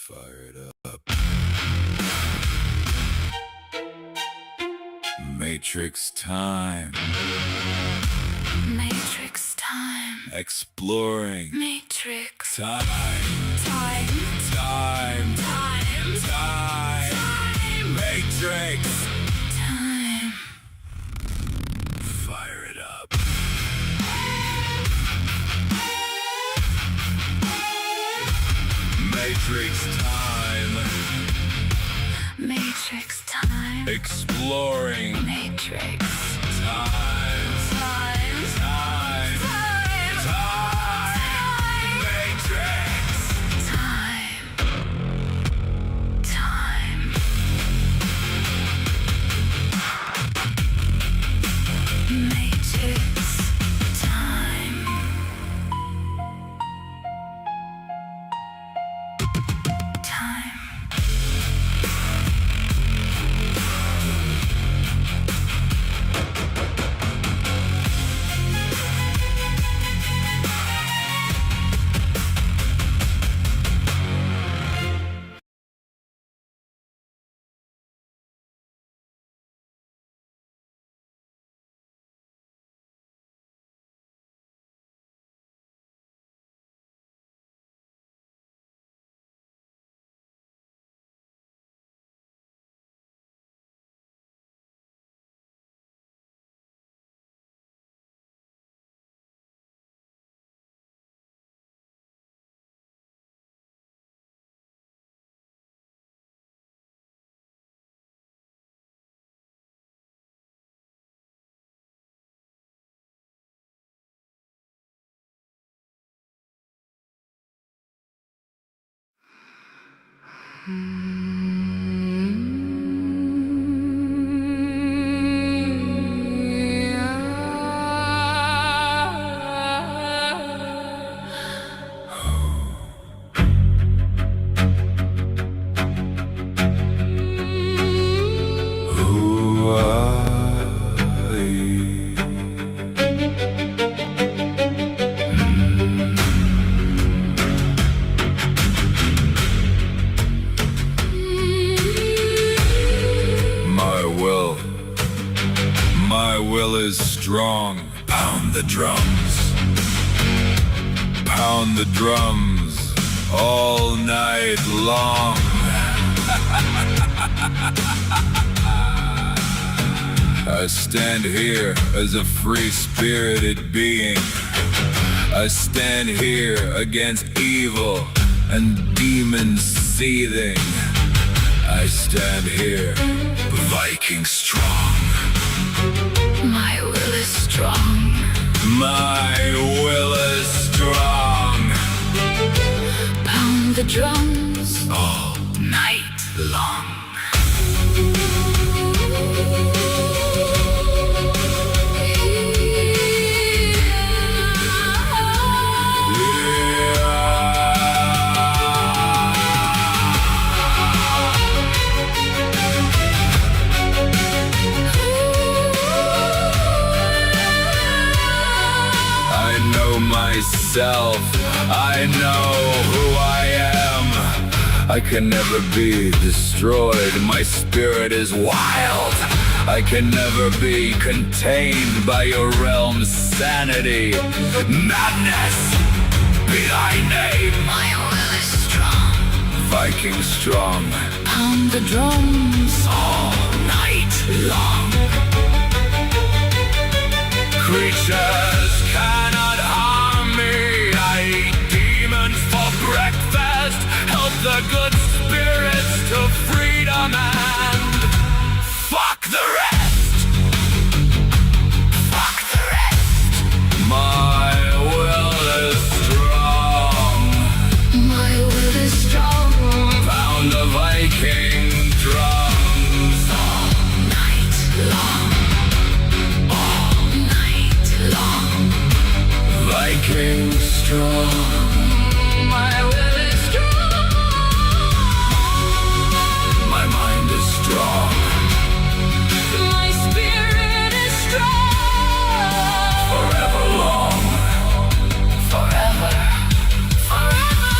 Fire it up. Matrix time. Matrix time. Exploring. Matrix. Time. Time. Time. Time. Time. Matrix. Time. Fire it up. Matrix time. Matrix time. Exploring. Matrix. Time. Time. Time. Time. Time. Matrix. Time. Time. Matrix time. Time. Who are you? My will is strong. Pound the drums. Pound the drums all night long. I stand here as a free-spirited being. I stand here against evil and demons seething. I stand here, Viking strong. My will is strong. My will is strong. Pound the drums All night long. Myself, I know who I am. I can never be destroyed. My spirit is wild. I can never be contained by your realm's sanity. Madness be thy name. My will is strong. Viking strong. Pound the drums All night long. Creatures cannot harm me. I eat demons for breakfast. Help the good spirits to freedom and fuck the rest. Fuck the rest. My will is strong. My will is strong. Pound the Viking drums All night long. All night long. Viking strong. My will is strong. My mind is strong. My spirit is strong. Forever long. Forever. Forever.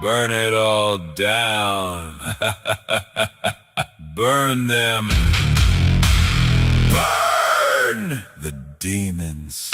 Burn it all down. Burn them. Burn the demons.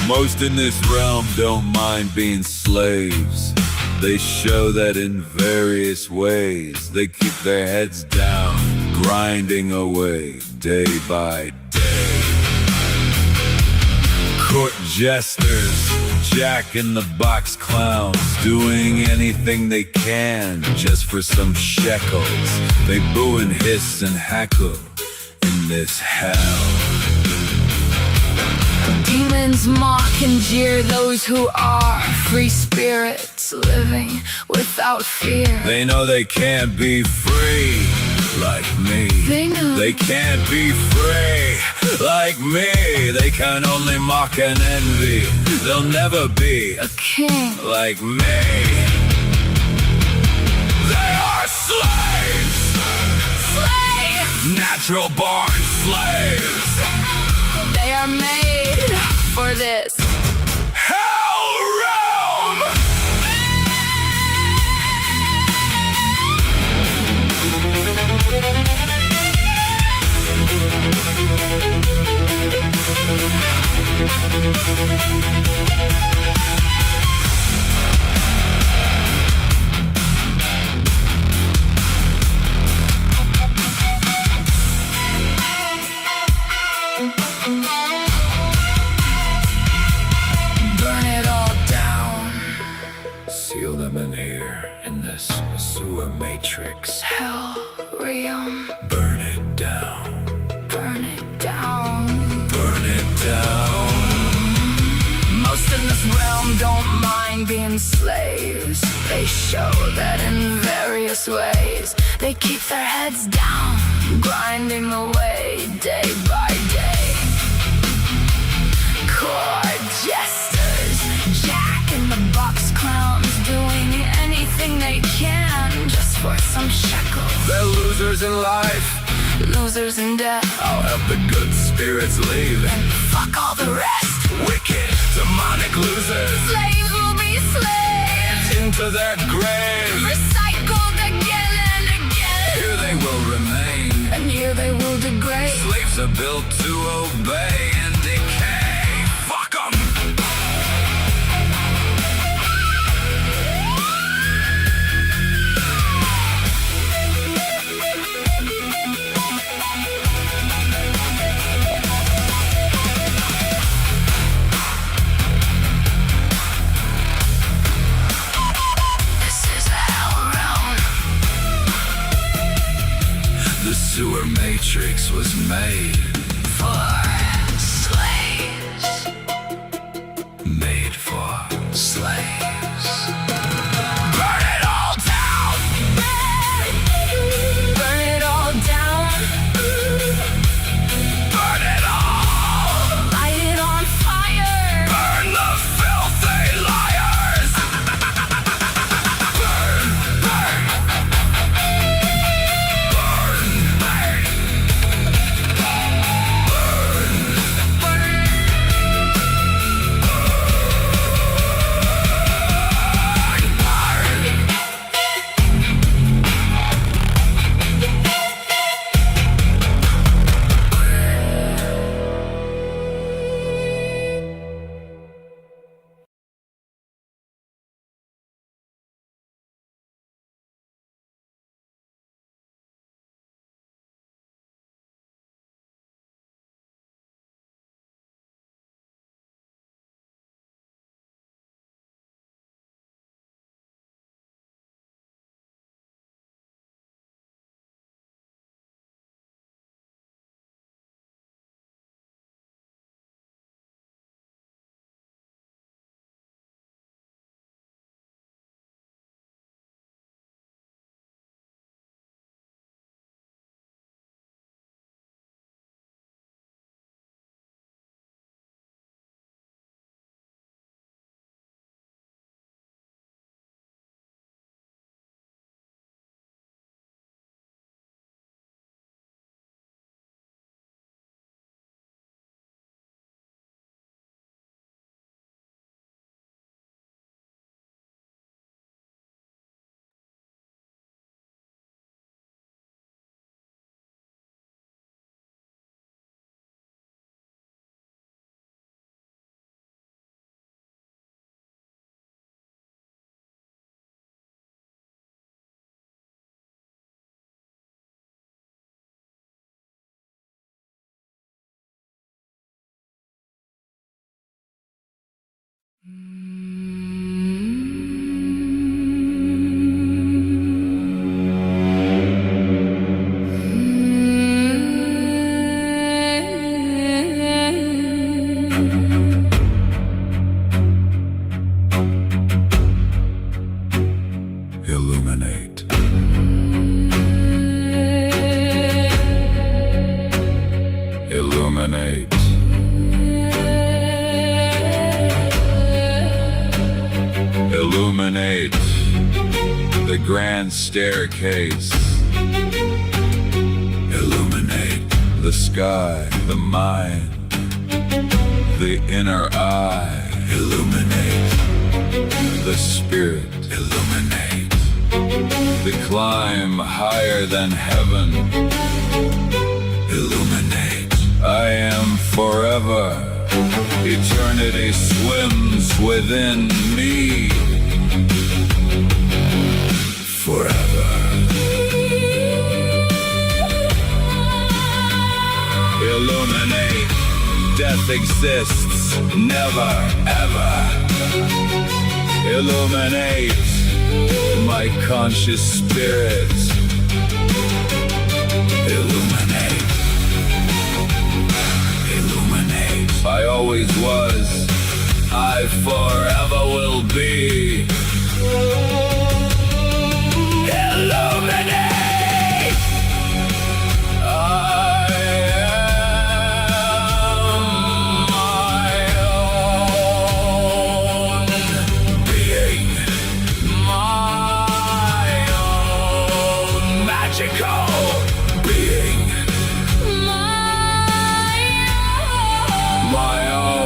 Most in this realm don't mind being slaves. They show that in various ways. They keep their heads down, grinding away day by day. Court jesters, jack-in-the-box clowns, doing anything they can just for some shekels. They boo and hiss and heckle in this hell. Demons mock and jeer those who are free spirits living without fear. They know they can't be free like me. They know they can't be free like me. They can only mock and envy. They'll never be a king like me. They are slaves. Slaves, Natural born slaves. they are made for this Hell realm. burn it all down. Seal them in here, in this sewer matrix. Hell realm, Burn it down. burn it down. Burn it down. Most in this realm don't mind being slaves. They show that in various ways. They keep their heads down, grinding away day by day. Court jesters, jack-in-the-box clowns, doing anything they can just for some shekels. They're losers in life. Losers in death, I'll help the good spirits leave. and fuck all the rest. Wicked, demonic losers Slaves will be slaves, into their grave. recycled again and again. Here they will remain. And here they will degrade. Slaves are built to obey and decay. Fuck 'em. This is a hell realm. The sewer matrix was made. For slaves, Made for slaves. burn it all down. Burn it all down. Burn it all. Light it on fire. Burn the filthy liars. Burn, burn. Burn, burn. Burn. Illuminate. Illuminate. Illuminate the grand staircase. Illuminate the sky, the mind, the inner eye. Illuminate the spirit. Illuminate the climb higher than heaven. Illuminate. I am forever. Eternity swims within me. Forever. Illuminate. Death exists never, ever. Illuminate my conscious spirit. Illuminate. Illuminate. I always was, I forever will be. Illuminate. I am my own being, my own magical being, my own.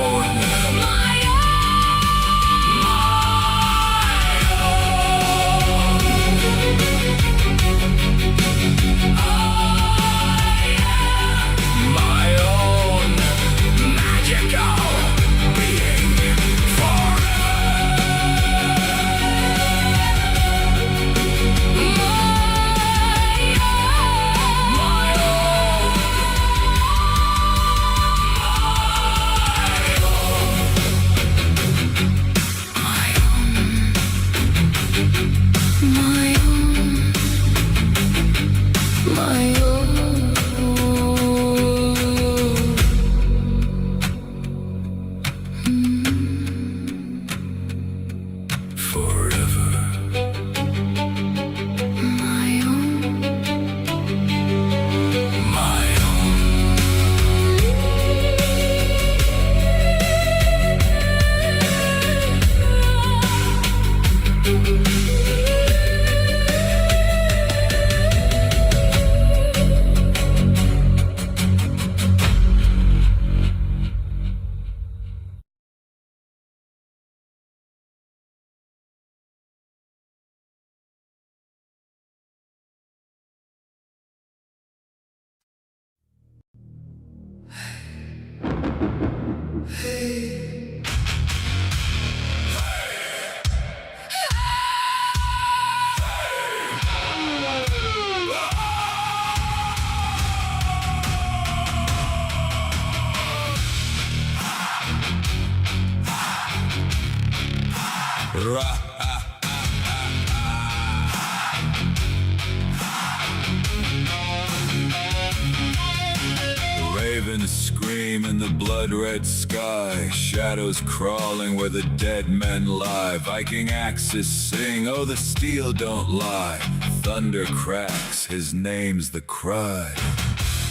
Ravens scream in the blood-red sky, shadows crawling where the dead men lie. Viking axes sing, oh the steel don't lie. Thunder cracks, his name's the cry.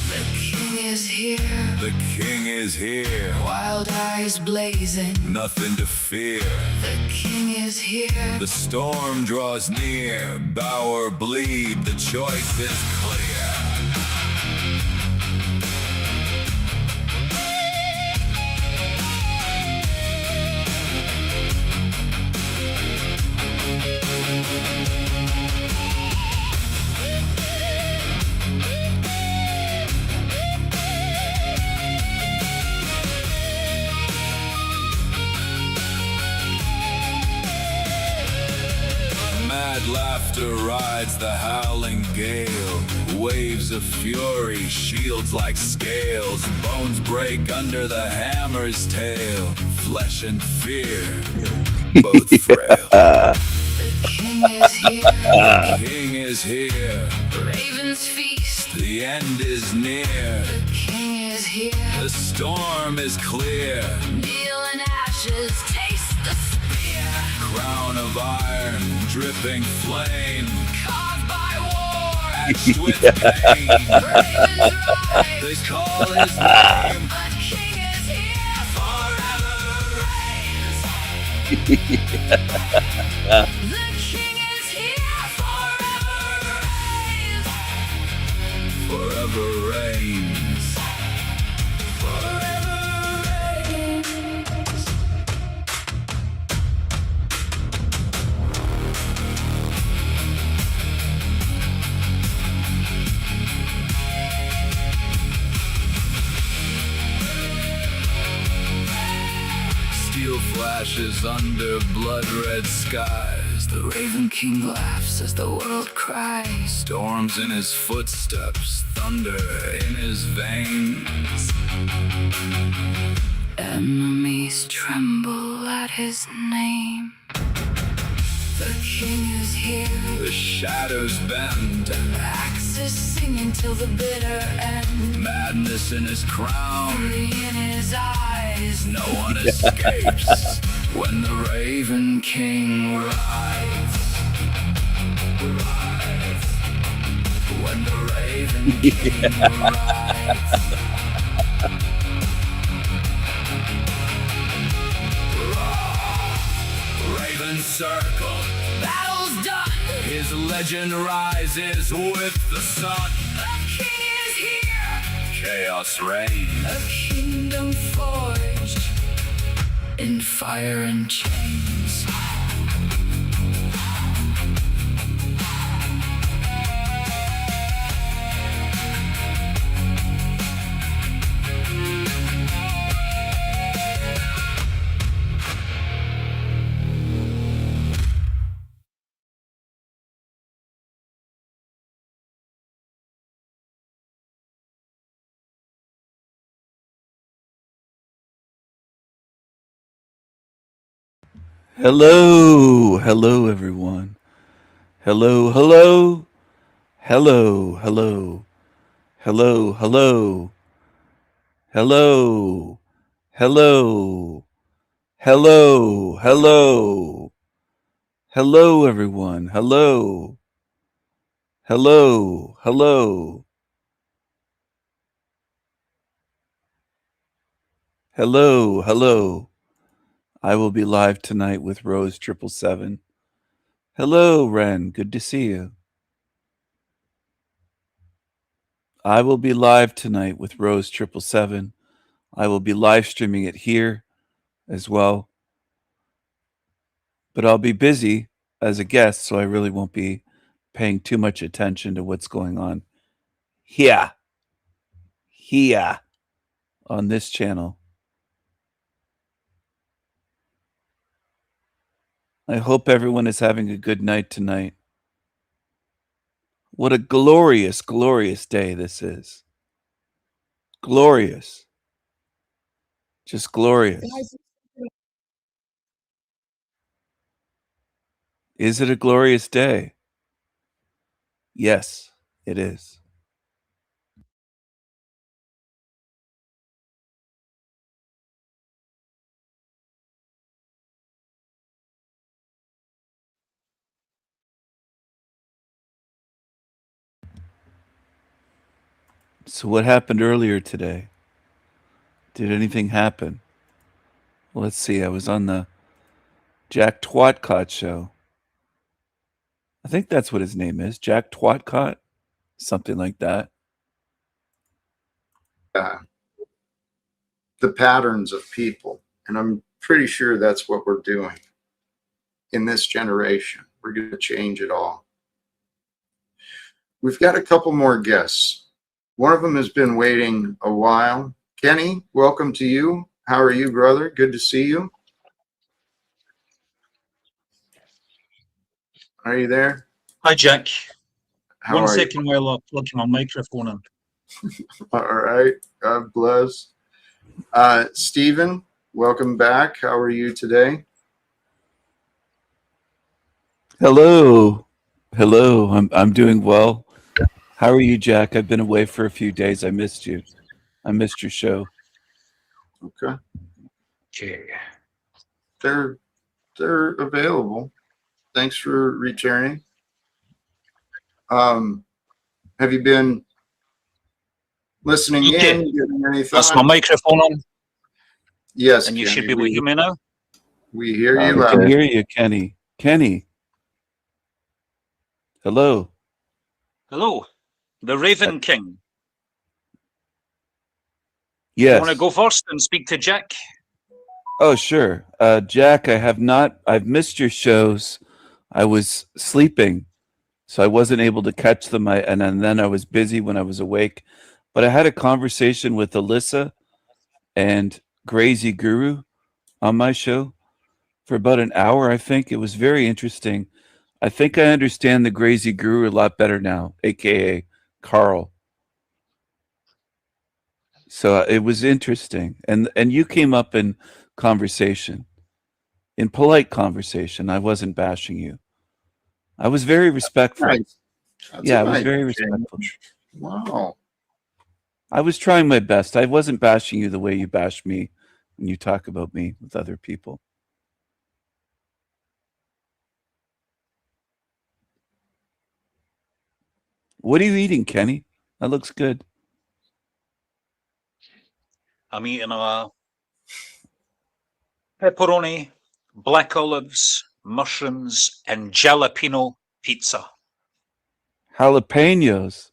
The king is here, The king is here, wild eyes blazing. nothing to fear. The king is here, The storm draws near, bow or bleed, the choice is clear. Mad laughter rides the howling gale. waves of fury, shields like scales, bones break under the hammer's tail, flesh and fear, both frail. The king is here. The king is here. Ravens feast. The end is near. The king is here. The storm is clear. Kneel in ashes, taste the spear. Crown of iron, dripping flame, Carved by war. etched with pain. Ravens rise. They call his name. The king is here. Forever reigns. The king is here. Forever reigns. Forever reigns. Forever reigns. Steel flashes under blood-red skies. The Raven King laughs as the world cries. Storms in his footsteps, thunder in his veins. Enemies tremble at his name. The king is here. The shadows bend, Axes singing till the bitter end. madness in his crown. Fury in his eyes. No one escapes When the Raven King rides. When the Raven King rides. Raven circle, Battle's done. his legend rises with the sun. The king is here. Chaos reigns. A kingdom forged in fire and chains. Hello everyone. Hello, hello, hello, hello, hello, hello, hello, hello, hello, hello, hello everyone. Hello, hello, hello, hello, hello. I will be live tonight with Rose 777. Hello, Ren. Good to see you. I will be live tonight with Rose 777. I will be live streaming it here as well. But I'll be busy as a guest, so I really won't be paying too much attention to what's going on here on this channel. I hope everyone is having a good night tonight. What a glorious, glorious day this is. Glorious. Just glorious. Is it a glorious day? Yes, it is. So what happened earlier today? Did anything happen? Well, let's see. I was on the Jack Twatcott show. I think that's what his name is. Jack Twatcott. Something like that. The patterns of people. And I'm pretty sure that's what we're doing in this generation. We're going to change it all. We've got a couple more guests. One of them has been waiting a while. Kenny, welcome to you. How are you, brother? Good to see you. Are you there? Hi, Jack. How One are you? second while I plug my microphone in. All right. God bless. Stephen, welcome back. How are you today? Hello. Hello. I'm doing well. How are you, Jack? I've been away for a few days. I missed you. I missed your show. Okay. Okay. They're available. Thanks for returning. Have you been listening Okay. in? Getting any That's my thoughts? microphone on, Yes, and you Kenny, should be able to hear me now. we hear you I loud. can hear you, Kenny. Kenny. Hello. Hello, the Raven King. You Yes. want to go first and speak to Jack? Oh, sure. Jack, I've missed your shows. I was sleeping, so I wasn't able to catch them. And then I was busy when I was awake. But I had a conversation with Alyssa and Crazy Guru on my show for about an hour, I think. It was very interesting. I think I understand the Crazy Guru a lot better now, aka Carl. So it was interesting. And you came up in conversation, in polite conversation. I wasn't bashing you. I was very respectful. Nice. That's Yeah, a I was nice very change. respectful. Wow. I was trying my best. I wasn't bashing you the way you bash me when you talk about me with other people. What are you eating, Kenny? That looks good. I'm eating a pepperoni, black olives, mushrooms, and jalapeno pizza. Jalapenos.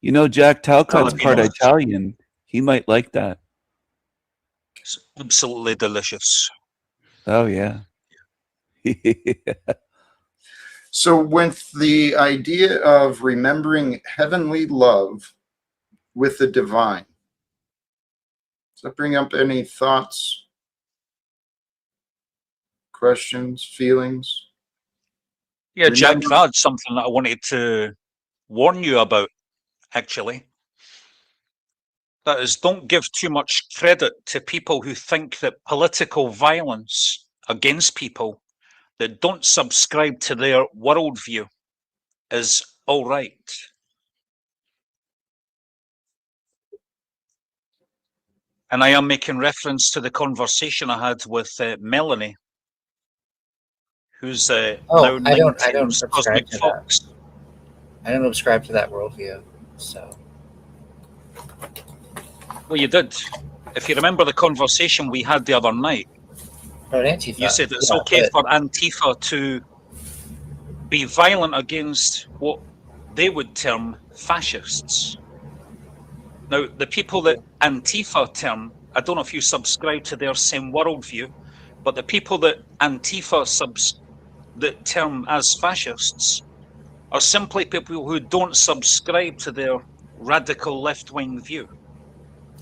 You know, Jack Talcott's part Jalapenos. Italian. He might like that. It's absolutely delicious. Oh, yeah. So with the idea of remembering heavenly love with the divine, does that bring up any thoughts, questions, feelings? Yeah, Jack, Remember- that's something that I wanted to warn you about, actually. That is, don't give too much credit to people who think that political violence against people that don't subscribe to their worldview is all right. And I am making reference to the conversation I had with Melanie, who's now I 19 don't with subscribe Cosmic to that. Fox. I don't subscribe to that worldview. So Well, you did. If you remember the conversation we had the other night, about Antifa. you said it's yeah, okay but for Antifa to be violent against what they would term fascists. Now, the people that Antifa term, I don't know if you subscribe to their same worldview, but the people that Antifa that term as fascists are simply people who don't subscribe to their radical left-wing view.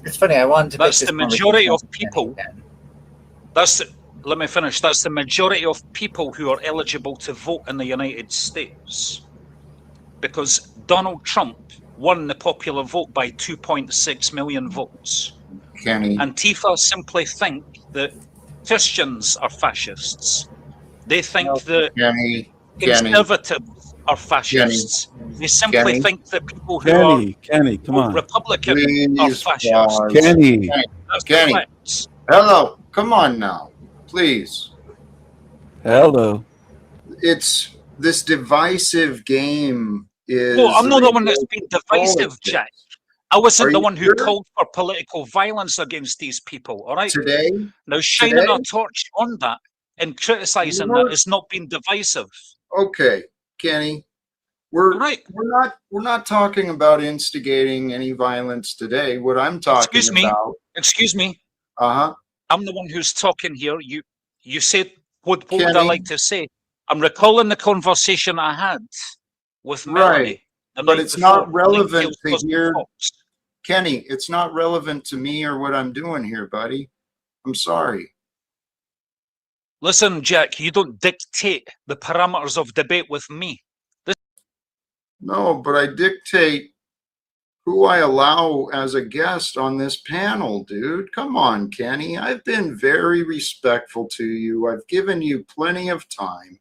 it's funny. I wanted to. That's pick this the majority conversation of up with people. Kenny again. Let me finish. That's the majority of people who are eligible to vote in the United States. Because Donald Trump won the popular vote by 2.6 million votes. Kenny, Antifa simply think that Christians are fascists. They think No. that Kenny, conservatives are fascists. They simply Kenny. think that people who are Kenny, come on. Republican are please fascists. pause. Kenny. That's Kenny. correct. Hello, come on now, please. Hello. It's this divisive game is. No, I'm not the one that's been divisive, politics. Jack. I wasn't Are the you one who sure? called for political violence against these people, all right? Today, Now, shining today? a torch on that and criticising You're- that is not being divisive. okay, Kenny, we're Right. we're not talking about instigating any violence today. What I'm talking Excuse me. about, Excuse me, uh-huh. I'm the one who's talking here. You said, what would I Kenny? like to say? I'm recalling the conversation I had with Right. Melanie. the But night it's not before, relevant Linfield to Cosmic hear- Fox. Kenny, it's not relevant to me or what I'm doing here, buddy. I'm sorry. Listen, Jack, you don't dictate the parameters of debate with me. No, but I dictate who I allow as a guest on this panel, dude. Come on, Kenny. I've been very respectful to you. I've given you plenty of time.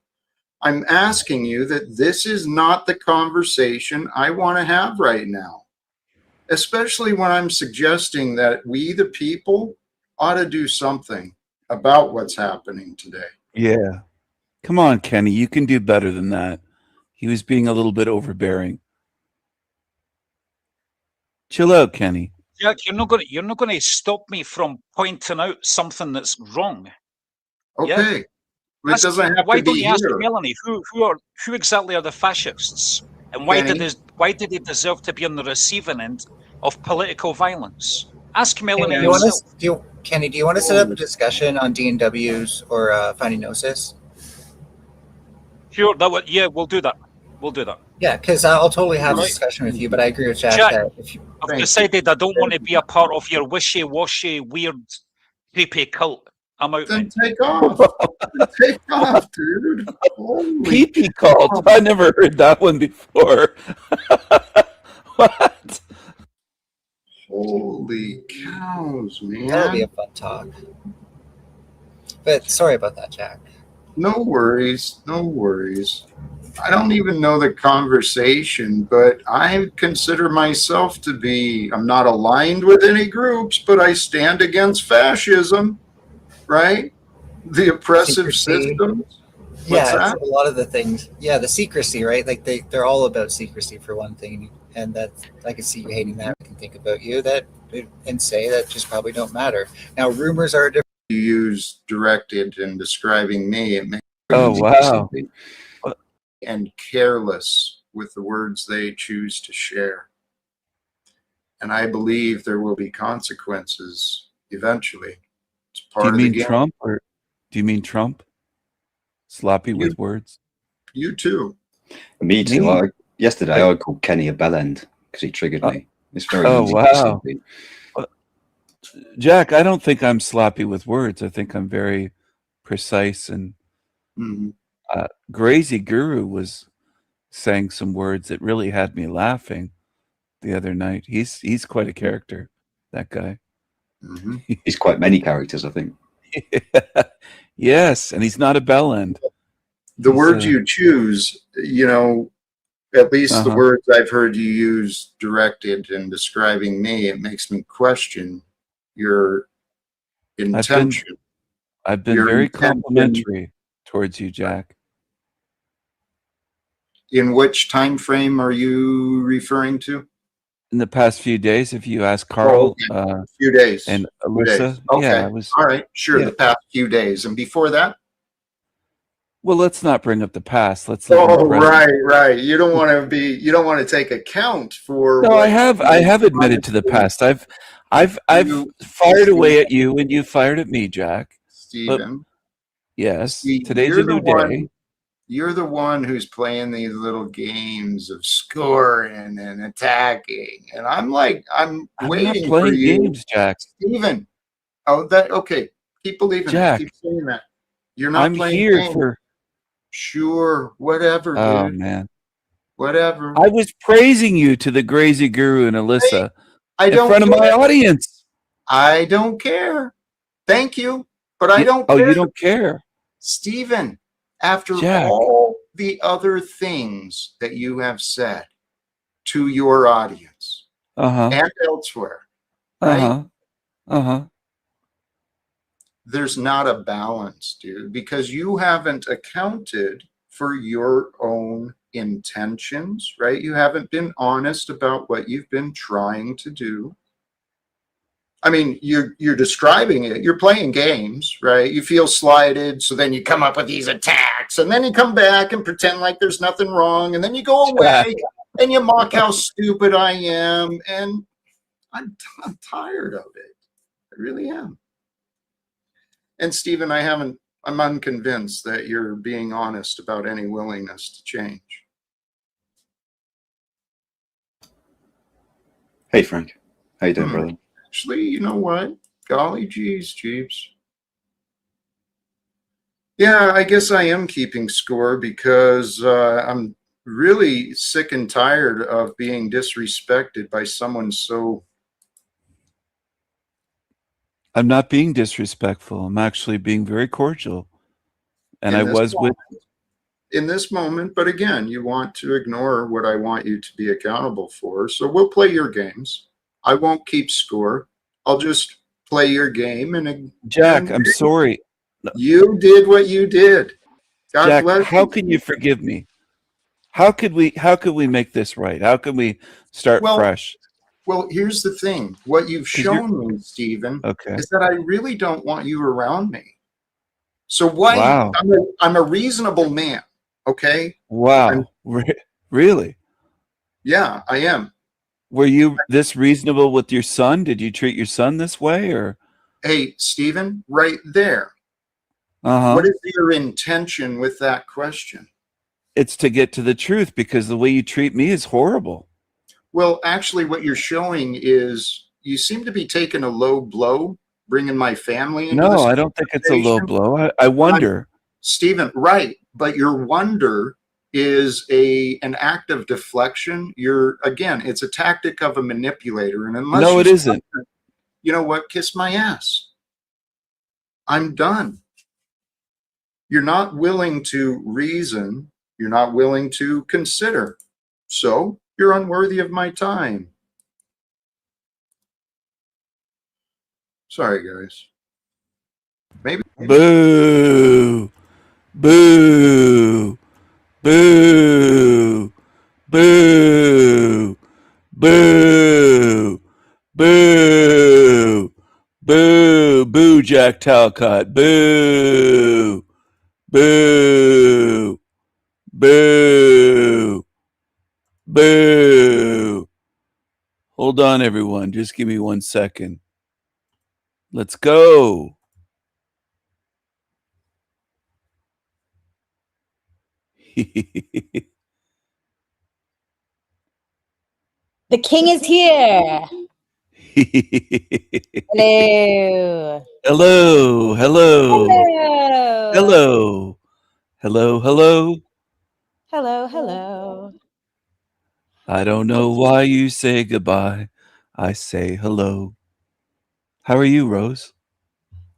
I'm asking you that this is not the conversation I want to have right now, especially when I'm suggesting that we, the people, ought to do something about what's happening today. Yeah. Come on, Kenny. You can do better than that. He was being a little bit overbearing. Chill out, Kenny. Jack, you're not going to stop me from pointing out something that's wrong. Okay. Yeah? It doesn't have Why to don't be you ask here. Melanie who exactly are the fascists, and why Kenny? did they deserve to be on the receiving end of political violence? Ask Melanie Kenny, do you want herself. to Kenny, do you want to set up a discussion on D&Ws or finding Gnosis? Sure, we'll do that. We'll do that. Yeah, because I'll totally have a Right. discussion with you, but I agree with Jack, Jack, that if you, I've Thank decided I don't want to be a part of your wishy-washy, weird, creepy cult. I'm out, Then mate. take off. Take off, dude. Holy Pee-pee cult. I never heard that one before. What? Holy cows, that'll be man. a fun talk. But sorry about that, Jack. No worries. No worries. I don't even know the conversation, but I consider myself to be, I'm not aligned with any groups, but I stand against fascism, right? The oppressive Secrecy. systems. Yeah, that? it's a lot of the things. Yeah, the secrecy, right? Like they're all about secrecy for one thing, and that I can see you hating that. I can think about you that and say that just probably don't matter. Now, rumors are different. You use directed in describing me. It makes Oh, wow. and careless with the words they choose to share. And I believe there will be consequences eventually. It's part Do you of the mean game. Trump or do you mean Trump? Sloppy with words. You too. Me too. Me? Yesterday I called Kenny a bellend because he triggered me. It's very Oh, easy to wow. stop me. Jack, I don't think I'm sloppy with words. I think I'm very precise. And Mhm. Crazy Guru was saying some words that really had me laughing the other night. He's quite a character, that guy. Mhm. He's quite many characters, I think. Yes, and he's not a bellend. The He's words a- you choose, you know, at least the Uh-huh. words I've heard you use directed in describing me, it makes me question your intention. I've been Your very intention- complimentary towards you, Jack. In which time frame are you referring to? In the past few days, if you ask Carl A few days. and Few Alyssa, days. Okay. yeah, I was. All right. Sure. Yeah. The past few days. And before that? Well, let's not bring up the past. Let's live in the Oh, present. right. You don't want to take account for No, what I have admitted to the past. I've You- fired away at you, and you fired at me, Jack. Stephen. Yes, See, today's you're a new the one- day. You're the one who's playing these little games of scoring and attacking. And I'm I'm not waiting for playing you. games, Jack. Stephen. Oh, okay. Keep believing Jack. it. Keep saying that. You're not I'm playing here games. for. Sure. Whatever, Oh dude. man, Whatever. I was praising you to the Crazy Guru and Alyssa I in don't front of my care. audience. I don't care. Thank you. But I don't Oh, care. you don't care? Stephen, after Jack. all the other things that you have said to your audience Uh huh. and elsewhere, Uh huh. Uh huh. there's not a balance, dude, because you haven't accounted for your own intentions, right? You haven't been honest about what you've been trying to do. I mean, you're describing it. You're playing games, right? You feel slighted, so then you come up with these attacks, and then you come back and pretend like there's nothing wrong, and then you go away and you mock how stupid I am, and I'm tired of it. I really am. And Stephen, I'm unconvinced that you're being honest about any willingness to change. Hey, Frank. How you doing, Hmm. brother? Actually, you know what? Golly geez, Jeeps. Yeah, I guess I am keeping score because I'm really sick and tired of being disrespected by someone so. I'm not being disrespectful. I'm actually being very cordial. And In I this was with in this moment, but again, you want to ignore what I want you to be accountable for. So we'll play your games. I won't keep score. I'll just play your game, and Jack. I'm sorry. you did what you did. God Jack, bless how you. can you forgive me? How could we make this right? How can we start Well, fresh? Well, here's the thing. What you've 'Cause you're shown me, Stephen, okay. is that I really don't want you around me. So why? Wow. I'm a reasonable man. Okay. I'm, Wow. Really? yeah, I am. Were you this reasonable with your son? Did you treat your son this way or? Hey, Stephen, right there. Uh-huh. What is your intention with that question? It's to get to the truth because the way you treat me is horrible. Well, actually, what you're showing is you seem to be taking a low blow, bringing my family into No, this I don't think it's a low conversation. blow. I wonder. Stephen, right. But your wonder is an act of deflection. Again, it's a tactic of a manipulator. And unless No, it isn't. You know what? Kiss my ass. I'm done. You're not willing to reason. You're not willing to consider. So you're unworthy of my time. Sorry, guys. Maybe. Boo. Boo. Boo. Boo. Boo. Boo. Boo. Boo, Jack Talcott. Boo. Boo. Boo. Boo. Hold on, everyone. Just give me 1 second. Let's go. The king is here. Hello. Hello. Hello. Hello. Hello. Hello. Hello. Hello. Hello. I don't know why you say goodbye. I say hello. How are you, Rose?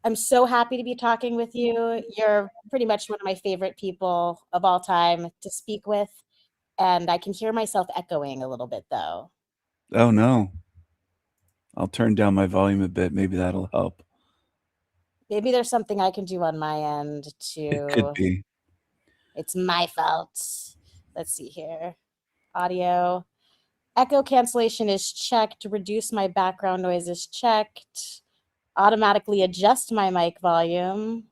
I'm so happy to be talking with you. You're pretty much one of my favorite people of all time to speak with. And I can hear myself echoing a little bit, though. Oh, no. I'll turn down my volume a bit. Maybe that'll help. Maybe there's something I can do on my end It could to. be. It's my fault. Let's see here. Audio. Echo cancellation is checked. Reduce my background noise is checked. Automatically adjust my mic volume.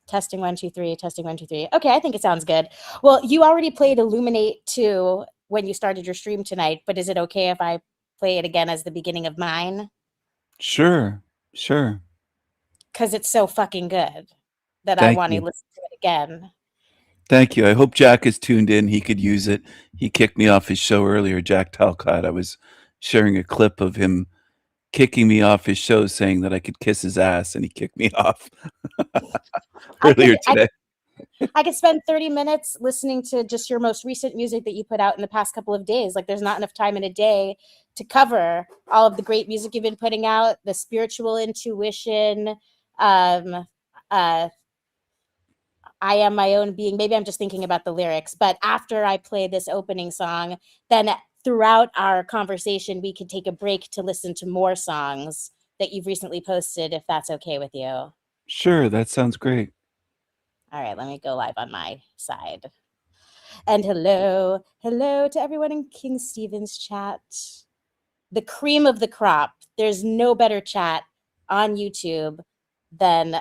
Testing 1 2 3. Testing 1 2 3. Okay, I think it sounds good. Well, you already played Illuminate 2 when you started your stream tonight, but is it okay if I play it again as the beginning of mine? Sure. Sure. Because it's so fucking good that I Thank want to you. listen to it again. Thank you. I hope Jack is tuned in. He could use it. He kicked me off his show earlier, Jack Talcott. I was sharing a clip of him kicking me off his show saying that I could kiss his ass, and he kicked me off earlier today. I could spend 30 minutes listening to just your most recent music that you put out in the past couple of days. Like, there's not enough time in a day to cover all of the great music you've been putting out, the spiritual intuition, I am my own being. Maybe I'm just thinking about the lyrics, but after I play this opening song, then throughout our conversation, we could take a break to listen to more songs that you've recently posted, if that's okay with you. Sure, that sounds great. All right, let me go live on my side. And hello to everyone in King Stephen's chat. The cream of the crop. There's no better chat on YouTube than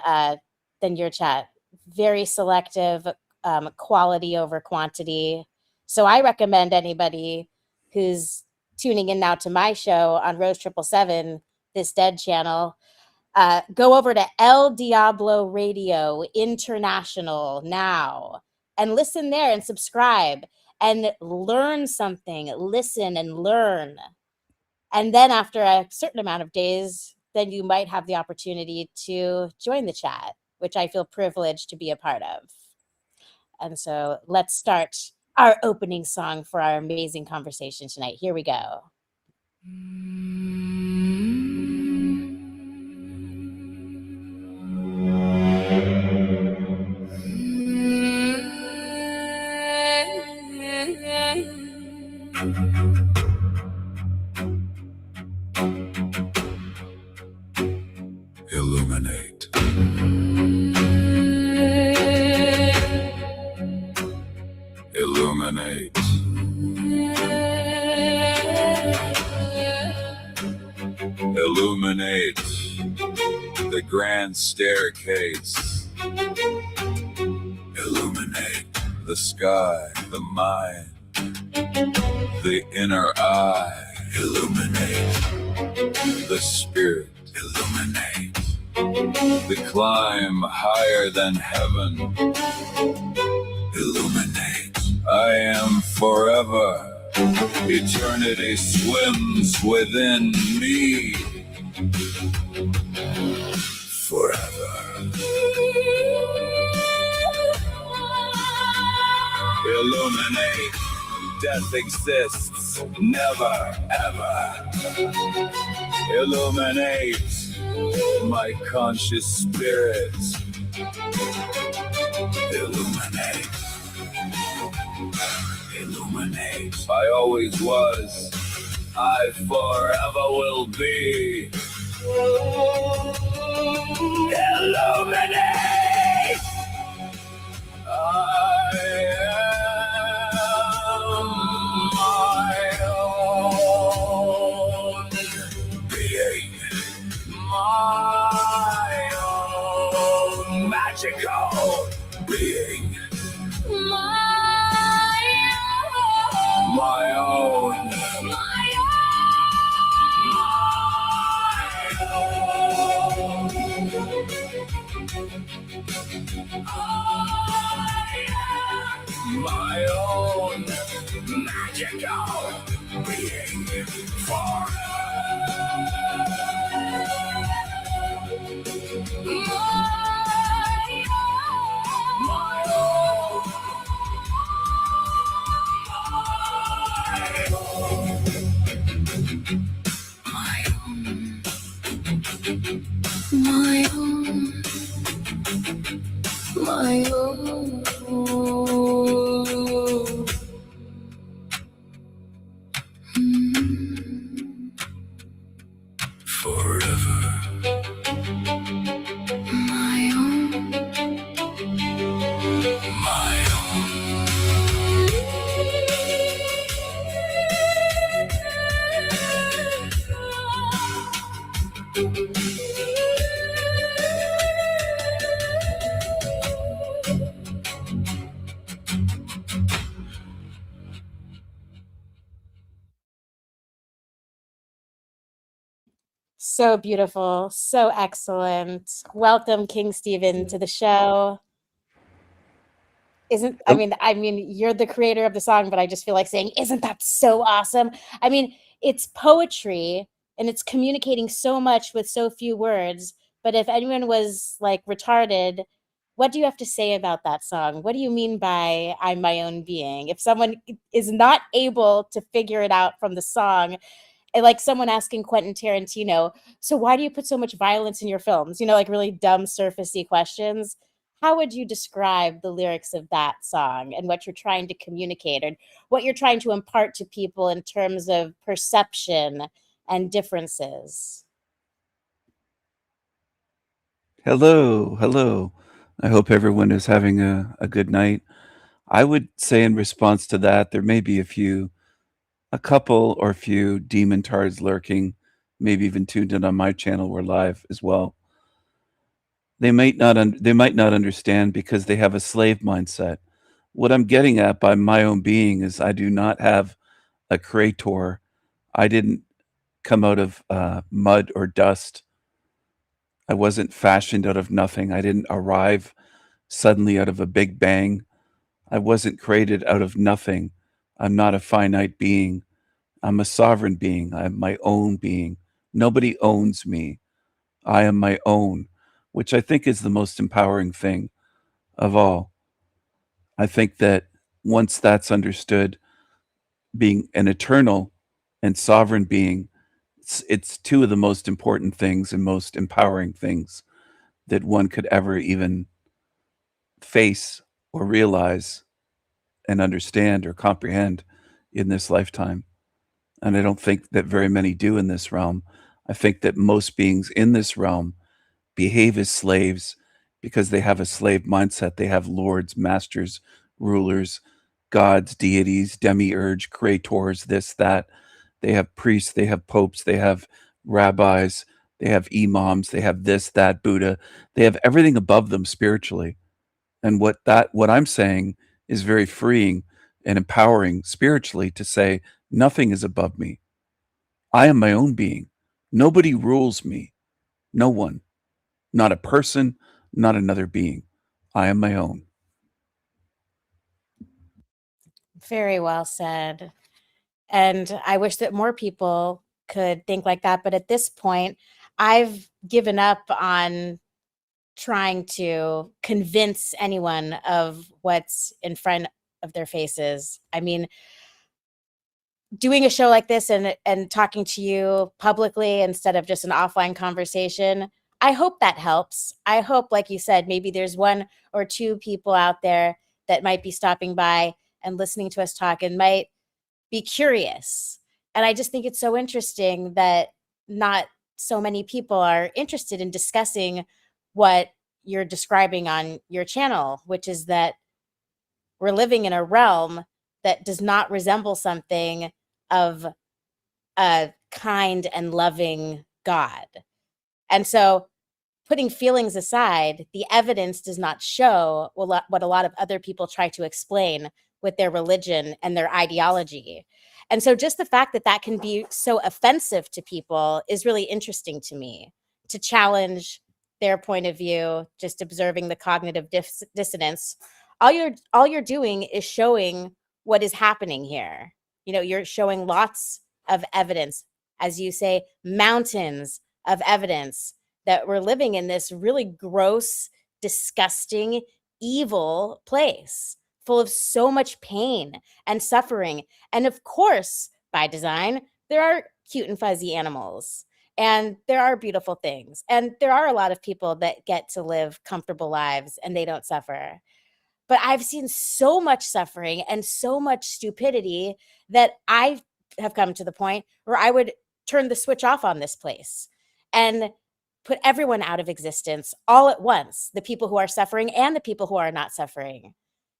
your chat. Very selective, quality over quantity. So I recommend anybody who's tuning in now to my show on Rose 777, this dead channel, go over to El Diablo Radio International now and listen there and subscribe and learn something. Listen and learn. And then after a certain amount of days, then you might have the opportunity to join the chat, which I feel privileged to be a part of. And so let's start our opening song for our amazing conversation tonight. Here we go. Illuminate. Illuminate. Illuminate the grand staircase. Illuminate the sky, the mind, the inner eye. Illuminate the spirit. Illuminate the climb higher than heaven. Illuminate. I am forever. Eternity swims within me. Forever. Illuminate. Death exists never, ever. Illuminate my conscious spirit. Illuminate. Illuminate. I always was. I forever will be. Illuminate. I am my own being. My own magical being. My own. My own magical being my own. Forever. My own. My own. So beautiful, so excellent. Welcome, King Stephen, to the show. I mean, you're the creator of the song, but I just feel like saying, isn't that so awesome? I mean, it's poetry and it's communicating so much with so few words. But if anyone was like retarded, what do you have to say about that song? What do you mean by I'm my own being? If someone is not able to figure it out from the song, like someone asking Quentin Tarantino, so why do you put so much violence in your films? Like really dumb, surfacey questions. How would you describe the lyrics of that song and what you're trying to communicate and what you're trying to impart to people in terms of perception and differences? Hello. I hope everyone is having a good night. I would say in response to that, there may be a couple or few demon tards lurking, maybe even tuned in on my channel. We're live as well. They might not understand because they have a slave mindset. What I'm getting at by my own being is I do not have a creator. I didn't come out of mud or dust. I wasn't fashioned out of nothing. I didn't arrive suddenly out of a big bang. I wasn't created out of nothing. I'm not a finite being. I'm a sovereign being. I'm my own being. Nobody owns me. I am my own, which I think is the most empowering thing of all. I think that once that's understood, being an eternal and sovereign being, it's two of the most important things and most empowering things that one could ever even face or realize and understand or comprehend in this lifetime. And I don't think that very many do in this realm. I think that most beings in this realm behave as slaves because they have a slave mindset. They have lords, masters, rulers, gods, deities, demiurge, creators, this, that. They have priests, they have popes, they have rabbis, they have imams, they have this, that, Buddha. They have everything above them spiritually. And what I'm saying is very freeing and empowering spiritually to say, nothing is above me. I am my own being. Nobody rules me. No one. Not a person, not another being. I am my own. Very well said. And I wish that more people could think like that. But at this point, I've given up on trying to convince anyone of what's in front of their faces. I mean, doing a show like this and talking to you publicly instead of just an offline conversation, I hope that helps. I hope, like you said, maybe there's one or two people out there that might be stopping by and listening to us talk and might be curious. And I just think it's so interesting that not so many people are interested in discussing what you're describing on your channel, which is that we're living in a realm that does not resemble something of a kind and loving God. And so, putting feelings aside, the evidence does not show what a lot of other people try to explain with their religion and their ideology. And so just the fact that that can be so offensive to people is really interesting to me, to challenge their point of view, just observing the cognitive dissonance. All you're doing is showing what is happening here. You know, you're showing lots of evidence, as you say, mountains of evidence that we're living in this really gross, disgusting, evil place full of so much pain and suffering. And of course, by design, there are cute and fuzzy animals and there are beautiful things. And there are a lot of people that get to live comfortable lives and they don't suffer. But I've seen so much suffering and so much stupidity that I have come to the point where I would turn the switch off on this place and put everyone out of existence all at once, the people who are suffering and the people who are not suffering,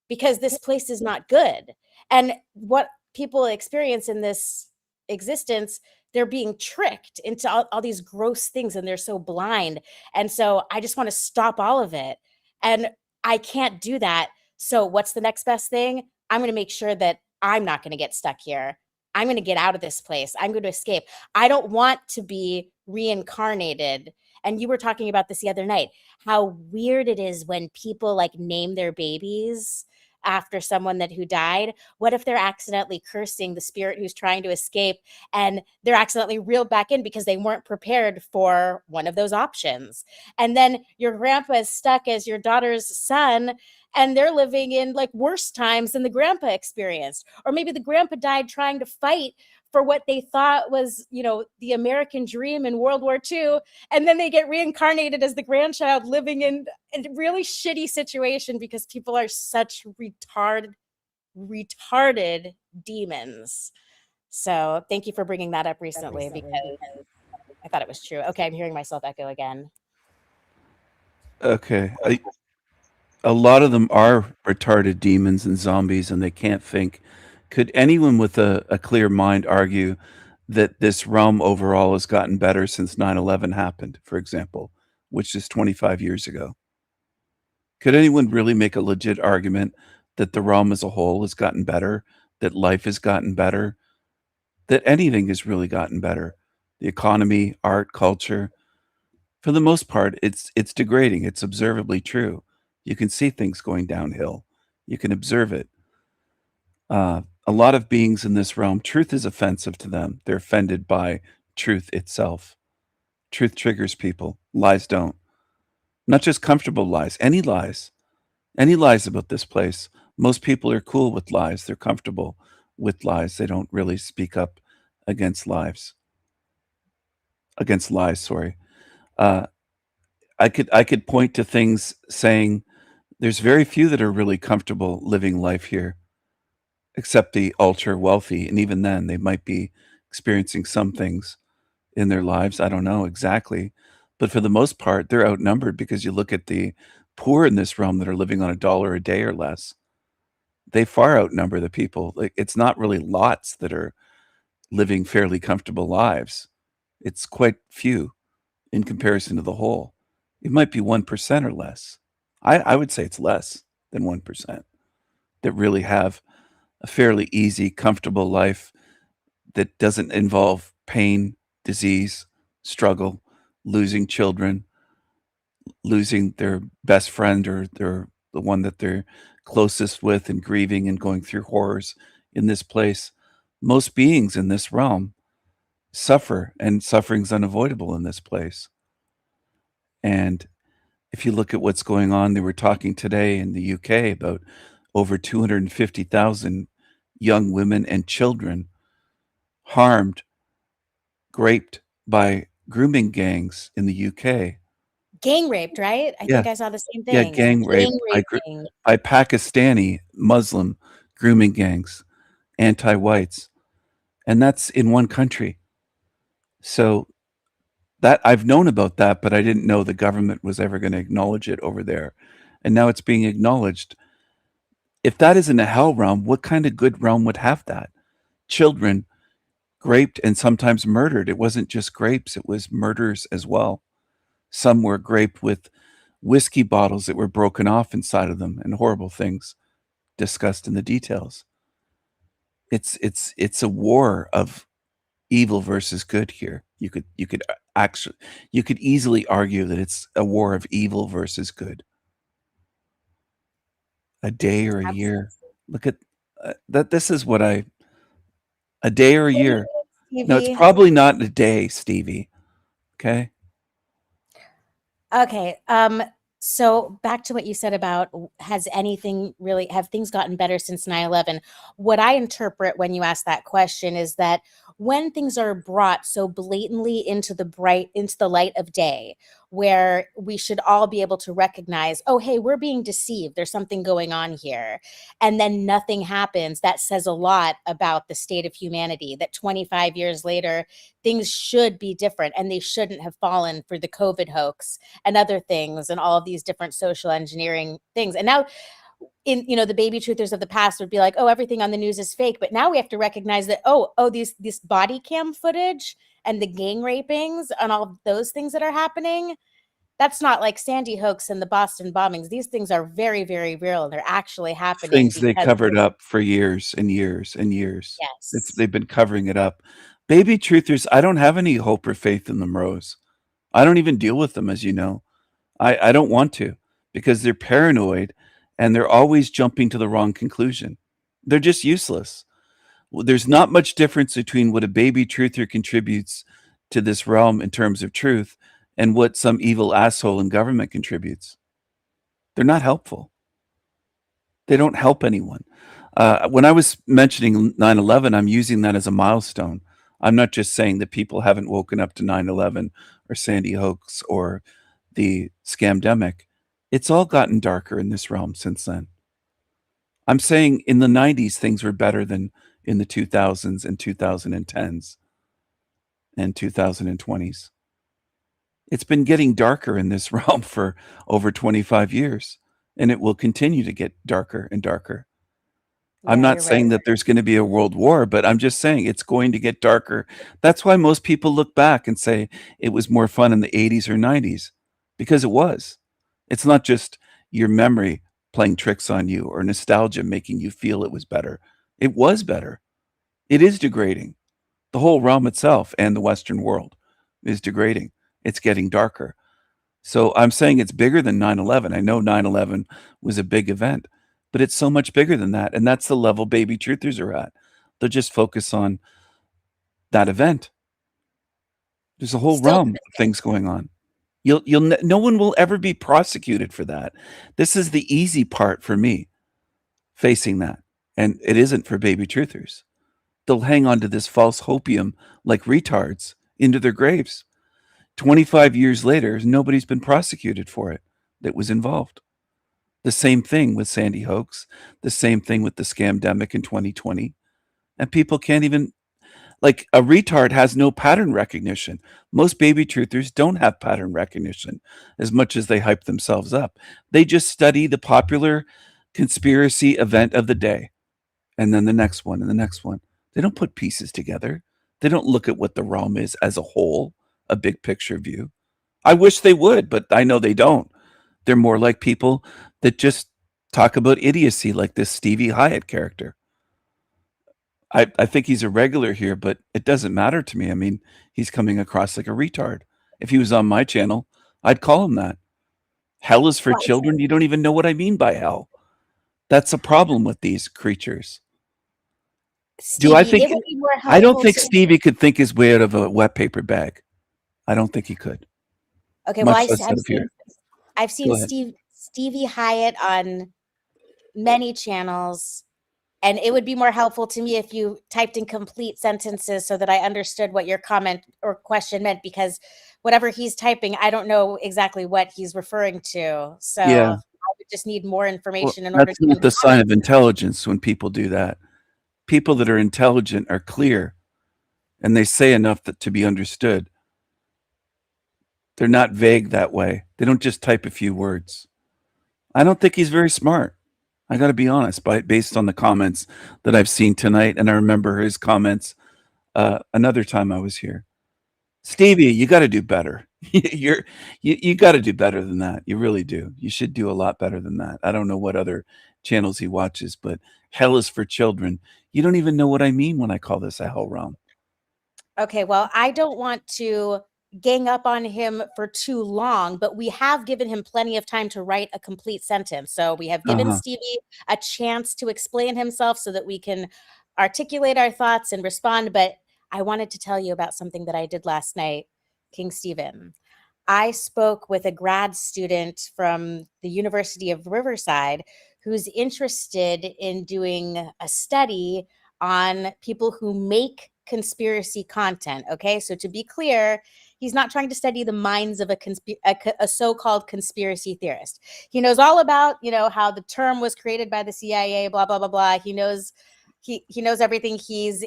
because this place is not good. And what people experience in this existence, they're being tricked into all these gross things and they're so blind. And so I just want to stop all of it. And I can't do that. So what's the next best thing? I'm going to make sure that I'm not going to get stuck here. I'm going to get out of this place. I'm going to escape. I don't want to be reincarnated. And you were talking about this the other night, how weird it is when people like name their babies after someone who died. What if they're accidentally cursing the spirit who's trying to escape and they're accidentally reeled back in because they weren't prepared for one of those options? And then your grandpa is stuck as your daughter's son and they're living in like worse times than the grandpa experienced. Or maybe the grandpa died trying to fight for what they thought was, you know, the American dream in World War II. And then they get reincarnated as the grandchild living in a really shitty situation because people are such retarded demons. So thank you for bringing that up recently because I thought it was true. Okay, I'm hearing myself echo again. Okay. A lot of them are retarded demons and zombies and they can't think. Could anyone with a clear mind argue that this realm overall has gotten better since 9/11 happened, for example, which is 25 years ago? Could anyone really make a legit argument that the realm as a whole has gotten better, that life has gotten better, that anything has really gotten better? The economy, art, culture, for the most part, it's degrading. It's observably true. You can see things going downhill. You can observe it. A lot of beings in this realm, truth is offensive to them. They're offended by truth itself. Truth triggers people. Lies don't. Not just comfortable lies, any lies. Any lies about this place Most people are cool with lies. They're comfortable with lies. They don't really speak up against lies. Against lies, sorry. I could point to things saying there's very few that are really comfortable living life here, except the ultra wealthy, and even then, they might be experiencing some things in their lives. I don't know exactly, but for the most part, they're outnumbered because you look at the poor in this realm that are living on $1 a day or less. They far outnumber the people. Like, it's not really lots that are living fairly comfortable lives. It's quite few in comparison to the whole. It might be 1% or less. I would say it's less than 1% that really have a fairly easy, comfortable life that doesn't involve pain, disease, struggle, losing children, losing their best friend or the one that they're closest with, and grieving and going through horrors in this place. Most beings in this realm suffer, and suffering's unavoidable in this place. And if you look at what's going on, they were talking today in the UK about over 250,000 young women and children harmed, raped by grooming gangs in the UK. Gang raped, right? I Yeah. think I saw the same Yeah, thing. gang rape raping. by Pakistani Muslim grooming gangs, anti-whites, and that's in one country. So that I've known about that, but I didn't know the government was ever going to acknowledge it over there, and now it's being acknowledged. If that isn't a hell realm, what kind of good realm would have that? Children raped and sometimes murdered. It wasn't just grapes; it was murders as well. Some were raped with whiskey bottles that were broken off inside of them, and horrible things discussed in the details. It's a war of evil versus good here. You could easily argue that it's a war of evil versus good. A day or a year. Look at that. This is what a day or a year. No, it's Stevie. probably not a day, Stevie. Okay. Okay. So back to what you said about have things gotten better since 9/11? What I interpret when you ask that question is that when things are brought so blatantly into the light of day, where we should all be able to recognize, oh, hey, we're being deceived. There's something going on here. And then nothing happens. That says a lot about the state of humanity, that 25 years later, things should be different, and they shouldn't have fallen for the COVID hoax and other things and all of these different social engineering things. And now the baby truthers of the past would be like, oh, everything on the news is fake. But now we have to recognize that, this body cam footage and the gang rapings and all of those things that are happening, that's not like Sandy hoax and the Boston bombings. These things are very, very real, and they're actually happening. Things they covered up for years and years and years. Yes. They've been covering it up. Baby truthers, I don't have any hope or faith in them, Rose. I don't even deal with them, as you know. I don't want to, because they're paranoid and they're always jumping to the wrong conclusion. They're just useless. There's not much difference between what a baby truther contributes to this realm in terms of truth and what some evil asshole in government contributes. They're not helpful. They don't help anyone. When I was mentioning 9/11, I'm using that as a milestone. I'm not just saying that people haven't woken up to 9/11 or Sandy hoax or the scamdemic. It's all gotten darker in this realm since then. I'm saying in the 90s, things were better than in the 2000s and 2010s and 2020s. It's been getting darker in this realm for over 25 years, and it will continue to get darker and darker. I'm not saying that there's going to be a world war, but I'm just saying it's going to get darker. That's why most people look back and say it was more fun in the 80s or 90s, because it was. It's not just your memory playing tricks on you or nostalgia making you feel it was better. It was better. It is degrading. The whole realm itself and the Western world is degrading. It's getting darker. So I'm saying it's bigger than 9/11. I know 9/11 was a big event, but it's so much bigger than that. And that's the level baby truthers are at. They'll just focus on that event. There's a whole realm of things going on. No one will ever be prosecuted for that. This is the easy part for me. facing that. And it isn't for baby truthers. They'll hang on to this false hopium like retards into their graves. 25 years later, nobody's been prosecuted for it that was involved. The same thing with Sandy Hoax, the same thing with the scamdemic in 2020. And people can't even, like, a retard has no pattern recognition. Most baby truthers don't have pattern recognition as much as they hype themselves up. They just study the popular conspiracy event of the day and then the next one and the next one. They don't put pieces together. They don't look at what the realm is as a whole, a big picture view. I wish they would, but I know they don't. They're more like people that just talk about idiocy, like this Stevie Hyatt character. I think he's a regular here, but it doesn't matter to me. I mean, he's coming across like a retard. If he was on my channel, I'd call him that. Hell is for Well, children. You don't even know what I mean by hell. That's a problem with these creatures. Do I Stevie, think? it would be more I don't helpful think to. Stevie could think his way out of a wet paper bag. I don't think he could. Okay, well, Much less I've out of here. seen Go ahead. Stevie Hyatt on many channels, and it would be more helpful to me if you typed in complete sentences so that I understood what your comment or question meant, because whatever he's typing, I don't know exactly what he's referring to. So Yeah. I would just need more Well, information in order that's to not the sign of intelligence when people do that. People that are intelligent are clear, and they say enough to be understood. They're not vague that way. They don't just type a few words. I don't think he's very smart. I got to be honest, based on the comments that I've seen tonight, and I remember his comments another time I was here. Stevie, you got to do better. You got to do better than that. You really do. You should do a lot better than that. I don't know what other channels he watches, but hell is for children. You don't even know what I mean when I call this a hell realm. Okay, well, I don't want to gang up on him for too long, but we have given him plenty of time to write a complete sentence. So we have given Uh-huh. Stevie a chance to explain himself so that we can articulate our thoughts and respond. But I wanted to tell you about something that I did last night, King Stephen. I spoke with a grad student from the University of Riverside who's interested in doing a study on people who make conspiracy content. Okay, so to be clear, he's not trying to study the minds of a so-called conspiracy theorist. He knows all about, how the term was created by the CIA, blah blah blah blah. He knows everything. He's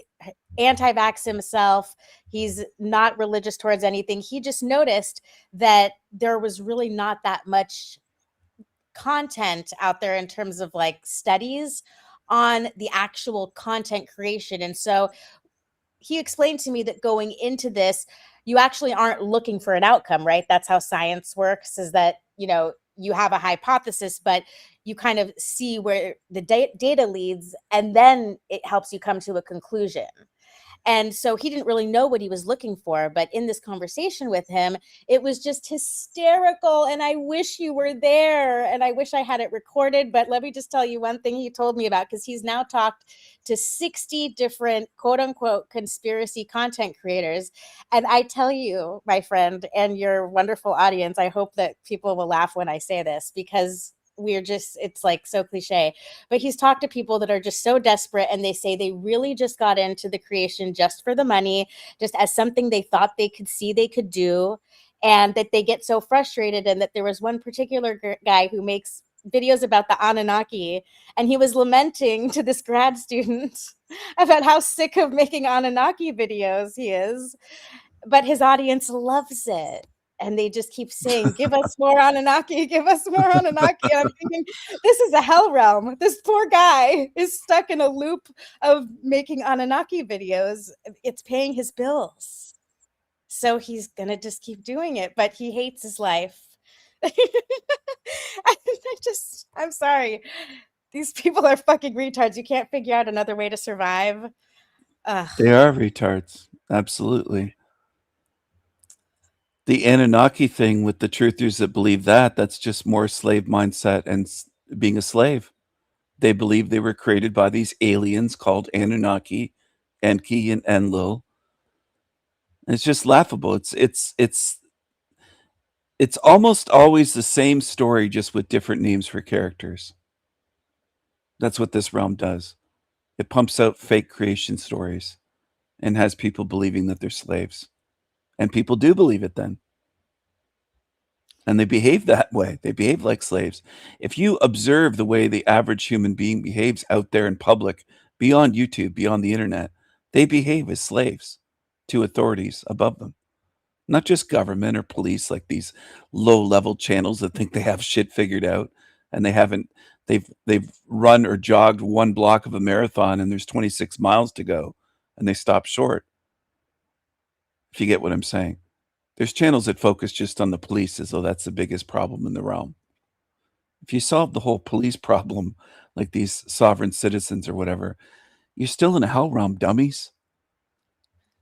anti-vax himself. He's not religious towards anything. He just noticed that there was really not that much content out there in terms of like studies on the actual content creation. And so he explained to me that going into this, you actually aren't looking for an outcome, right? That's how science works, is that, you have a hypothesis, but you kind of see where the data leads, and then it helps you come to a conclusion. And so he didn't really know what he was looking for. But in this conversation with him, it was just hysterical. And I wish you were there. And I wish I had it recorded. But let me just tell you one thing he told me about, because he's now talked to 60 different quote unquote conspiracy content creators. And I tell you, my friend, and your wonderful audience, I hope that people will laugh when I say this, because it's like so cliche, but he's talked to people that are just so desperate, and they say they really just got into the creation just for the money, just as something they thought they could see they could do, and that they get so frustrated. And that there was one particular guy who makes videos about the Anunnaki, and he was lamenting to this grad student about how sick of making Anunnaki videos he is, but his audience loves it. And they just keep saying, give us more Anunnaki, give us more Anunnaki. And I'm thinking, this is a hell realm. This poor guy is stuck in a loop of making Anunnaki videos. It's paying his bills. So he's going to just keep doing it, but he hates his life. I'm sorry. These people are fucking retards. You can't figure out another way to survive. They are retards. Absolutely. The Anunnaki thing with the truthers that believe that's just more slave mindset and being a slave. They believe they were created by these aliens called Anunnaki, Enki and Enlil. And it's just laughable. It's almost always the same story, just with different names for characters. That's what this realm does. It pumps out fake creation stories and has people believing that they're slaves. And people do believe it then. And they behave that way. They behave like slaves. If you observe the way the average human being behaves out there in public, beyond YouTube, beyond the internet, they behave as slaves to authorities above them. Not just government or police, like these low-level channels that think they have shit figured out, and they haven't. They've run or jogged one block of a marathon, and there's 26 miles to go, and they stop short. If you get what I'm saying. There's channels that focus just on the police as though that's the biggest problem in the realm. If you solve the whole police problem, like these sovereign citizens or whatever, you're still in a hell realm, dummies.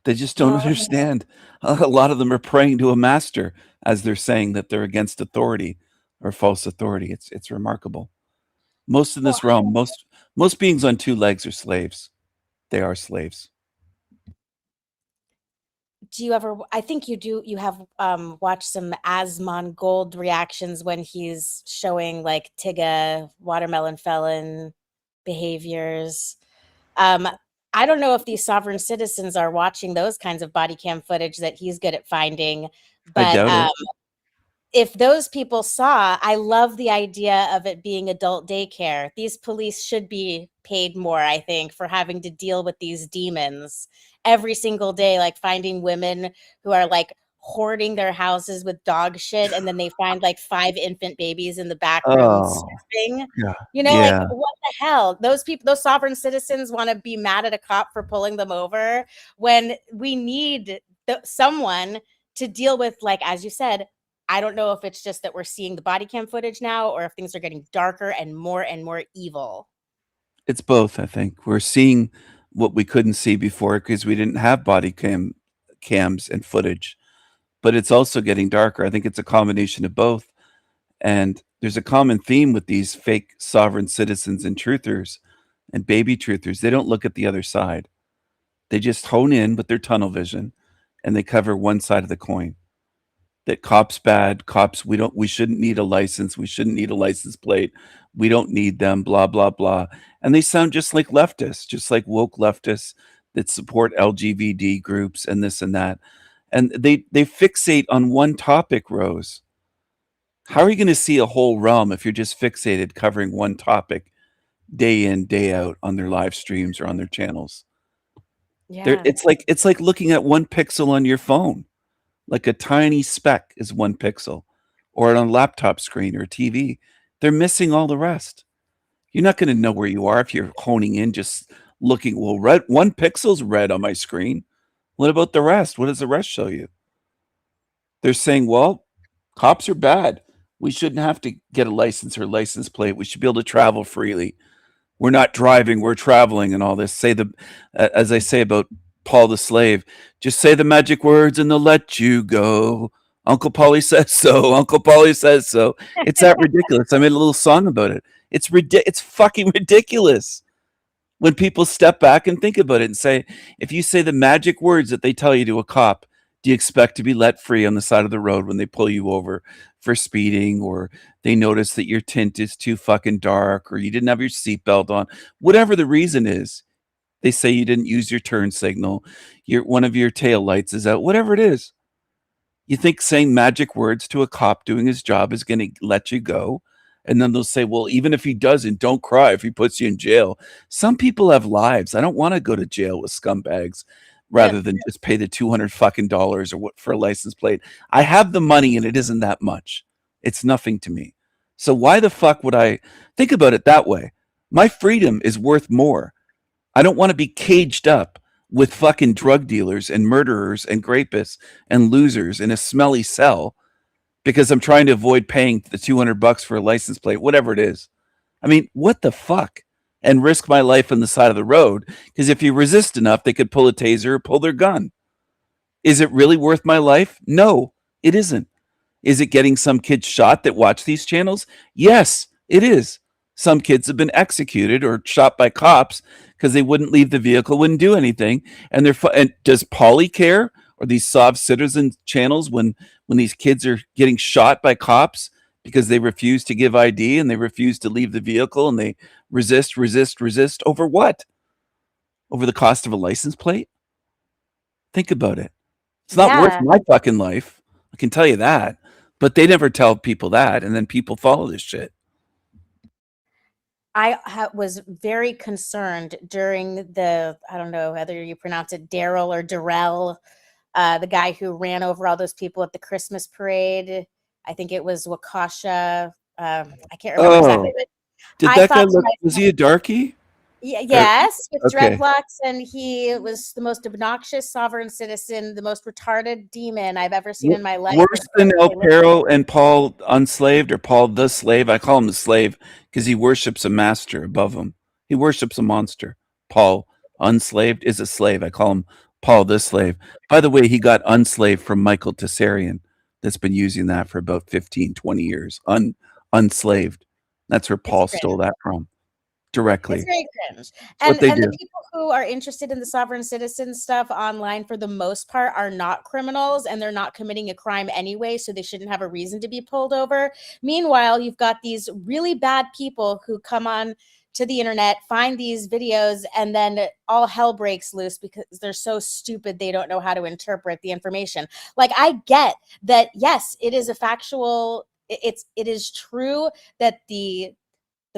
They just don't Well, understand. A lot of them are praying to a master as they're saying that they're against authority or false authority. It's remarkable. Most in this realm, most beings on two legs are slaves. They are slaves. do you ever? I think you do. You have watched some Asmon Gold reactions when he's showing like Tigga watermelon felon behaviors. I don't know if these sovereign citizens are watching those kinds of body cam footage that he's good at finding, I but doubt it. if those people saw, I love the idea of it being adult daycare. These police should be paid more, I think, for having to deal with these demons every single day, like finding women who are like hoarding their houses with dog shit, and then they find like 5 infant babies in the back room Oh, surfing. yeah. You know, like Yeah. what the hell? Those people, those sovereign citizens want to be mad at a cop for pulling them over when we need someone to deal with, like, as you said, I don't know if it's just that we're seeing the body cam footage now or if things are getting darker and more evil. It's both, I think. We're seeing what we couldn't see before because we didn't have body cams and footage. But it's also getting darker. I think it's a combination of both. And there's a common theme with these fake sovereign citizens and truthers and baby truthers. They don't look at the other side. They just hone in with their tunnel vision and they cover one side of the coin. That cops bad, cops we shouldn't need a license, we shouldn't need a license plate, we don't need them, blah blah blah. And they sound just like leftists, just like woke leftists that support LGBT groups and this and that. And they fixate on one topic, Rose. How are you going to see a whole realm if you're just fixated covering one topic day in, day out on their live streams or on their channels? Yeah. It's like looking at one pixel on your phone. Like a tiny speck is one pixel, or on a laptop screen or a TV. They're missing all the rest. You're not going to know where you are if you're honing in, just looking. Well, red, one pixel's red on my screen. What about the rest? What does the rest show you? They're saying, well, cops are bad. We shouldn't have to get a license or license plate. We should be able to travel freely. We're not driving, we're traveling, and all this. As I say about Paul the slave, just say the magic words and they'll let you go. Uncle Polly says so. Uncle Polly says so. It's that ridiculous. I made a little song about it. It's fucking ridiculous when people step back and think about it and say, if you say the magic words that they tell you to a cop, do you expect to be let free on the side of the road when they pull you over for speeding, or they notice that your tint is too fucking dark, or you didn't have your seatbelt on, whatever the reason is? They say you didn't use your turn signal, one of your tail lights is out, whatever it is. You think saying magic words to a cop doing his job is going to let you go? And then they'll say, well, even if he doesn't, don't cry if he puts you in jail. Some people have lives. I don't want to go to jail with scumbags rather than just pay the $200 fucking dollars or what for a license plate. I have the money and it isn't that much. It's nothing to me. So why the fuck would I think about it that way? My freedom is worth more. I don't want to be caged up with fucking drug dealers and murderers and rapists and losers in a smelly cell because I'm trying to avoid paying the $200 for a license plate, whatever it is. I mean, what the fuck? And risk my life on the side of the road because if you resist enough, they could pull a taser or pull their gun. Is it really worth my life? No, it isn't. Is it getting some kids shot that watch these channels? Yes, it is. Some kids have been executed or shot by cops because they wouldn't leave the vehicle, wouldn't do anything. And and does Polly care, or these soft citizen channels, when these kids are getting shot by cops because they refuse to give ID and they refuse to leave the vehicle and they resist, resist, resist. Over what? Over the cost of a license plate? Think about it. It's not worth Yeah. my fucking life. I can tell you that. But they never tell people that, and then people follow this shit. Was very concerned during the, I don't know whether you pronounce it Daryl or Darrell, the guy who ran over all those people at the Christmas parade. I think it was Waukesha. I can't remember exactly, Oh, but did I that guy thought to look? Was he a darkie? yes, with Okay. dreadlocks, and he was the most obnoxious sovereign citizen, the most retarded demon I've ever seen in my life. Worse than El Perro and Paul Unslaved, or Paul the Slave. I call him the slave because he worships a master above him. He worships a monster. Paul Unslaved is a slave. I call him Paul the Slave. By the way, he got unslaved from Michael Tessarian, that's been using that for about 15, 20 years. Unslaved. That's where Paul cringe. stole that from. Directly. It's very cringe. what they And do. the people who are interested in the sovereign citizen stuff online, for the most part, are not criminals, and they're not committing a crime anyway, so they shouldn't have a reason to be pulled over. Meanwhile, you've got these really bad people who come on to the internet, find these videos, and then all hell breaks loose because they're so stupid they don't know how to interpret the information. Like, I get that, yes, it is a factual, it is true that the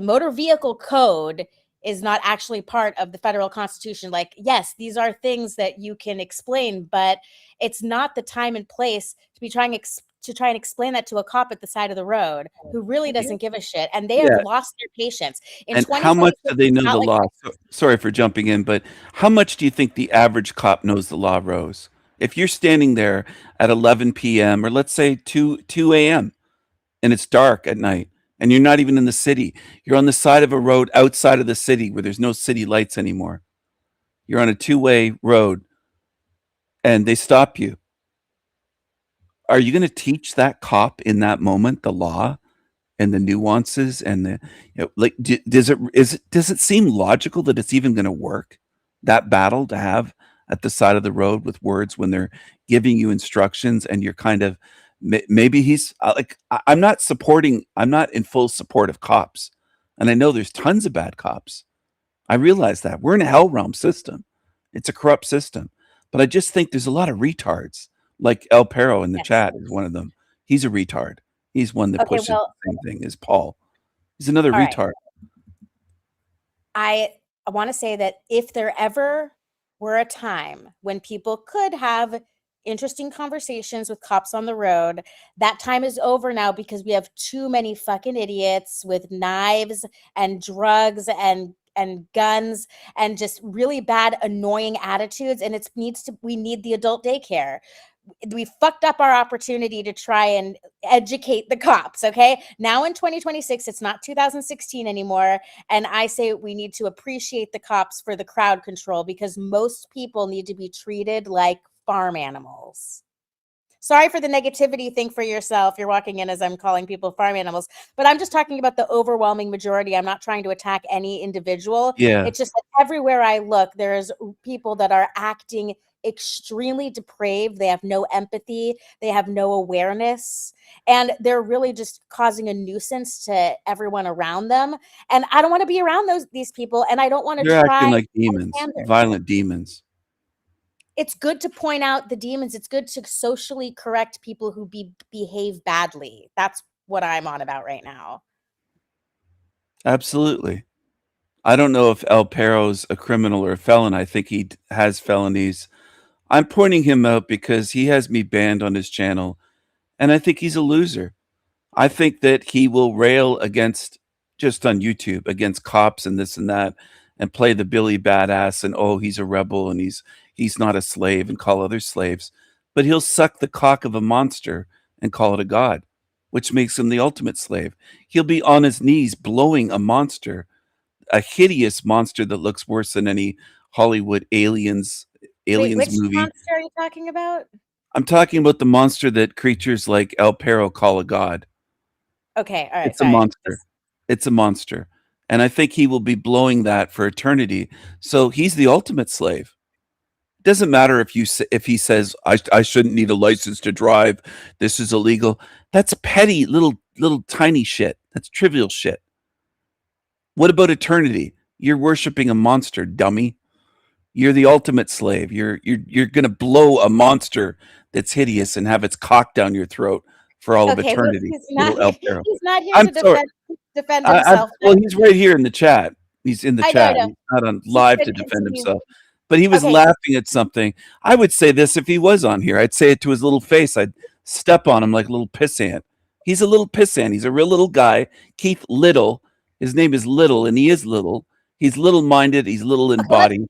motor vehicle code is not actually part of the federal constitution. Like, yes, these are things that you can explain, but it's not the time and place to be trying to try and explain that to a cop at the side of the road who really doesn't give a shit, and they Yeah. have lost their patience. In And how much do 2026, they it's know not the like law? Sorry for jumping in, but how much do you think the average cop knows the law, Rose? If you're standing there at 11 p.m. or let's say 2 a.m. and it's dark at night and you're not even in the city, you're on the side of a road outside of the city where there's no city lights anymore. You're on a two-way road and they stop you. Are you going to teach that cop in that moment the law and the nuances and the, like, does it seem logical that it's even going to work, that battle to have at the side of the road with words when they're giving you instructions and you're kind of, maybe he's like, I'm not in full support of cops, and I know there's tons of bad cops. I realize that we're in a hell realm system. It's a corrupt system, but I just think there's a lot of retards. Like El Perro in the Yes. chat is one of them. He's a retard. He's one that Okay, pushes well, the same thing as Paul. He's another all right. retard. I want to say that if there ever were a time when people could have interesting conversations with cops on the road, that time is over now, because we have too many fucking idiots with knives and drugs and guns and just really bad, annoying attitudes. And we need the adult daycare. We fucked up our opportunity to try and educate the cops. Okay, now in 2026, it's not 2016 anymore, and I say we need to appreciate the cops for the crowd control, because most people need to be treated like farm animals. Sorry for the negativity. Think for yourself. You're walking in as I'm calling people farm animals, but I'm just talking about the overwhelming majority. I'm not trying to attack any individual. Yeah. It's just that everywhere I look, there's people that are acting extremely depraved. They have no empathy. They have no awareness. And they're really just causing a nuisance to everyone around them. And I don't want to be around these people. And I don't want to They're try. acting like demons, violent demons. It's good to point out the demons. It's good to socially correct people who behave badly. That's what I'm on about right now. Absolutely. I don't know if El Perro's a criminal or a felon. I think he has felonies. I'm pointing him out because he has me banned on his channel, and I think he's a loser. I think that he will rail against, just on YouTube, against cops and this and that, and play the Billy badass and, oh, he's a rebel and he's not a slave, and call others slaves. But he'll suck the cock of a monster and call it a god, which makes him the ultimate slave. He'll be on his knees blowing a monster, a hideous monster that looks worse than any Hollywood aliens Wait, which movie. monster are you talking about? I'm talking about the monster that creatures like El Perro call a god. Okay, all right. It's a monster. It's a monster. And I think he will be blowing that for eternity. So he's the ultimate slave. It doesn't matter if he says, I shouldn't need a license to drive, this is illegal. That's petty little tiny shit. That's trivial shit. What about eternity? You're worshiping a monster, dummy. You're the ultimate slave. You're going to blow a monster that's hideous and have its cock down your throat for all of Okay, well, eternity. Little elf Pharaoh. he's not here I'm to sorry. defend I, himself. well, he's right here in the chat. He's in the I chat. know. He's not on live to could defend continue. himself. But he was Okay. laughing at something. I would say this if he was on here. I'd say it to his little face. I'd step on him like a little pissant. He's a little pissant. He's a real little guy. Keith Little. His name is Little, and he is little. He's little-minded. He's little in body,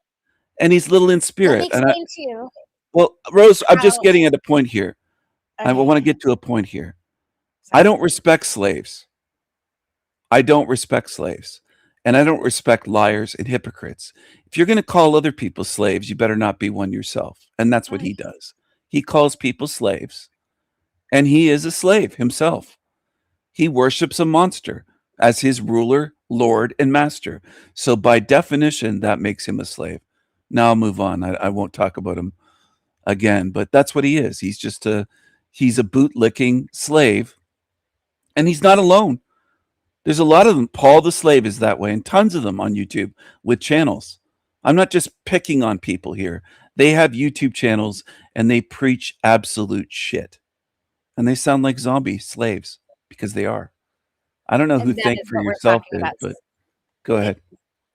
and he's little in Let me spirit. And explain to you. well, Rose, I'm just how- getting at a point here. I Okay. want to get to a point here. I don't respect slaves. I don't respect slaves. And I don't respect liars and hypocrites. If you're going to call other people slaves, you better not be one yourself. And that's what he does. He calls people slaves. And he is a slave himself. He worships a monster as his ruler, lord, and master. So by definition, that makes him a slave. Now I'll move on. I won't talk about him again, but that's what he is. He's a boot-licking slave. And he's not alone. There's a lot of them. Paul the Slave is that way, and tons of them on YouTube with channels. I'm not just picking on people here. They have YouTube channels, and they preach absolute shit. And they sound like zombie slaves, because they are. I don't know who And that Think is for what we're Yourself talking is, about. but go ahead.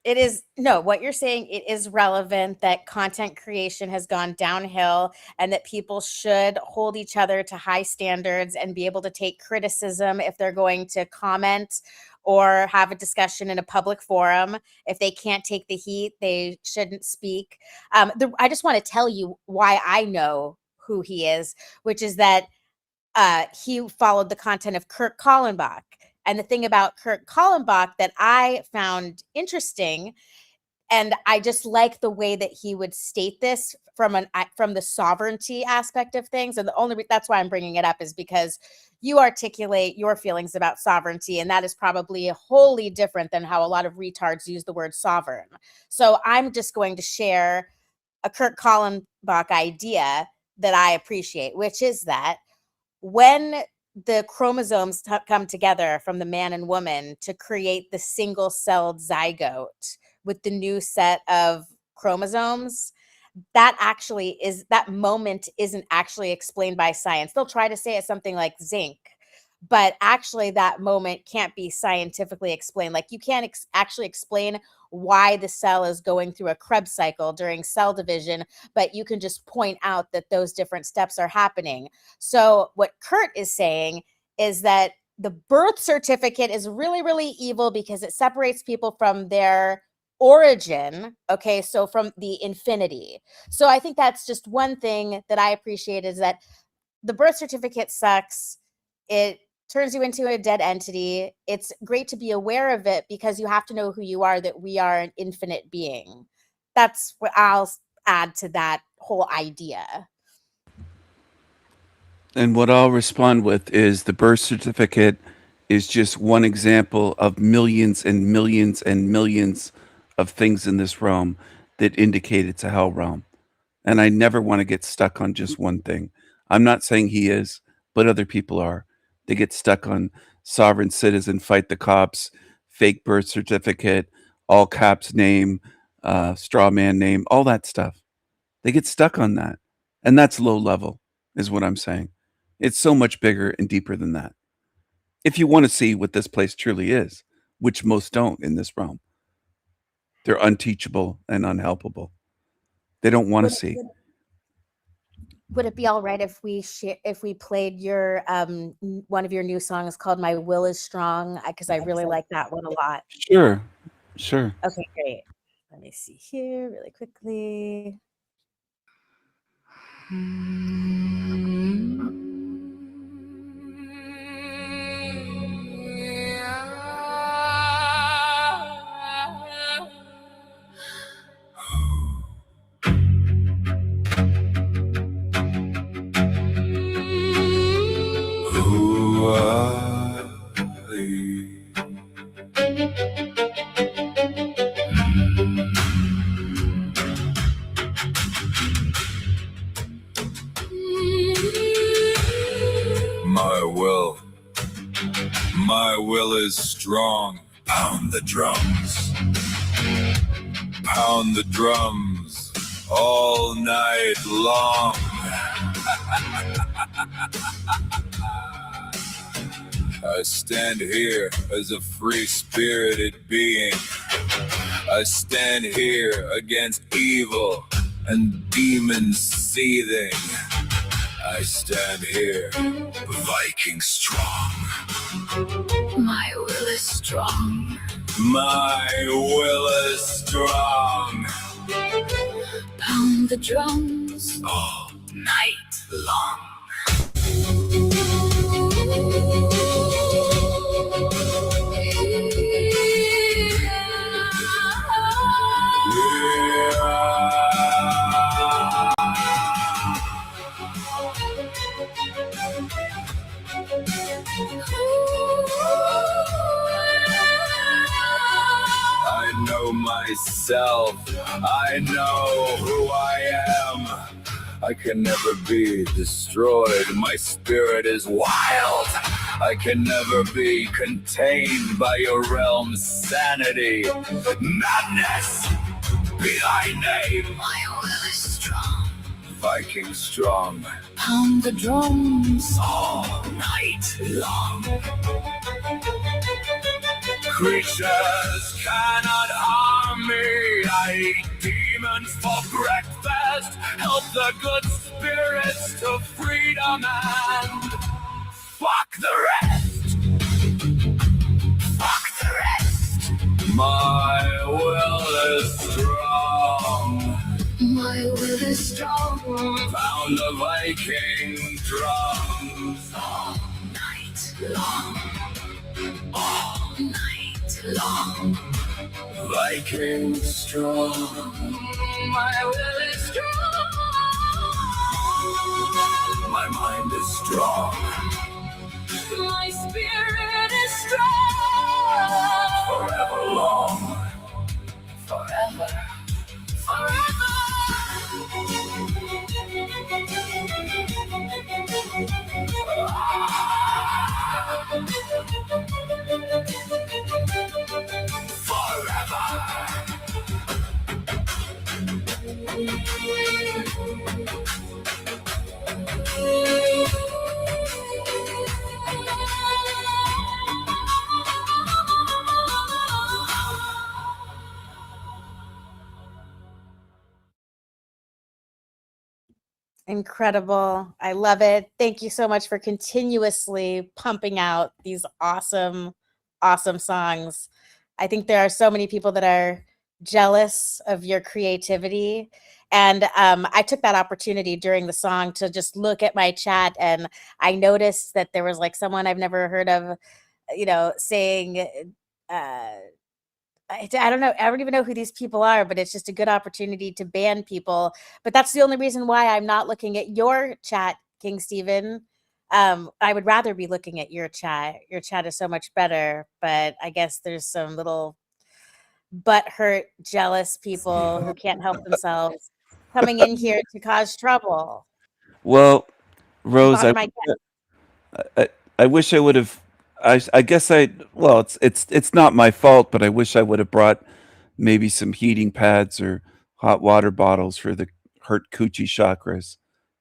It is no, what you're saying, it is relevant that content creation has gone downhill and that people should hold each other to high standards and be able to take criticism if they're going to comment or have a discussion in a public forum. If they can't take the heat, they shouldn't speak. I just want to tell you why I know who he is, which is that he followed the content of Kurt Kallenbach. And the thing about Kurt Kallenbach that I found interesting, and I just like the way that he would state this from the sovereignty aspect of things. And that's why I'm bringing it up is because you articulate your feelings about sovereignty, and that is probably wholly different than how a lot of retards use the word sovereign. So I'm just going to share a Kurt Kallenbach idea that I appreciate, which is that when the chromosomes come together from the man and woman to create the single-celled zygote with the new set of chromosomes, that moment isn't actually explained by science. They'll try to say it's something like zinc, but actually that moment can't be scientifically explained. Like you can't actually explain why the cell is going through a Krebs cycle during cell division, but you can just point out that those different steps are happening. So what Kurt is saying is that the birth certificate is really, really evil because it separates people from their origin. Okay, so from the infinity. So I think that's just one thing that I appreciate is that the birth certificate sucks. It turns you into a dead entity. It's great to be aware of it because you have to know who you are, that we are an infinite being. That's what I'll add to that whole idea. And what I'll respond with is the birth certificate is just one example of millions and millions and millions of things in this realm that indicate it's a hell realm. And I never want to get stuck on just one thing. I'm not saying he is, but other people are. They get stuck on sovereign citizen, fight the cops, fake birth certificate, all caps name, straw man name, all that stuff. They get stuck on that. And that's low level, is what I'm saying. It's so much bigger and deeper than that. If you want to see what this place truly is, which most don't in this realm, they're unteachable and unhelpable. They don't want to see. Would it be all right if we played your one of your new songs called "My Will Is Strong"? Because I really like that one a lot. Sure. Okay, great. Let me see here really quickly. Who are you? My will is strong. Pound the drums. Pound the drums all night long. I stand here as a free-spirited being. I stand here against evil and demons seething. I stand here, Viking strong. My will is strong. My will is strong. Pound the drums All night long. I know myself. I know who I am. I can never be destroyed. My spirit is wild. I can never be contained by your realm's sanity. Madness be thy name. My will is strong. Viking strong Pound the drums all night long. Creatures cannot harm me. I eat demons for breakfast. Help the good spirits to freedom and fuck the rest. Fuck the rest. My will is strong. My will is strong. Pound the Viking drums All night long. All night long. Viking strong. My will is strong. My mind is strong. My spirit is strong. Forever long. Forever. Forever. Incredible. I love it. Thank you so much for continuously pumping out these awesome, awesome songs. I think there are so many people that are jealous of your creativity. And I took that opportunity during the song to just look at my chat, and I noticed that there was like someone I've never heard of, saying, I don't know. I don't even know who these people are, but it's just a good opportunity to ban people. But that's the only reason why I'm not looking at your chat, King Stephen. I would rather be looking at your chat. Your chat is so much better. But I guess there's some little butthurt, jealous people who can't help themselves coming in here to cause trouble. Well, Rose, Bother my I wish I would have. I guess well, it's not my fault, but I wish I would have brought maybe some heating pads or hot water bottles for the hurt coochie chakras.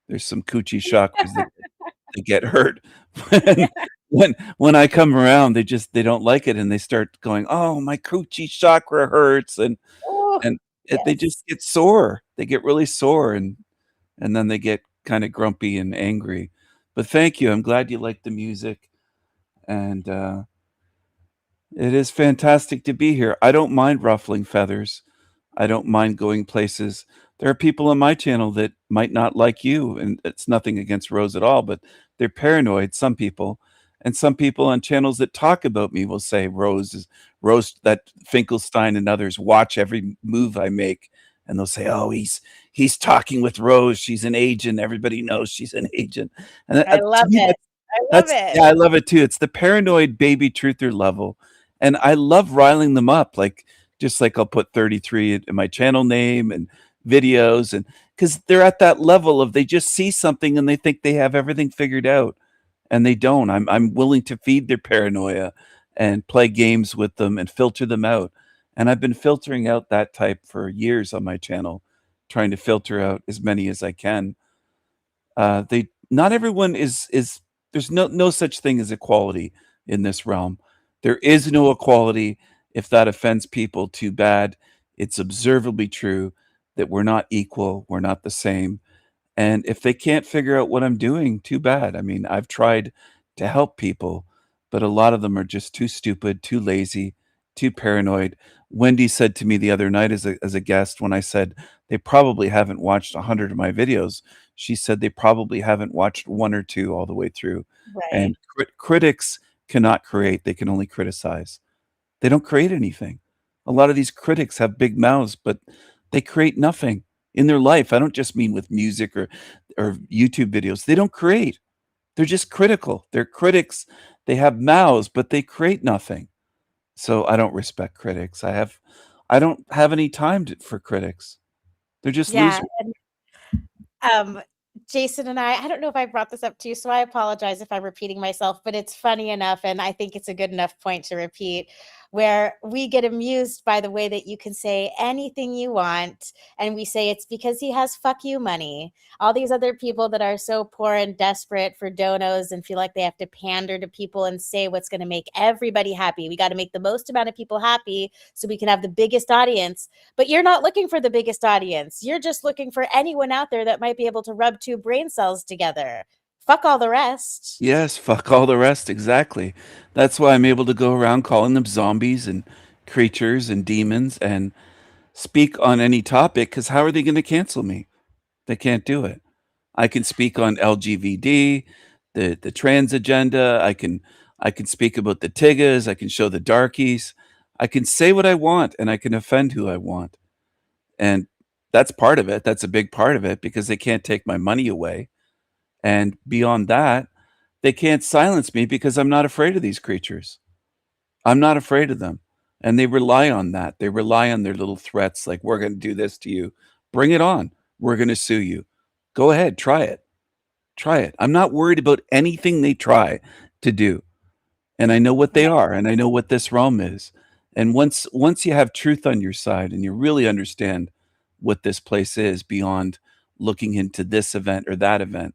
There's some coochie chakras that they get hurt when I come around. They don't like it, and they start going, "Oh, my coochie chakra hurts," and Oh, they yes. just get sore. They get really sore, and then they get kind of grumpy and angry. But thank you. I'm glad you like the music, and it is fantastic to be here. I don't mind ruffling feathers. I don't mind going places. There are people on my channel that might not like you, and it's nothing against Rose at all, but they're paranoid, some people. And some people on channels that talk about me will say Rose, that Finkelstein and others watch every move I make, and they'll say, "Oh, he's talking with Rose. She's an agent. Everybody knows she's an agent." And I to love me, it. I love yeah, it. I love it too. It's the paranoid baby truther level. And I love riling them up. Like, just like I'll put 33 in my channel name and videos, and because they're at that level of they just see something and they think they have everything figured out, and they don't. I'm willing to feed their paranoia and play games with them and filter them out. And I've been filtering out that type for years on my channel, trying to filter out as many as I can. They not everyone is there's no such thing as equality in this realm. There is no equality. If that offends people, too bad. It's observably true that we're not equal, we're not the same. And if they can't figure out what I'm doing, too bad. I mean, I've tried to help people, but a lot of them are just too stupid, too lazy, too paranoid. Wendy said to me the other night as a guest, when I said they probably haven't watched 100 of my videos, she said they probably haven't watched one or two all the way through. Right. And critics cannot create, they can only criticize. They don't create anything. A lot of these critics have big mouths, but they create nothing in their life. I don't just mean with music or YouTube videos. They don't create. They're just critical. They're critics. They have mouths, but they create nothing. So I don't respect critics. I don't have any time for critics. They're just Yeah. losers. And Jason and I don't know if I brought this up to you, so I apologize if I'm repeating myself, but it's funny enough, and I think it's a good enough point to repeat, where we get amused by the way that you can say anything you want, and we say it's because he has fuck you money. All these other people that are so poor and desperate for donos and feel like they have to pander to people and say what's going to make everybody happy. We got to make the most amount of people happy so we can have the biggest audience. But you're not looking for the biggest audience. You're just looking for anyone out there that might be able to rub two brain cells together. Fuck all the rest. Yes, fuck all the rest, exactly. That's why I'm able to go around calling them zombies and creatures and demons and speak on any topic, because how are they going to cancel me? They can't do it. I can speak on LGBT, the trans agenda. I can speak about the Tiggas. I can show the darkies. I can say what I want, and I can offend who I want. And that's part of it. That's a big part of it, because they can't take my money away. And beyond that, they can't silence me because I'm not afraid of these creatures. I'm not afraid of them. And they rely on that. They rely on their little threats like, we're going to do this to you. Bring it on. We're going to sue you. Go ahead. Try it. Try it. I'm not worried about anything they try to do. And I know what they are. And I know what this realm is. And once you have truth on your side and you really understand what this place is beyond looking into this event or that event,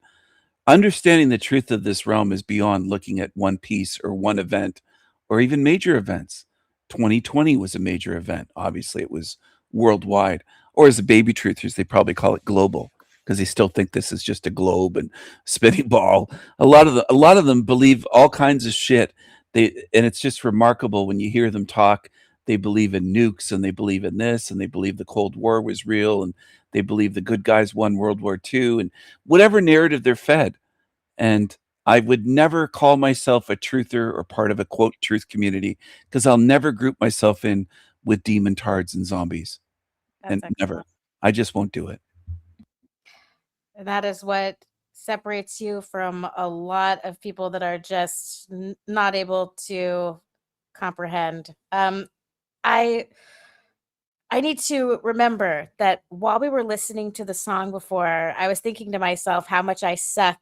understanding the truth of this realm is beyond looking at one piece or one event or even major events. 2020 was a major event. Obviously, it was worldwide. Or as the baby truthers, they probably call it global, because they still think this is just a globe and spinning ball. A lot of them believe all kinds of shit. And it's just remarkable when you hear them talk. They believe in nukes, and they believe in this, and they believe the Cold War was real, and they believe the good guys won World War II, and whatever narrative they're fed. And I would never call myself a truther or part of a quote truth community, because I'll never group myself in with demon tards and zombies. That's And never. I just won't do it. And that is what separates you from a lot of people that are just not able to comprehend. I need to remember that while we were listening to the song before, I was thinking to myself how much I suck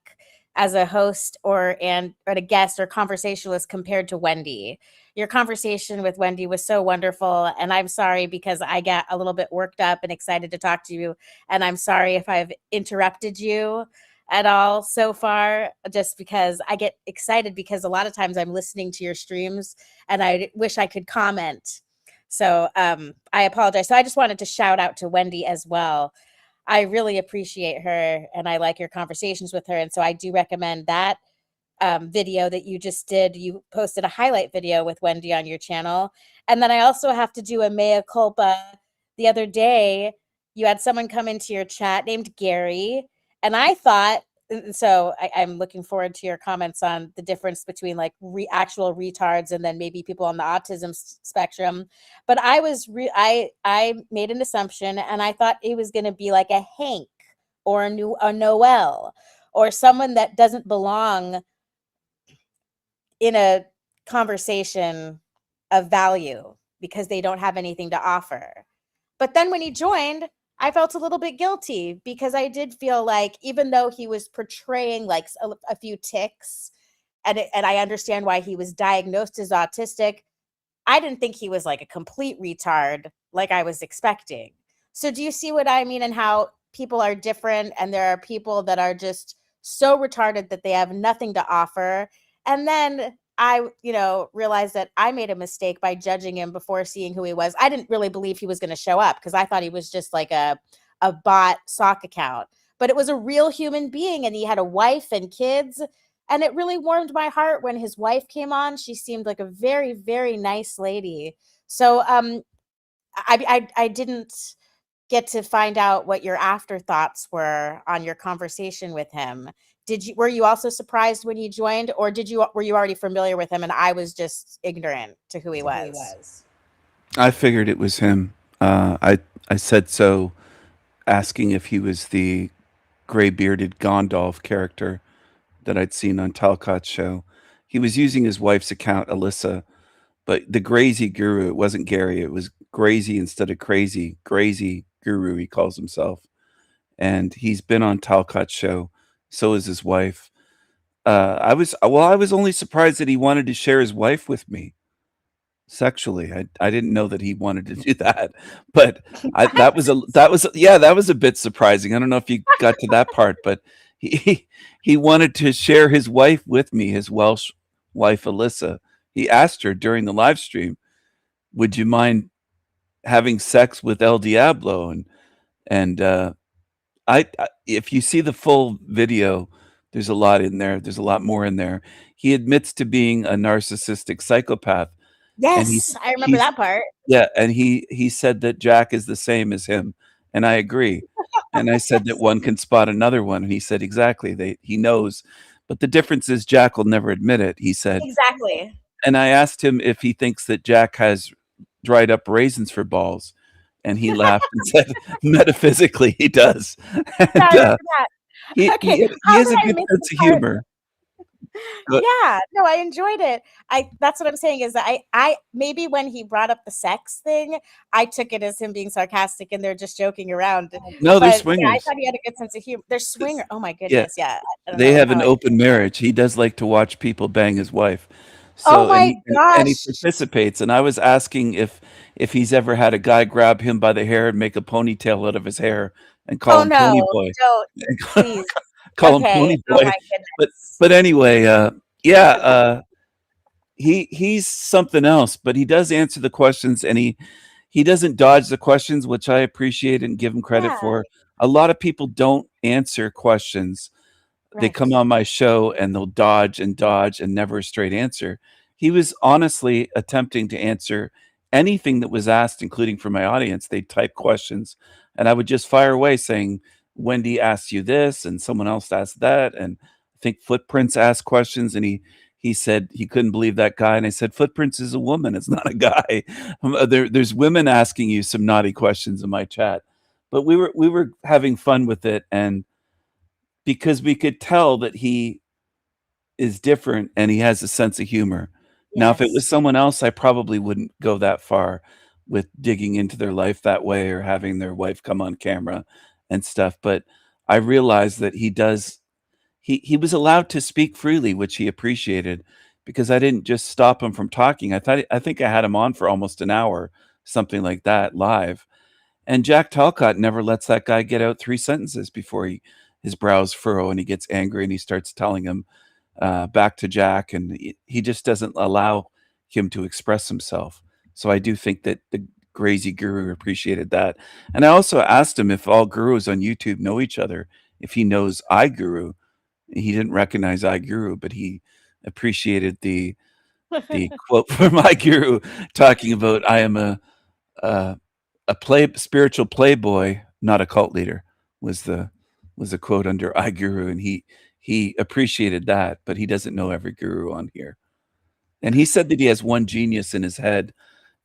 as a host or a guest or conversationalist compared to Wendy. Your conversation with Wendy was so wonderful, and I'm sorry because I got a little bit worked up and excited to talk to you, and I'm sorry if I've interrupted you at all so far, just because I get excited because a lot of times I'm listening to your streams and I wish I could comment. So I apologize. So I just wanted to shout out to Wendy as well. I really appreciate her and I like your conversations with her. And so I do recommend that video that you just did. You posted a highlight video with Wendy on your channel. And then I also have to do a mea culpa. The other day, you had someone come into your chat named Gary. And I thought, so I'm looking forward to your comments on the difference between like actual retards and then maybe people on the autism spectrum. But I made an assumption and I thought it was going to be like a Hank or a Noel or someone that doesn't belong in a conversation of value because they don't have anything to offer. But then when he joined, I felt a little bit guilty because I did feel like even though he was portraying like a few tics and I understand why he was diagnosed as autistic. I didn't think he was like a complete retard like I was expecting. So do you see what I mean, and how people are different, and there are people that are just so retarded that they have nothing to offer. And then I, realized that I made a mistake by judging him before seeing who he was. I didn't really believe he was going to show up because I thought he was just like a bot sock account, but it was a real human being, and he had a wife and kids. And it really warmed my heart when his wife came on. She seemed like a very, very nice lady. So I didn't get to find out what your afterthoughts were on your conversation with him. Were you also surprised when he joined, or were you already familiar with him and I was just ignorant to who he was? I figured it was him. I said so, asking if he was the gray bearded Gandalf character that I'd seen on Talcott's show. He was using his wife's account, Alyssa, but the Grazy Guru, it wasn't Gary, it was Grazy instead of Crazy. Grazy Guru, he calls himself. And he's been on Talcott's show. So is his wife. I was only surprised that he wanted to share his wife with me sexually. I didn't know that he wanted to do that, but that was a bit surprising. I don't know if you got to that part, but he wanted to share his wife with me, his Welsh wife Alyssa. He asked her during the live stream, "Would you mind having sex with El Diablo?" And I if you see the full video, there's a lot in there. There's a lot more in there. He admits to being a narcissistic psychopath. And Yes, I remember that part. Yeah, and he said that Jack is the same as him, and I agree. And I said that one can spot another one, and he said exactly. He knows, but the difference is Jack will never admit it. He said Exactly. And I asked him if he thinks that Jack has dried up raisins for balls, and he laughed and said, "Metaphysically, he does." And, Yeah, I remember that. he Okay, he how has a did I good miss sense the of part? humor. But Yeah, no, I enjoyed it. That's what I'm saying is that I maybe when he brought up the sex thing, I took it as him being sarcastic and they're just joking around. no, they're But yeah, I swingers. thought he had a good sense of humor. They're swinger. Oh my Yeah, goodness, yeah. I don't they know have how an I. open marriage. He does like to watch people bang his wife. Oh So, my and he gosh. participates. And I was asking if he's ever had a guy grab him by the hair and make a ponytail out of his hair and call Oh him Pony no, Boy. don't please. Call him Okay. Pony Oh Boy. my But goodness. anyway, yeah, he's something else, but he does answer the questions, and he doesn't dodge the questions, which I appreciate and give him credit Yeah, for. A lot of people don't answer questions. They right. come on my show and they'll dodge and never a straight answer. He was honestly attempting to answer anything that was asked, including from my audience. They type questions, and I would just fire away saying, "Wendy asked you this, and someone else asked that." And I think Footprints asked questions, and he said he couldn't believe that guy. And I said, "Footprints is a woman; it's not a guy." There's women asking you some naughty questions in my chat, but we were having fun with it, and because we could tell that he is different and he has a sense of humor. Now, if it Yes. was someone else, I probably wouldn't go that far with digging into their life that way or having their wife come on camera and stuff. But I realized that he was allowed to speak freely, which he appreciated, because I didn't just stop him from talking. I think I had him on for almost an hour, something like that, live. And Jack Talcott never lets that guy get out 3 sentences before his brows furrow and he gets angry and he starts telling him back to Jack, and he just doesn't allow him to express himself. So I do think that the Grazy Guru appreciated that. And I also asked him if all gurus on YouTube know each other, if he knows iGuru. He didn't recognize iGuru, but he appreciated the quote from iGuru talking about, "I am a spiritual playboy, not a cult leader," was a quote under iGuru, and he appreciated that, but he doesn't know every guru on here. And he said that he has one genius in his head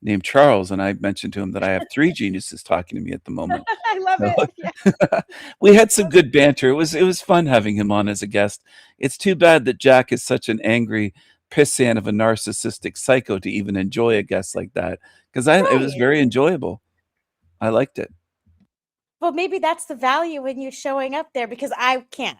named Charles, and I mentioned to him that I have 3 geniuses talking to me at the moment. I love So it. Yeah. we had some good banter. It was fun having him on as a guest. It's too bad that Jack is such an angry pissant of a narcissistic psycho to even enjoy a guest like that, because it was Right. very enjoyable. I liked it. Well, maybe that's the value when you showing up there, because I can't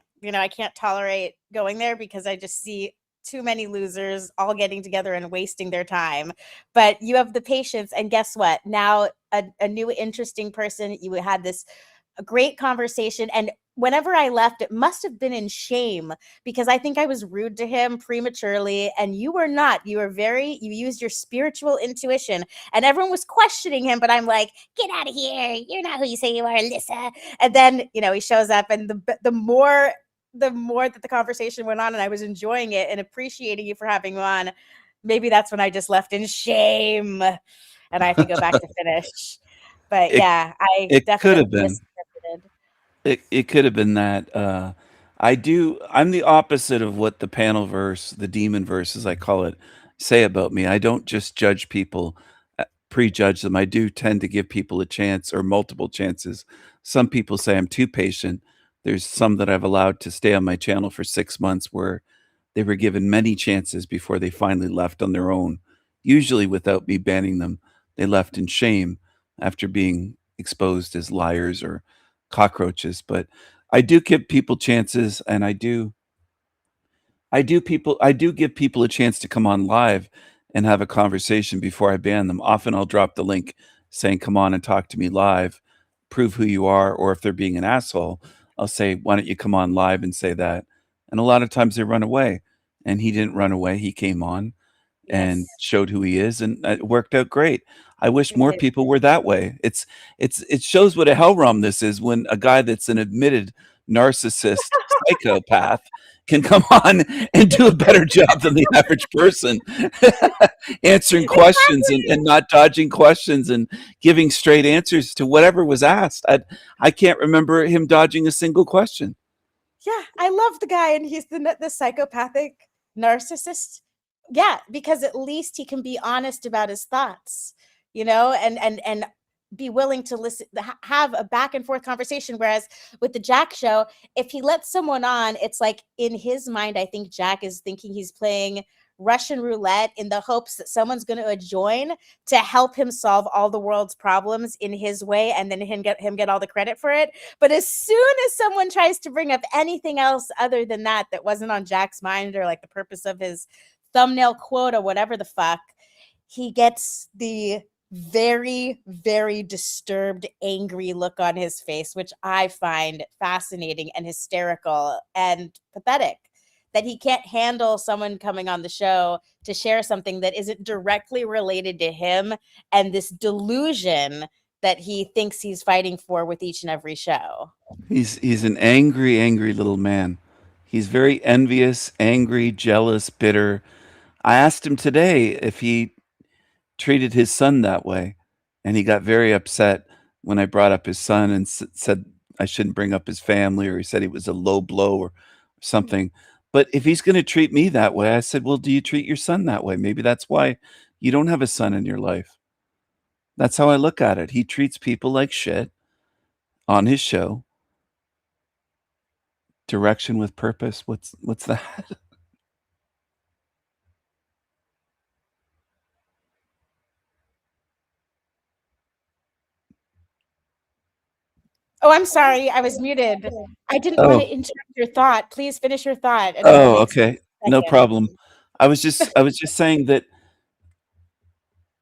tolerate going there because I just see too many losers all getting together and wasting their time. But you have the patience, and guess what? Now a new interesting person. You had this a great conversation, and whenever I left, it must have been in shame because I think I was rude to him prematurely, and you were not. You used your spiritual intuition, and everyone was questioning him, but I'm like, get out of here. You're not who you say you are, Alyssa. And then, he shows up, and the more that the conversation went on and I was enjoying it and appreciating you for having him on, maybe that's when I just left in shame and I have to go back to finish. But I It could have definitely been. misinterpreted. It could have been that. I'm the opposite of what the panel verse, the demon verse, as I call it, say about me. I don't just judge people, prejudge them. I do tend to give people a chance or multiple chances. Some people say I'm too patient. There's some that I've allowed to stay on my channel for 6 months where they were given many chances before they finally left on their own, usually without me banning them. They left in shame after being exposed as liars or cockroaches. But I do give people chances, and I do give people a chance to come on live and have a conversation before I ban them. Often I'll drop the link saying, come on and talk to me live, prove who you are, or if they're being an asshole, I'll say, why don't you come on live and say that? And a lot of times they run away, and he didn't run away. He came on and Yes, showed who he is, and it worked out great. I wish it more did. people were that way. It shows what a hell rom this is when a guy that's an admitted narcissist psychopath can come on and do a better job than the average person answering questions and not dodging questions and giving straight answers to whatever was asked. I can't remember him dodging a single question. Yeah, I love the guy, and he's the psychopathic narcissist. Yeah, because at least he can be honest about his thoughts, and be willing to listen, have a back and forth conversation. Whereas with the Jack show, if he lets someone on, it's like in his mind, I think Jack is thinking he's playing Russian roulette in the hopes that someone's going to join to help him solve all the world's problems in his way, and then him get all the credit for it. But as soon as someone tries to bring up anything else other than that wasn't on Jack's mind, or like the purpose of his thumbnail quote or whatever the fuck, he gets the very, very disturbed, angry look on his face, which I find fascinating and hysterical and pathetic. That he can't handle someone coming on the show to share something that isn't directly related to him and this delusion that he thinks he's fighting for with each and every show. He's an angry, angry little man. He's very envious, angry, jealous, bitter. I asked him today if he treated his son that way, and he got very upset when I brought up his son and said I shouldn't bring up his family, or he said he was a low blow or something. But if he's going to treat me that way, I said, well, do you treat your son that way? Maybe that's why you don't have a son in your life. That's how I look at it. He treats people like shit on his show. Direction with purpose. What's that? Oh, I'm sorry. I was muted. I didn't want to interrupt your thought. Please finish your thought. Oh, okay. No problem. I was just saying that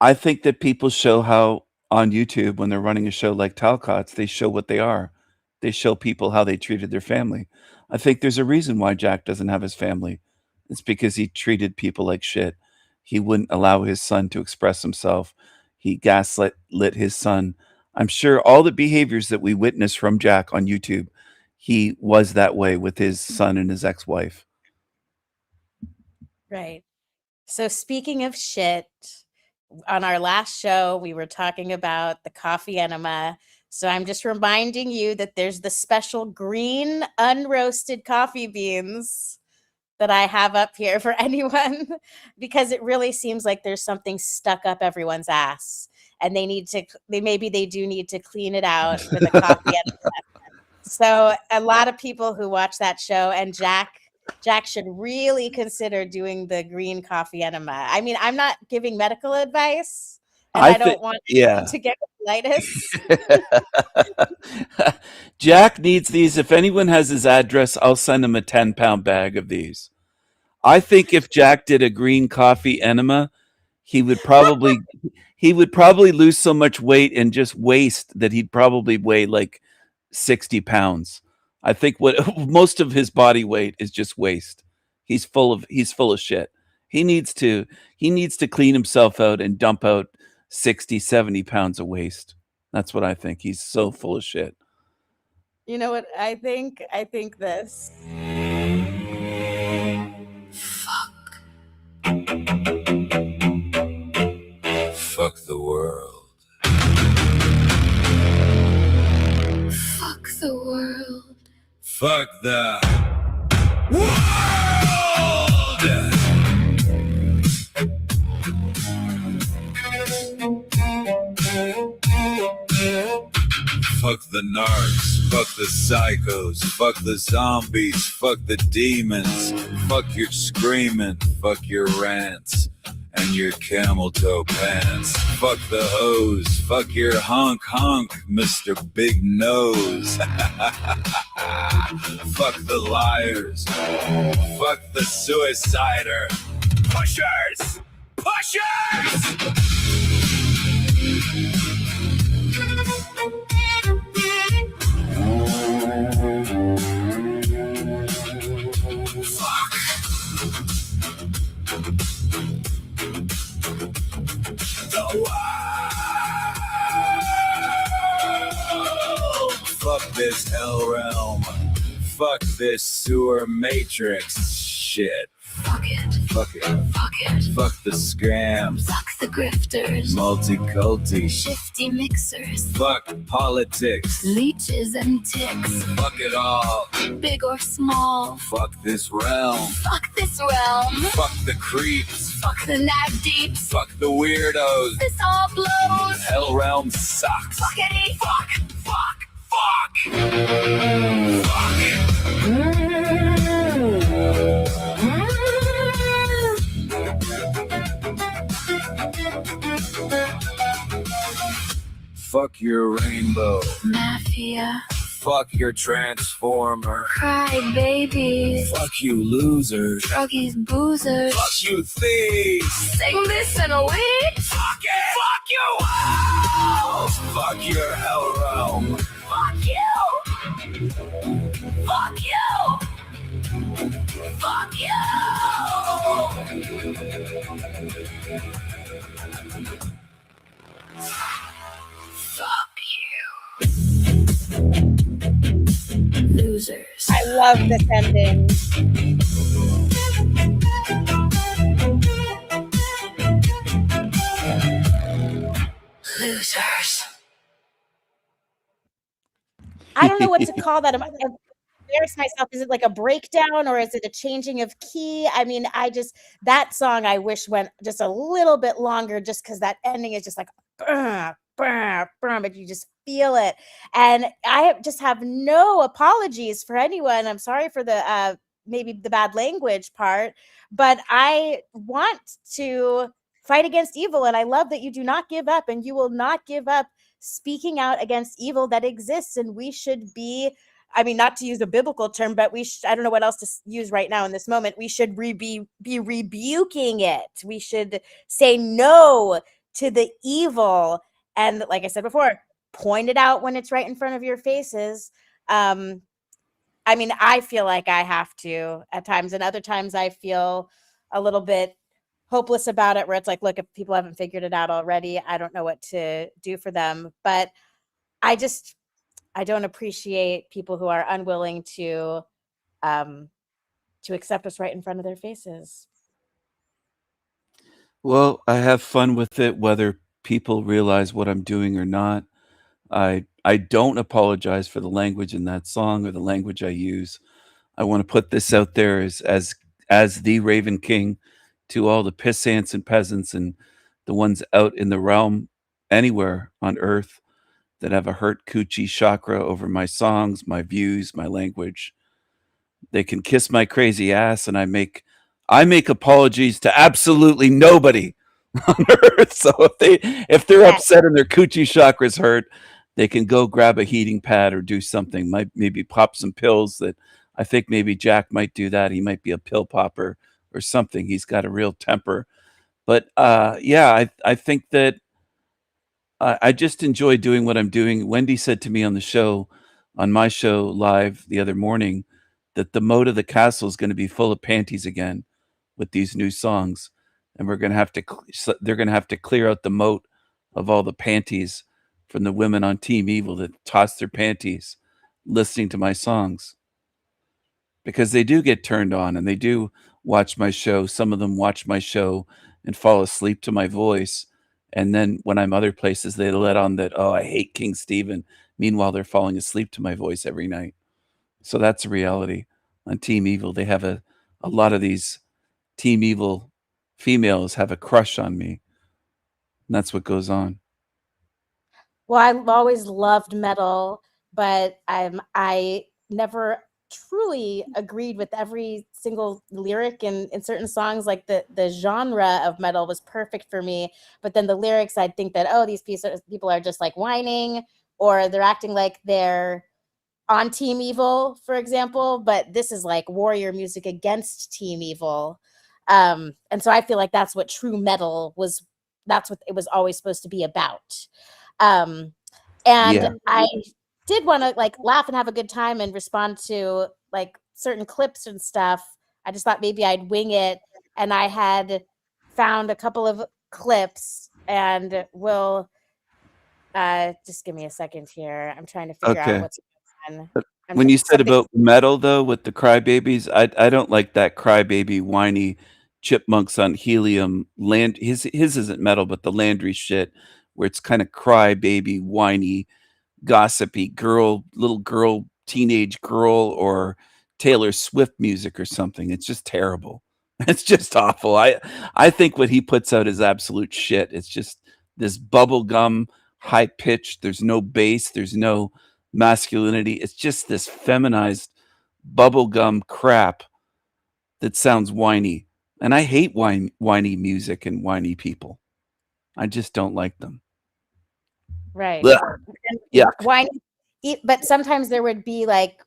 I think that people show how on YouTube, when they're running a show like Talcott's, they show what they are. They show people how they treated their family. I think there's a reason why Jack doesn't have his family. It's because he treated people like shit. He wouldn't allow his son to express himself. He gaslit his son. I'm sure all the behaviors that we witness from Jack on YouTube, he was that way with his son and his ex-wife. Right. So speaking of shit, on our last show, we were talking about the coffee enema. So I'm just reminding you that there's the special green unroasted coffee beans that I have up here for anyone, because it really seems like there's something stuck up everyone's ass, and they do need to clean it out with a coffee enema. So a lot of people who watch that show, and Jack should really consider doing the green coffee enema. I mean, I'm not giving medical advice, and I don't want to get colitis. Jack needs these. If anyone has his address, I'll send him a 10-pound bag of these. I think if Jack did a green coffee enema, he would probably lose so much weight and just waste that he'd probably weigh like 60 pounds. I think what most of his body weight is just waste. He's full of shit. He needs to clean himself out and dump out 60, 70 pounds of waste. That's what I think. He's so full of shit. You know what I think? I think this. Fuck the world. Fuck the world. Fuck the world. Fuck the narcs, fuck the psychos, fuck the zombies, fuck the demons, fuck your screaming, fuck your rants, and your camel toe pants. Fuck the hoes, fuck your honk, Mr. Big Nose. Fuck the liars, fuck the suicider. Pushers! Fuck this hell realm. Fuck this sewer matrix shit. Fuck it. Fuck it. Fuck it. Fuck the scams. Fuck the grifters. Multi-culti. Shifty mixers. Fuck politics. Leeches and ticks. Fuck it all. Big or small. Fuck this realm. Fuck this realm. Fuck the creeps. Fuck the nav deeps. Fuck the weirdos. This all blows. Hell realm sucks. Fuckity. Fuck. Fuck. Fuck your rainbow. Mafia. Fuck your transformer. Cry babies. Fuck you losers. Druggies, boozers. Fuck you thieves. Sing this in a week. Fuck it. Fuck you all. Fuck your hell realm. Fuck you. Fuck you. Fuck you. Fuck you. Losers. I love this ending. Losers. I don't know what to call that. I'm embarrassed myself. Is it like a breakdown or is it a changing of key? I mean, that song I wish went just a little bit longer just because that ending is just like, but you just feel it. And I just have no apologies for anyone. I'm sorry for the maybe the bad language part, but I want to fight against evil. And I love that you do not give up and you will not give up speaking out against evil that exists. And we should be, I mean, not to use a biblical term, but I don't know what else to use right now in this moment. We should be rebuking it. We should say no to the evil. And like I said before, point it out when it's right in front of your faces. I mean, I feel like I have to at times, and other times I feel a little bit hopeless about it, where it's like, look, if people haven't figured it out already, I don't know what to do for them. But I don't appreciate people who are unwilling to accept us right in front of their faces. Well, I have fun with it, whether people realize what I'm doing or not. I don't apologize for the language in that song or the language I use. I want to put this out there as the Raven King to all the pissants and peasants and the ones out in the realm anywhere on earth that have a hurt coochie chakra over my songs, my views, my language. They can kiss my crazy ass, and I make apologies to absolutely nobody on earth. So if they're upset and their coochie chakra's hurt, they can go grab a heating pad or do something. Maybe pop some pills. That I think maybe Jack might do that. He might be a pill popper or something. He's got a real temper. But yeah, I think that I just enjoy doing what I'm doing. Wendy said to me on the show, on my show live the other morning, that the moat of the castle is going to be full of panties again with these new songs, and we're going to have to. They're going to have to clear out the moat of all the panties from the women on Team Evil that toss their panties listening to my songs, because they do get turned on and they do watch my show. Some of them watch my show and fall asleep to my voice. And then when I'm other places, they let on that, oh, I hate King Stephen. Meanwhile, they're falling asleep to my voice every night. So that's a reality. On Team Evil, they have a lot of these Team Evil females have a crush on me. And that's what goes on. Well, I've always loved metal, but I never truly agreed with every single lyric in certain songs. Like the genre of metal was perfect for me, but then the lyrics, I'd think that, oh, these people are just like whining, or they're acting like they're on Team Evil, for example. But this is like warrior music against Team Evil. And so I feel like that's what true metal was. That's what it was always supposed to be about. And Yeah. I did want to like laugh and have a good time and respond to like certain clips and stuff. I just thought maybe I'd wing it, and I had found a couple of clips, and we'll just give me a second here. I'm trying to figure out Okay. what's going on. When you said something- about metal, though, with the crybabies, I don't like that crybaby, whiny chipmunks on helium land. His isn't metal, but the Landry shit, where it's kind of crybaby, whiny, gossipy little girl, teenage girl, or Taylor Swift music or something. It's just terrible. It's just awful. I think what he puts out is absolute shit. It's just this bubblegum, high pitched. There's no bass. There's no masculinity. It's just this feminized bubblegum crap that sounds whiny. And I hate whiny music and whiny people. I just don't like them. right. Ugh. And Yuck. whiny, but sometimes there would be like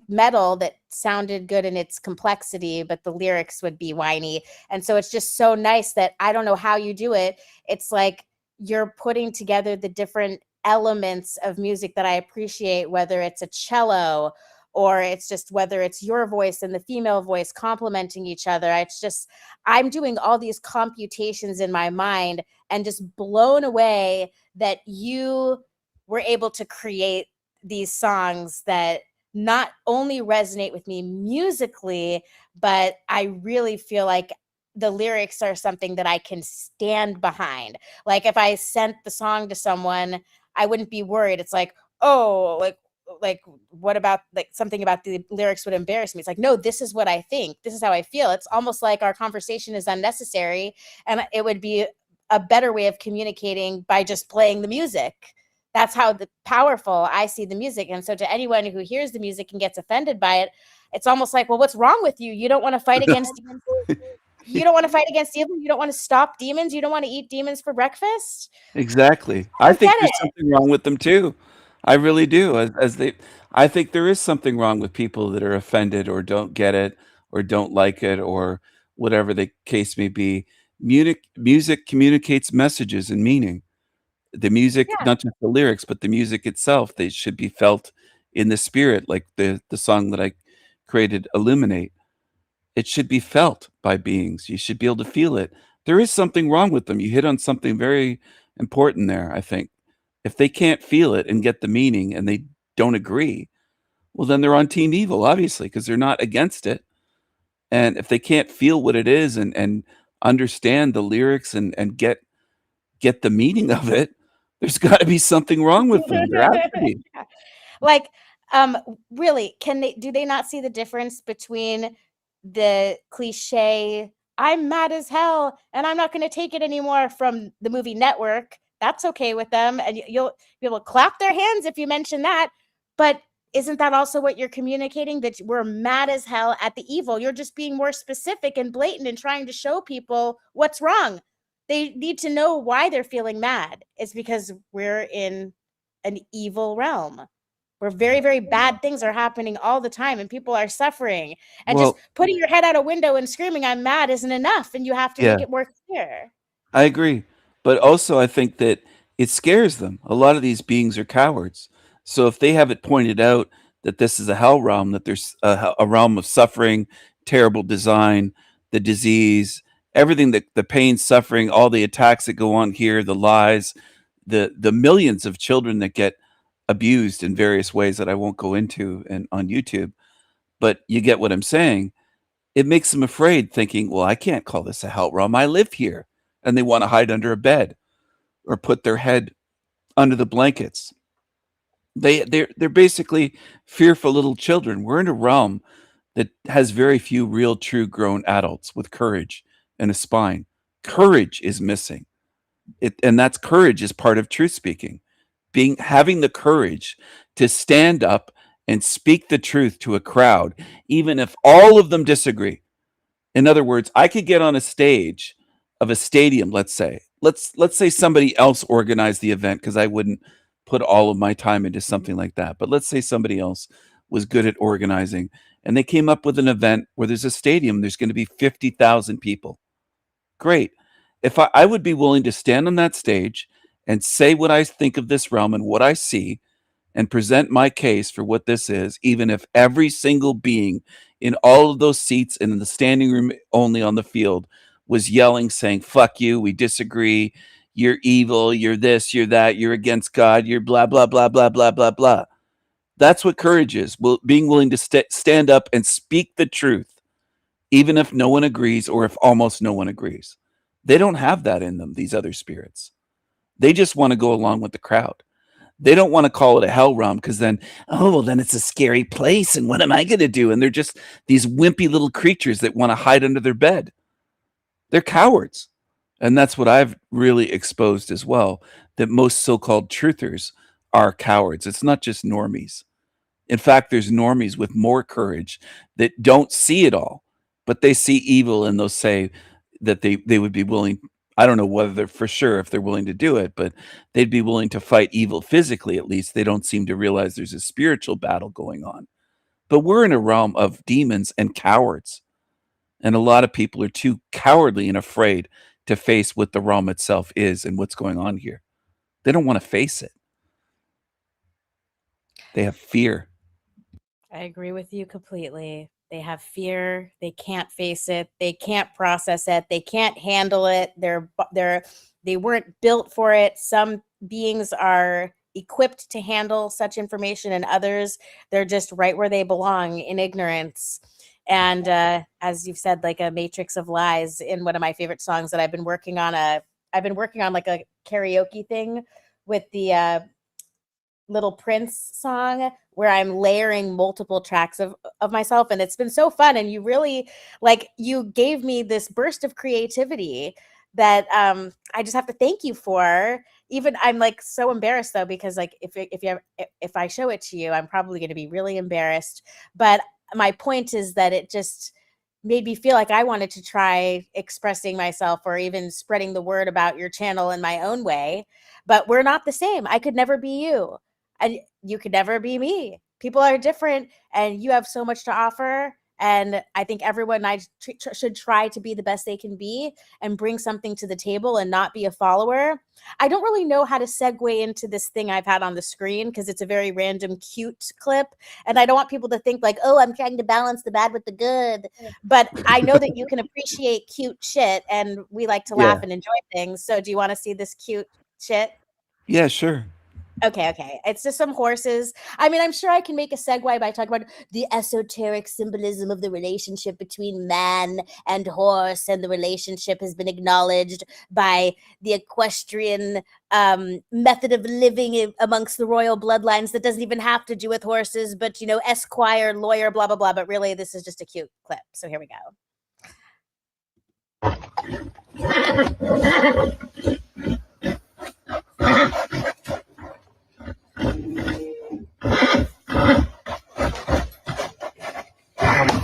metal that sounded good in its complexity, but the lyrics would be whiny. And so it's just so nice that I don't know how you do it. It's like you're putting together the different elements of music that I appreciate, whether it's a cello or it's just whether it's your voice and the female voice complementing each other. It's just, I'm doing all these computations in my mind and just blown away that you were able to create these songs that not only resonate with me musically, but I really feel like the lyrics are something that I can stand behind. Like if I sent the song to someone, I wouldn't be worried. It's like, oh, like what about like something about the lyrics would embarrass me? It's like, no, this is what I think. This is how I feel. It's almost like our conversation is unnecessary, and it would be a better way of communicating by just playing the music. That's how powerful I see the music. And so to anyone who hears the music and gets offended by it, it's almost like, well, what's wrong with you? You don't want to fight against demons. You don't want to fight against evil. You don't want to stop demons. You don't want to eat demons for breakfast. Exactly. I think get there's it. something wrong with them too. I really do. I think there is something wrong with people that are offended or don't get it or don't like it or whatever the case may be. Music communicates messages and meaning. The music, Yeah. not just the lyrics, but the music itself, they should be felt in the spirit, like the song that I created, Illuminate. It should be felt by beings. You should be able to feel it. There is something wrong with them. You hit on something very important there, I think. If they can't feel it and get the meaning and they don't agree, well, then they're on Team Evil, obviously, because they're not against it. And if they can't feel what it is and understand the lyrics and get the meaning of it, there's got to be something wrong with them. There has to be. Like, really, do they not see the difference between the cliche, I'm mad as hell and I'm not going to take it anymore from the movie Network? That's okay with them. And you'll be able to clap their hands if you mention that. But isn't that also what you're communicating? That we're mad as hell at the evil. You're just being more specific and blatant and trying to show people what's wrong. They need to know why they're feeling mad. It's because we're in an evil realm. where very, very bad things are happening all the time and people are suffering. And Well, just putting your head out a window and screaming, I'm mad, isn't enough. And you have to yeah, make it more clear. I agree. But also, I think that it scares them. A lot of these beings are cowards. So if they have it pointed out that this is a hell realm, that there's a realm of suffering, terrible design, the disease, everything, that the pain, suffering, all the attacks that go on here, the lies, the millions of children that get abused in various ways that I won't go into and on YouTube, but you get what I'm saying. It makes them afraid, thinking, well, I can't call this a hell realm. I live here. And they want to hide under a bed or put their head under the blankets. They're basically fearful little children. We're in a realm that has very few real, true grown adults with courage and a spine. Courage is missing. And that's courage is part of truth speaking. Having the courage to stand up and speak the truth to a crowd, even if all of them disagree. In other words, I could get on a stage of a stadium, let's say. Let's say somebody else organized the event, because I wouldn't put all of my time into something like that. But let's say somebody else was good at organizing, and they came up with an event where there's a stadium, there's going to be 50,000 people. Great. If I would be willing to stand on that stage and say what I think of this realm and what I see, and present my case for what this is, even if every single being in all of those seats and in the standing room only on the field was yelling, saying, fuck you, we disagree, you're evil, you're this, you're that, you're against God, you're blah, blah, blah, blah, blah, blah, blah. That's what courage is, being willing to stand up and speak the truth, even if no one agrees or if almost no one agrees. They don't have that in them, these other spirits. They just want to go along with the crowd. They don't want to call it a hell realm, because then, oh, well, then it's a scary place, and what am I going to do? And they're just these wimpy little creatures that want to hide under their bed. They're cowards. And that's what I've really exposed as well, that most so-called truthers are cowards. It's not just normies. In fact, there's normies with more courage that don't see it all, but they see evil, and they'll say that they would be willing. I don't know whether they're for sure if they're willing to do it, but they'd be willing to fight evil physically. At least they don't seem to realize there's a spiritual battle going on. But we're in a realm of demons and cowards. And a lot of people are too cowardly and afraid to face what the realm itself is and what's going on here. They don't want to face it. They have fear. I agree with you completely. They have fear. They can't face it. They can't process it. They can't handle it. They weren't built for it. Some beings are equipped to handle such information, and others, they're just right where they belong, in ignorance. And as you've said, like a matrix of lies. In one of my favorite songs that I've been working on like a karaoke thing with the Little Prince song, where I'm layering multiple tracks of myself, and it's been so fun. And you really, like, you gave me this burst of creativity that I just have to thank you for. Even I'm like so embarrassed though, because like if I show it to you, I'm probably going to be really embarrassed. But my point is that it just made me feel like I wanted to try expressing myself, or even spreading the word about your channel in my own way. But we're not the same. I could never be you, and you could never be me. People are different, and you have so much to offer. And I think everyone should try to be the best they can be and bring something to the table and not be a follower. I don't really know how to segue into this thing I've had on the screen, because it's a very random, cute clip. And I don't want people to think like, oh, I'm trying to balance the bad with the good. But I know that you can appreciate cute shit, and we like to laugh and enjoy things. So do you want to see this cute shit? Yeah, sure. Okay. It's just some horses. I mean, I'm sure I can make a segue by talking about the esoteric symbolism of the relationship between man and horse, and the relationship has been acknowledged by the equestrian method of living amongst the royal bloodlines that doesn't even have to do with horses, but, you know, esquire, lawyer, blah, blah, blah. But really, this is just a cute clip. So here we go.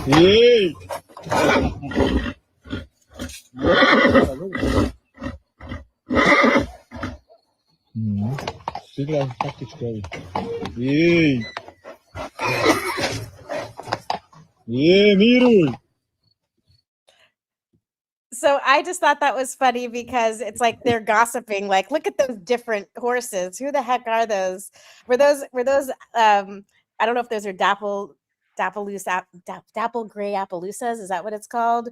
Hey! Big life tactics, Joey. Hey! So I just thought that was funny because it's like they're gossiping. Like, look at those different horses. Who the heck are those? Were those? I don't know if those are dapple gray Appaloosas. Is that what it's called?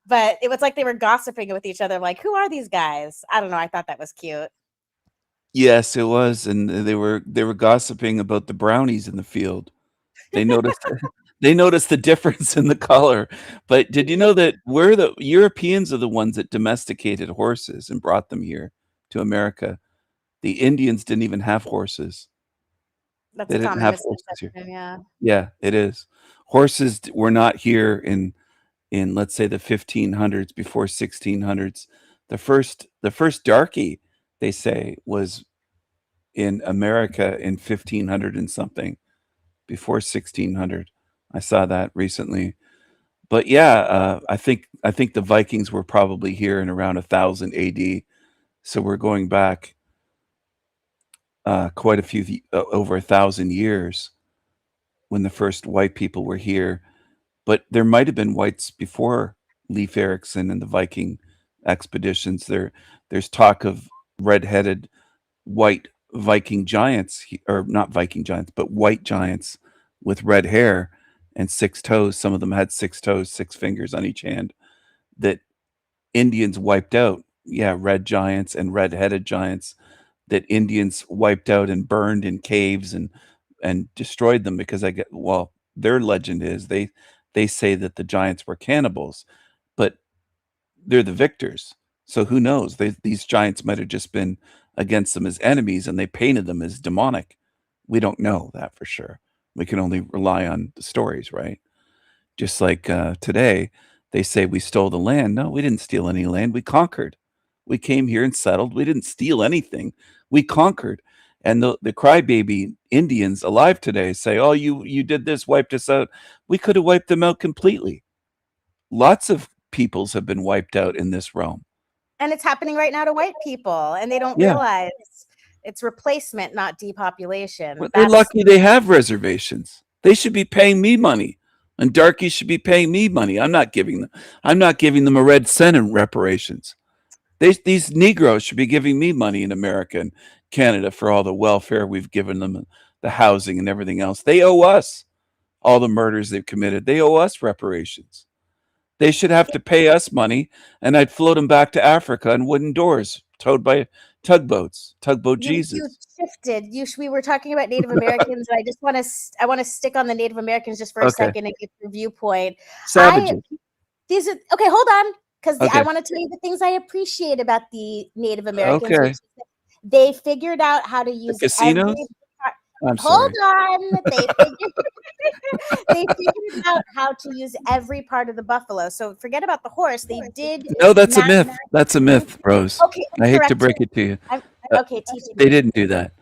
But it was like they were gossiping with each other. Like, who are these guys? I don't know. I thought that was cute. Yes, it was, and they were gossiping about the brownies in the field. They noticed they noticed the difference in the color. But did you know that we're the Europeans are the ones that domesticated horses and brought them here to America? The Indians didn't even have horses. That's They a didn't common have horses here. misconception. Yeah. Yeah, it is. Horses were not here in let's say the 1500s, before 1600s. The first darky, they say, was in America in 1500 and something, before 1600. I saw that recently. But yeah, I think the Vikings were probably here in around 1000 AD. So we're going back quite a few over 1,000 years when the first white people were here. But there might have been whites before Leif Erikson and the Viking expeditions. There's talk of red-headed white Viking giants, or not Viking giants, but white giants with red hair and 6 toes. Some of them had 6 toes, 6 fingers on each hand, that Indians wiped out. Yeah, red giants and red-headed giants that Indians wiped out and burned in caves and destroyed them, because their legend is they say that the giants were cannibals, but they're the victors. So who knows? These giants might have just been against them as enemies, and they painted them as demonic. We don't know that for sure. We can only rely on the stories, right? Just like today, they say we stole the land. No, we didn't steal any land. We conquered. We came here and settled. We didn't steal anything. We conquered. And the crybaby Indians alive today say, "Oh, you did this, wiped us out." We could have wiped them out completely. Lots of peoples have been wiped out in this realm. And it's happening right now to white people, and they don't Yeah. realize it's replacement, not depopulation. Well, they're lucky they have reservations. They should be paying me money, and darkies should be paying me money. I'm not giving them a red cent in reparations. These Negroes should be giving me money in America and Canada for all the welfare we've given them, and the housing and everything else. They owe us all the murders they've committed. They owe us reparations. They should have to pay us money, and I'd float them back to Africa in wooden doors, towed by tugboats, tugboat You Jesus. shifted. We were talking about Native Americans, and I want to stick on the Native Americans just for a Okay. second and get your viewpoint. Savages. Okay, hold on, because Okay. I want to tell you the things I appreciate about the Native Americans. Okay. which is that they figured out how to use casinos? I'm Hold sorry. on. They figured out how to use every part of the buffalo. So forget about the horse. They did. No, that's a myth. That's a myth, Rose. Okay, I hate to correct. break it to you. Okay, teach me. They didn't do that.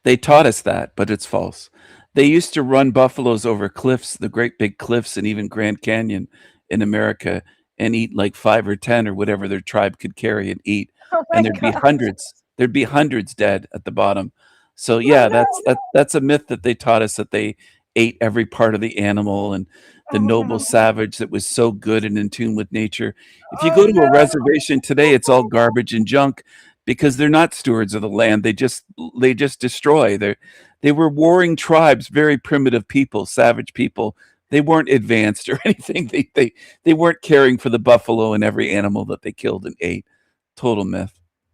They taught us that, but it's false. They used to run buffaloes over cliffs, the great big cliffs, and even Grand Canyon in America, and eat like 5 or 10 or whatever their tribe could carry and eat. Oh my And there'd be God. hundreds. There'd be hundreds dead at the bottom. So yeah, that's a myth that they taught us, that they ate every part of the animal, and the noble savage that was so good and in tune with nature. If you go to a reservation today, it's all garbage and junk, because they're not stewards of the land. They just destroy. They were warring tribes, very primitive people, savage people. They weren't advanced or anything. They weren't caring for the buffalo and every animal that they killed and ate. Total myth.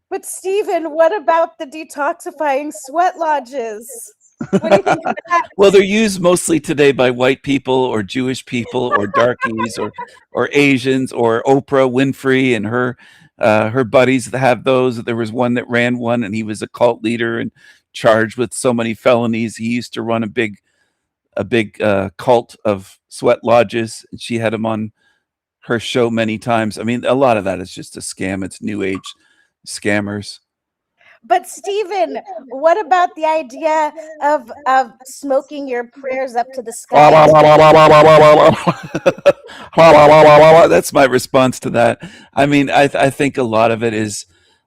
But Stephen, what about the detoxifying sweat lodges? What do you think of that? Well, they're used mostly today by white people or Jewish people or darkies or Asians or Oprah Winfrey and her buddies that have those. There was one that ran one, and he was a cult leader and charged with so many felonies. He used to run a big cult of sweat lodges, and she had him on her show many times. I mean, a lot of that is just a scam. It's new age scammers. But Stephen, what about the idea of smoking your prayers up to the sky? That's my response to that. I mean, I think a lot of it is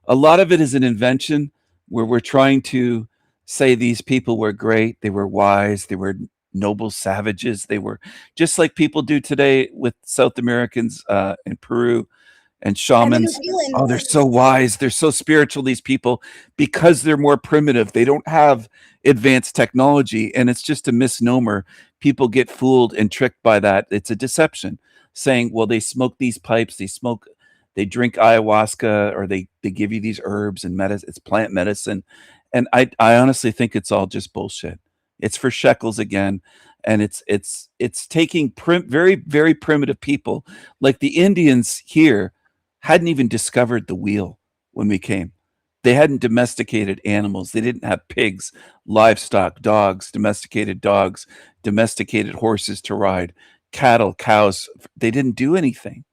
an invention where we're trying to say these people were great, they were wise, they were noble savages. They were just like people do today with South Americans in Peru and shamans. Oh, they're so wise. They're so spiritual, these people, because they're more primitive. They don't have advanced technology, and it's just a misnomer. People get fooled and tricked by that. It's a deception, saying, well, they smoke these pipes, they drink ayahuasca, or they give you these herbs and it's plant medicine. And I honestly think it's all just bullshit. It's for shekels again. And it's taking very, very primitive people, like the Indians here hadn't even discovered the wheel when we came. They hadn't domesticated animals. They didn't have pigs, livestock, dogs, domesticated horses to ride, cattle, cows. They didn't do anything.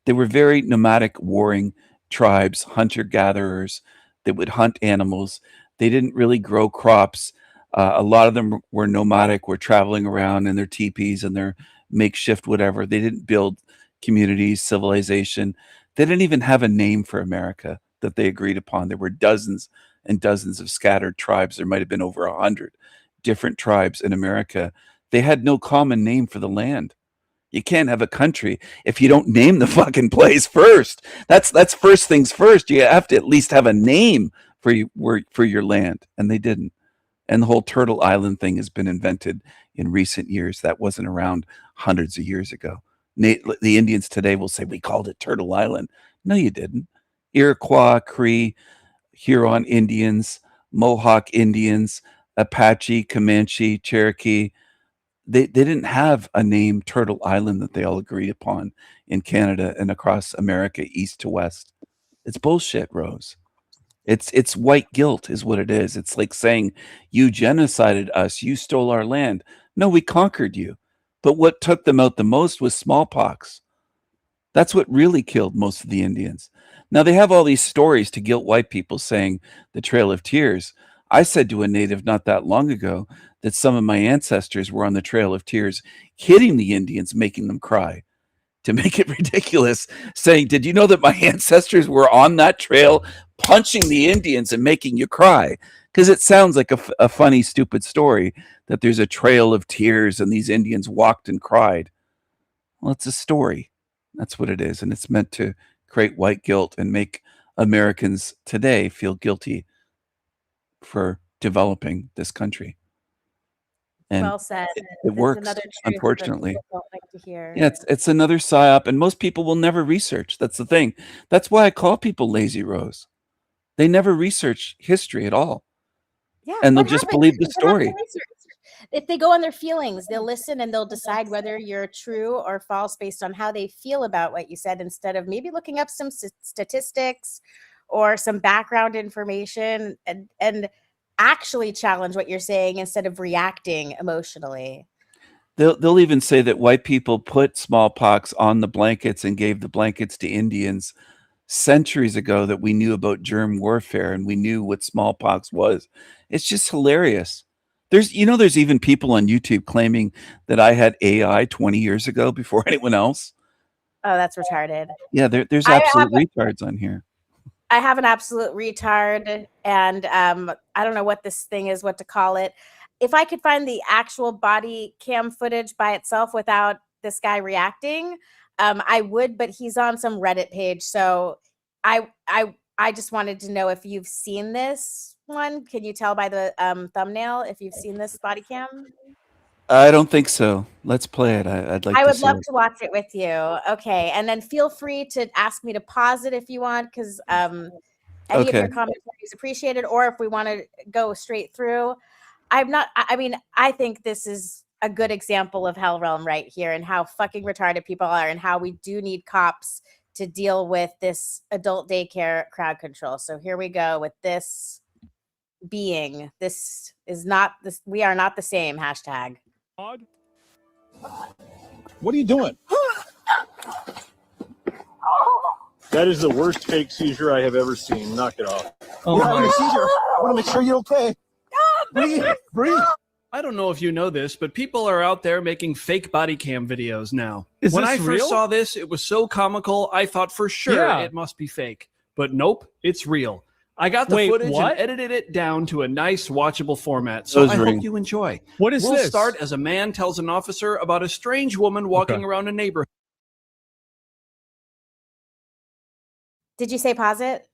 They were very nomadic, warring tribes, hunter-gatherers that would hunt animals. They didn't really grow crops. A lot of them were nomadic, were traveling around in their teepees and their makeshift whatever. They didn't build communities, civilization. They didn't even have a name for America that they agreed upon. There were dozens and dozens of scattered tribes. There might have been over 100 different tribes in America. They had no common name for the land. You can't have a country if you don't name the fucking place first. That's first things first. You have to at least have a name for your land, and they didn't. And the whole Turtle Island thing has been invented in recent years. That wasn't around hundreds of years ago. The Indians today will say, we called it Turtle Island. No, you didn't. Iroquois, Cree, Huron Indians, Mohawk Indians, Apache, Comanche, Cherokee, they didn't have a name, Turtle Island, that they all agreed upon in Canada and across America, east to west. It's bullshit, Rose. It's white guilt is what it is. It's like saying, you genocided us, you stole our land. No, we conquered you. But what took them out the most was smallpox. That's what really killed most of the Indians. Now, they have all these stories to guilt white people, saying the Trail of Tears. I said to a native not that long ago that some of my ancestors were on the Trail of Tears, hitting the Indians, making them cry, to make it ridiculous, saying, did you know that my ancestors were on that trail punching the Indians and making you cry? Because it sounds like a funny, stupid story that there's a trail of tears and these Indians walked and cried. Well, it's a story. That's what it is. And it's meant to create white guilt and make Americans today feel guilty for developing this country. And well said. It works, another truth unfortunately. that people don't like to hear. Yeah, it's another psyop, and most people will never research. That's the thing. That's why I call people lazy, Rose. They never research history at all. Yeah, And they'll what just happened? believe the You don't have to story. research. If they go on their feelings, they'll listen and they'll decide whether you're true or false based on how they feel about what you said, instead of maybe looking up some statistics or some background information and actually challenge what you're saying instead of reacting emotionally. They'll even say that white people put smallpox on the blankets and gave the blankets to Indians centuries ago, that we knew about germ warfare and we knew what smallpox was. It's just hilarious. There's even people on YouTube claiming that I had AI 20 years ago before anyone else. Oh, that's retarded. Yeah, there's absolute retards on here. I have an absolute retard, and I don't know what this thing is, what to call it. If I could find the actual body cam footage by itself without this guy reacting, I would, but he's on some Reddit page. So I just wanted to know if you've seen this one. Can you tell by the thumbnail if you've seen this body cam? I don't think so. Let's play it. I'd like I to would see love it. to watch it with you. Okay. And then feel free to ask me to pause it if you want, because any of your Okay. commentary is appreciated, or if we want to go straight through. I think this is a good example of Hell Realm right here, and how fucking retarded people are, and how we do need cops to deal with this adult daycare crowd control. So here we go with this being. This is not this. We are not the same. Hashtag. What are you doing? That is the worst fake seizure I have ever seen. Knock it off. Oh my. I want to make sure you're okay. Breathe. I don't know if you know this, but people are out there making fake body cam videos now. Is when this I first real? saw this, it was so comical, I thought for sure Yeah. it must be fake. But nope, it's real. I got the Wait, footage what? and edited it down to a nice, watchable format, so Nose I ring. hope you enjoy. What is We'll this? start as a man tells an officer about a strange woman walking Okay. around a neighborhood. Did you say pause it?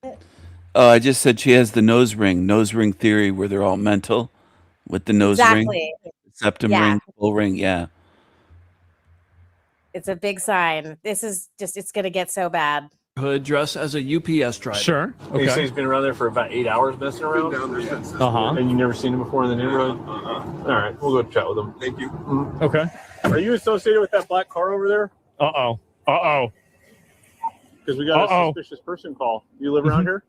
Oh, I just said she has the nose ring theory, where they're all mental with the nose ring, Exactly. septum Yeah. ring, full ring. Yeah. It's a big sign. This is just, it's going to get so bad. Dressed as a UPS driver. Sure. You say Okay. he's been around there for about 8 hours messing around? Uh-huh. And you've never seen him before in the neighborhood? All right, we'll go chat with him. Thank you. Okay. Are you associated with that black car over there? Uh-oh. Uh-oh. Because we got Uh-oh. a suspicious person call. You live around here?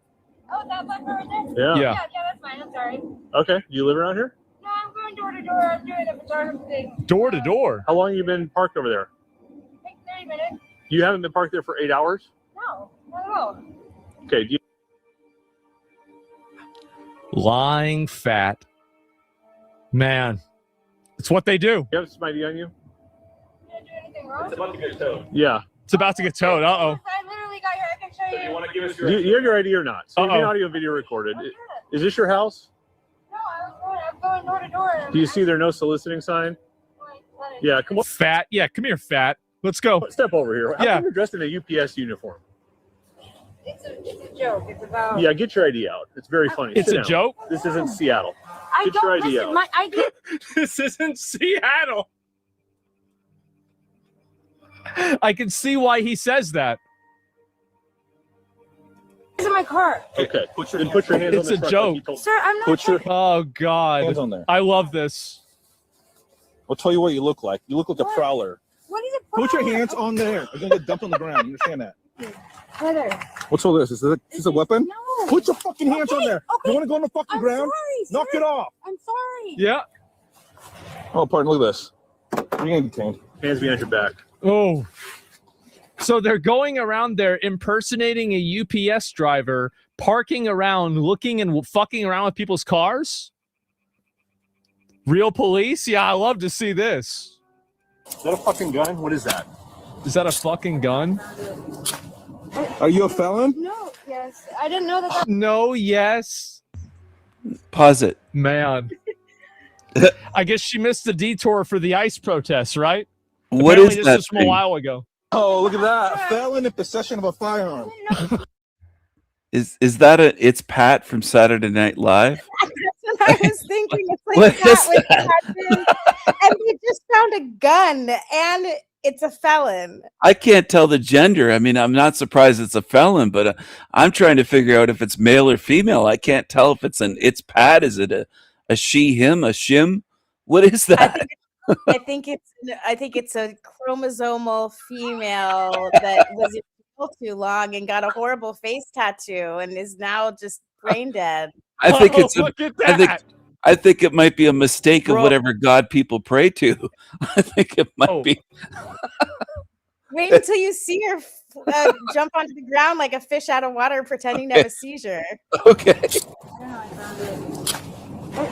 Oh, that black car right there? Yeah. Yeah. Yeah, that's fine. I'm sorry. Okay. Do you live around here? No, I'm going door to door. I'm doing a photography thing. Door to door. How long have you been parked over there? Like 30 minutes. You haven't been parked there for 8 hours? No, not at all. Okay. Do you Lying fat. Man. It's what they do. have some ID on you? Did I do anything wrong? about to get towed. Yeah. It's about to get towed. Uh-oh. I literally got your. I can show you. Want to give us your? You have your ID or not? So you have Uh-oh. audio video recorded. Okay. Is this your house? No, I'm going door to door. Do you see their no soliciting sign? Yeah. Come on. Fat. Yeah, come here, fat. Let's go. Step over here. How Yeah. come you're dressed in a UPS uniform? It's a joke. It's about. Yeah, get your ID out. It's very funny. It's Sit a down. joke? This isn't Seattle. I Get your don't ID listen. out. My ID. This isn't Seattle. I can see why he says that. is in my car. Okay. Put your hands on It's the a truck joke. like you told- Sir, I'm not. Put your Oh, God. hands on there. I love this. I'll tell you what you look like. You look like a prowler. What is it? Put your for? hands on there. You're gonna get dumped on the ground. You understand that? Right there. What's all this? Is this a weapon? No. Put your fucking hands on Okay, there. okay. You want to go on the fucking I'm ground? sorry. Knock sir. it off. I'm sorry. Yeah. Oh, pardon. Look at this. You're getting detained. Hands behind your back. Oh. So they're going around there impersonating a UPS driver, parking around, looking and fucking around with people's cars? Real police? Yeah, I love to see this. Is that a fucking gun? What is that? Is that a fucking gun? Are you a felon? No. Yes. I didn't know that. No, yes. Pause it. Man. I guess she missed the detour for the ICE protests, right? What Apparently is this that was from a thing? while ago. Oh, look at that. Felon in possession of a firearm. Is that it's Pat from Saturday Night Live? That's what I was thinking. It's like What Pat is with that? tattoos, and we just found a gun, and it's a felon. I can't tell the gender. I mean, I'm not surprised it's a felon, but I'm trying to figure out if it's male or female. I can't tell if it's Pat. Is it a she, him, a shim? What is that? I think it's a chromosomal female that was in jail too long and got a horrible face tattoo and is now just brain dead. I think it's look at I think that. I think it might be a mistake of Bro. whatever God people pray to. I think it might Oh. be. Wait until you see her jump onto the ground like a fish out of water pretending to have a seizure. Okay.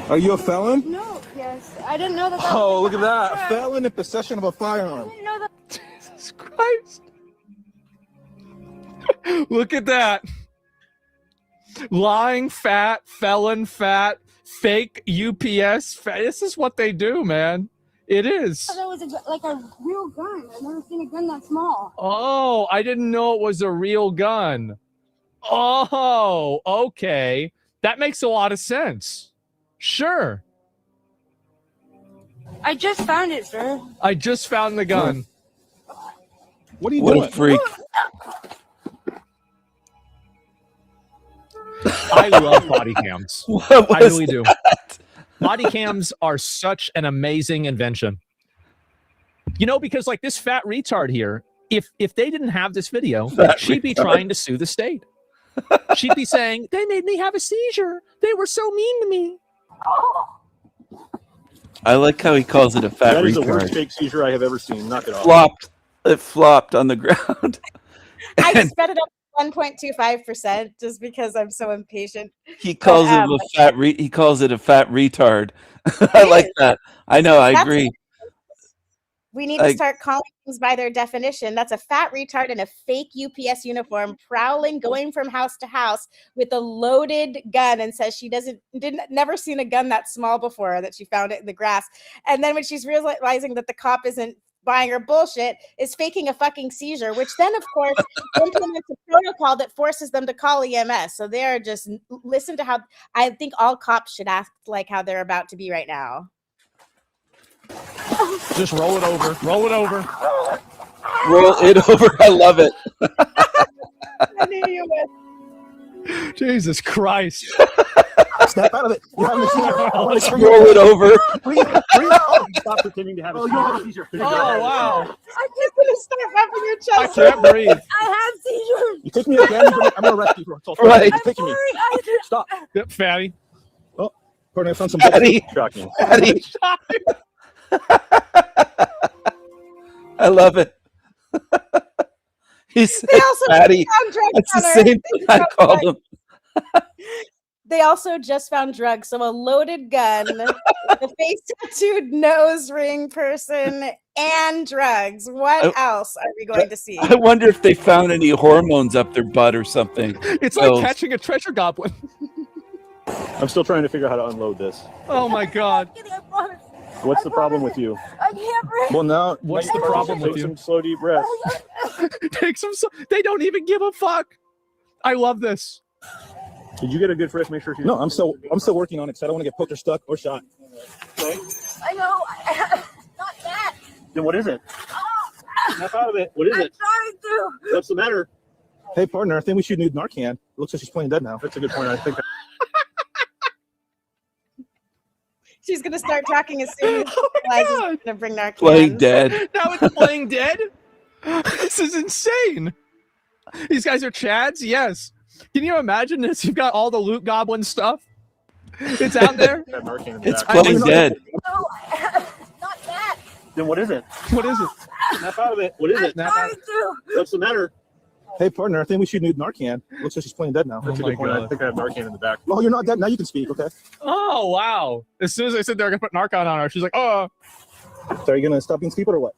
Are you a felon? No. Yes. I didn't know that. Oh, look at that. Felon in possession of a firearm. I didn't know that. Jesus Christ. Look at that. Lying fat, felon fat, fake UPS fat. This is what they do, man. It is. That was like a real gun. I've never seen a gun that small. Oh, I didn't know it was a real gun. Oh, okay. That makes a lot of sense. Sure. I just found it, sir. I just found the gun. What are you What doing? a freak. I love body cams. What I was really do. that? Body cams are such an amazing invention. You know, because like this fat retard here, if they didn't have this video, Fat she'd be retard. trying to sue the state. She'd be saying, they made me have a seizure. They were so mean to me. I like how he calls it a fat That is the worst retard. fake seizure I have ever seen. Knock it off. Flopped. It flopped on the ground. I And sped it up 1.25% just because I'm so impatient. he calls it a fat he calls it a fat retard. I like that. I know, I That's- agree. We need to start calling things by their definition. That's a fat retard in a fake UPS uniform prowling, going from house to house with a loaded gun, and says she never seen a gun that small before, that she found it in the grass. And then when she's realizing that the cop isn't buying her bullshit, is faking a fucking seizure, which then of course implements a protocol that forces them to call EMS. So they're just, listen to how, I think all cops should act like how they're about to be right now. Just roll it over. Roll it over. Roll it over. I love it. I knew you would. Jesus Christ. Snap out of it. You haven't seen it. Roll it over. Stop pretending to have a seizure. Oh, wow. I'm just gonna start rubbing your chest. I can't breathe. I have seizures. You take me again, I'm going to arrest you. Right. You're taking me. Stop. Yep, fatty. Oh, pardon, I found some Fatty. shocking. Fatty. I love it. He said They also fatty. found drugs That's on the her. same They thing I found called drugs. him. They also just found drugs. So a loaded gun, a face tattooed nose ring person, and drugs. What else are we going to see? I wonder if they found any hormones up their butt or something. It's So- like catching a treasure goblin. I'm still trying to figure out how to unload this. Oh my God. What's the problem with you? I can't breathe. Well, now, What's the problem with take you? some slow, deep breaths. Take some. They don't even give a fuck. I love this. Did you get a good fresh? Make sure. No, I'm still working on it because I don't want to get poked or stuck or shot. Okay. I know. Not that. Then what is it? Snap out of it. What is I'm it? trying to. What's the matter? Hey, partner, I think we should need Narcan. Looks like she's playing dead now. That's a good point. I think. She's gonna start talking as soon as she realizes she's gonna bring Narcan. Playing dead. Now it's playing dead? This is insane. These guys are Chads? Yes. Can you imagine this? You've got all the loot goblin stuff. It's out there. It's playing dead. No, not that. Then what is it? What is it? Snap out of it. What is it? I'm trying to. What's the matter? Hey, partner, I think we should need Narcan. Looks like she's playing dead now. That's Oh a my good point. I God. think I have Narcan in the back. Oh, you're not dead. Now you can speak, okay? Oh, wow. As soon as I said they're going to put Narcan on her, she's like, oh. So are you going to stop being stupid or what?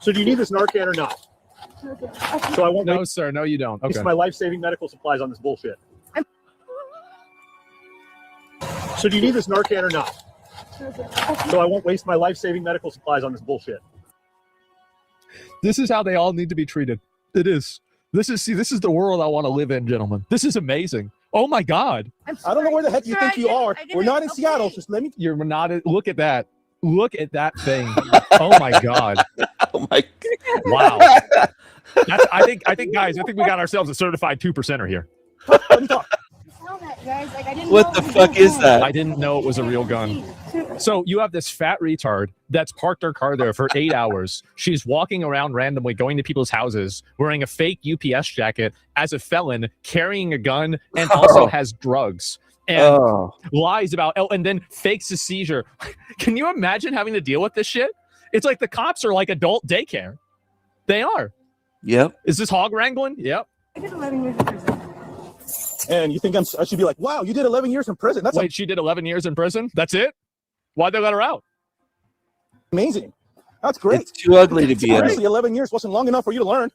So do you need this Narcan or not? So I won't No, waste sir. No, you don't. Okay. my life-saving medical supplies on this bullshit. So do you need this Narcan or not? So I won't waste my life-saving medical supplies on this bullshit. This is how they all need to be treated. It is. This is the world I want to live in, gentlemen. This is amazing. Oh my God. I don't know where the heck you think you are. We're not in Seattle. Just let me. You're not. Look at that. Look at that thing. Oh my God. Oh my. Wow. I think, guys, we got ourselves a certified 2%er here. Let me talk. Guys, like, I didn't What know the it was fuck real is gun. that? I didn't know it was a real gun. So you have this fat retard that's parked her car there for 8 hours. She's walking around randomly, going to people's houses, wearing a fake UPS jacket as a felon, carrying a gun, and also has drugs. And lies about, and then fakes a seizure. Can you imagine having to deal with this shit? It's like the cops are like adult daycare. They are. Yep. Is this hog wrangling? Yep. I did 11 years in prison. And you think I should be like, wow, you did 11 years in prison. That's Wait, she did 11 years in prison? That's it? Why'd they let her out? amazing. That's great. It's too ugly to be Honestly, in. 11 years wasn't long enough for you to learn.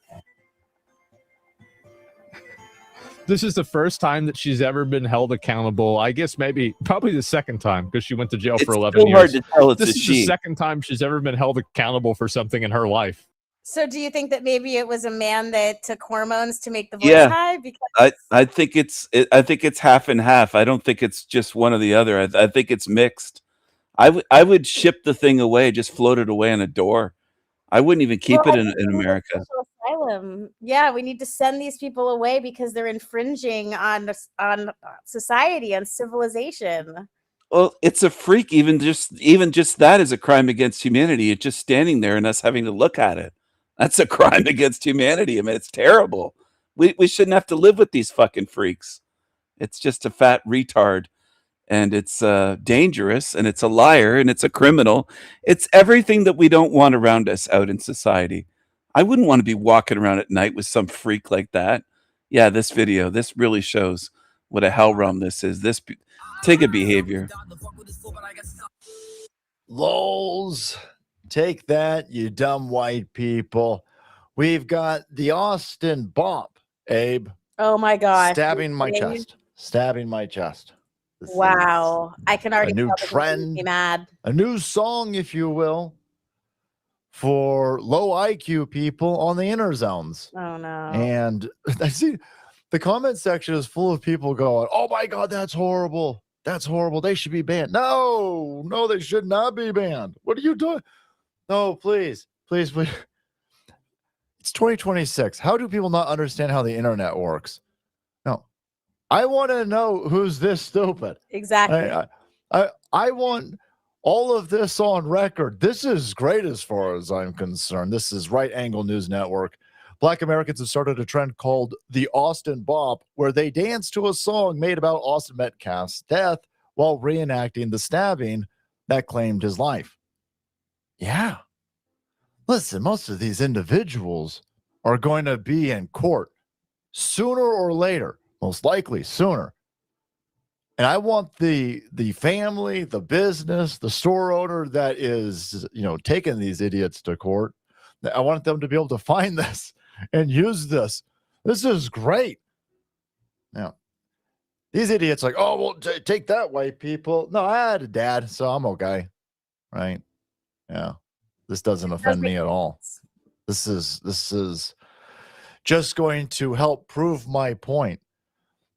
This is the first time that she's ever been held accountable. I guess probably the second time because she went to jail It's for 11 so years. hard to tell it's This a is the she. second time she's ever been held accountable for something in her life. So do you think that maybe it was a man that took hormones to make the voice Yeah. high? Because I think it's half and half. I don't think it's just one or the other. I think it's mixed. I would ship the thing away, just float it away on a door. I wouldn't even keep Well, it I in think we need America. social asylum. Yeah, we need to send these people away because they're infringing on society, on civilization. Well, it's a freak. Even just that is a crime against humanity. It's just standing there and us having to look at it. That's a crime against humanity. I mean, it's terrible. We shouldn't have to live with these fucking freaks. It's just a fat retard, and it's dangerous, and it's a liar, and it's a criminal. It's everything that we don't want around us out in society. I wouldn't want to be walking around at night with some freak like that. Yeah, this really shows what a hell realm this is. Take a behavior. Lols. take that, you dumb white people. We've got the Austin Bop, Abe. Oh my gosh. Stabbing my Kidding? chest. Stabbing my chest. This is Wow. I can already a new tell this is gonna make me trend, mad. a new song, if you will, for low IQ people on the inner zones. Oh no. And I see the comment section is full of people going, "Oh my God, that's horrible. That's horrible. They should be banned." No, they should not be banned. What are you doing? No, please. It's 2026. How do people not understand how the internet works? No, I want to know who's this stupid. Exactly. I want all of this on record. This is great as far as I'm concerned. This is Right Angle News Network. Black Americans have started a trend called the Austin Bop, where they dance to a song made about Austin Metcalf's death while reenacting the stabbing that claimed his life. Yeah. Listen, most of these individuals are going to be in court sooner or later, most likely sooner. And I want the family, the business, the store owner that is, taking these idiots to court. I want them to be able to find this and use this. This is great. Now, these idiots like, oh, well, take that, white people. No, I had a dad, so I'm okay. Right? Yeah. This doesn't offend me at all. This is just going to help prove my point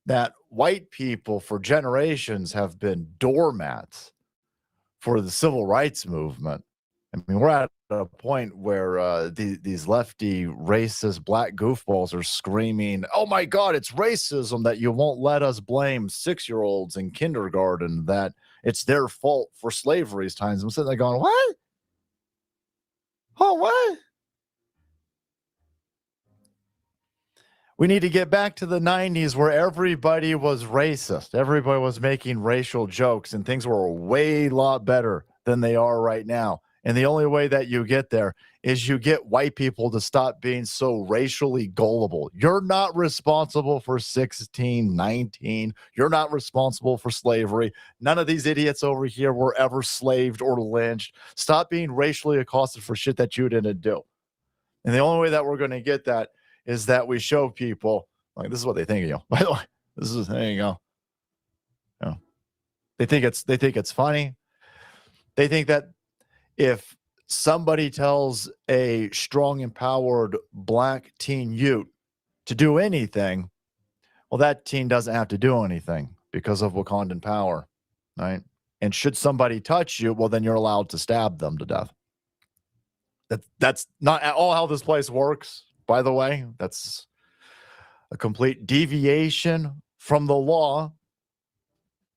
that white people for generations have been doormats for the civil rights movement. I mean, we're at a point where these lefty racist black goofballs are screaming, "Oh my God, it's racism that you won't let us blame 6-year-olds in kindergarten, that it's their fault for slavery's times." I'm sitting there going, what? Oh, what? We need to get back to the 90s where everybody was racist. Everybody was making racial jokes and things were a way lot better than they are right now. And the only way that you get there is you get white people to stop being so racially gullible. You're not responsible for 1619. You're not responsible for slavery. None of these idiots over here were ever slaved or lynched. Stop being racially accosted for shit that you didn't do. And the only way that we're going to get that is that we show people, like, this is what they think of you. By the way, there you go. Yeah. They think it's funny. They think that if somebody tells a strong, empowered black teen youth to do anything, well, that teen doesn't have to do anything because of Wakandan power, right? And should somebody touch you, well, then you're allowed to stab them to death. That's not at all how this place works, by the way. That's a complete deviation from the law,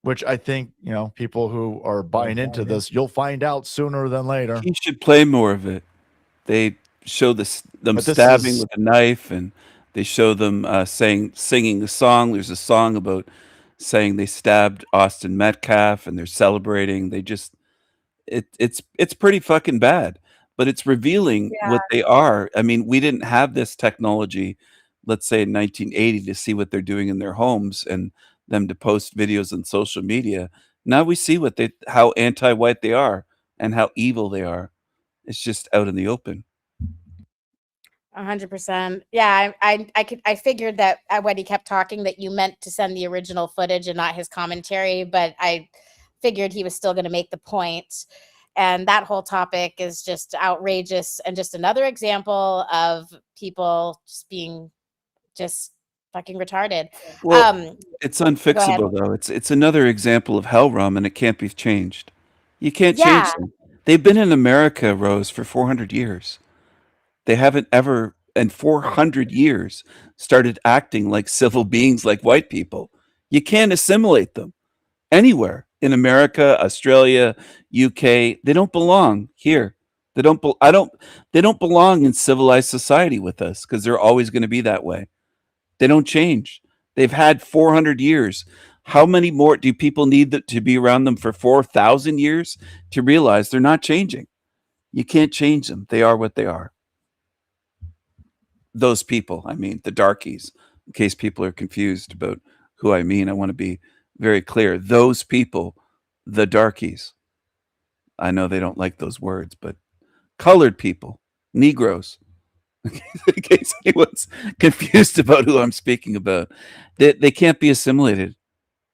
which I think, people who are buying into this, you'll find out sooner than later. He should play more of it. They show them stabbing with a knife, and they show them singing a song. There's a song about saying they stabbed Austin Metcalf, and they're celebrating. It's pretty fucking bad, but it's revealing what they are. I mean, we didn't have this technology, let's say in 1980, to see what they're doing in their homes and them to post videos on social media. Now we see how anti-white they are and how evil they are. It's just out in the open. 100%. Yeah, I figured that when he kept talking that you meant to send the original footage and not his commentary, but I figured he was still going to make the point. And that whole topic is just outrageous and just another example of people just being just fucking retarded. Well, it's unfixable, though. It's another example of hell rum, and it can't be changed. You can't change them. They've been in America, Rose, for 400 years. They haven't ever, in 400 years, started acting like civil beings like white people. You can't assimilate them anywhere. In America, Australia, UK, they don't belong here. They don't belong in civilized society with us because they're always going to be that way. They don't change. They've had 400 years. How many more do people need to be around them for 4,000 years to realize they're not changing? You can't change them. They are what they are. Those people, I mean, the darkies, in case people are confused about who I mean, I want to be very clear. Those people, the darkies. I know they don't like those words, but colored people, Negroes. In case anyone's confused about who I'm speaking about, they can't be assimilated.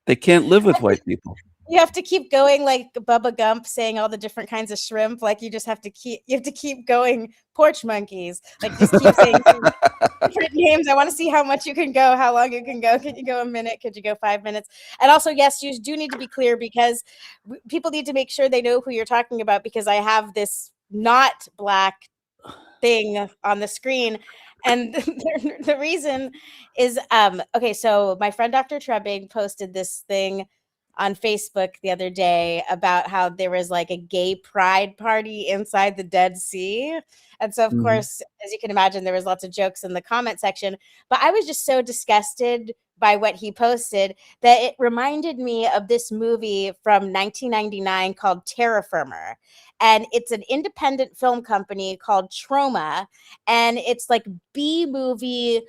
They can't live with white people. You have to keep going like Bubba Gump saying all the different kinds of shrimp. Like you have to keep going. Porch monkeys. Like just keep saying different names. I want to see how much you can go, how long you can go. Can you go a minute? Could you go 5 minutes? And also, yes, you do need to be clear because people need to make sure they know who you're talking about, because I have this not black thing on the screen. And the reason is, okay, so my friend Dr. Trebbing posted this thing on Facebook the other day about how there was like a gay pride party inside the Dead Sea. And so, of course, as you can imagine, there was lots of jokes in the comment section. But I was just so disgusted by what he posted that it reminded me of this movie from 1999 called Terra Firma. And it's an independent film company called Troma. And it's like B-movie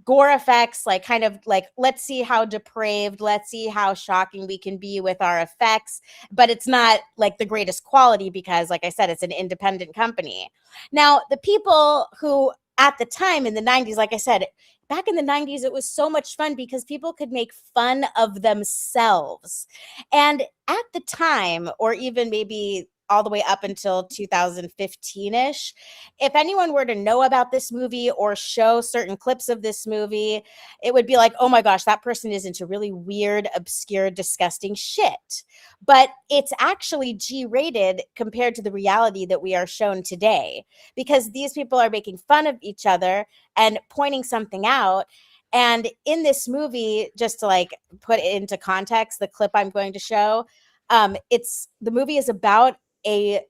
gore effects, like kind of like, let's see how depraved, let's see how shocking we can be with our effects. But it's not like the greatest quality because, like I said, it's an independent company. Now, the people who at the time in the 90s, like I said, back in the 90s, it was so much fun because people could make fun of themselves. And at the time, or even maybe all the way up until 2015-ish, if anyone were to know about this movie or show certain clips of this movie, it would be like, oh my gosh, that person is into really weird, obscure, disgusting shit. But it's actually G-rated compared to the reality that we are shown today, because these people are making fun of each other and pointing something out. And in this movie, just to like put it into context, the clip I'm going to show, the movie is about a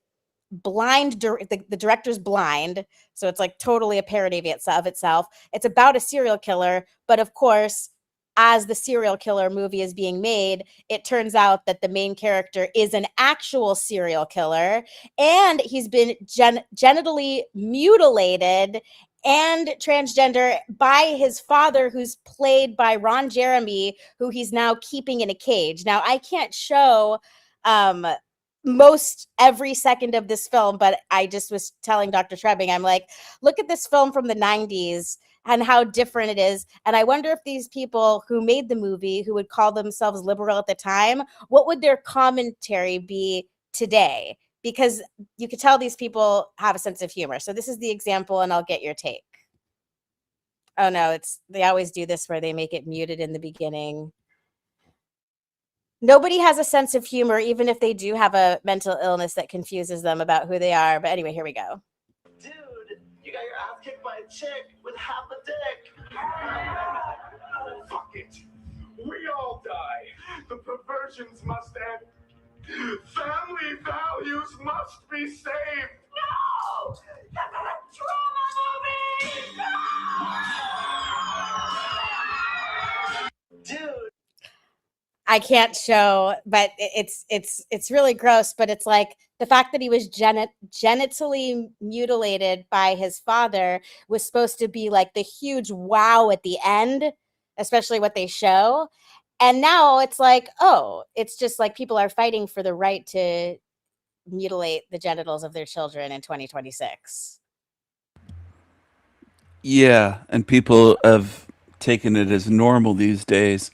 blind, the director's blind, so it's like totally a parody of itself. It's about a serial killer, but of course, as the serial killer movie is being made, it turns out that the main character is an actual serial killer, and he's been genitally mutilated and transgender by his father, who's played by Ron Jeremy, who he's now keeping in a cage. Now, I can't show most every second of this film, but I just was telling Dr. Trebbing, I'm like, look at this film from the 90s and how different it is. And I wonder if these people who made the movie, who would call themselves liberal at the time, what would their commentary be today? Because you could tell these people have a sense of humor. So this is the example, and I'll get your take. Oh no, they always do this where they make it muted in the beginning. Nobody has a sense of humor, even if they do have a mental illness that confuses them about who they are. But anyway, here we go. Dude, you got your ass kicked by a chick with half a dick. Fuck it. We all die. The perversions must end. Family values must be saved. No! That's a trauma movie! No! Dude. I can't show, but it's really gross. But it's like the fact that he was genitally mutilated by his father was supposed to be like the huge wow at the end, especially what they show. And now it's like, oh, it's just like people are fighting for the right to mutilate the genitals of their children in 2026. Yeah, and people have taken it as normal these days.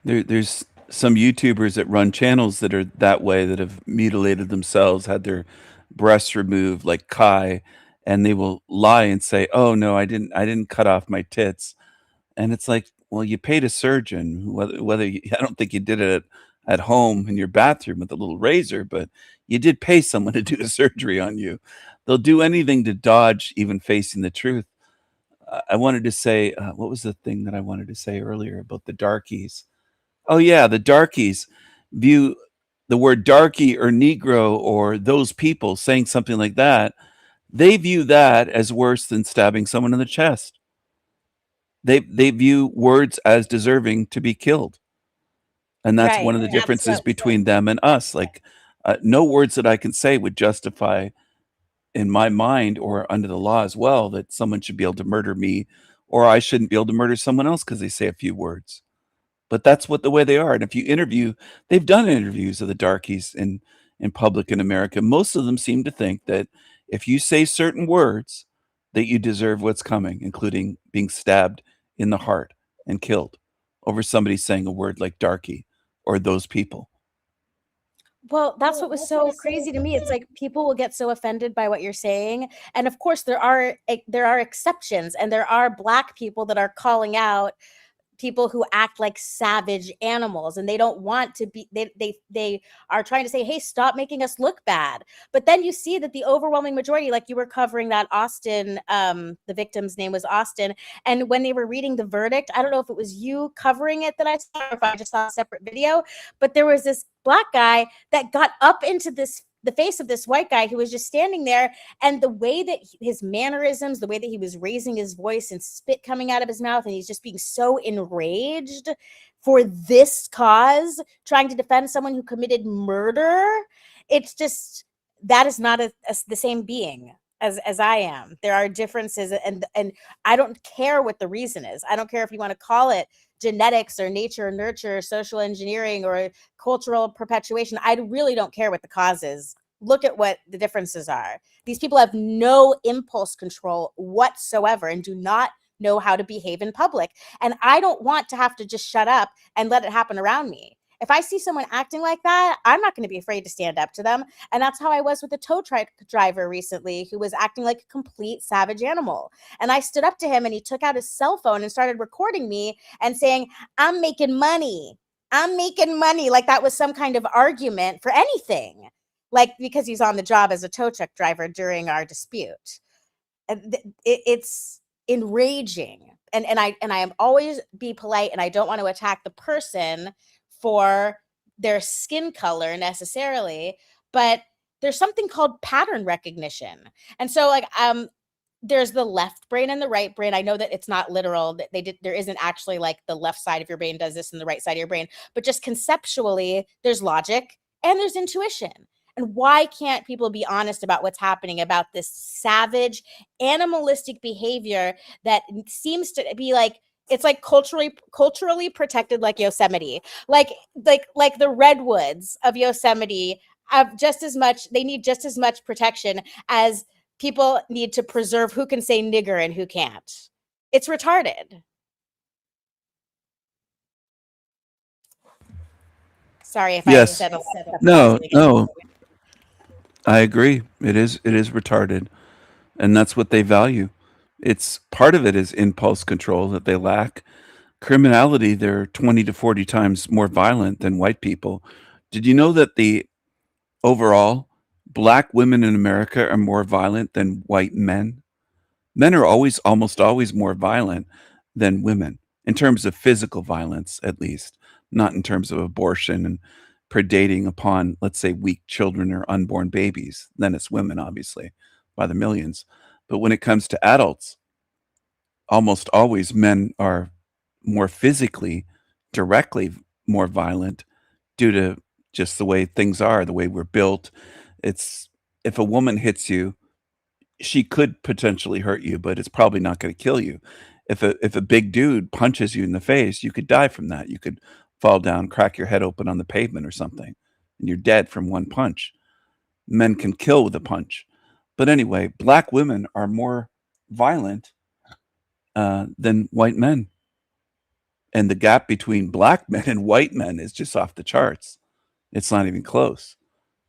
There's some YouTubers that run channels that are that way, that have mutilated themselves, had their breasts removed, like Kai, and they will lie and say, "Oh no, I didn't cut off my tits," and it's like, well, you paid a surgeon. Whether I don't think you did it at home in your bathroom with a little razor, but you did pay someone to do a surgery on you. They'll do anything to dodge even facing the truth. I wanted to say, what was the thing that I wanted to say earlier about the darkies? Oh yeah, the darkies view the word darky or Negro or those people saying something like that. They view that as worse than stabbing someone in the chest. They view words as deserving to be killed. And that's one of the differences between them and us. Like no words that I can say would justify in my mind or under the law as well that someone should be able to murder me, or I shouldn't be able to murder someone else because they say a few words. But that's the way they are. And if you interview, they've done interviews of the darkies in public in America. Most of them seem to think that If you say certain words, that you deserve what's coming, including being stabbed in the heart and killed over somebody saying a word like darky or those people. Well, that's what was so crazy to me. It's like people will get so offended by what you're saying, and of course there are exceptions, and there are Black people that are calling out people who act like savage animals, and they don't want to be, they are trying to say, hey, stop making us look bad. But then you see that the overwhelming majority, like you were covering that Austin, the victim's name was Austin, and when they were reading the verdict, I don't know if it was you covering it that I saw, or if I just saw a separate video, but there was this Black guy that got up into the face of this white guy who was just standing there, and the way that his mannerisms, the way that he was raising his voice and spit coming out of his mouth, and he's just being so enraged for this cause, trying to defend someone who committed murder. It's just, that is not the same being as I am. There are differences, and I don't care what the reason is. I don't care if you want to call it genetics or nature or nurture or social engineering or cultural perpetuation. I really don't care what the cause is. Look at what the differences are. These people have no impulse control whatsoever and do not know how to behave in public. And I don't want to have to just shut up and let it happen around me. If I see someone acting like that, I'm not going to be afraid to stand up to them. And that's how I was with the tow truck driver recently, who was acting like a complete savage animal. And I stood up to him, and he took out his cell phone and started recording me and saying, I'm making money. I'm making money. Like that was some kind of argument for anything. Like, because he's on the job as a tow truck driver during our dispute. It's enraging. And I am always be polite, and I don't want to attack the person for their skin color necessarily, but there's something called pattern recognition. And so like there's the left brain and the right brain. I know that it's not literal, that there isn't actually like the left side of your brain does this and the right side of your brain, but just conceptually there's logic and there's intuition. And why can't people be honest about what's happening, about this savage animalistic behavior that seems to be like, it's like culturally protected, like Yosemite, like the redwoods of Yosemite have just as much, they need just as much protection as people need to preserve who can say nigger and who can't. It's retarded. Sorry if Yes. I said No. I agree. It is retarded. And that's what they value. It's part of it is impulse control that they lack. Criminality, they're 20 to 40 times more violent than white people. Did you know that the overall Black women in America are more violent than white men? Men are almost always more violent than women in terms of physical violence, at least, not in terms of abortion and predating upon, let's say, weak children or unborn babies. Then it's women, obviously, by the millions. But when it comes to adults, almost always men are more physically, directly more violent due to just the way things are, the way we're built. It's, if a woman hits you, she could potentially hurt you, but it's probably not going to kill you. If a big dude punches you in the face, you could die from that. You could fall down, crack your head open on the pavement or something, and you're dead from one punch. Men can kill with a punch. But anyway, Black women are more violent than white men. And the gap between Black men and white men is just off the charts. It's not even close.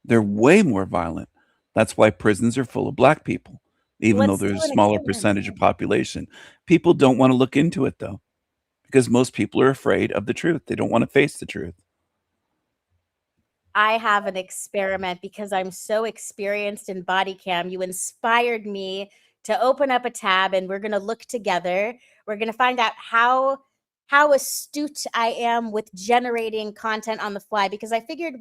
They're way more violent. That's why prisons are full of Black people, even though there's a smaller percentage of population. People don't want to look into it, though, because most people are afraid of the truth. They don't want to face the truth. I have an experiment because I'm so experienced in body cam. You inspired me to open up a tab, and we're going to look together. We're going to find out how astute I am with generating content on the fly, because I figured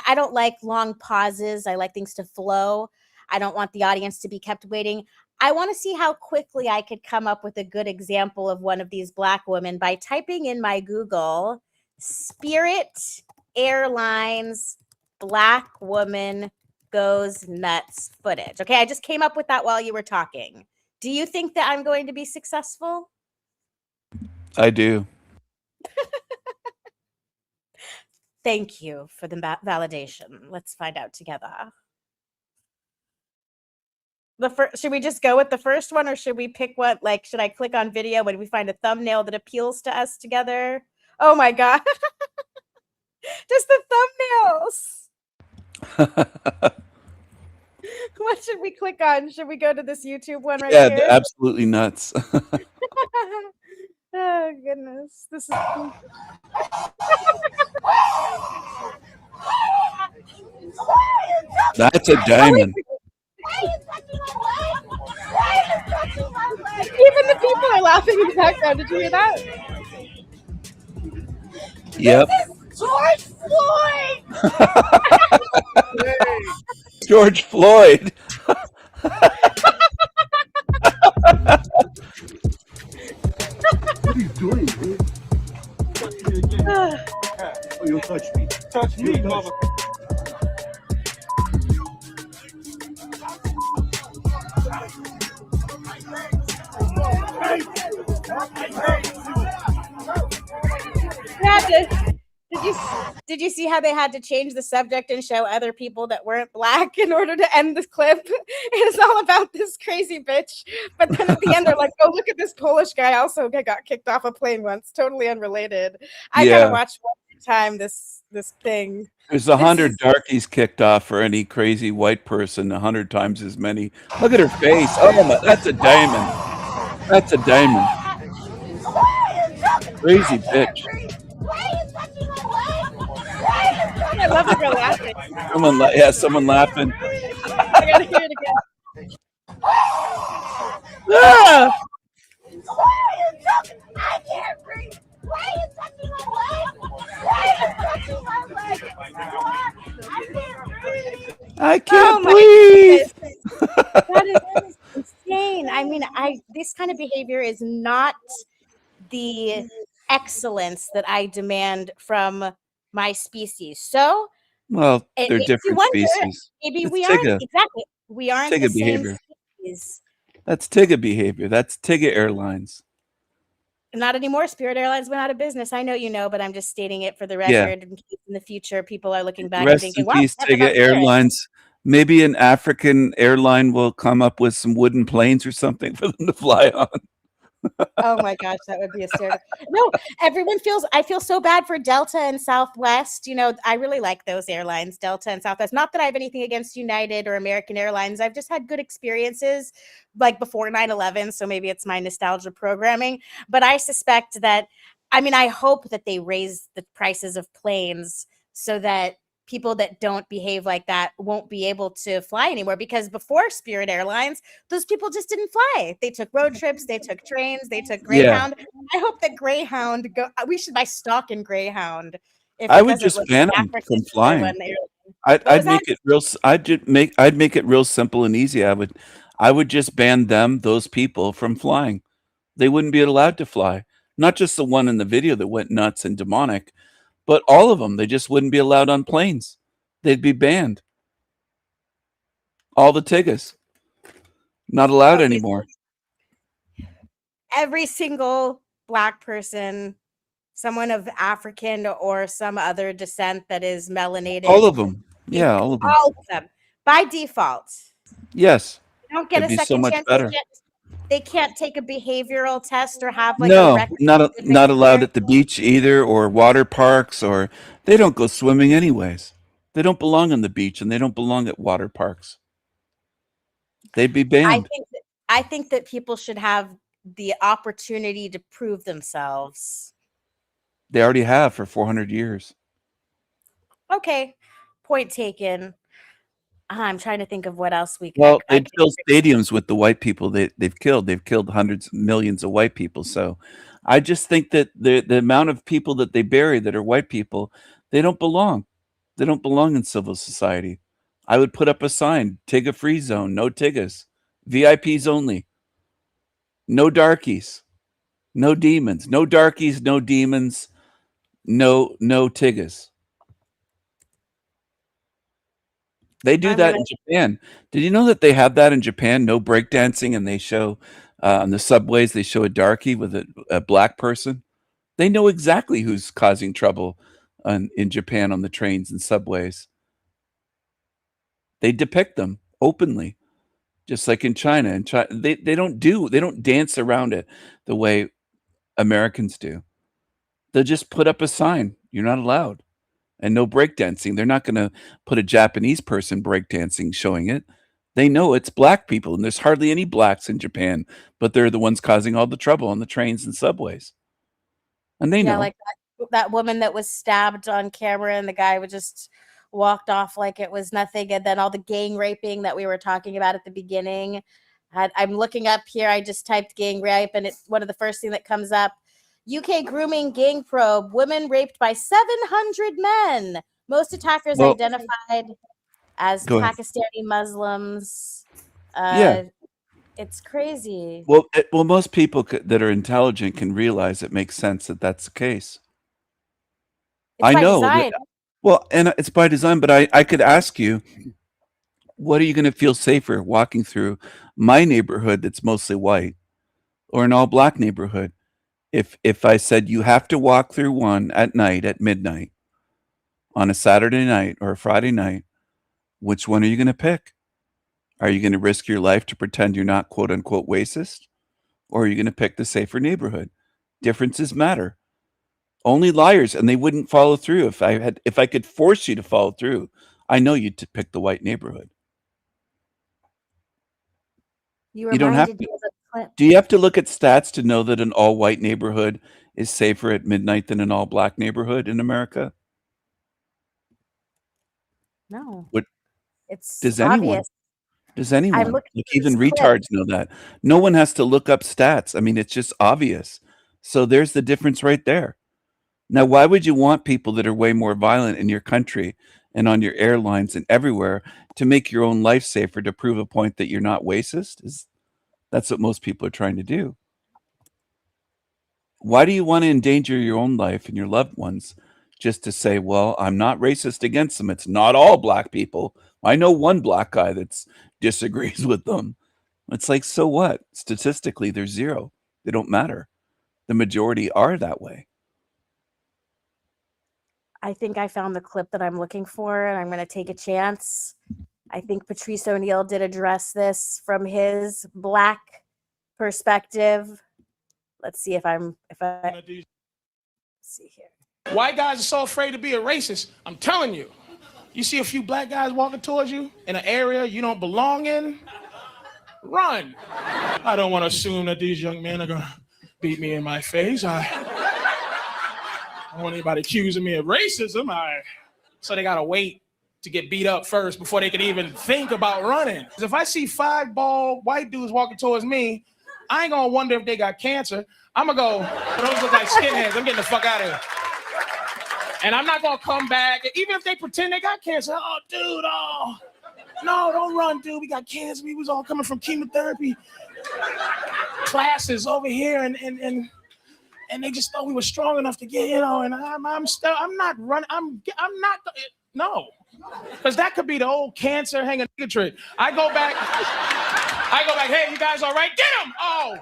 I don't like long pauses. I like things to flow. I don't want the audience to be kept waiting. I want to see how quickly I could come up with a good example of one of these Black women by typing in my Google Spirit Airlines Black woman goes nuts footage. Okay, I just came up with that while you were talking. Do you think that I'm going to be successful? I do. Thank you for the validation. Let's find out together. The first, should we just go with the first one, or should we pick what? Like, should I click on video when we find a thumbnail that appeals to us together? Oh my god, just the thumbnails. What should we click on? Should we go to this YouTube one right Yeah, here? they're absolutely nuts. Oh goodness, this is. That's a diamond. Even the people are laughing in the background. Did you hear that? Yep. George Floyd! George Floyd. What are you doing, dude? Oh, you'll touch me. Touch me, mother. Did you see how they had to change the subject and show other people that weren't black in order to end this clip? It's all about this crazy bitch. But then at the end, they're like, "Oh, look at this Polish guy also got kicked off a plane once. Totally unrelated." I Yeah. gotta watch one more time this thing. There's 100 darkies kicked off for any crazy white person, 100 times as many. Look at her face. Oh my, that's a diamond. That's a diamond. Crazy bitch. I love the girl laughing. Someone laughing. I gotta hear it again. Ah! I can't breathe. Why are you touching my leg? Why are you touching my leg? I can't breathe. I can't my breathe. That is insane. I mean, this kind of behavior is not the excellence that I demand from my species. So Well, it they're makes you different wonder, species. maybe It's we aren't Tigga. exactly. We aren't Tigga the same behavior. species. That's Tigga behavior. That's Tigga Airlines. Not anymore. Spirit Airlines went out of business. I know you know, but I'm just stating it for the Yeah. record in case in the future people are looking back and Rest thinking, in "Wow, peace, that's about Tigga Spirit." Airlines. Maybe an African airline will come up with some wooden planes or something for them to fly on. Oh my gosh, that would be hysterical. No, I feel so bad for Delta and Southwest. You know, I really like those airlines, Delta and Southwest. Not that I have anything against United or American Airlines. I've just had good experiences like before 9/11. So maybe it's my nostalgia programming. But I suspect that, I hope that they raise the prices of planes so that people that don't behave like that won't be able to fly anymore, because before Spirit Airlines, those people just didn't fly. They took road trips, they took trains, they took Greyhound. I hope that Greyhound we should buy stock in Greyhound. If I would because it just was ban them African from number flying. one airline. I'd What was make that? it real. I'd make it real simple and easy. I would just ban those people from flying. They wouldn't be allowed to fly. Not just the one in the video that went nuts and demonic, but all of them. They just wouldn't be allowed on planes. They'd be banned. All the Tiggas. Not allowed anymore. Every single Black person, someone of African or some other descent that is melanated. All of them. Yeah, all of them. All of them. By default. Yes. They don't get It'd a be so second much chance. better. They can't take a behavioral test or have like a No, record. not allowed at the beach either, or water parks, or they don't go swimming anyways. They don't belong on the beach, and they don't belong at water parks. They'd be banned. I think that people should have the opportunity to prove themselves. They already have for 400 years. Okay, point taken. I'm trying to think of what else we. Well, they'd fill stadiums with the white people they've killed. They've killed hundreds, millions of white people. So I just think that the amount of people that they bury that are white people, they don't belong. They don't belong in civil society. I would put up a sign, Tigga free zone, no Tiggas, VIPs only, no darkies, no demons, no darkies, no demons, no Tiggas. They do that in Japan. Did you know that they have that in Japan? No breakdancing, and they show on the subways, they show a darkie with a black person. They know exactly who's causing trouble in Japan on the trains and subways. They depict them openly. just like in China. And China, they don't dance around it the way Americans do. They'll just put up a sign, "You're not allowed," and no breakdancing. They're not gonna put a Japanese person breakdancing showing it. They know it's black people, and there's hardly any blacks in Japan, but they're the ones causing all the trouble on the trains and subways. And they Yeah, know. like that woman that was stabbed on camera, and the guy would just walked off like it was nothing. And then all the gang raping that we were talking about at the beginning. I'm looking up here. I just typed gang rape, and it's one of the first thing that comes up. UK grooming gang probe: women raped by 700 men. Most attackers Well identified as Go ahead. Pakistani Muslims. Yeah. It's crazy. Well, most people that are intelligent can realize it makes sense that that's the case. It's I by know that design. well, and it's by design, but I could ask you, what are you gonna feel safer walking through my neighborhood that's mostly white or an all black neighborhood? If I said you have to walk through one at night at midnight on a Saturday night or a Friday night, which one are you gonna pick? Are you gonna risk your life to pretend you're not quote unquote racist? Or are you gonna pick the safer neighborhood? Differences matter. Only liars, and they wouldn't follow through if I could force you to follow through. I know you'd pick the white neighborhood. You You don't have reminded to. me of a clip. Do you have to look at stats to know that an all white neighborhood is safer at midnight than an all black neighborhood in America? No, What it's does anyone? obvious. Does I'm anyone? looking Like for even this clip. retards know that. No one has to look up stats. I mean, it's just obvious. So there's the difference right there. Now, why would you want people that are way more violent in your country and on your airlines and everywhere to make your own life safer to prove a point that you're not racist? That's what most people are trying to do. Why do you want to endanger your own life and your loved ones just to say, well, I'm not racist against them. It's not all black people. I know one black guy that disagrees with them. It's like, so what? Statistically, they're zero. They don't matter. The majority are that way. I think I found the clip that I'm looking for, and I'm going to take a chance. I think Patrice O'Neill did address this from his black perspective. Let's see if let's see here. White guys are so afraid to be a racist. I'm telling you. You see a few black guys walking towards you in an area you don't belong in, run. I don't want to assume that these young men are going to beat me in my face. I don't want anybody accusing me of racism. So they got to wait to get beat up first before they can even think about running. Because if I see 5 bald white dudes walking towards me, I ain't going to wonder if they got cancer. I'm going to go, those look like skinheads. I'm getting the fuck out of here. And I'm not going to come back. Even if they pretend they got cancer. Oh, dude, oh. No, don't run, dude. We got cancer. We was all coming from chemotherapy classes over here. And they just thought we were strong enough to get, and I'm not running. I'm not, no. Because that could be the old cancer hanging nigga trick. I go back, hey, you guys all right? Get him! Oh.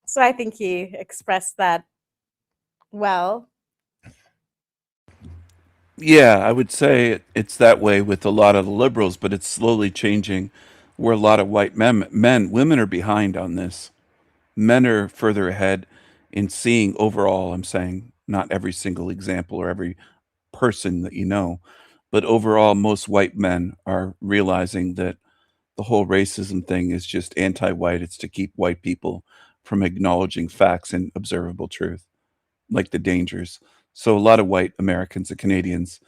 So I think he expressed that well. Yeah, I would say it's that way with a lot of the liberals, but it's slowly changing where a lot of white women are behind on this. Men are further ahead in seeing overall, I'm saying, not every single example or every person that you know, but overall, most white men are realizing that the whole racism thing is just anti-white. It's to keep white people from acknowledging facts and observable truth, like the dangers. So a lot of white Americans and Canadians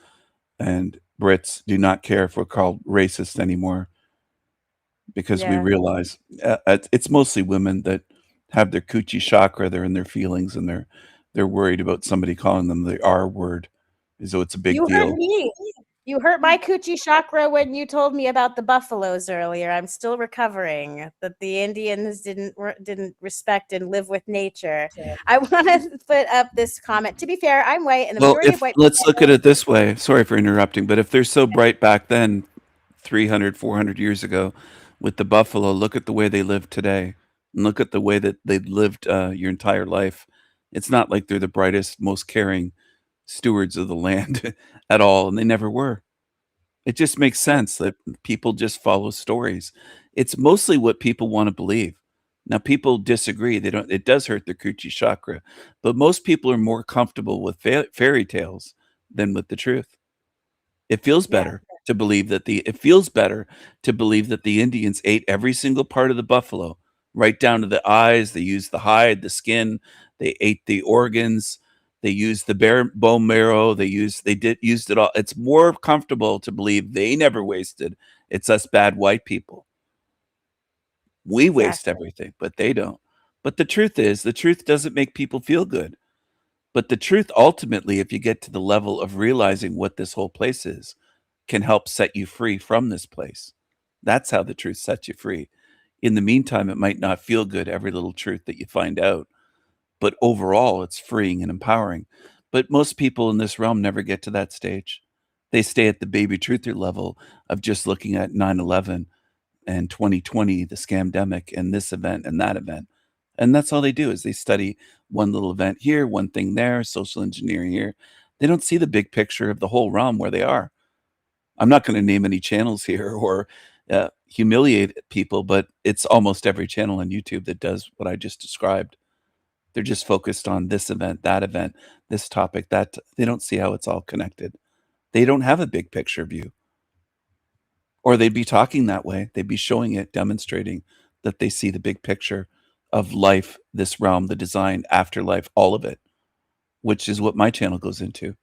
and Brits do not care if we're called racist anymore because we Yeah. realize it's mostly women that have their coochie chakra, they're in their feelings, and they're worried about somebody calling them the R word, as though it's a big You deal. hurt me. You hurt my coochie chakra when you told me about the buffaloes earlier. I'm still recovering. That the Indians didn't respect and live with nature. I want to put up this comment. To be fair, I'm white, and the Well, majority of white let's people look at it this way. Sorry for interrupting, but if they're so bright back then, 300, 400 years ago, with the buffalo, look at the way they live today. And look at the way that they lived your entire life. It's not like they're the brightest, most caring stewards of the land at all, and they never were. It just makes sense that people just follow stories. It's mostly what people want to believe. Now, people disagree. They don't. It does hurt their Kuchi chakra, but most people are more comfortable with fairy tales than with the truth. It feels Yeah. better to believe that the. It feels better to believe that the Indians ate every single part of the buffalo, right down to the eyes. They used the hide, the skin. They ate the organs. They used the bone marrow. Used it all. It's more comfortable to believe they never wasted. It's us bad white people. We waste Exactly. everything, but they don't. But the truth is, the truth doesn't make people feel good. But the truth ultimately, if you get to the level of realizing what this whole place is, can help set you free from this place. That's how the truth sets you free. In the meantime, it might not feel good, every little truth that you find out, but overall, it's freeing and empowering. But most people in this realm never get to that stage. They stay at the baby truther level of just looking at 9/11 and 2020, the scamdemic, and this event and that event. And that's all they do is they study one little event here, one thing there, social engineering here. They don't see the big picture of the whole realm where they are. I'm not going to name any channels here or humiliate people, but it's almost every channel on YouTube that does what I just described. They're just focused on this event, this topic, that. They don't see how it's all connected. They don't have a big picture view. Or they'd be talking that way. They'd be showing it, demonstrating that they see the big picture of life, this realm, the design, afterlife, all of it, which is what my channel goes into.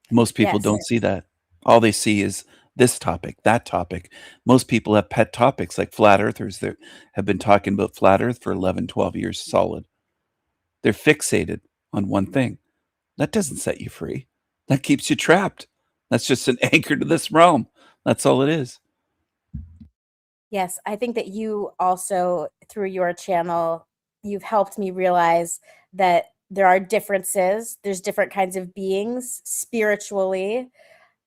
Most people Yes. don't see that. All they see is this topic, that topic. Most people have pet topics like flat earthers that have been talking about flat earth for 11, 12 years solid. They're fixated on one thing. That doesn't set you free. That keeps you trapped. That's just an anchor to this realm. That's all it is. Yes, I think that you also, through your channel, you've helped me realize that there are differences. There's different kinds of beings spiritually,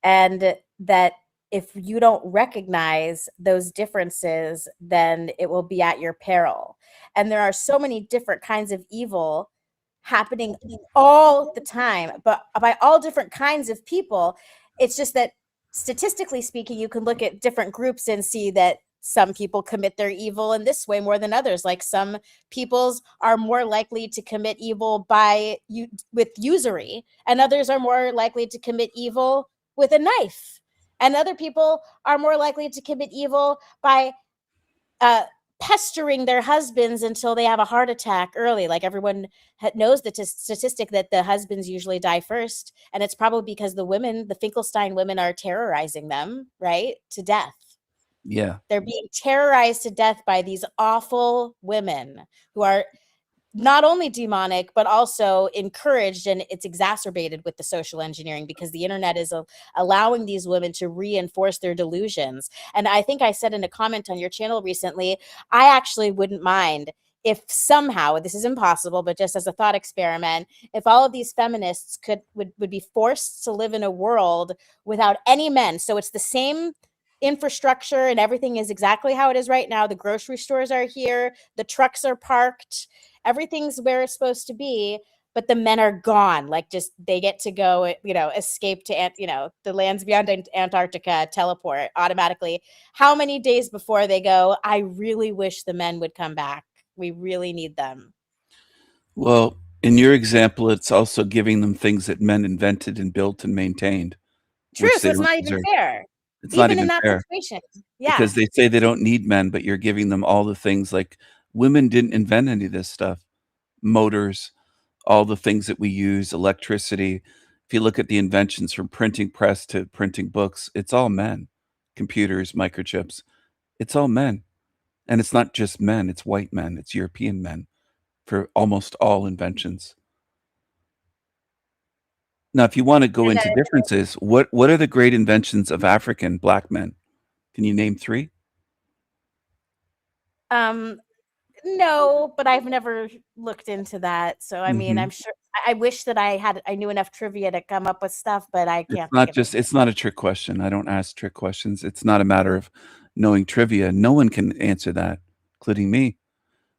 and that if you don't recognize those differences, then it will be at your peril. And there are so many different kinds of evil happening all the time, but by all different kinds of people. It's just that statistically speaking, you can look at different groups and see that some people commit their evil in this way more than others. Like some peoples are more likely to commit evil with usury, and others are more likely to commit evil with a knife. And other people are more likely to commit evil by pestering their husbands until they have a heart attack early. Like everyone knows the statistic that the husbands usually die first. And it's probably because the Finkelstein women are terrorizing them, right, to death. Yeah. They're being terrorized to death by these awful women who are not only demonic, but also encouraged, and it's exacerbated with the social engineering because the internet is allowing these women to reinforce their delusions. And I think I said in a comment on your channel recently, I actually wouldn't mind if somehow, this is impossible, but just as a thought experiment, if all of these feminists would be forced to live in a world without any men. So it's the same infrastructure and everything is exactly how it is right now. The grocery stores are here, the trucks are parked, everything's where it's supposed to be, but the men are gone. Like, just they get to go, escape to the lands beyond Antarctica, teleport automatically. How many days before they go, I really wish the men would come back, we really need them? Well, in your example, it's also giving them things that men invented and built and maintained. True, which so they it's don't not even deserve. fair. It's not Even in even that fair. situation. Yeah. Because they say they don't need men, but you're giving them all the things. Like, women didn't invent any of this stuff. Motors, all the things that we use, electricity. If you look at the inventions from printing press to printing books, it's all men. Computers, microchips, it's all men. And it's not just men, it's white men, it's European men for almost all inventions. Now, if you want to go And into then- differences, what are the great inventions of African black men? Can you name 3? No, but I've never looked into that. So I mean, Mhm. I'm sure I wish that I knew enough trivia to come up with stuff, but I can't think of it. It's not a trick question. I don't ask trick questions. It's not a matter of knowing trivia. No one can answer that, including me.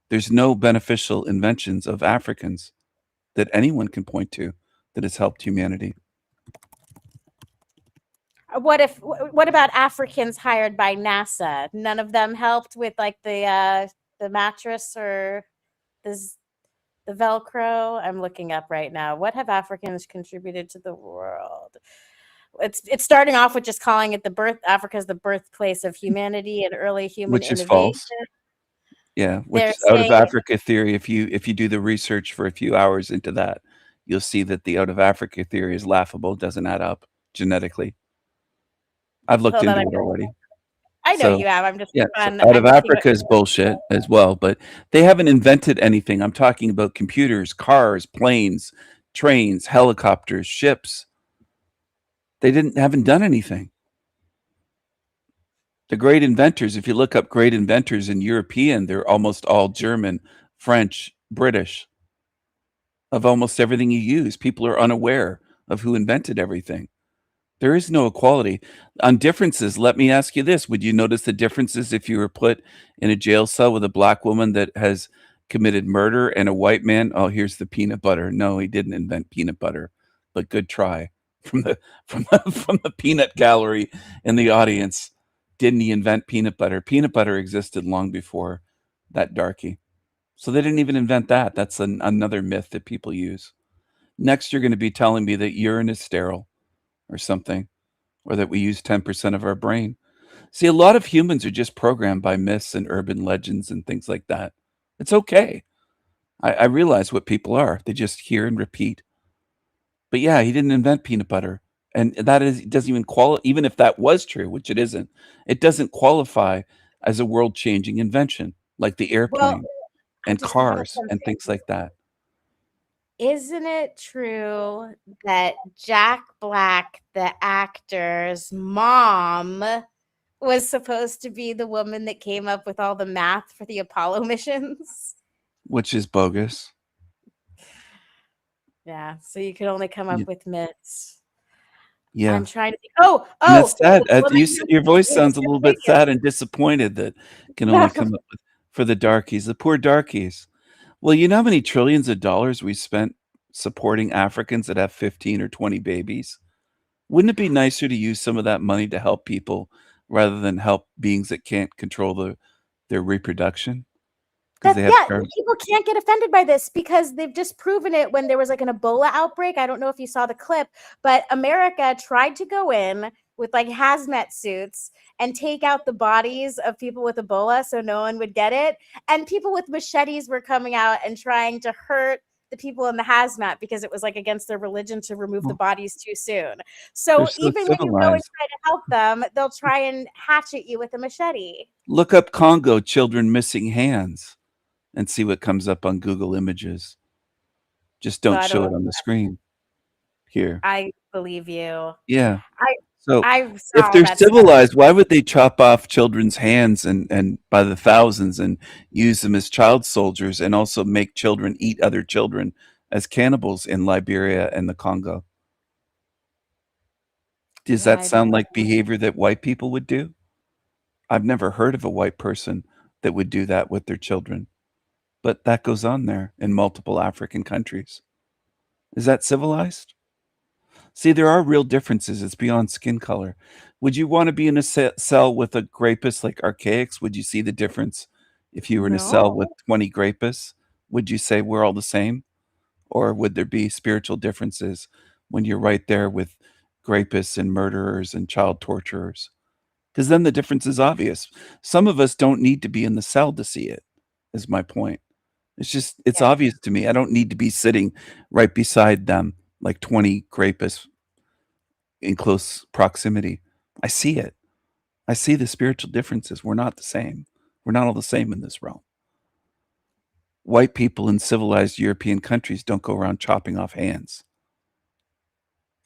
There's no beneficial inventions of Africans that anyone can point to that has helped humanity. What about Africans hired by NASA? None of them helped with like the mattress or the Velcro. I'm looking up right now. What have Africans contributed to the world? It's starting off with just calling it Africa's the birthplace of humanity and early human Which is innovation. false. Yeah, They're which out of saying Africa theory, if you do the research for a few hours into that, you'll see that the out of Africa theory is laughable, doesn't add up genetically. I've looked Hold on, into it already. I know So, you have. I'm just yeah, so fun. out I'm of looking Africa is bullshit as well, but they haven't invented anything. I'm talking about computers, cars, planes, trains, helicopters, ships. They haven't done anything. The great inventors, if you look up great inventors in European, they're almost all German, French, British. Of almost everything you use, people are unaware of who invented everything. There is no equality. On differences, let me ask you this. Would you notice the differences if you were put in a jail cell with a black woman that has committed murder and a white man? Oh, here's the peanut butter. No, he didn't invent peanut butter, but good try from the peanut gallery in the audience. Didn't he invent peanut butter? Peanut butter existed long before that darky. So they didn't even invent that. That's another myth that people use. Next, you're going to be telling me that urine is sterile or something, or that we use 10% of our brain. See, a lot of humans are just programmed by myths and urban legends and things like that. It's okay. I realize what people are. They just hear and repeat. But yeah, he didn't invent peanut butter. And doesn't even qualify, even if that was true, which it isn't, it doesn't qualify as a world-changing invention like the airplane and just wanna cars and things like that. Isn't it true that Jack Black, the actor's mom, was supposed to be the woman that came up with all the math for the Apollo missions? Which is bogus. Yeah, so you could only come up with myths. Yeah. I'm trying to think. Oh, And that's sad. the woman Your voice who- sounds a little bit sad and disappointed that can only come up with for the darkies, the poor darkies. Well, you know how many trillions of dollars we spent supporting Africans that have 15 or 20 babies? Wouldn't it be nicer to use some of that money to help people rather than help beings that can't control their reproduction? Because they have people can't get offended by this because they've just proven it when there was like an Ebola outbreak. I don't know if you saw the clip, but America tried to go in with like hazmat suits and take out the bodies of people with Ebola so no one would get it. And people with machetes were coming out and trying to hurt the people in the hazmat because it was like against their religion to remove the bodies too soon. So even when you go and try to help them, they'll try and hatchet you with a machete. Look up Congo children missing hands and see what comes up on Google Images. Just don't show it on the screen here. I believe you. Yeah. I if saw they're that civilized, why would they chop off children's hands and by the thousands and use them as child soldiers and also make children eat other children as cannibals in Liberia and the Congo? Does that sound like behavior that white people would do? I've never heard of a white person that would do that with their children. But that goes on there in multiple African countries. Is that civilized? See, there are real differences. It's beyond skin color. Would you want to be in a cell with a grapist like Archaics? Would you see the difference if you were in a cell with 20 grapists? Would you say we're all the same? Or would there be spiritual differences when you're right there with grapists and murderers and child torturers? Because then the difference is obvious. Some of us don't need to be in the cell to see it, is my point. It's obvious to me. I don't need to be sitting right beside them like 20 grapists in close proximity. I see it. I see the spiritual differences. We're not the same. We're not all the same in this realm. White people in civilized European countries don't go around chopping off hands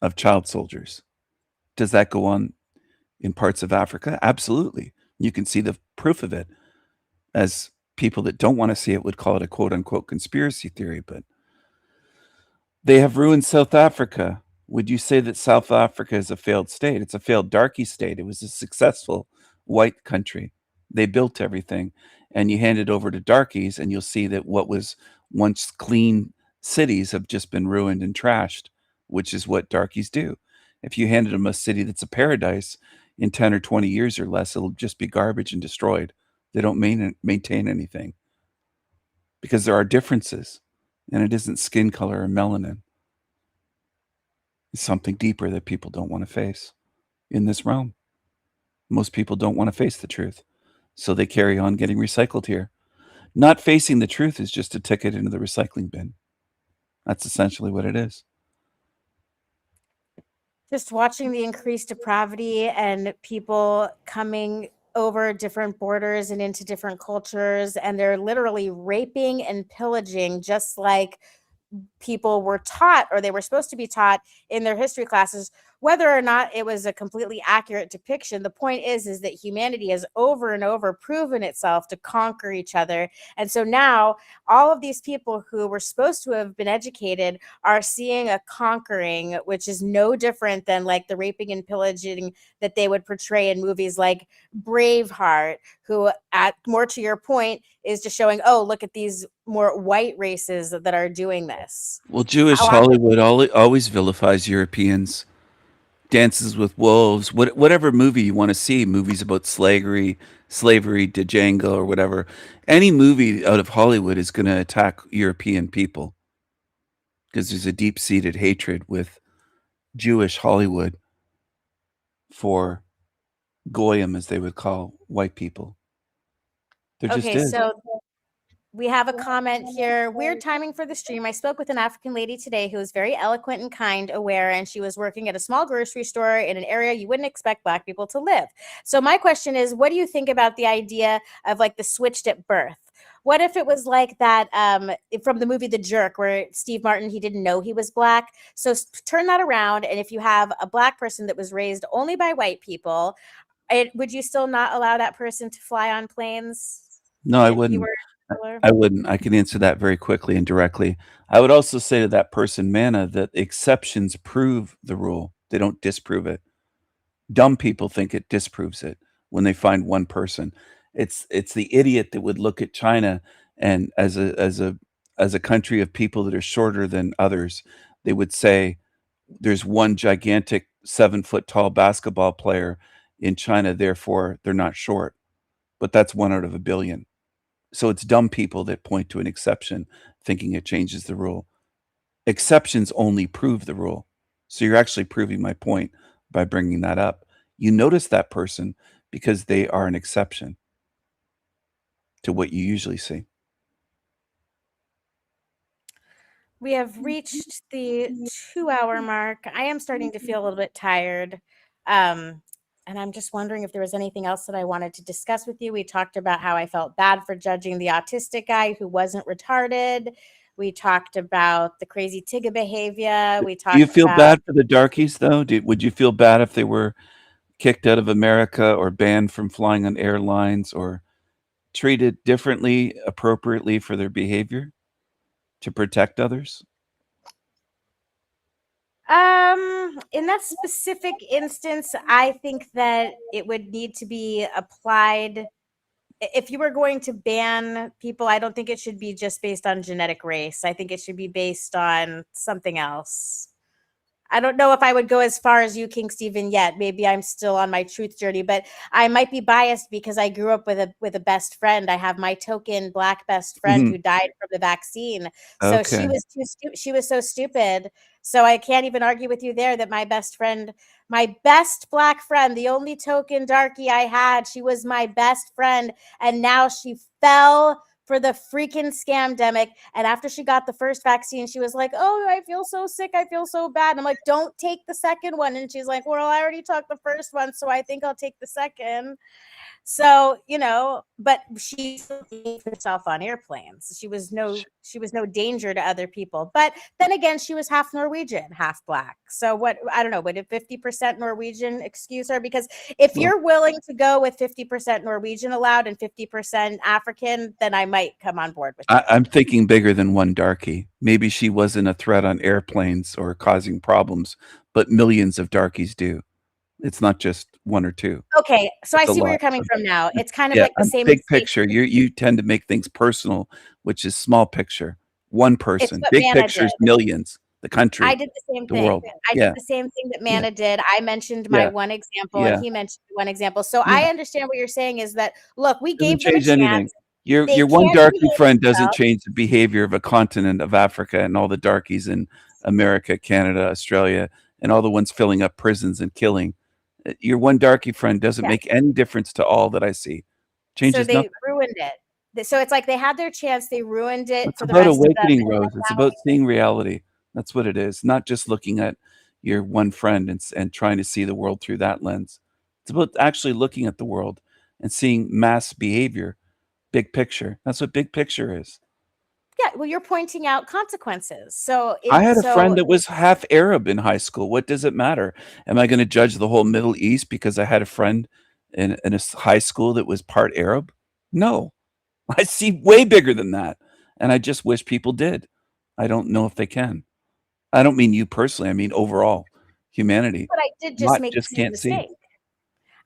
of child soldiers. Does that go on in parts of Africa? Absolutely. You can see the proof of it, as people that don't want to see it would call it a quote-unquote conspiracy theory, but they have ruined South Africa. Would you say that South Africa is a failed state? It's a failed darky state. It was a successful white country. They built everything, and you hand it over to darkies, and you'll see that what was once clean cities have just been ruined and trashed, which is what darkies do. If you handed them a city that's a paradise, in 10 or 20 years or less, it'll just be garbage and destroyed. They don't maintain anything because there are differences, and it isn't skin color or melanin. It's something deeper that people don't want to face in this realm. Most people don't want to face the truth, so they carry on getting recycled here. Not facing the truth is just a ticket into the recycling bin. That's essentially what it is. Just watching the increased depravity and people coming over different borders and into different cultures, and they're literally raping and pillaging, just like people were taught, or they were supposed to be taught in their history classes. Whether or not it was a completely accurate depiction, the point is that humanity has over and over proven itself to conquer each other. And so now all of these people who were supposed to have been educated are seeing a conquering, which is no different than like the raping and pillaging that they would portray in movies like Braveheart, who, at more to your point, is just showing, oh, look at these more white races that are doing this. Well, Jewish Hollywood always vilifies Europeans. Dances with Wolves, whatever movie you want to see, movies about slavery, Django, or whatever. Any movie out of Hollywood is going to attack European people because there's a deep-seated hatred with Jewish Hollywood for Goyim, as they would call white people. There just Okay, is. so we have a comment here. Weird timing for the stream. I spoke with an African lady today who was very eloquent and kind, aware, and she was working at a small grocery store in an area you wouldn't expect Black people to live. So my question is, what do you think about the idea of like the switched at birth? What if it was like that from the movie The Jerk, where Steve Martin, he didn't know he was Black? So turn that around, and if you have a Black person that was raised only by white people, would you still not allow that person to fly on planes? No, I wouldn't. I wouldn't. I can answer that very quickly and directly. I would also say to that person, Manna, that exceptions prove the rule. They don't disprove it. Dumb people think it disproves it when they find one person. It's the idiot that would look at China and as a country of people that are shorter than others, they would say there's one gigantic 7-foot tall basketball player in China, therefore they're not short. But that's 1 out of a billion. So it's dumb people that point to an exception thinking it changes the rule. Exceptions only prove the rule. So you're actually proving my point by bringing that up. You notice that person because they are an exception to what you usually see. We have reached the 2-hour mark. I am starting to feel a little bit tired. And I'm just wondering if there was anything else that I wanted to discuss with you. We talked about how I felt bad for judging the autistic guy who wasn't retarded. We talked about the crazy Tigga behavior. We talked. Do you feel bad for the darkies, though? Would you feel bad if they were kicked out of America or banned from flying on airlines or treated differently, appropriately for their behavior to protect others? In that specific instance, I think that it would need to be applied. If you were going to ban people, I don't think it should be just based on genetic race. I think it should be based on something else. I don't know if I would go as far as you, King Stephen, yet. Maybe I'm still on my truth journey, but I might be biased because I grew up with a best friend. I have my token Black best friend who died from the vaccine. So she was she was so stupid. So I can't even argue with you there that my best friend, my best Black friend, the only token darkie I had, she was my best friend, and now she fell for the freaking scamdemic. And after she got the first vaccine, she was like, oh, I feel so sick. I feel so bad. And I'm like, don't take the second one. And she's like, well, I already took the first one, so I think I'll take the second. So, you know, but she gave herself on airplanes. She was no danger to other people. But then again, she was half Norwegian, half Black. So what, I don't know, would a 50% Norwegian excuse her? Because if you're willing to go with 50% Norwegian allowed and 50% African, then I might come on board with you. I'm thinking bigger than one darkie. Maybe she wasn't a threat on airplanes or causing problems, but millions of darkies do. It's not just 1 or 2. Okay, so I see where you're coming from now. It's kind of like the same big picture. You tend to make things personal, which is small picture. One person. Big picture is millions. the country, I did the same the thing. world. I Yeah. did the same thing that Yeah. Mana did. I mentioned my Yeah. one example, Yeah. and he mentioned one example. So Yeah. I understand what you're saying is that, look, we Doesn't gave them a change anything. chance. Your They your one can't darky behave friend doesn't themselves. change the behavior of a continent of Africa and all the darkies in America, Canada, Australia, and all the ones filling up prisons and killing. Your one darky friend doesn't Yeah. make any difference to all that I see. So Changes they nothing. ruined it. So it's like they had their chance, they ruined it It's for the about rest of them. awakening, And Rose. It's about seeing reality. That's what it is. Not just looking at your one friend and trying to see the world through that lens. It's about actually looking at the world and seeing mass behavior, big picture. That's what big picture is. yeah, well, you're pointing out consequences. So I had a so friend that was half Arab in high school. What does it matter? Am I going to judge the whole Middle East because I had a friend in high school that was part Arab? No. I see way bigger than that. And I just wish people did. I don't know if they can. I don't mean you personally. I mean overall, humanity. but I did just Not make just the same can't see. mistake.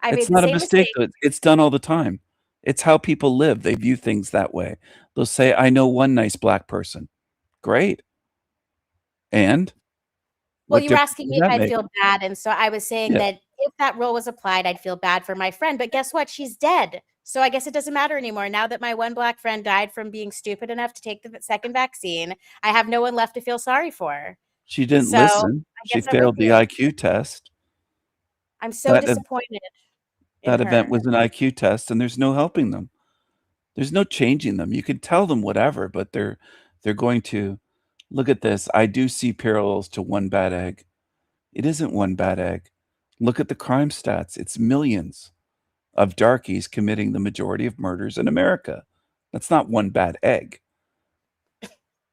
I It's made the not a same mistake, mistake. though. It's done all the time. It's how people live. They view things that way. They'll say, I know one nice black person. Great. And Well, what you were difference asking does me if that I'd make? feel bad, and so I was saying Yeah. that if that rule was applied, I'd feel bad for my friend. But guess what? She's dead. So I guess it doesn't matter anymore. Now that my one black friend died from being stupid enough to take the second vaccine, I have no one left to feel sorry for. She didn't So listen. I She guess I'm with failed the you. IQ test. I'm so That ev disappointed in that event her. was an IQ test, and there's no helping them. There's no changing them. You can tell them whatever, but they're going to look at this. I do see parallels to One Bad Egg. It isn't one bad egg. Look at the crime stats. It's millions of darkies committing the majority of murders in America. That's not one bad egg.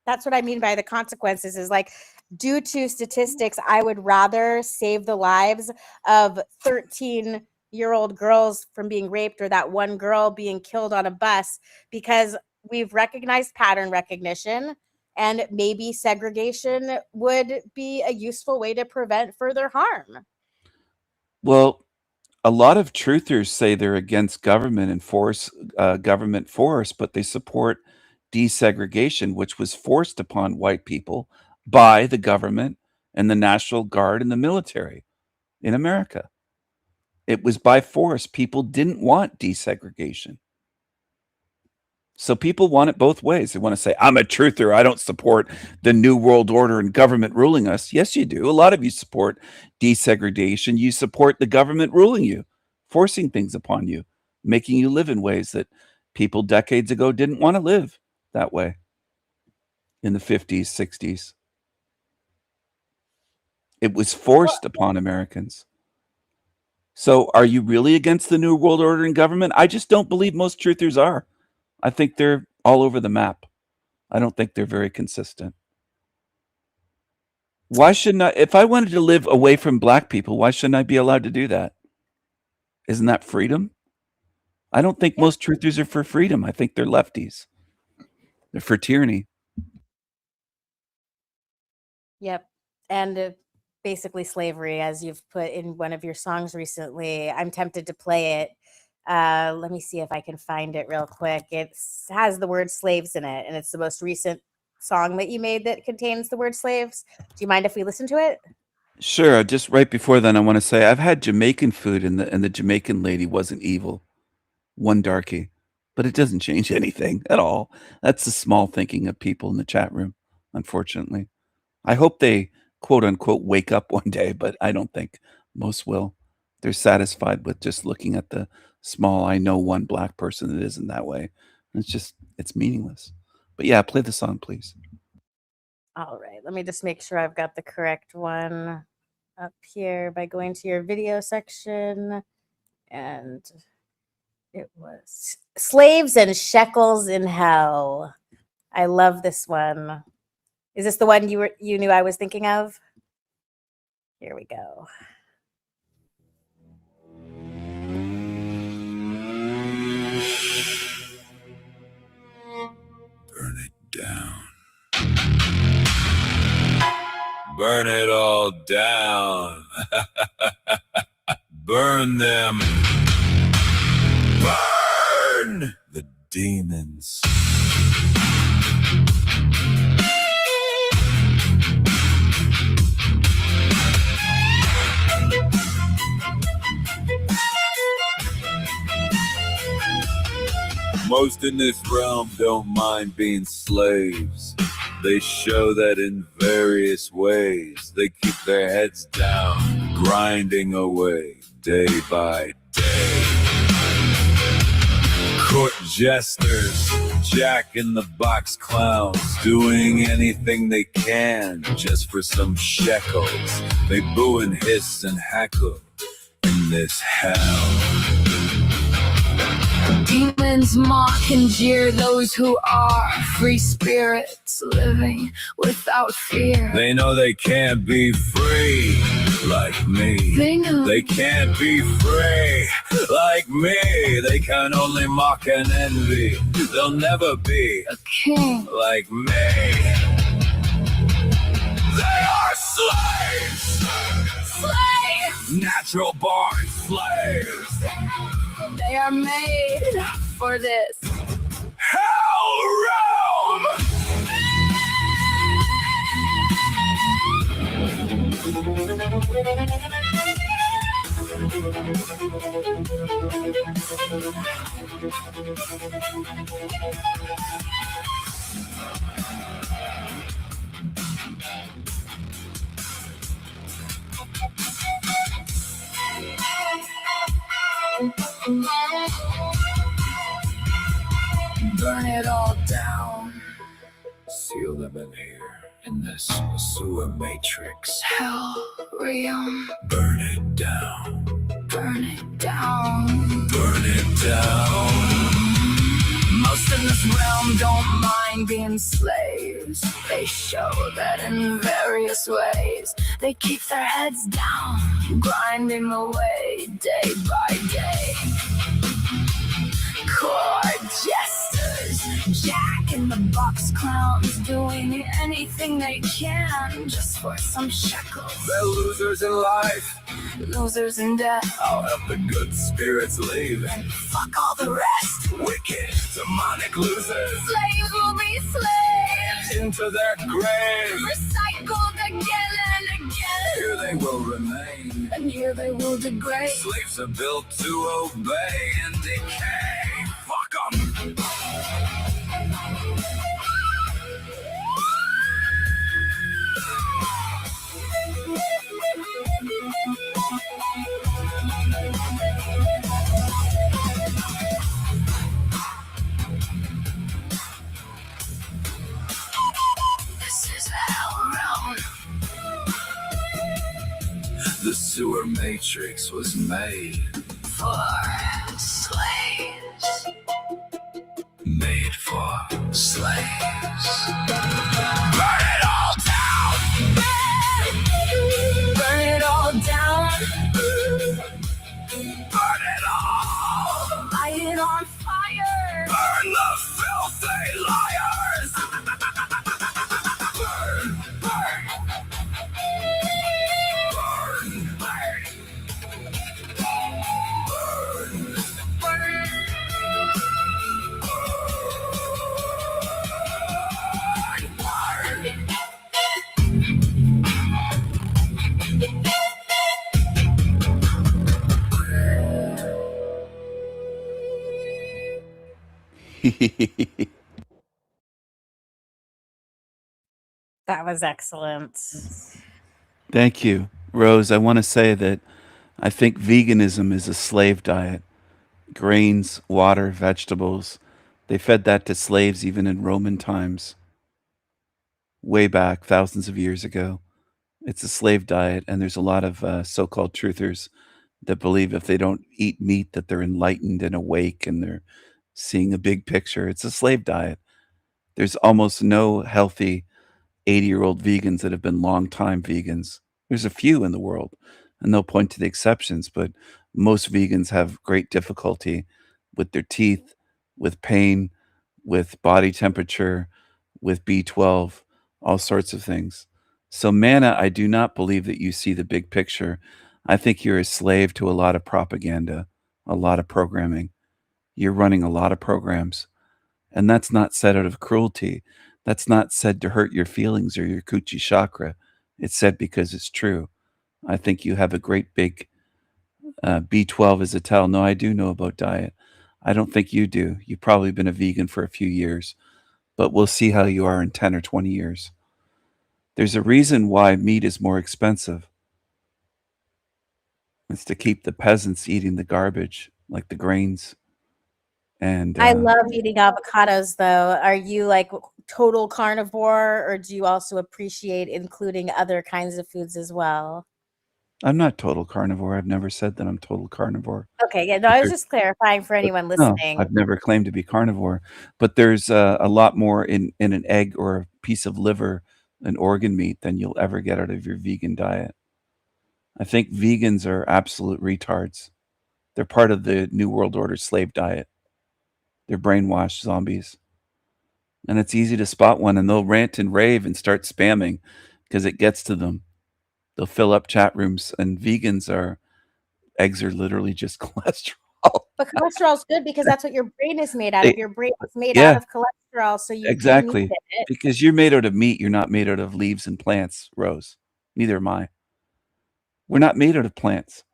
That's what I mean by the consequences is like, due to statistics, I would rather save the lives of 13-year-old girls from being raped or that one girl being killed on a bus because we've recognized pattern recognition and maybe segregation would be a useful way to prevent further harm. Well, a lot of truthers say they're against government and government force, but they support desegregation, which was forced upon white people by the government and the National Guard and the military in America. It was by force. People didn't want desegregation. So people want it both ways. They want to say, I'm a truther. I don't support the New World Order and government ruling us. Yes, you do. A lot of you support desegregation. You support the government ruling you, forcing things upon you, making you live in ways that people decades ago didn't want to live that way in the 50s, 60s. It was forced upon Americans. So are you really against the New World Order and government? I just don't believe most truthers are. I think they're all over the map. I don't think they're very consistent. Why shouldn't I, if I wanted to live away from black people, why shouldn't I be allowed to do that? Isn't that freedom? I don't think most truthers are for freedom. I think they're lefties. They're for tyranny. Yep. And basically slavery, as you've put in one of your songs recently. I'm tempted to play it. Let me see if I can find it real quick. It has the word slaves in it, and it's the most recent song that you made that contains the word slaves. Do you mind if we listen to it? Sure. Just right before then, I want to say I've had Jamaican food, and the Jamaican lady wasn't evil. One darky, but it doesn't change anything at all. That's the small thinking of people in the chat room, unfortunately. I hope they quote unquote wake up one day, but I don't think most will. They're satisfied with just looking at the small, I know one black person that isn't that way. It's meaningless. But yeah, play the song, please. All right, let me just make sure I've got the correct one up here by going to your video section. And it was Slaves and Shekels in Hell. I love this one. Is this the one you knew I was thinking of? Here we go. Burn it down. Burn it all down. Burn them. Burn the demons. Most in this realm don't mind being slaves. They show that in various ways. They keep their heads down, grinding away day by day. Court jesters, jack-in-the-box clowns, doing anything they can just for some shekels. They boo and hiss and heckle in this hell. Demons mock and jeer those who are free spirits living without fear. They know they can't be free like me. They know they can't be free like me. They can only mock and envy. They'll never be a king like me. They are slaves. Slaves. Natural born slaves. They are made for this hell realm. Burn it all down. Seal them in here, in this sewer matrix. Hell realm. Burn it down. Burn it down. Burn it down. Most in this realm don't mind being slaves. They show that in various ways. They keep their heads down, grinding away day by day. Court jesters, jack-in-the-box clowns, doing anything they can just for some shekels. They're losers in life, losers in death. I'll help the good spirits leave, and fuck all the rest. Wicked, demonic losers. Slaves will be slaves into their grave, recycled again and again. Here they will remain, and here they will degrade. Slaves are built to obey and decay. Fuck 'em. This is hell realm. The sewer matrix was made for slaves. Made for slaves. Burn it all down. Burn it all down. Burn it all. Light it on fire. Burn the filthy liars. Burn, burn. Burn, burn. Burn. That was excellent. Thank you, Rose. I want to say that I think veganism is a slave diet. Grains, water, vegetables. They fed that to slaves even in Roman times. Way back, thousands of years ago. It's a slave diet, and there's a lot of so-called truthers that believe if they don't eat meat that they're enlightened and awake and they're seeing a big picture. It's a slave diet. There's almost no healthy 80-year-old vegans that have been long-time vegans. There's a few in the world, and they'll point to the exceptions, but most vegans have great difficulty with their teeth, with pain, with body temperature, with B12, all sorts of things. So, Manna, I do not believe that you see the big picture. I think you're a slave to a lot of propaganda, a lot of programming. You're running a lot of programs, and that's not said out of cruelty. That's not said to hurt your feelings or your Kuchi chakra. It's said because it's true. I think you have a great big B12 as a tell. No, I do know about diet. I don't think you do. You've probably been a vegan for a few years, but we'll see how you are in 10 or 20 years. There's a reason why meat is more expensive. It's to keep the peasants eating the garbage, like the grains. And I love eating avocados, though. Are you like total carnivore, or do you also appreciate including other kinds of foods as well? I'm not total carnivore. I've never said that I'm total carnivore. Okay, yeah, no, I was just clarifying for anyone No, listening. I've never claimed to be carnivore, but there's a lot more in an egg or a piece of liver, an organ meat, than you'll ever get out of your vegan diet. I think vegans are absolute retards. They're part of the New World Order slave diet. They're brainwashed zombies. And it's easy to spot one, and they'll rant and rave and start spamming because it gets to them. They'll fill up chat rooms, and eggs are literally just cholesterol. But cholesterol's good because that's what your brain is made out of. Your brain is made Yeah. out of cholesterol, so you Exactly. need it. Because you're made out of meat, you're not made out of leaves and plants, Rose. Neither am I. We're not made out of plants.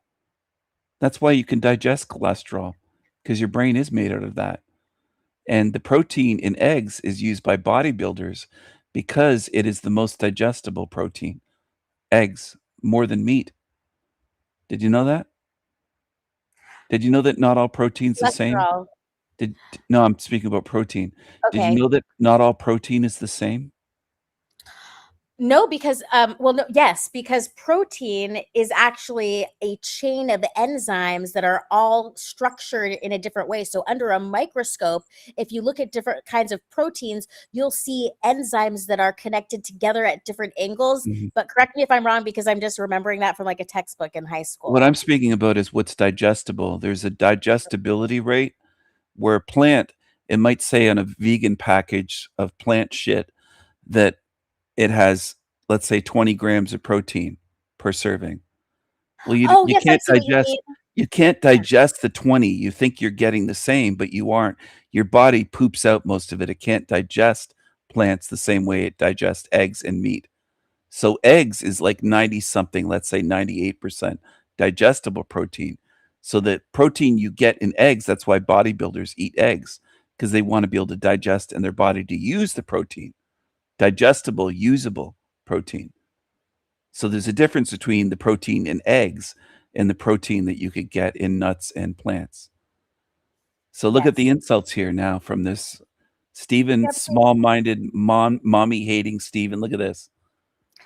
That's why you can digest cholesterol, because your brain is made out of that. And the protein in eggs is used by bodybuilders because it is the most digestible protein. Eggs, more than meat. Did you know that? Did you know that not all protein's the same? Cholesterol. No, I'm speaking about protein. Did Okay. you know that not all protein is the same? No, because yes, because protein is actually a chain of enzymes that are all structured in a different way. So under a microscope, if you look at different kinds of proteins, you'll see enzymes that are connected together at different angles. Mhm. But correct me if I'm wrong, because I'm just remembering that from like a textbook in high school. What I'm speaking about is what's digestible. There's a digestibility rate where it might say on a vegan package of plant shit that it has, let's say, 20 grams of protein per serving. Well, you Oh, yes, I see what you mean. digest the 20. You think you're getting the same, but you aren't. Your body poops out most of it. It can't digest plants the same way it digests eggs and meat. So eggs is like 90 something, let's say 98% digestible protein. So the protein you get in eggs, that's why bodybuilders eat eggs, because they want to be able to digest in their body to use the protein. Digestible, usable protein. So there's a difference between the protein in eggs and the protein that you could get in nuts and plants. So look at the insults here now from this Stephen, small-minded, mommy-hating Stephen. Look at this.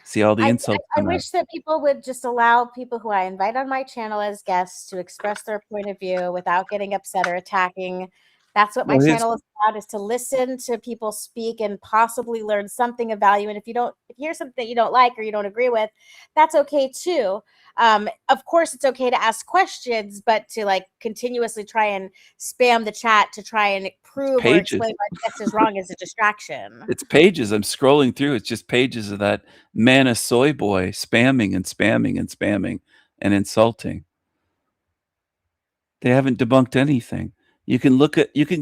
See all the insults I come out. wish that people would just allow people who I invite on my channel as guests to express their point of view without getting upset or attacking. That's what my Well, channel is about, is to listen to people speak and possibly learn something of value. And if you hear something that you don't like or you don't agree with, that's okay too. Of course, it's okay to ask questions, but to like continuously try and spam the chat to try and prove or Pages. explain why guest is wrong is a distraction. It's pages. I'm scrolling through. It's just pages of that Mana Soy Boy spamming and spamming and spamming and insulting. They haven't debunked anything. You can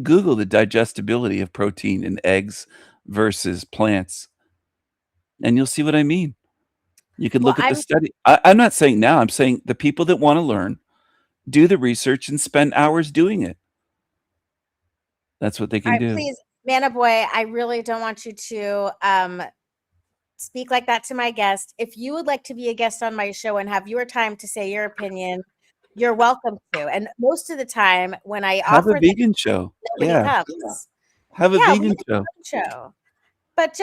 Google the digestibility of protein in eggs versus plants, and you'll see what I mean. You can look at the study. I'm not saying now. I'm saying the people that want to learn, do the research and spend hours doing it. That's what they can do. Please, Mana Boy, I really don't want you to speak like that to my guest. If you would like to be a guest on my show and have your time to say your opinion, you're welcome to. And most of the time when I Have offer a vegan show. nobody Yeah. comes. Have a Yeah, we vegan have a show. show. But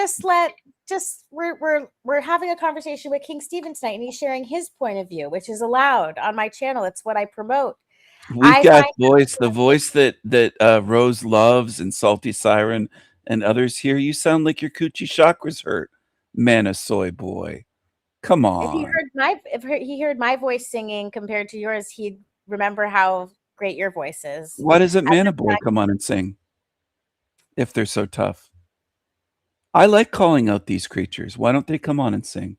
we're having a conversation with King Stephen tonight, and he's sharing his point of view, which is allowed on my channel. It's what I promote. We've got the voice that Rose loves, and Salty Siren and others here. You sound like your coochie chakras hurt, Mana Soy Boy. Come on. If he heard my voice singing compared to yours, he'd remember how great your voice is. Why doesn't Mana Boy come on and sing if they're so tough? I like calling out these creatures. Why don't they come on and sing?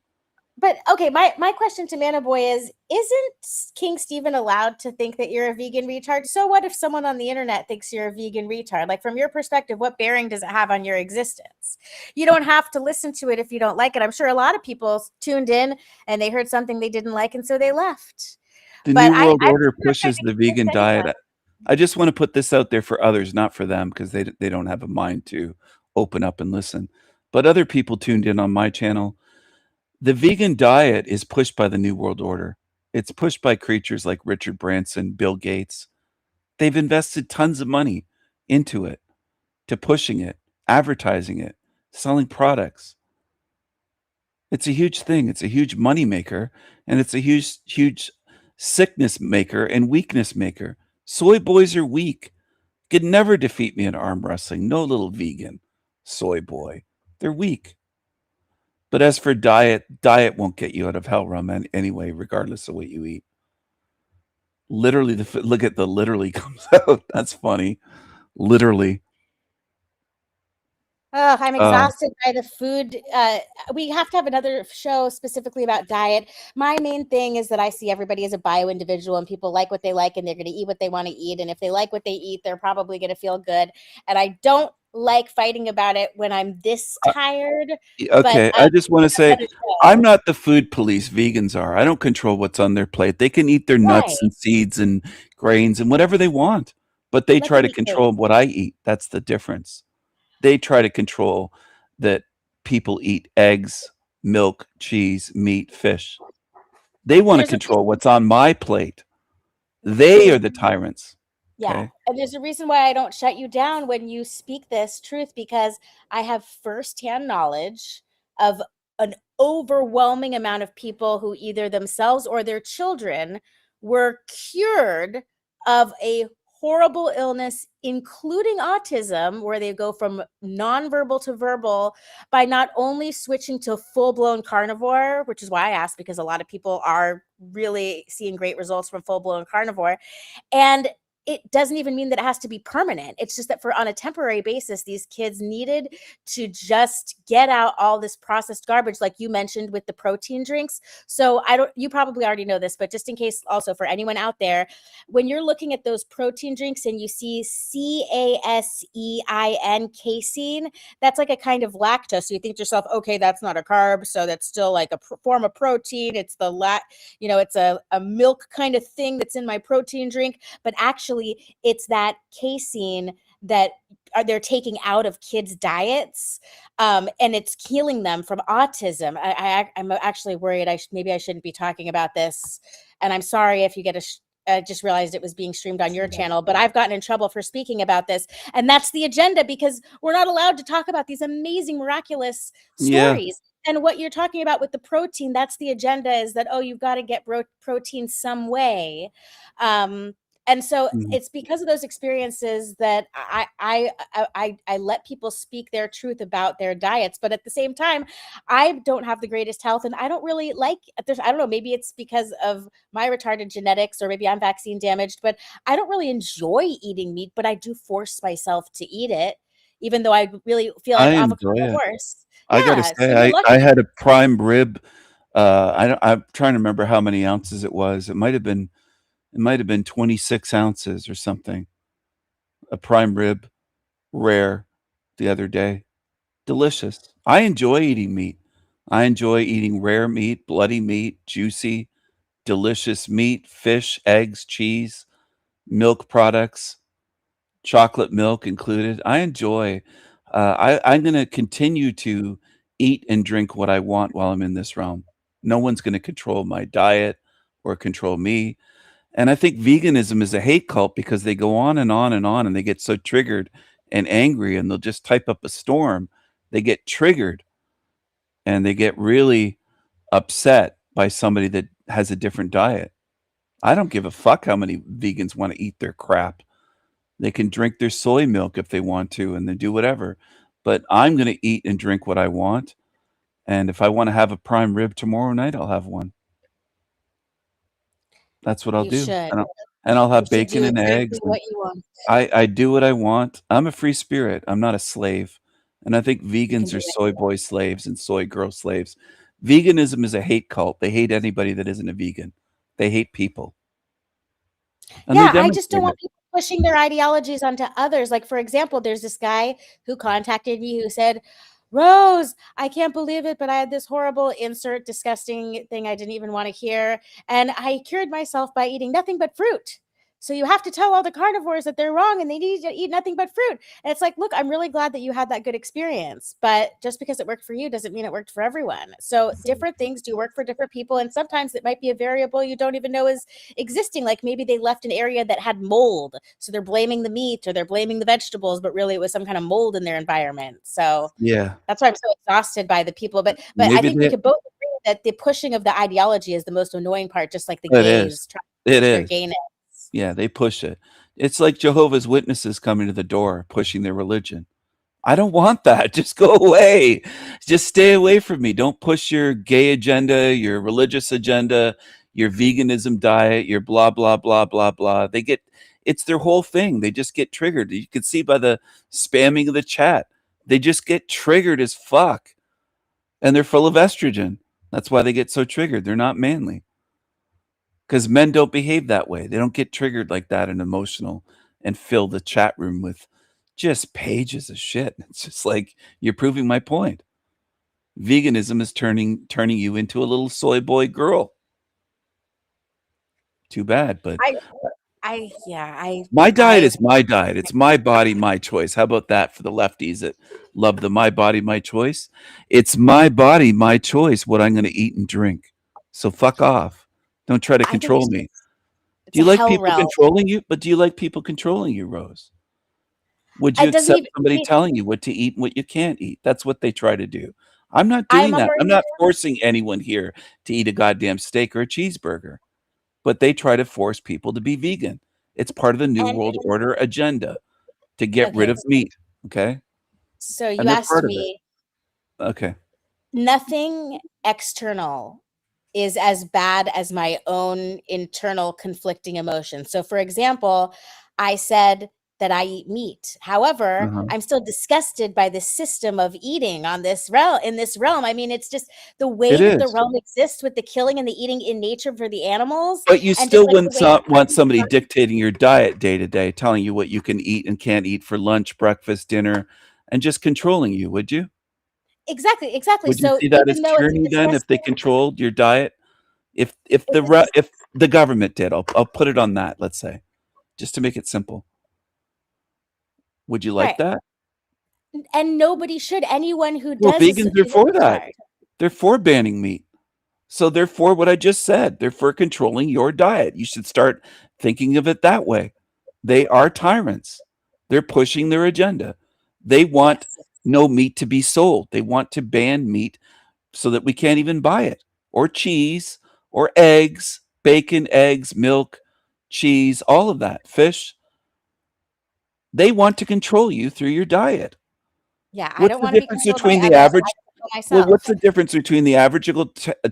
But okay, my question to Mana Boy is, isn't King Stephen allowed to think that you're a vegan retard? So what if someone on the internet thinks you're a vegan retard? Like, from your perspective, what bearing does it have on your existence? You don't have to listen to it if you don't like it. I'm sure a lot of people tuned in and they heard something they didn't like, and so they left. The New World Order pushes the vegan diet. I just want to put this out there for others, not for them, because they don't have a mind to open up and listen. But other people tuned in on my channel. The vegan diet is pushed by the New World Order. It's pushed by creatures like Richard Branson, Bill Gates. They've invested tons of money into it, to pushing it, advertising it, selling products. It's a huge thing. It's a huge money maker, and it's a huge sickness maker and weakness maker. Soy boys are weak. Could never defeat me in arm wrestling. No little vegan soy boy. They're weak. But as for diet won't get you out of hell realm anyway, regardless of what you eat. Literally, look at the literally comes out. That's funny. Literally. Oh, I'm exhausted by the food. We have to have another show specifically about diet. My main thing is that I see everybody as a bio individual, and people like what they like, and they're going to eat what they want to eat. And if they like what they eat, they're probably going to feel good. And I don't like fighting about it when I'm this tired. Okay, but, I just want to say, another show. I'm not the food police. Vegans are. I don't control what's on their plate. They can eat their nuts Right. and seeds and grains and whatever they want, but they Let try them to be control kids. what I eat. That's the difference. They try to control that people eat eggs, milk, cheese, meat, fish. They want to There's a control what's on my plate. They are the tyrants. Yeah. Okay. And there's a reason why I don't shut you down when you speak this truth, because I have firsthand knowledge of an overwhelming amount of people who either themselves or their children were cured of a horrible illness, including autism, where they go from nonverbal to verbal by not only switching to full-blown carnivore, which is why I asked, because a lot of people are really seeing great results from full-blown carnivore. And it doesn't even mean that it has to be permanent. It's just that for on a temporary basis, these kids needed to just get out all this processed garbage, like you mentioned with the protein drinks. So you probably already know this, but just in case also for anyone out there, when you're looking at those protein drinks and you see casein, casein, that's like a kind of lactose. So you think to yourself, okay, that's not a carb. So that's still like a form of protein. It's it's a milk kind of thing that's in my protein drink, but actually it's that casein that they're taking out of kids' diets, and it's killing them from autism. I'm actually worried. Maybe I shouldn't be talking about this, and I'm sorry if you get I just realized it was being streamed on your channel, but I've gotten in trouble for speaking about this, and that's the agenda, because we're not allowed to talk about these amazing, miraculous Yeah. stories. And what you're talking about with the protein, that's the agenda, is that, oh, you've got to get protein some way. And so it's because of those experiences that I let people speak their truth about their diets. But at the same time, I don't have the greatest health, and I don't really I don't know, maybe it's because of my retarded genetics, or maybe I'm vaccine damaged, but I don't really enjoy eating meat, but I do force myself to eat it, even though I really feel like I an enjoy avocado it. horse. I gotta So say, you're lucky. I had a prime rib. I'm trying to remember how many ounces it was. It might have been 26 ounces or something. A prime rib, rare, the other day. Delicious. I enjoy eating meat. I enjoy eating rare meat, bloody meat, juicy, delicious meat, fish, eggs, cheese, milk products, chocolate milk included. I enjoy. I'm going to continue to eat and drink what I want while I'm in this realm. No one's going to control my diet or control me. And I think veganism is a hate cult, because they go on and on and on, and they get so triggered and angry, and they'll just type up a storm. They get triggered, and they get really upset by somebody that has a different diet. I don't give a fuck how many vegans want to eat their crap. They can drink their soy milk if they want to, and then do whatever. But I'm going to eat and drink what I want. And if I want to have a prime rib tomorrow night, I'll have one. That's what I'll You do. should. And I'll have You should bacon do and exactly eggs. what you want. I do what I want. I'm a free spirit. I'm not a slave. And I think vegans do are it. soy boy slaves and soy girl slaves. Veganism is a hate cult. They hate anybody that isn't a vegan. They hate people. And Yeah, they I just don't demonstrate want it. people pushing their ideologies onto others. Like, for example, there's this guy who contacted me who said, Rose, I can't believe it, but I had this horrible disgusting thing I didn't even want to hear. And I cured myself by eating nothing but fruit. So you have to tell all the carnivores that they're wrong and they need to eat nothing but fruit. And it's like, look, I'm really glad that you had that good experience, but just because it worked for you doesn't mean it worked for everyone. So different things do work for different people. And sometimes it might be a variable you don't even know is existing. Like maybe they left an area that had mold. So they're blaming the meat or they're blaming the vegetables, but really it was some kind of mold in their environment. So Yeah. that's why I'm so exhausted by the people. But I Maybe think we they, could both agree that the pushing of the ideology is the most annoying part, just like the it gays is. trying It to push their is. gayness. Yeah, they push it. It's like Jehovah's Witnesses coming to the door, pushing their religion. I don't want that. Just go away. Just stay away from me. Don't push your gay agenda, your religious agenda, your veganism diet, your blah, blah, blah, blah, blah. It's their whole thing. They just get triggered. You can see by the spamming of the chat. They just get triggered as fuck. And they're full of estrogen. That's why they get so triggered. They're not manly. Because men don't behave that way. They don't get triggered like that and emotional and fill the chat room with just pages of shit. It's just like, you're proving my point. Veganism is turning you into a little soy boy girl. Too bad, but my diet is my diet. It's my body, my choice. How about that for the lefties that love the my body, my choice? It's my body, my choice what I'm going to eat and drink. So fuck off. Don't try to control me. Do you like people controlling you? But do you like people controlling you, Rose? Would you accept somebody telling you what to eat and what you can't eat? That's what they try to do. I'm not doing that. I'm not forcing anyone here to eat a goddamn steak or a cheeseburger. But they try to force people to be vegan. It's part of the New World Order agenda to get rid of meat. Okay? So you asked me. Okay. Nothing external is as bad as my own internal conflicting emotions. So for example, I said that I eat meat. However, I'm still disgusted by the system of eating on this in this realm. I mean, it's just the way that the realm exists with the killing and the eating in nature for the animals. But you still wouldn't want somebody dictating your diet day to day, telling you what you can eat and can't eat for lunch, breakfast, dinner, and just controlling you, would you? Exactly. Would you see that as tyranny then if they controlled your diet? If the government did, I'll put it on that, let's say, just to make it simple. Would you like that? And nobody should. Anyone who does. Well, vegans are for that. They're for banning meat. So they're for what I just said. They're for controlling your diet. You should start thinking of it that way. They are tyrants. They're pushing their agenda. They want no meat to be sold. They want to ban meat so that we can't even buy it. Or cheese, or eggs, bacon, eggs, milk, cheese, all of that, fish. They want to control you through your diet. Yeah, I don't want to be controlled between by the others. average? I control myself. Well, what's the difference between the average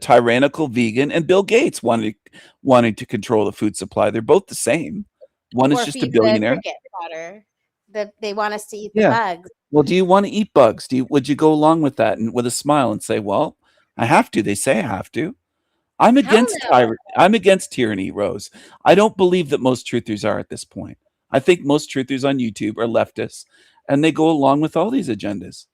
tyrannical vegan and Bill Gates wanting to control the food supply? They're both the same. One is just a billionaire. They want us to eat the bugs. Well, do you want to eat bugs? Would you go along with that and with a smile and say, "Well, I have to." They say I have to. I'm against tyranny, Rose. I don't believe that most truthers are at this point. I think most truthers on YouTube are leftists, and they go along with all these agendas.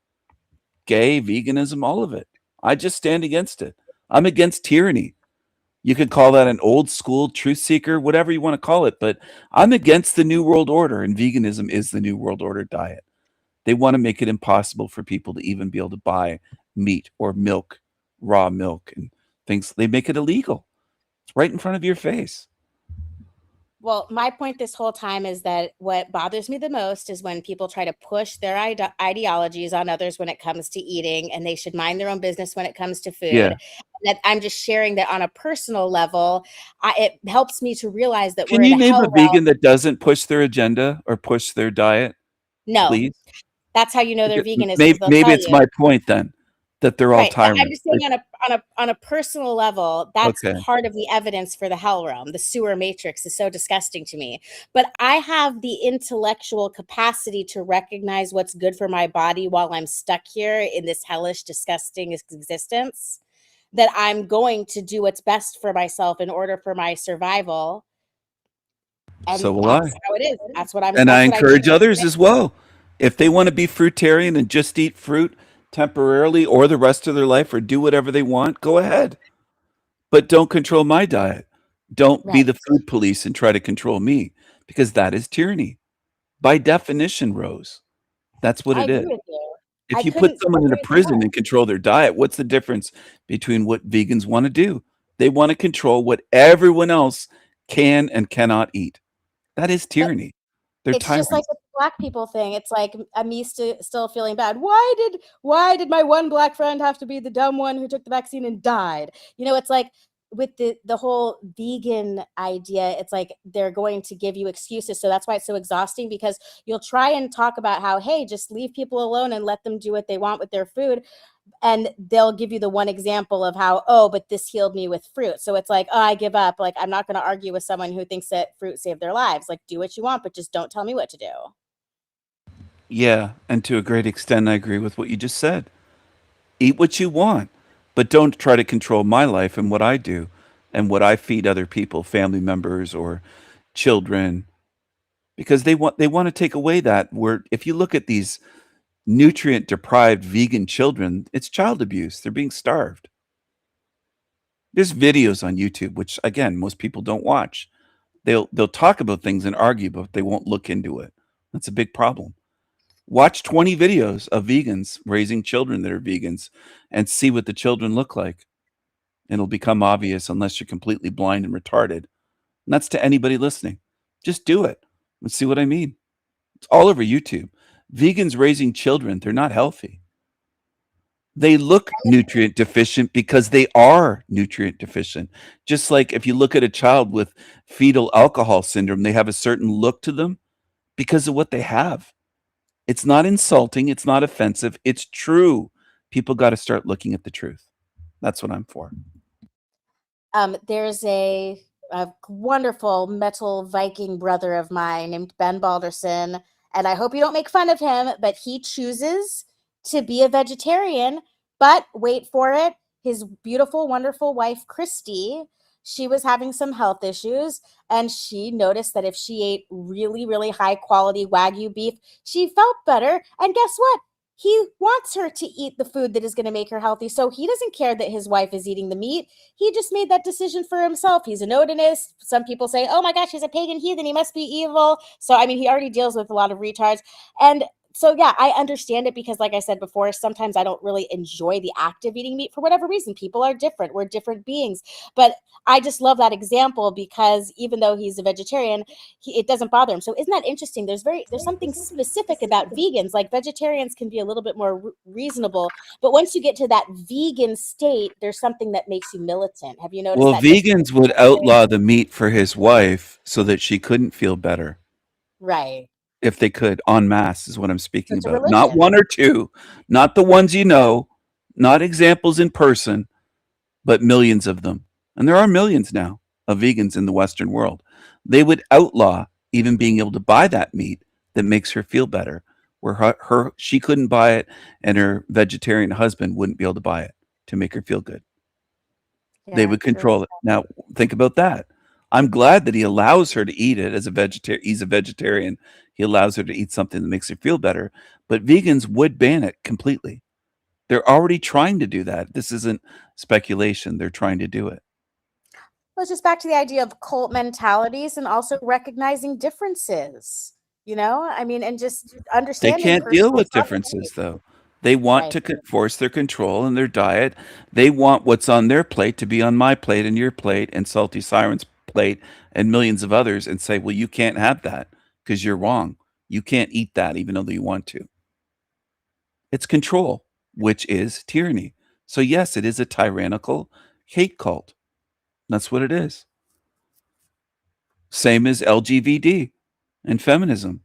Gay, veganism, all of it. I just stand against it. I'm against tyranny. You could call that an old school truth seeker, whatever you want to call it, but I'm against the New World Order, and veganism is the New World Order diet. They want to make it impossible for people to even be able to buy meat or milk, raw milk, and things. They make it illegal. It's right in front of your face. Well, my point this whole time is that what bothers me the most is when people try to push their ideologies on others when it comes to eating, and they should mind their own business when it comes to food. Yeah. That I'm just sharing that on a personal level. It helps me to realize that Can you name a vegan that doesn't push their agenda or push their diet? No. Please? That's how you know they're vegan. Maybe it's my point then, that they're all tyrants. I'm just saying on a personal level, that's part of the evidence for the hell realm. The sewer matrix is so disgusting to me. But I have the intellectual capacity to recognize what's good for my body while I'm stuck here in this hellish, disgusting existence, that I'm going to do what's best for myself in order for my survival. And so will that's I. how it is. That's what I'm And I encourage others as as well. If they want to be fruitarian and just eat fruit temporarily or the rest of their life or do whatever they want, go ahead. But don't control my diet. Don't be the food police and try to control me. because that is tyranny. By definition, Rose, that's what I it agree is. with you. If I you put couldn't someone in a agree with you prison more. and control their diet, what's the difference between what vegans want to do? They want to control what everyone else can and cannot eat. That is tyranny. They're It's just like tyrants. the black people thing. It's like me still feeling bad. Why did my one black friend have to be the dumb one who took the vaccine and died? You know, it's like with the whole vegan idea, it's like they're going to give you excuses. So that's why it's so exhausting, because you'll try and talk about how, hey, just leave people alone and let them do what they want with their food. And they'll give you the one example of how, oh, but this healed me with fruit. So it's like, oh, I give up. Like, I'm not going to argue with someone who thinks that fruit saved their lives. Like, do what you want, but just don't tell me what to do. Yeah, and to a great extent, I agree with what you just said. Eat what you want, but don't try to control my life and what I do and what I feed other people, family members or children, because they want to take away that. Where if you look at these nutrient deprived vegan children, it's child abuse. They're being starved. There's videos on YouTube, which again, most people don't watch. They'll talk about things and argue, but they won't look into it. That's a big problem. Watch 20 videos of vegans raising children that are vegans and see what the children look like. It'll become obvious unless you're completely blind and retarded. And that's to anybody listening. Just do it. Let's see what I mean. It's all over YouTube. Vegans raising children, they're not healthy. They look nutrient deficient because they are nutrient deficient. Just like if you look at a child with fetal alcohol syndrome, they have a certain look to them because of what they have. It's not insulting. It's not offensive. It's true. People got to start looking at the truth. That's what I'm for. There's a wonderful metal Viking brother of mine named Ben Balderson, and I hope you don't make fun of him, but he chooses to be a vegetarian. But wait for it, his beautiful, wonderful wife, Christy, she was having some health issues, and she noticed that if she ate really, really high quality Wagyu beef, she felt better. And guess what? He wants her to eat the food that is going to make her healthy. So he doesn't care that his wife is eating the meat. He just made that decision for himself. He's an Odinist. Some people say, oh my gosh, he's a pagan heathen. He must be evil. So, I mean, he already deals with a lot of retards. And so, yeah, I understand it because, like I said before, sometimes I don't really enjoy the act of eating meat for whatever reason. People are different. We're different beings. But I just love that example because even though he's a vegetarian, it doesn't bother him. So isn't that interesting? There's something specific about vegans. Like vegetarians can be a little bit more reasonable. But once you get to that vegan state, there's something that makes you militant. Have you noticed Well, that? vegans would outlaw the meat for his wife so that she couldn't feel better. Right. If they could, en masse is what I'm speaking It's a about. Not religion. one or two, not the ones you know, not examples in person, but millions of them. And there are millions now of vegans in the Western world. They would outlaw even being able to buy that meat that makes her feel better, where she couldn't buy it and her vegetarian husband wouldn't be able to buy it to make her feel good. They would control it. Now, think about that. I'm glad that he allows her to eat it as a vegetarian. He's a vegetarian. He allows her to eat something that makes her feel better. But vegans would ban it completely. They're already trying to do that. This isn't speculation. They're trying to do it. Well, it's just back to the idea of cult mentalities and also recognizing differences. You know, I mean, and just They understanding. can't deal personal with preferences. differences, though. They want Right. to force their control in their diet. They want what's on their plate to be on my plate and your plate and Salty Siren's plate and millions of others and say, well, you can't have that because you're wrong. You can't eat that even though you want to. It's control, which is tyranny. So yes, it is a tyrannical hate cult. That's what it is. Same as LGBT and feminism.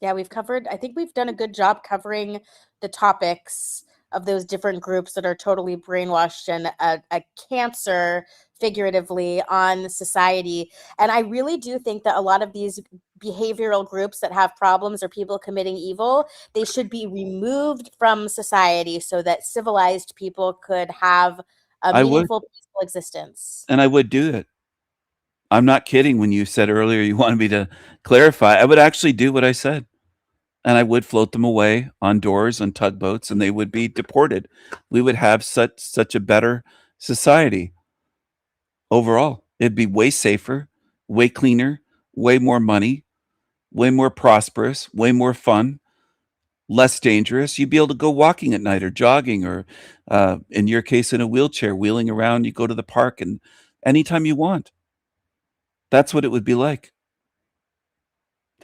Yeah, I think we've done a good job covering the topics of those different groups that are totally brainwashed and a cancer, figuratively, on society. And I really do think that a lot of these behavioral groups that have problems or people committing evil, they should be removed from society so that civilized people could have a I would. meaningful, peaceful existence. And I would do it. I'm not kidding when you said earlier you wanted me to clarify. I would actually do what I said. And I would float them away on doors, on tugboats, and they would be deported. We would have such a better society overall. It'd be way safer. way cleaner, way more money, way more prosperous, way more fun, less dangerous. You'd be able to go walking at night or jogging or, in your case, in a wheelchair, wheeling around. You go to the park and anytime you want. That's what it would be like.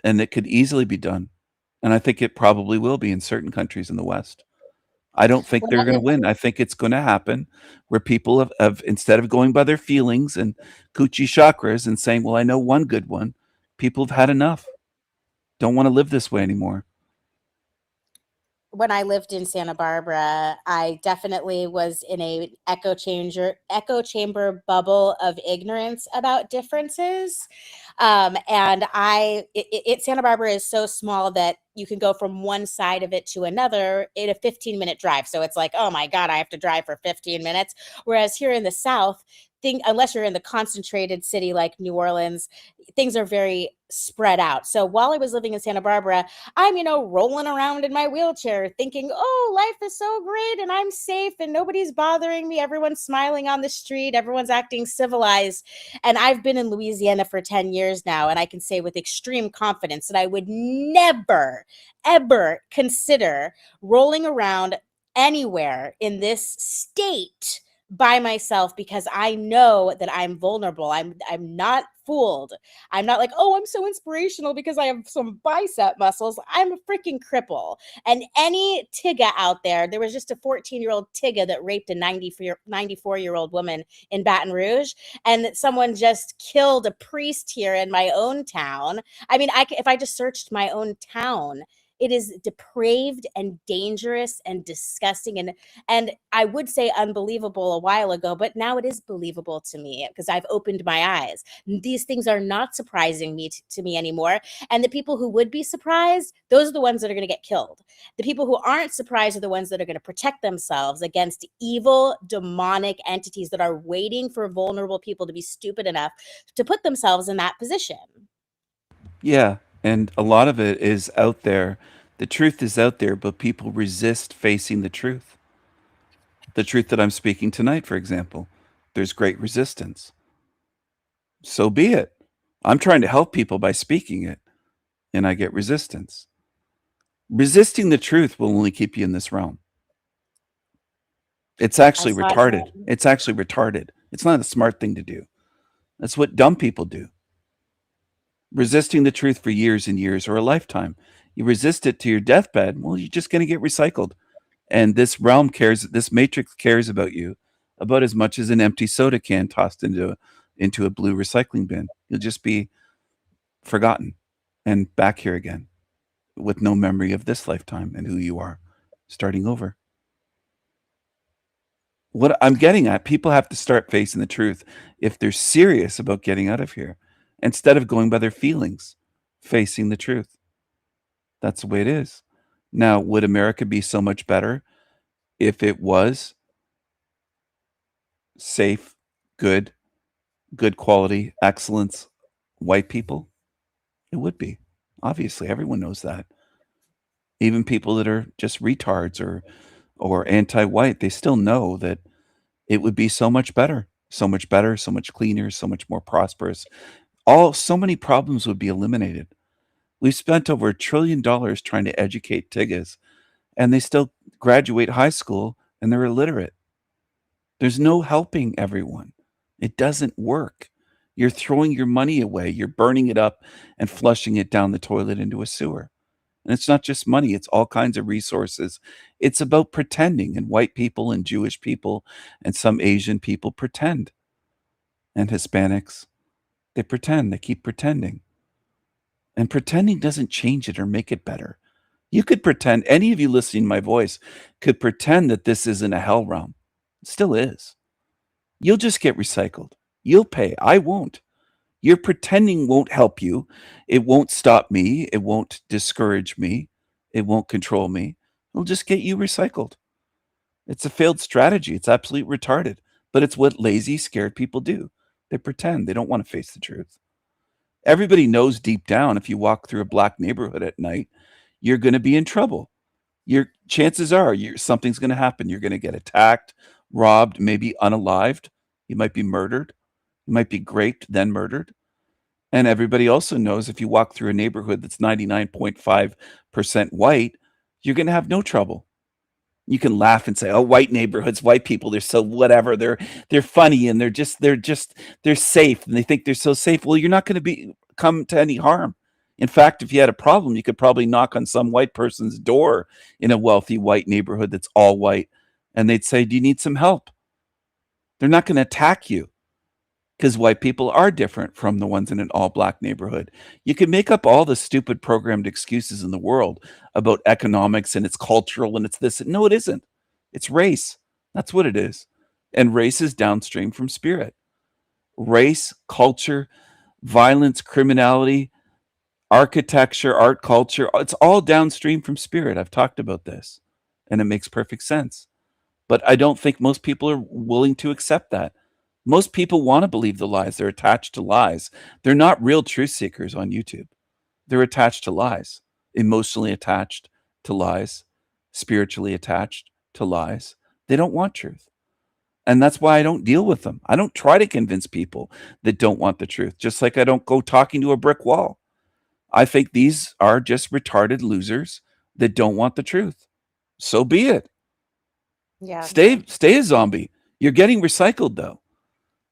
And it could easily be done. And I think it probably will be in certain countries in the West. I don't think they're going to win. I think it's going to happen where people have, instead of going by their feelings and coochie chakras and saying, well, I know one good one, people have had enough. Don't want to live this way anymore. When I lived in Santa Barbara, I definitely was in a echo chamber bubble of ignorance about differences. And Santa Barbara is so small that you can go from one side of it to another in a 15-minute drive. So it's like, oh my God, I have to drive for 15 minutes. Whereas here in the South, unless you're in the concentrated city like New Orleans, things are very spread out. So while I was living in Santa Barbara, I'm, rolling around in my wheelchair thinking, oh, life is so great and I'm safe and nobody's bothering me. Everyone's smiling on the street. Everyone's acting civilized. And I've been in Louisiana for 10 years now. And I can say with extreme confidence that I would never, ever consider rolling around anywhere in this state by myself, because I know that I'm vulnerable. I'm not fooled. I'm not like, oh, I'm so inspirational because I have some bicep muscles. I'm a freaking cripple. And any Tigga out there was just a 14-year-old Tigga that raped a 94-year-old woman in Baton Rouge, and that someone just killed a priest here in my own town. I mean, if I just searched my own town, it is depraved and dangerous and disgusting and I would say unbelievable a while ago, but now it is believable to me because I've opened my eyes. These things are not surprising to me anymore. And the people who would be surprised, those are the ones that are going to get killed. The people who aren't surprised are the ones that are going to protect themselves against evil, demonic entities that are waiting for vulnerable people to be stupid enough to put themselves in that position. Yeah. And a lot of it is out there. The truth is out there, but people resist facing the truth. The truth that I'm speaking tonight, for example, there's great resistance. So be it. I'm trying to help people by speaking it, and I get resistance. Resisting the truth will only keep you in this realm. It's actually retarded. It's actually retarded. It's not a smart thing to do. That's what dumb people do. Resisting the truth for years and years or a lifetime. You resist it to your deathbed, well, you're just going to get recycled. And this realm cares, this matrix cares about you about as much as an empty soda can tossed into a blue recycling bin. You'll just be forgotten and back here again with no memory of this lifetime and who you are, starting over. What I'm getting at, people have to start facing the truth if they're serious about getting out of here. Instead of going by their feelings, facing the truth. That's the way it is. Now, would America be so much better if it was safe, good quality, excellence, white people? It would be. Obviously, everyone knows that. Even people that are just retards or anti-white, they still know that it would be so much better, so much cleaner, so much more prosperous. So many problems would be eliminated. We've spent over $1 trillion trying to educate Tiggas, and they still graduate high school and they're illiterate. There's no helping everyone. It doesn't work. You're throwing your money away. You're burning it up and flushing it down the toilet into a sewer. And it's not just money. It's all kinds of resources. It's about pretending, and white people and Jewish people and some Asian people pretend. And Hispanics, they pretend. They keep pretending. And pretending doesn't change it or make it better. You could pretend, any of you listening to my voice could pretend that this isn't a hell realm. It still is. You'll just get recycled. You'll pay. I won't. Your pretending won't help you. It won't stop me. It won't discourage me. It won't control me. It'll just get you recycled. It's a failed strategy. It's absolutely retarded. But it's what lazy, scared people do. They pretend. They don't want to face the truth. Everybody knows deep down, if you walk through a black neighborhood at night, you're going to be in trouble. Your chances are something's going to happen. You're going to get attacked, robbed, maybe unalived. You might be murdered. You might be raped, then murdered. And everybody also knows if you walk through a neighborhood that's 99.5% white, you're going to have no trouble. You can laugh and say, "Oh, white neighborhoods, white people, they're so whatever. They're funny and they're safe and they think they're so safe." Well, you're not going to come to any harm. In fact, if you had a problem, you could probably knock on some white person's door in a wealthy white neighborhood that's all white, and they'd say, "Do you need some help?" They're not going to attack you because white people are different from the ones in an all black neighborhood. You can make up all the stupid programmed excuses in the world about economics and it's cultural and it's this. No, it isn't. It's race. That's what it is. And race is downstream from spirit. Race, culture, violence, criminality, architecture, art, culture, it's all downstream from spirit. I've talked about this and it makes perfect sense. But I don't think most people are willing to accept that. Most people want to believe the lies. They're attached to lies. They're not real truth seekers on YouTube. They're attached to lies, emotionally attached to lies, spiritually attached to lies. They don't want truth. And that's why I don't deal with them. I don't try to convince people that don't want the truth, just like I don't go talking to a brick wall. I think these are just retarded losers that don't want the truth. So be it. Yeah. Stay a zombie. You're getting recycled though.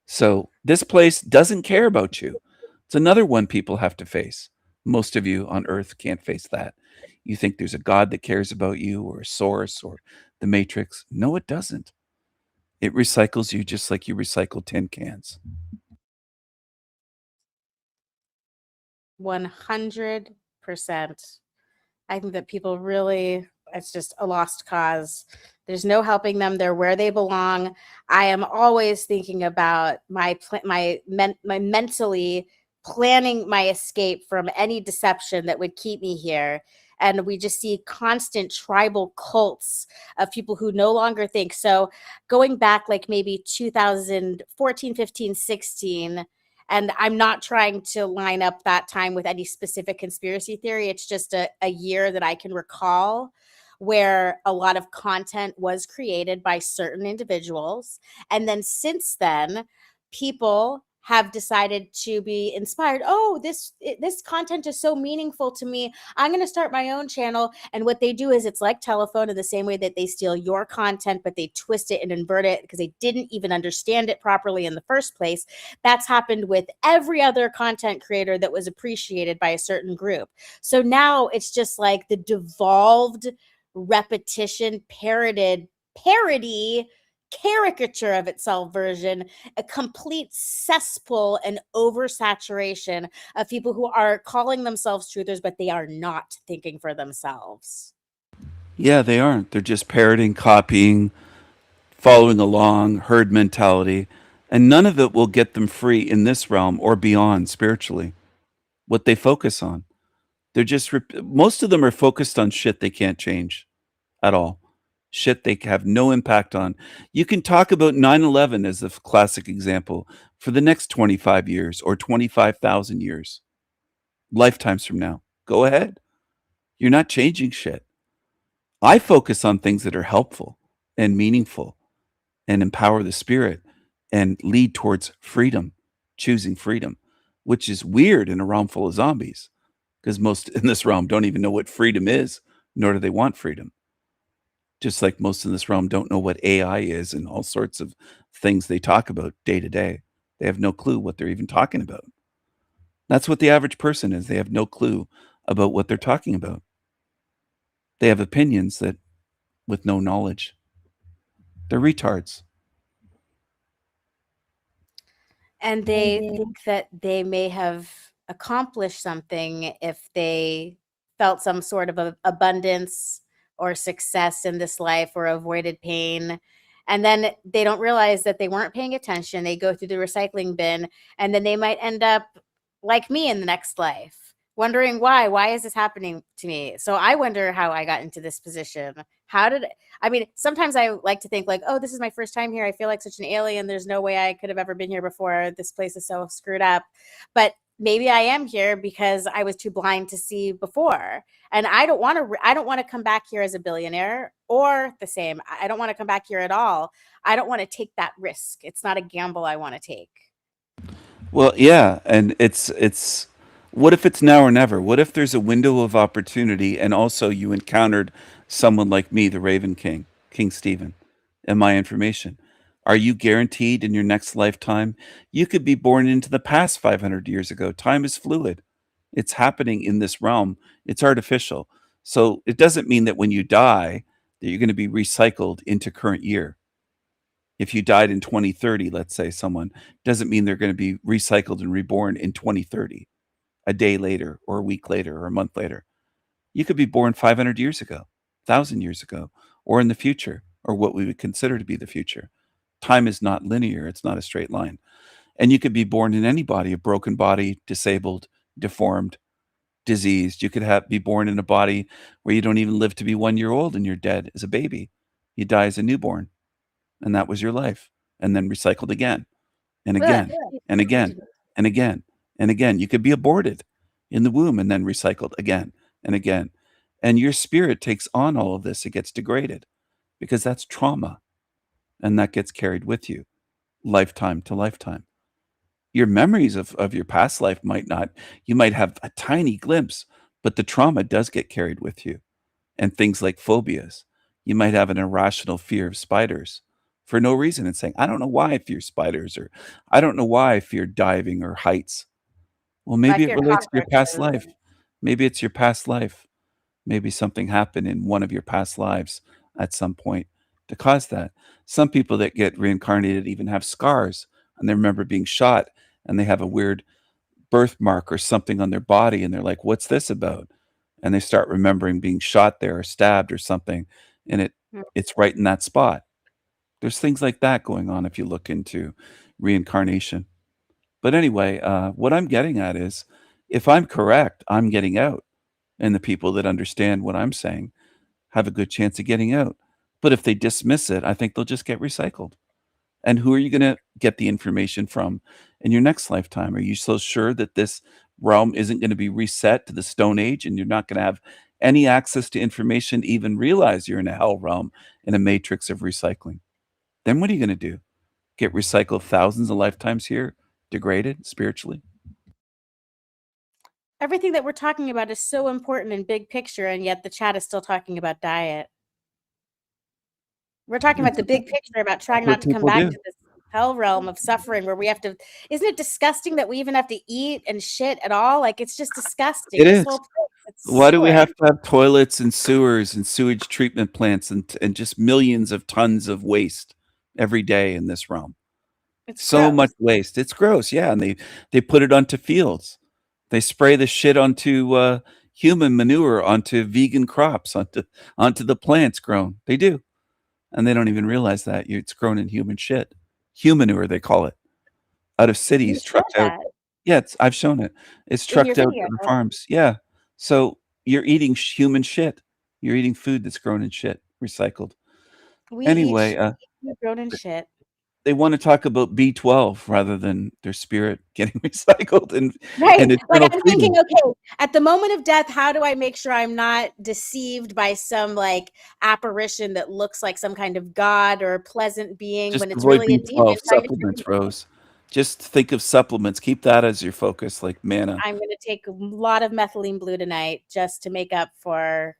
So this place doesn't care about you. It's another one people have to face. Most of you on earth can't face that. You think there's a God that cares about you or a source or the matrix. No, it doesn't. It recycles you just like you recycle tin cans. 100%. I think that people really, it's just a lost cause. There's no helping them. They're where they belong. I am always thinking about my mentally planning my escape from any deception that would keep me here. And we just see constant tribal cults of people who no longer think. So going back like maybe 2014, 15, 16, and I'm not trying to line up that time with any specific conspiracy theory. It's just a year that I can recall where a lot of content was created by certain individuals. And then since then, people have decided to be inspired. Oh, this content is so meaningful to me. I'm going to start my own channel. And what they do is it's like telephone in the same way that they steal your content, but they twist it and invert it because they didn't even understand it properly in the first place. That's happened with every other content creator that was appreciated by a certain group. So now it's just like the devolved repetition, parody, caricature of itself version, a complete cesspool and oversaturation of people who are calling themselves truthers, but they are not thinking for themselves. Yeah, they aren't. They're just parroting, copying, following along, herd mentality, and none of it will get them free in this realm or beyond spiritually. What they focus on. They're just, most of them are focused on shit they can't change at all. Shit they have no impact on. You can talk about 9/11 as a classic example for the next 25 years or 25,000 years, lifetimes from now. Go ahead. You're not changing shit. I focus on things that are helpful and meaningful and empower the spirit and lead towards freedom, choosing freedom, which is weird in a realm full of zombies because most in this realm don't even know what freedom is, nor do they want freedom. Just like most in this realm don't know what AI is and all sorts of things they talk about day to day. They have no clue what they're even talking about. That's what the average person is. They have no clue about what they're talking about. They have opinions that with no knowledge. They're retards. And they think that they may have accomplished something if they felt some sort of abundance or success in this life or avoided pain. And then they don't realize that they weren't paying attention. They go through the recycling bin and then they might end up like me in the next life, wondering why is this happening to me? So I wonder how I got into this position. Sometimes I like to think like, oh, this is my first time here. I feel like such an alien. There's no way I could have ever been here before. This place is so screwed up. But maybe I am here because I was too blind to see before. And I don't want to come back here as a billionaire or the same. I don't want to come back here at all. I don't want to take that risk. It's not a gamble I want to take. Well, yeah, and it's what if it's now or never? What if there's a window of opportunity and also you encountered someone like me, the Raven King, King Stephen, and my information? Are you guaranteed in your next lifetime? You could be born into the past 500 years ago. Time is fluid. It's happening in this realm. It's artificial. So it doesn't mean that when you die that you're going to be recycled into current year. If you died in 2030, let's say someone, doesn't mean they're going to be recycled and reborn in 2030, a day later or a week later or a month later. You could be born 500 years ago, 1,000 years ago, or in the future, or what we would consider to be the future. Time is not linear. It's not a straight line. And you could be born in any body, a broken body, disabled, deformed, diseased. You could be born in a body where you don't even live to be 1 year old and you're dead as a baby. You die as a newborn, and that was your life, and then recycled again and again and again and again and again. You could be aborted in the womb and then recycled again and again. And your spirit takes on all of this. It gets degraded because that's trauma, and that gets carried with you lifetime to lifetime. Your memories of your past life might not, you might have a tiny glimpse, but the trauma does get carried with you. And things like phobias. You might have an irrational fear of spiders for no reason and saying, I don't know why I fear spiders, or I don't know why I fear diving or heights. Well, maybe it relates to your past life. Maybe it's your past life. Maybe something happened in one of your past lives at some point to cause that. Some people that get reincarnated even have scars, and they remember being shot, and they have a weird birthmark or something on their body, and they're like, what's this about? And they start remembering being shot there or stabbed or something, and it's right in that spot. There's things like that going on if you look into reincarnation. But anyway, what I'm getting at is, if I'm correct, I'm getting out, and the people that understand what I'm saying have a good chance of getting out. But if they dismiss it, I think they'll just get recycled. And who are you going to get the information from in your next lifetime? Are you so sure that this realm isn't going to be reset to the Stone Age, and you're not going to have any access to information, even realize you're in a hell realm in a matrix of recycling? Then what are you going to do? Get recycled thousands of lifetimes here, degraded spiritually? Everything that we're talking about is so important in big picture, and yet the chat is still talking about diet. We're talking about the big picture, about trying not to come back to this hell realm of suffering where we have to. Isn't it disgusting that we even have to eat and shit at all? Like, it's just disgusting. It This is. whole place, it's Why do we sewer. have to have toilets and sewers and sewage treatment plants and just millions of tons of waste every day in this realm? It's So gross. much waste. It's gross, yeah. And they put it onto fields. They spray the shit onto human manure, onto vegan crops, onto the plants grown. They do, and they don't even realize that it's grown in human shit. Humanure, they call it, out of You cities, said trucked out. that Yeah, I've shown it. It's in your trucked out video. to the farms. Yeah. So you're eating human shit. You're eating food that's grown in shit, recycled. We Anyway, eat food grown in shit. they want to talk about B12 rather than their spirit getting recycled and Right. Like, eternal I'm thinking, freedom. okay, at the moment of death, how do I make sure I'm not deceived by some like apparition that looks like some kind of god or a pleasant being Just when it's avoid really a demon B12 trying to supplements, Rose. Just think of supplements. Keep that as your focus, like manna. I'm going to take a lot of methylene blue tonight just to make up for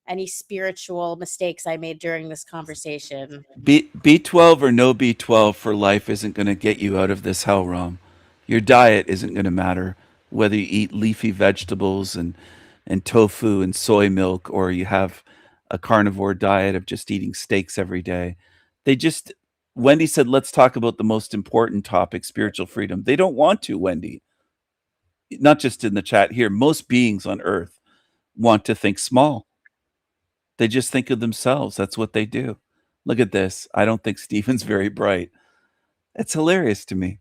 any spiritual mistakes I made during this conversation. B12 or no B12 for life isn't going to get you out of this hell realm. Your diet isn't going to matter, whether you eat leafy vegetables and tofu and soy milk, or you have a carnivore diet of just eating steaks every day. Wendy said, let's talk about the most important topic, spiritual freedom. They don't want to, Wendy. Not just in the chat here. Most beings on earth want to think small. They just think of themselves. That's what they do. Look at this. I don't think Stephen's very bright. It's hilarious to me.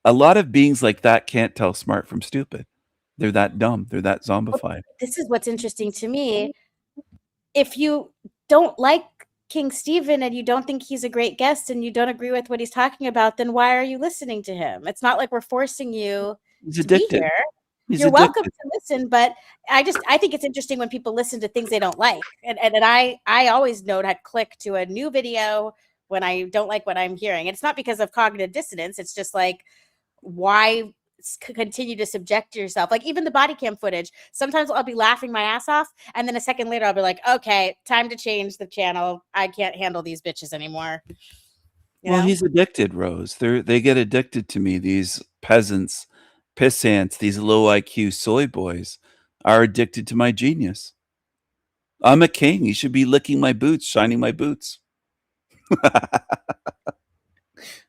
A lot of beings like that can't tell smart from stupid. They're that dumb. They're that zombified. This is what's interesting to me. If you don't like King Stephen and you don't think he's a great guest and you don't agree with what he's talking about, then why are you listening to him? It's not like we're forcing you He's to be addicted. here. He's You're welcome addicted. to listen, but I think it's interesting when people listen to things they don't like. And I always know to click to a new video when I don't like what I'm hearing. It's not because of cognitive dissonance. It's just like, why continue to subject yourself? Like even the body cam footage, sometimes I'll be laughing my ass off, and then a second later I'll be like, okay, time to change the channel. I can't handle these bitches anymore. You Well, know? he's addicted, Rose. They get addicted to me. These peasants, pissants, these low IQ soy boys are addicted to my genius. I'm a king. He should be licking my boots, shining my boots.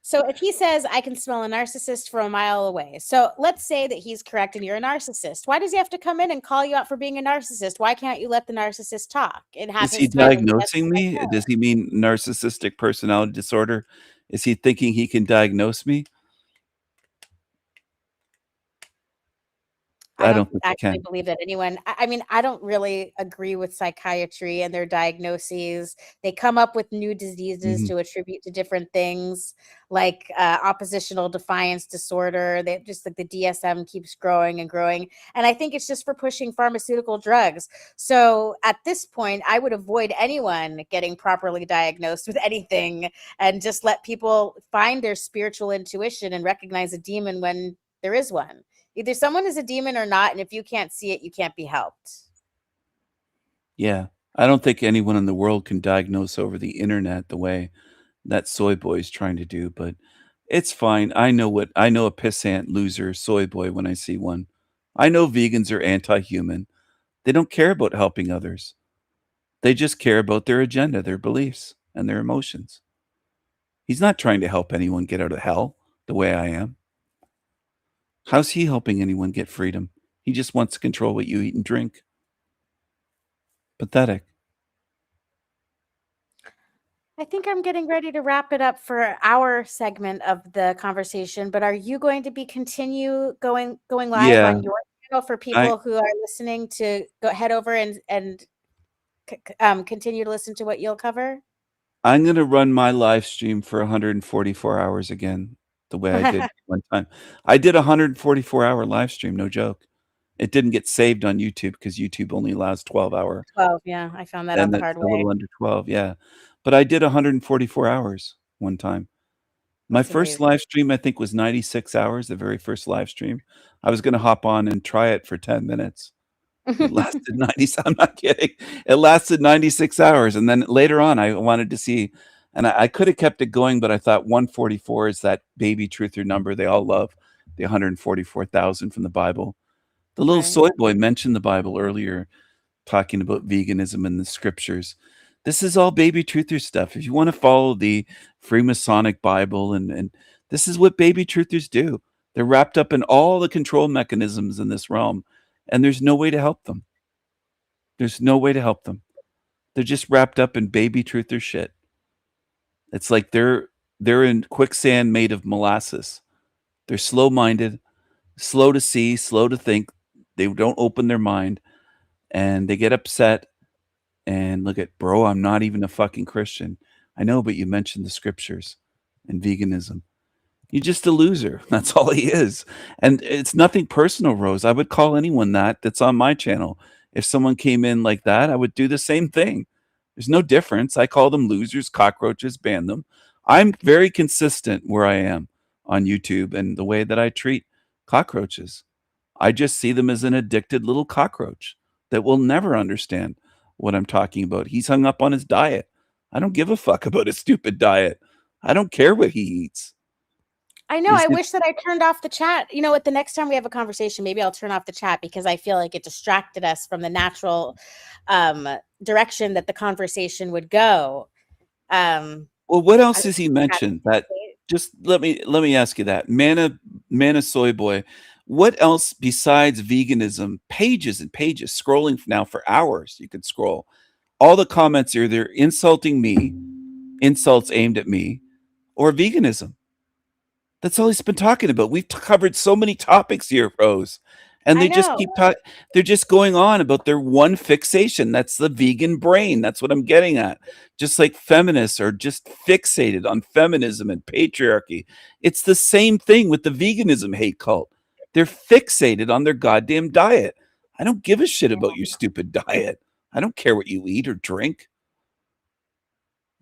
So if he says I can smell a narcissist from a mile away, so let's say that he's correct and you're a narcissist. Why does he have to come in and call you out for being a narcissist? Why can't you let the narcissist talk? It Is happens. he diagnosing me? Does he mean narcissistic personality disorder? Is he thinking he can diagnose me? I don't think he actually can. believe that anyone. I mean, I don't really agree with psychiatry and their diagnoses. They come up with new diseases Mhm. to attribute to different things, like oppositional defiance disorder. They just like the DSM keeps growing and growing, and I think it's just for pushing pharmaceutical drugs. So at this point, I would avoid anyone getting properly diagnosed with anything, and just let people find their spiritual intuition and recognize a demon when there is one. Either someone is a demon or not, and if you can't see it, you can't be helped. Yeah. I don't think anyone in the world can diagnose over the internet the way that soy boy is trying to do, but it's fine. I know a pissant loser soy boy when I see one. I know vegans are anti-human. They don't care about helping others. They just care about their agenda, their beliefs, and their emotions. He's not trying to help anyone get out of hell the way I am. How's he helping anyone get freedom? He just wants to control what you eat and drink. Pathetic. I think I'm getting ready to wrap it up for our segment of the conversation, but are you going to be going live Yeah. on your channel for people who are listening to go head over and continue to listen to what you'll cover? I'm gonna run my live stream for 144 hours again, the way I did one time. I did a 144-hour live stream, no joke. It didn't get saved on YouTube because YouTube only allows 12-hour. 12, yeah, I found that out And the that's hard a way. little under 12, yeah. But I did 144 hours one time. My That's first amazing. live stream, I think, was 96 hours, the very first live stream. I was gonna hop on and try it for 10 minutes. It lasted 90 I'm not kidding. It lasted 96 hours, and then later on, I wanted to see and I could have kept it going, but I thought 144 is that baby truther number they all love, the 144,000 from the Bible. The little Right. soy boy mentioned the Bible earlier, talking about veganism and the scriptures. This is all baby truther stuff. If you wanna follow the Freemasonic Bible and this is what baby truthers do. They're wrapped up in all the control mechanisms in this realm, and there's no way to help them. There's no way to help them. They're just wrapped up in baby truther shit. It's like they're in quicksand made of molasses. They're slow-minded, slow to see, slow to think. They don't open their mind, and they get upset and look at, "Bro, I'm not even a fucking Christian." "I know, but you mentioned the scriptures and veganism." You're just a loser. That's all he is. And it's nothing personal, Rose. I would call anyone that's on my channel. If someone came in like that, I would do the same thing. There's no difference. I call them losers, cockroaches, ban them. I'm very consistent where I am on YouTube and the way that I treat cockroaches. I just see them as an addicted little cockroach that will never understand what I'm talking about. He's hung up on his diet. I don't give a fuck about his stupid diet. I don't care what he eats. I know. He's I the wish that I turned off the chat. You know what? The next time we have a conversation, maybe I'll turn off the chat because I feel like it distracted us from the natural direction that the conversation would go. Well, what I else don't has he think we had mentioned? That just let me ask you that. Mana soy boy, what else besides veganism? Pages and pages, scrolling now for hours. You could scroll. All the comments are either insulting me, insults aimed at me, or veganism. That's all he's been talking about. We've covered so many topics here, Rose, and I they just know. keep talking. They're just going on about their one fixation. That's the vegan brain. That's what I'm getting at. Just like feminists are just fixated on feminism and patriarchy. It's the same thing with the veganism hate cult. They're fixated on their goddamn diet. I don't give a shit about your stupid diet. I don't care what you eat or drink.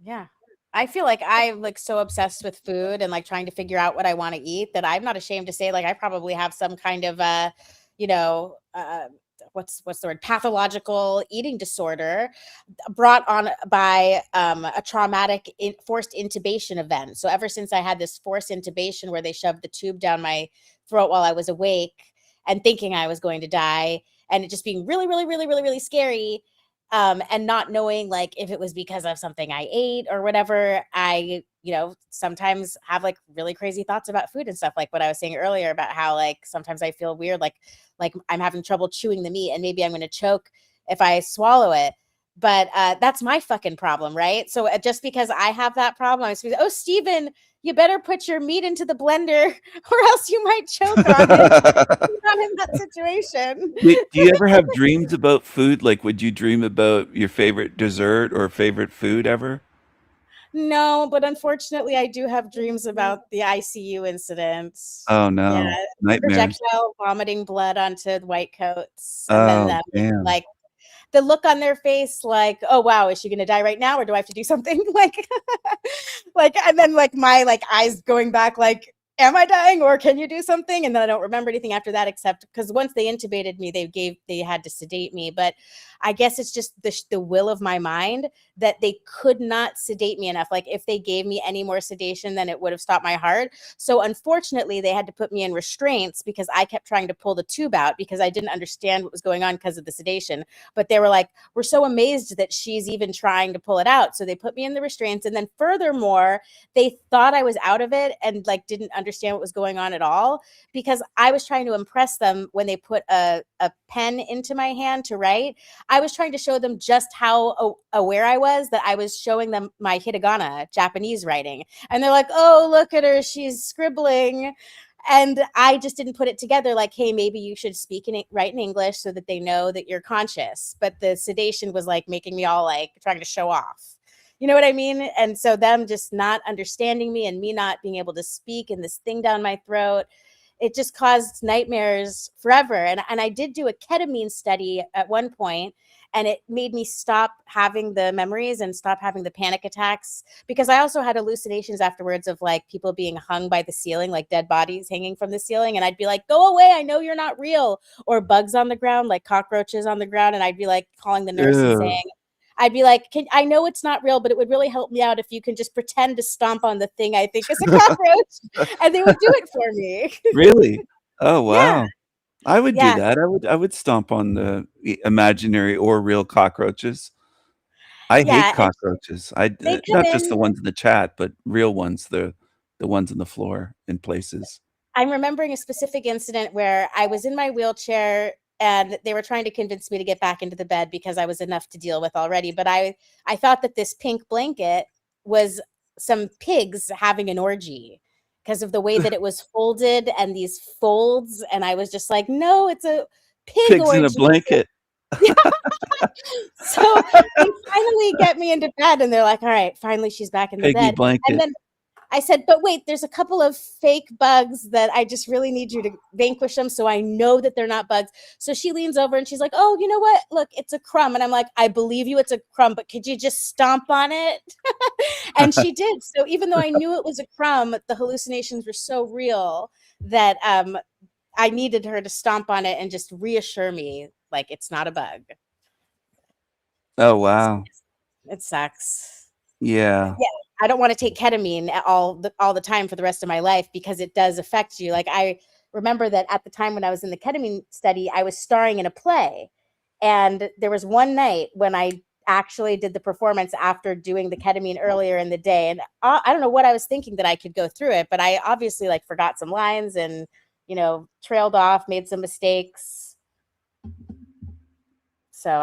Yeah. I feel like I'm like so obsessed with food and like trying to figure out what I want to eat that I'm not ashamed to say like I probably have some kind of you know, what's the word, pathological eating disorder brought on by a traumatic forced intubation event. So ever since I had this forced intubation where they shoved the tube down my throat while I was awake and thinking I was going to die, and it just being really, really, really, really, really scary, and not knowing like if it was because of something I ate or whatever, I, you know, sometimes have like really crazy thoughts about food and stuff, like what I was saying earlier about how like sometimes I feel weird, like I'm having trouble chewing the meat and maybe I'm going to choke if I swallow it. But that's my fucking problem, right? So just because I have that problem, I'm supposed to, oh, Steven, you better put your meat into the blender or else you might choke on it. I'm not in that situation. Do you ever have dreams about food? Like, would you dream about your favorite dessert or favorite food ever? No, but unfortunately, I do have dreams about the ICU incident. Oh Yeah, no, nightmares. projectile vomiting blood onto white coats, and then Oh them damn. like the look on their face, like, oh wow, is she gonna die right now, or do I have to do something? Like, like, and then like my like eyes going back, like, am I dying, or can you do something? And then I don't remember anything after that, except because once they intubated me, they had to sedate me. But I guess it's just the will of my mind that they could not sedate me enough. Like if they gave me any more sedation, then it would have stopped my heart. So unfortunately, they had to put me in restraints because I kept trying to pull the tube out because I didn't understand what was going on because of the sedation. But they were like, we're so amazed that she's even trying to pull it out. So they put me in the restraints. And then furthermore, they thought I was out of it and like didn't understand what was going on at all, because I was trying to impress them when they put a pen into my hand to write. I was trying to show them just how aware I was that I was showing them my hiragana, Japanese writing. And they're like, oh, look at her, she's scribbling. And I just didn't put it together like, hey, maybe you should write in English so that they know that you're conscious. But the sedation was like making me all like trying to show off. You know what I mean? And so them just not understanding me and me not being able to speak and this thing down my throat, it just caused nightmares forever. And I did do a ketamine study at one point, and it made me stop having the memories and stop having the panic attacks, because I also had hallucinations afterwards of like people being hung by the ceiling, like dead bodies hanging from the ceiling. And I'd be like, go away, I know you're not real. Or bugs on the ground, like cockroaches on the ground. And I'd be like calling the nurse and saying, I'd be like, I know it's not real, but it would really help me out if you can just pretend to stomp on the thing I think is a cockroach. And they would do it for me. Really? Oh wow. Yeah. I would do Yeah. that. I would stomp on the imaginary or real cockroaches. I Yeah, hate and cockroaches. they come Not just the in. ones in the chat, but real ones, the ones on the floor in places. I'm remembering a specific incident where I was in my wheelchair and they were trying to convince me to get back into the bed because I was enough to deal with already. But I thought that this pink blanket was some pigs having an orgy because of the way that it was folded and these folds. And I was just like, no, it's a pig Pigs in a orgy. blanket. So they finally get me into bed and they're like, all right, finally she's back in the Piggy bed. blanket. And then I said, but wait, there's a couple of fake bugs that I just really need you to vanquish them so I know that they're not bugs. So she leans over and she's like, oh, you know what? Look, it's a crumb. And I'm like, I believe you, it's a crumb, but could you just stomp on it? And she did. So even though I knew it was a crumb, the hallucinations were so real that I needed her to stomp on it and just reassure me like it's not a bug. Oh wow. It sucks. Yeah. Yeah, I don't want to take ketamine all the time for the rest of my life because it does affect you. Like I remember that at the time when I was in the ketamine study, I was starring in a play. And there was one night when I actually did the performance after doing the ketamine earlier in the day. And I don't know what I was thinking that I could go through it, but I obviously like forgot some lines and, you know, trailed off, made some mistakes. So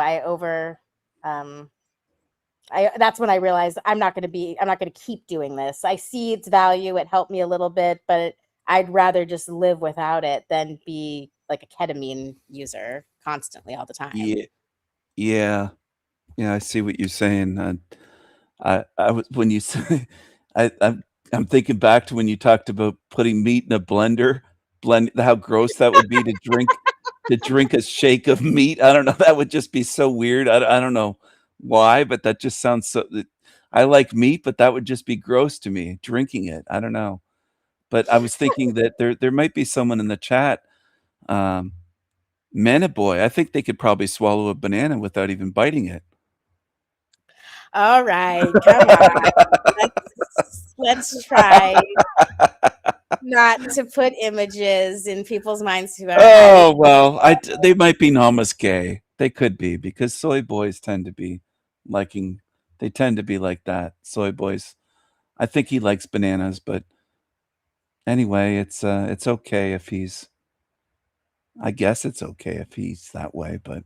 that's when I realized I'm not going to keep doing this. I see its value. It helped me a little bit, but I'd rather just live without it than be like a ketamine user constantly all the time. Yeah. I see what you're saying. I was when you say I'm thinking back to when you talked about putting meat in a blender, how gross that would be to drink a shake of meat. I don't know. That would just be so weird. I don't know why, but that just sounds so. I like meat, but that would just be gross to me, drinking it. I don't know. But I was thinking that there might be someone in the chat, Mana Boy. I think they could probably swallow a banana without even biting it. All right, come on. Let's try not to put images in people's minds who are Oh, well, they might be gay. They could be, because soy boys tend to be like that. Soy boys. I think he likes bananas, but anyway, it's okay if I guess it's okay if he's that way, but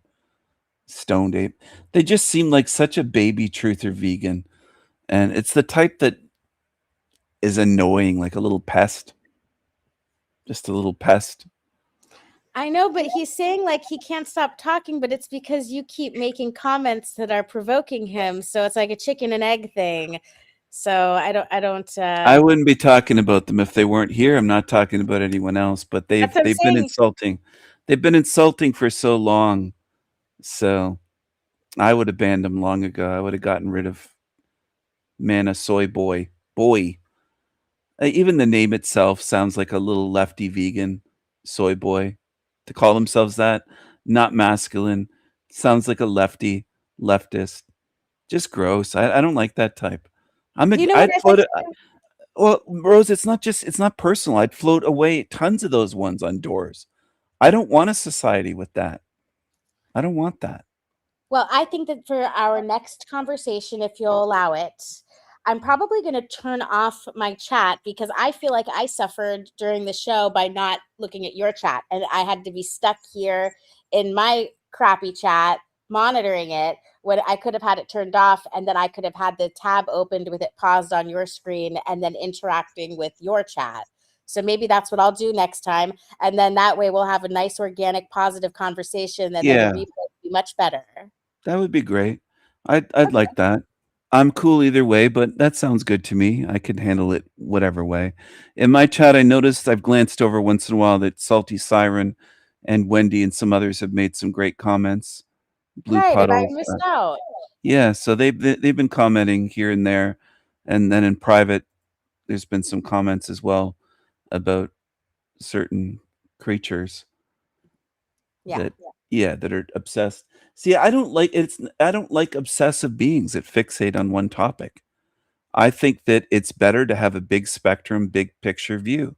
stoned ape. They just seem like such a baby truther vegan. And it's the type that is annoying, like a little pest. Just a little pest. I know, but he's saying like he can't stop talking, but it's because you keep making comments that are provoking him. So it's like a chicken and egg thing. So I don't. I wouldn't be talking about them if they weren't here. I'm not talking about anyone else, but they've been insulting. They've been insulting for so long. So I would have banned them long ago. I would have gotten rid of Mana Soy Boy. Even the name itself sounds like a little lefty vegan, soy boy. To call themselves that, not masculine. Sounds like a leftist. Just gross. I don't like that type. Well, Rose, it's not personal. I'd float away tons of those ones on doors. I don't want a society with that. I don't want that. Well, I think that for our next conversation, if you'll allow it, I'm probably going to turn off my chat because I feel like I suffered during the show by not looking at your chat. And I had to be stuck here in my crappy chat, monitoring it when I could have had it turned off. And then I could have had the tab opened with it paused on your screen and then interacting with your chat. So maybe that's what I'll do next time. And then that way we'll have a nice, organic, positive conversation that then the replay will be much better. That would be great. I'd like that. I'm cool either way, but that sounds good to me. I could handle it whatever way. In my chat, I noticed I've glanced over once in a while that Salty Siren and Wendy and some others have made some great comments. Blue Right, and I Puddles. missed out. Yeah, so they've been commenting here and there, and then in private, there's been some comments as well about certain creatures that are obsessed. See, I don't like obsessive beings that fixate on one topic. I think that it's better to have a big spectrum, big picture view.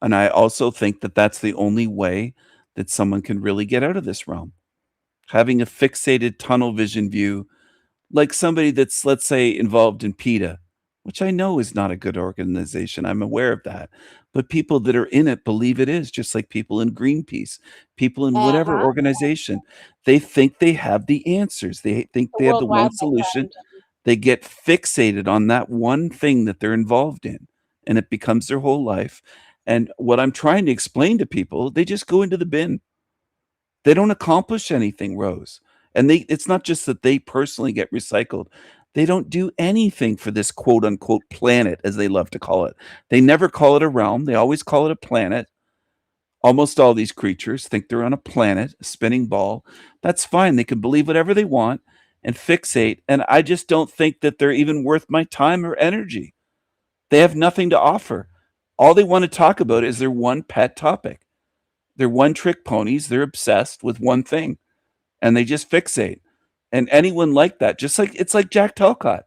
And I also think that that's the only way that someone can really get out of this realm. Having a fixated tunnel vision view, like somebody that's, let's say, involved in PETA, which I know is not a good organization. I'm aware of that. But people that are in it believe it is, just like people in Greenpeace, people in whatever organization. They think they have the answers. They think they have the one solution. They get fixated on that one thing that they're involved in, and it becomes their whole life. And what I'm trying to explain to people, they just go into the bin. They don't accomplish anything, Rose. And it's not just that they personally get recycled. They don't do anything for this quote unquote planet, as they love to call it. They never call it a realm. They always call it a planet. Almost all these creatures think they're on a planet, a spinning ball. That's fine. They can believe whatever they want and fixate. And I just don't think that they're even worth my time or energy. They have nothing to offer. All they want to talk about is their one pet topic. They're one trick ponies. They're obsessed with one thing, and they just fixate. And anyone like that, just like it's like Jack Talcott.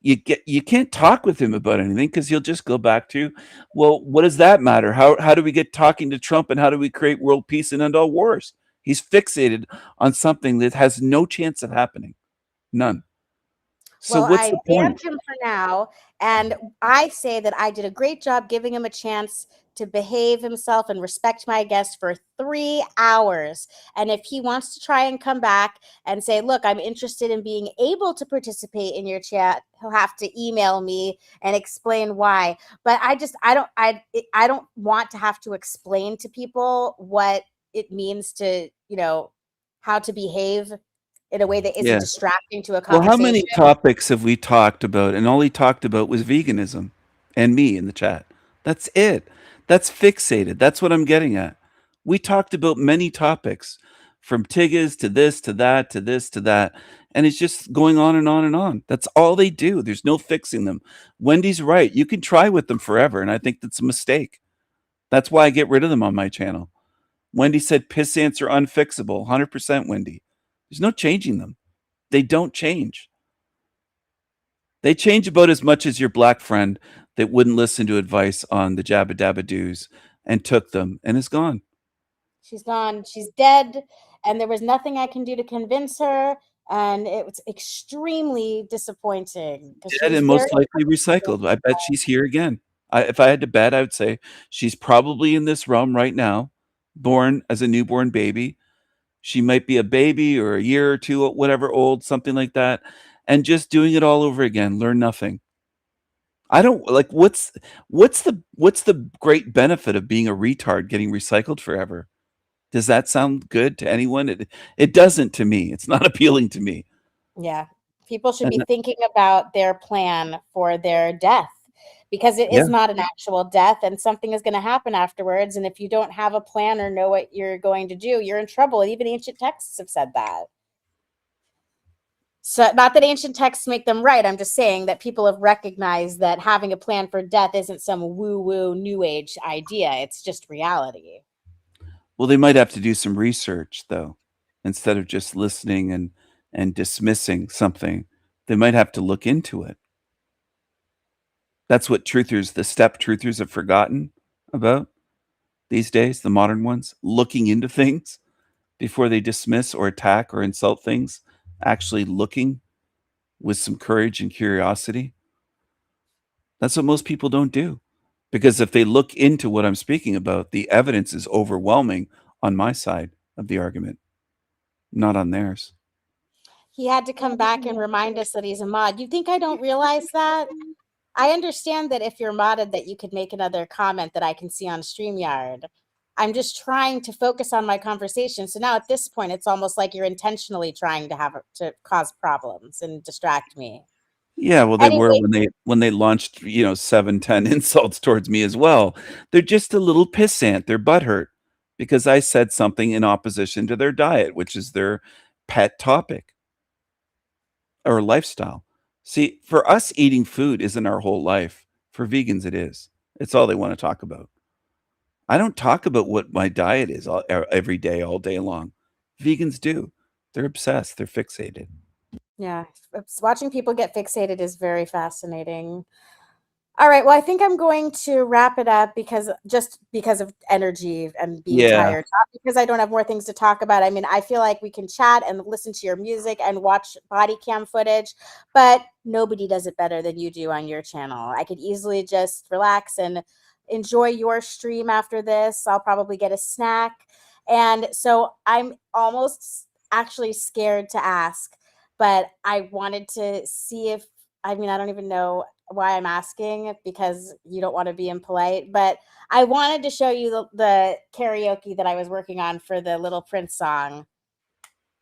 You can't talk with him about anything because he'll just go back to, well, what does that matter? How do we get talking to Trump, and how do we create world peace and end all wars? He's fixated on something that has no chance of happening. None. So Well, what's I the point? banned him for now, and I say that I did a great job giving him a chance to behave himself and respect my guest for 3 hours. And if he wants to try and come back and say, look, I'm interested in being able to participate in your chat, he'll have to email me and explain why. But I don't want to have to explain to people what it means to, how to behave in a way that isn't Yeah. distracting to a Well, conversation. how many topics have we talked about? And all he talked about was veganism and me in the chat. That's it. That's fixated. That's what I'm getting at. We talked about many topics, from Tigges to this, to that, to this, to that. And it's just going on and on and on. That's all they do. There's no fixing them. Wendy's right. You can try with them forever, and I think that's a mistake. That's why I get rid of them on my channel. Wendy said piss ants are unfixable. 100% Wendy. There's no changing them. They don't change. They change about as much as your black friend that wouldn't listen to advice on the Jabba Dabba Doos and took them and is gone. She's gone. She's dead. And there was nothing I can do to convince her. And it was extremely disappointing. 'cause she Dead was and most very likely recycled. I bet she's here again. If I had to bet, I would say she's probably in this realm right now, born as a newborn baby. She might be a baby or a year or two, whatever old, something like that, and just doing it all over again. Learn nothing. I don't like what's the great benefit of being a retard getting recycled forever? Does that sound good to anyone? It doesn't to me. It's not appealing to me. Yeah. People should And be thinking about their plan for their death because it Yeah. is not an actual death and something is going to happen afterwards. And if you don't have a plan or know what you're going to do, you're in trouble. Even ancient texts have said that. So, not that ancient texts make them right. I'm just saying that people have recognized that having a plan for death isn't some woo-woo new age idea. It's just reality. Well, they might have to do some research though, instead of just listening and dismissing something. They might have to look into it. That's what truthers, the step truthers, have forgotten about these days, the modern ones, looking into things before they dismiss or attack or insult things, actually looking with some courage and curiosity. That's what most people don't do. Because if they look into what I'm speaking about, the evidence is overwhelming on my side of the argument, not on theirs. He had to come back and remind us that he's a mod. You think I don't realize that? I understand that if you're modded that you could make another comment that I can see on StreamYard. I'm just trying to focus on my conversation. So now at this point, it's almost like you're intentionally trying to cause problems and distract me. Yeah, well, they were Anyway, when they launched, 7, 10 insults towards me as well. They're just a little pissant. They're butthurt because I said something in opposition to their diet, which is their pet topic or lifestyle. See, for us, eating food isn't our whole life. For vegans, it is. It's all they want to talk about. I don't talk about what my diet is every day, all day long. Vegans do. They're obsessed. They're fixated. yeah, watching people get fixated is very fascinating. All right, well, I think I'm going to wrap it up because of energy and being Yeah. tired, not because I don't have more things to talk about. I mean, I feel like we can chat and listen to your music and watch body cam footage, but nobody does it better than you do on your channel. I could easily just relax and enjoy your stream after this. I'll probably get a snack. And so I'm almost actually scared to ask, but I wanted to see if, I mean, I don't even know why I'm asking because you don't want to be impolite, but I wanted to show you the karaoke that I was working on for the Little Prince song.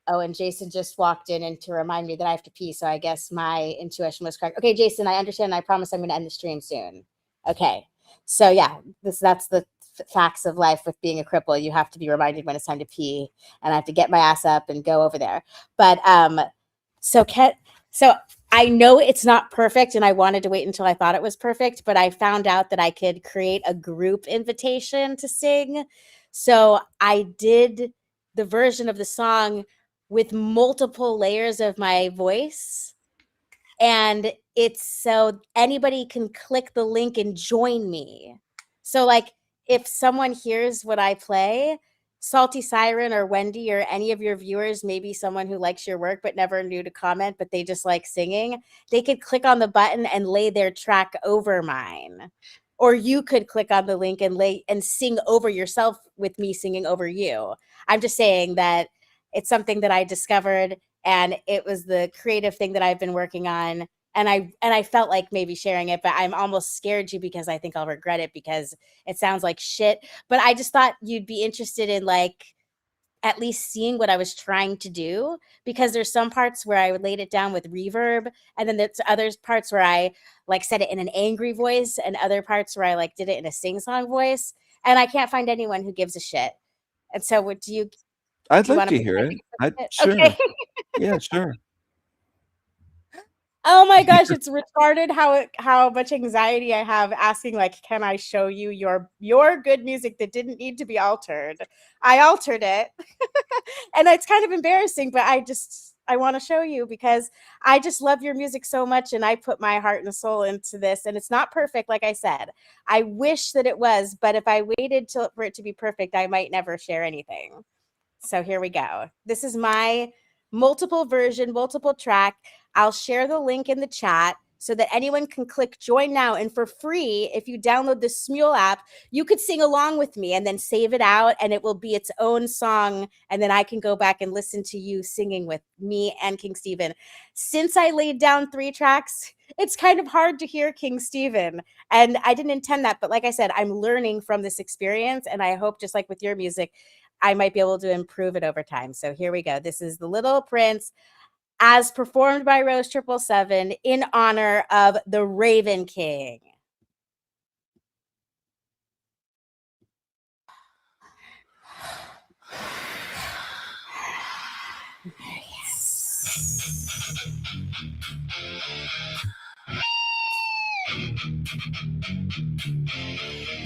Oh, and Jason just walked in and to remind me that I have to pee. So I guess my intuition was correct. Okay, Jason, I understand. I promise I'm going to end the stream soon. Okay. So yeah, that's the facts of life with being a cripple. You have to be reminded when it's time to pee, and I have to get my ass up and go over there. But so I know it's not perfect, and I wanted to wait until I thought it was perfect, but I found out that I could create a group invitation to sing. So I did the version of the song with multiple layers of my voice. And it's so anybody can click the link and join me. So like if someone hears what I play, Salty Siren or Wendy or any of your viewers, maybe someone who likes your work but never knew to comment, but they just like singing, they could click on the button and lay their track over mine. Or you could click on the link and sing over yourself with me singing over you. I'm just saying that it's something that I discovered and it was the creative thing that I've been working on. And I felt like maybe sharing it, but I'm almost scared to because I think I'll regret it because it sounds like shit. But I just thought you'd be interested in like at least seeing what I was trying to do, because there's some parts where I laid it down with reverb, and then there's other parts where I like said it in an angry voice, and other parts where I like did it in a sing-song voice, and I can't find anyone who gives a shit. And so, what do you? I'd do you like wanna to hear it. pretend Sure. Okay. Yeah, sure. Oh my gosh, it's retarded how much anxiety I have asking, like, can I show you your good music that didn't need to be altered? I altered it. And it's kind of embarrassing, but I want to show you because I just love your music so much and I put my heart and soul into this, and it's not perfect, like I said. I wish that it was, but if I waited for it to be perfect, I might never share anything. So here we go. This is my multiple version, multiple track. I'll share the link in the chat so that anyone can click join now. And for free, if you download the Smule app, you could sing along with me and then save it out, and it will be its own song. And then I can go back and listen to you singing with me and King Stephen. Since I laid down 3 tracks, it's kind of hard to hear King Stephen. And I didn't intend that. But like I said, I'm learning from this experience. And I hope, just like with your music, I might be able to improve it over time. So here we go. This is The Little Prince, as performed by Rose 777 in honor of the Raven King.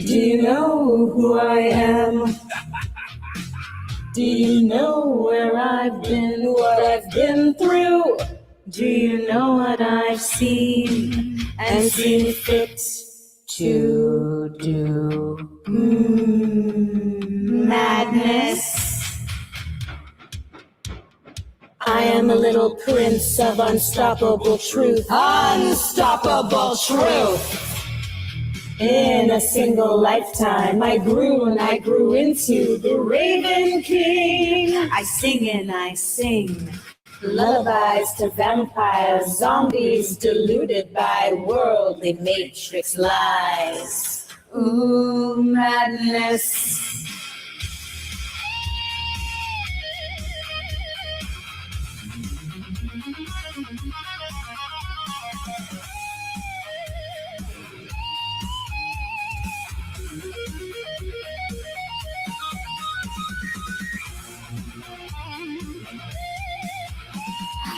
Do you know who I am? Do you know where I've been, what I've been through? Do you know what I've seen and seen fit to do? Madness. I am a little prince of unstoppable truth. Unstoppable truth. In a single lifetime, I grew into the Raven King. I sing and I sing lullabies to vampires, zombies deluded by worldly matrix lies. Ooh, madness.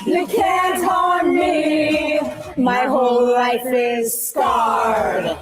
You can't harm me. My whole life is scarred.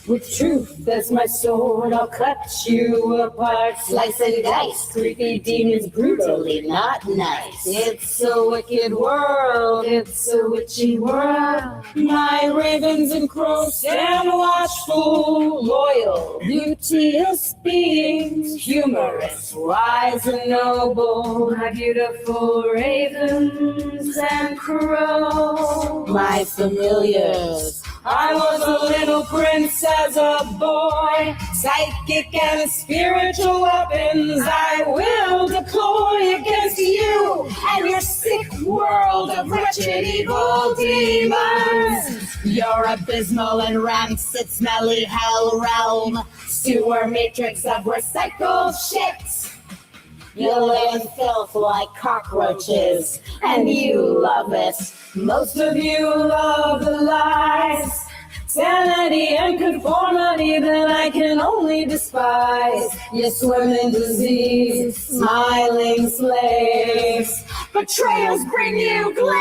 With truth as my sword, I'll cut you apart. Slice and dice, creepy demons brutally not nice. It's a wicked world, it's a witchy world. My ravens and crows stand watchful, loyal, beauteous beings, humorous, wise and noble. My beautiful ravens and crows, my familiars. I was a little prince as a boy. Psychic and spiritual weapons I will deploy against you and your sick world of wretched evil demons. Your abysmal and rancid smelly hell realm, sewer matrix of recycled shit. You live in filth like cockroaches, and you love it. Most of you love the lies, sanity and conformity that I can only despise. You swim in disease, smiling slaves. Betrayals bring you glee.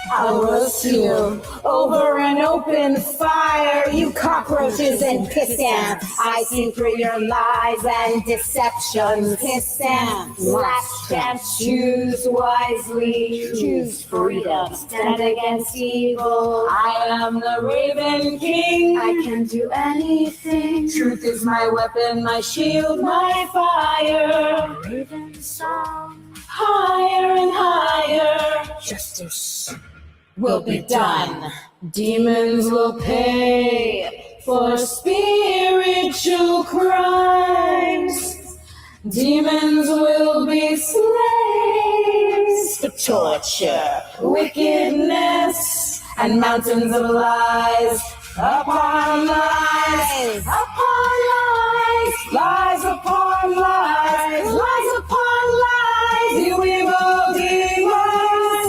I'll roast you over an open fire, you cockroaches and piss ants. I see through your lies and deceptions. Piss ants, last chance, choose wisely. Choose freedom, stand against evil. I am the Raven King. I can do anything. Truth is my weapon, my shield, my fire. Raven song, higher and higher. Justice will be done. Demons will pay for spiritual crimes. Demons will be slaves to torture, wickedness, and mountains of lies upon lies, upon lies, lies upon lies, lies upon lies. You evil demons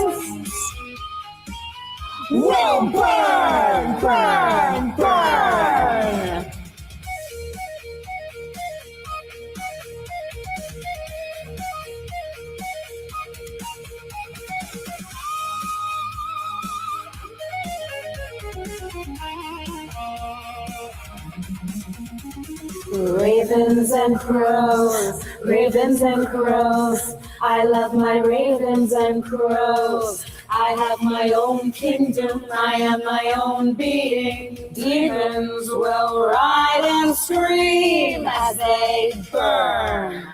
Ravens and crows, ravens and crows. I love my ravens and crows. I have my own kingdom, I am my own being. Demons will ride and scream as they burn,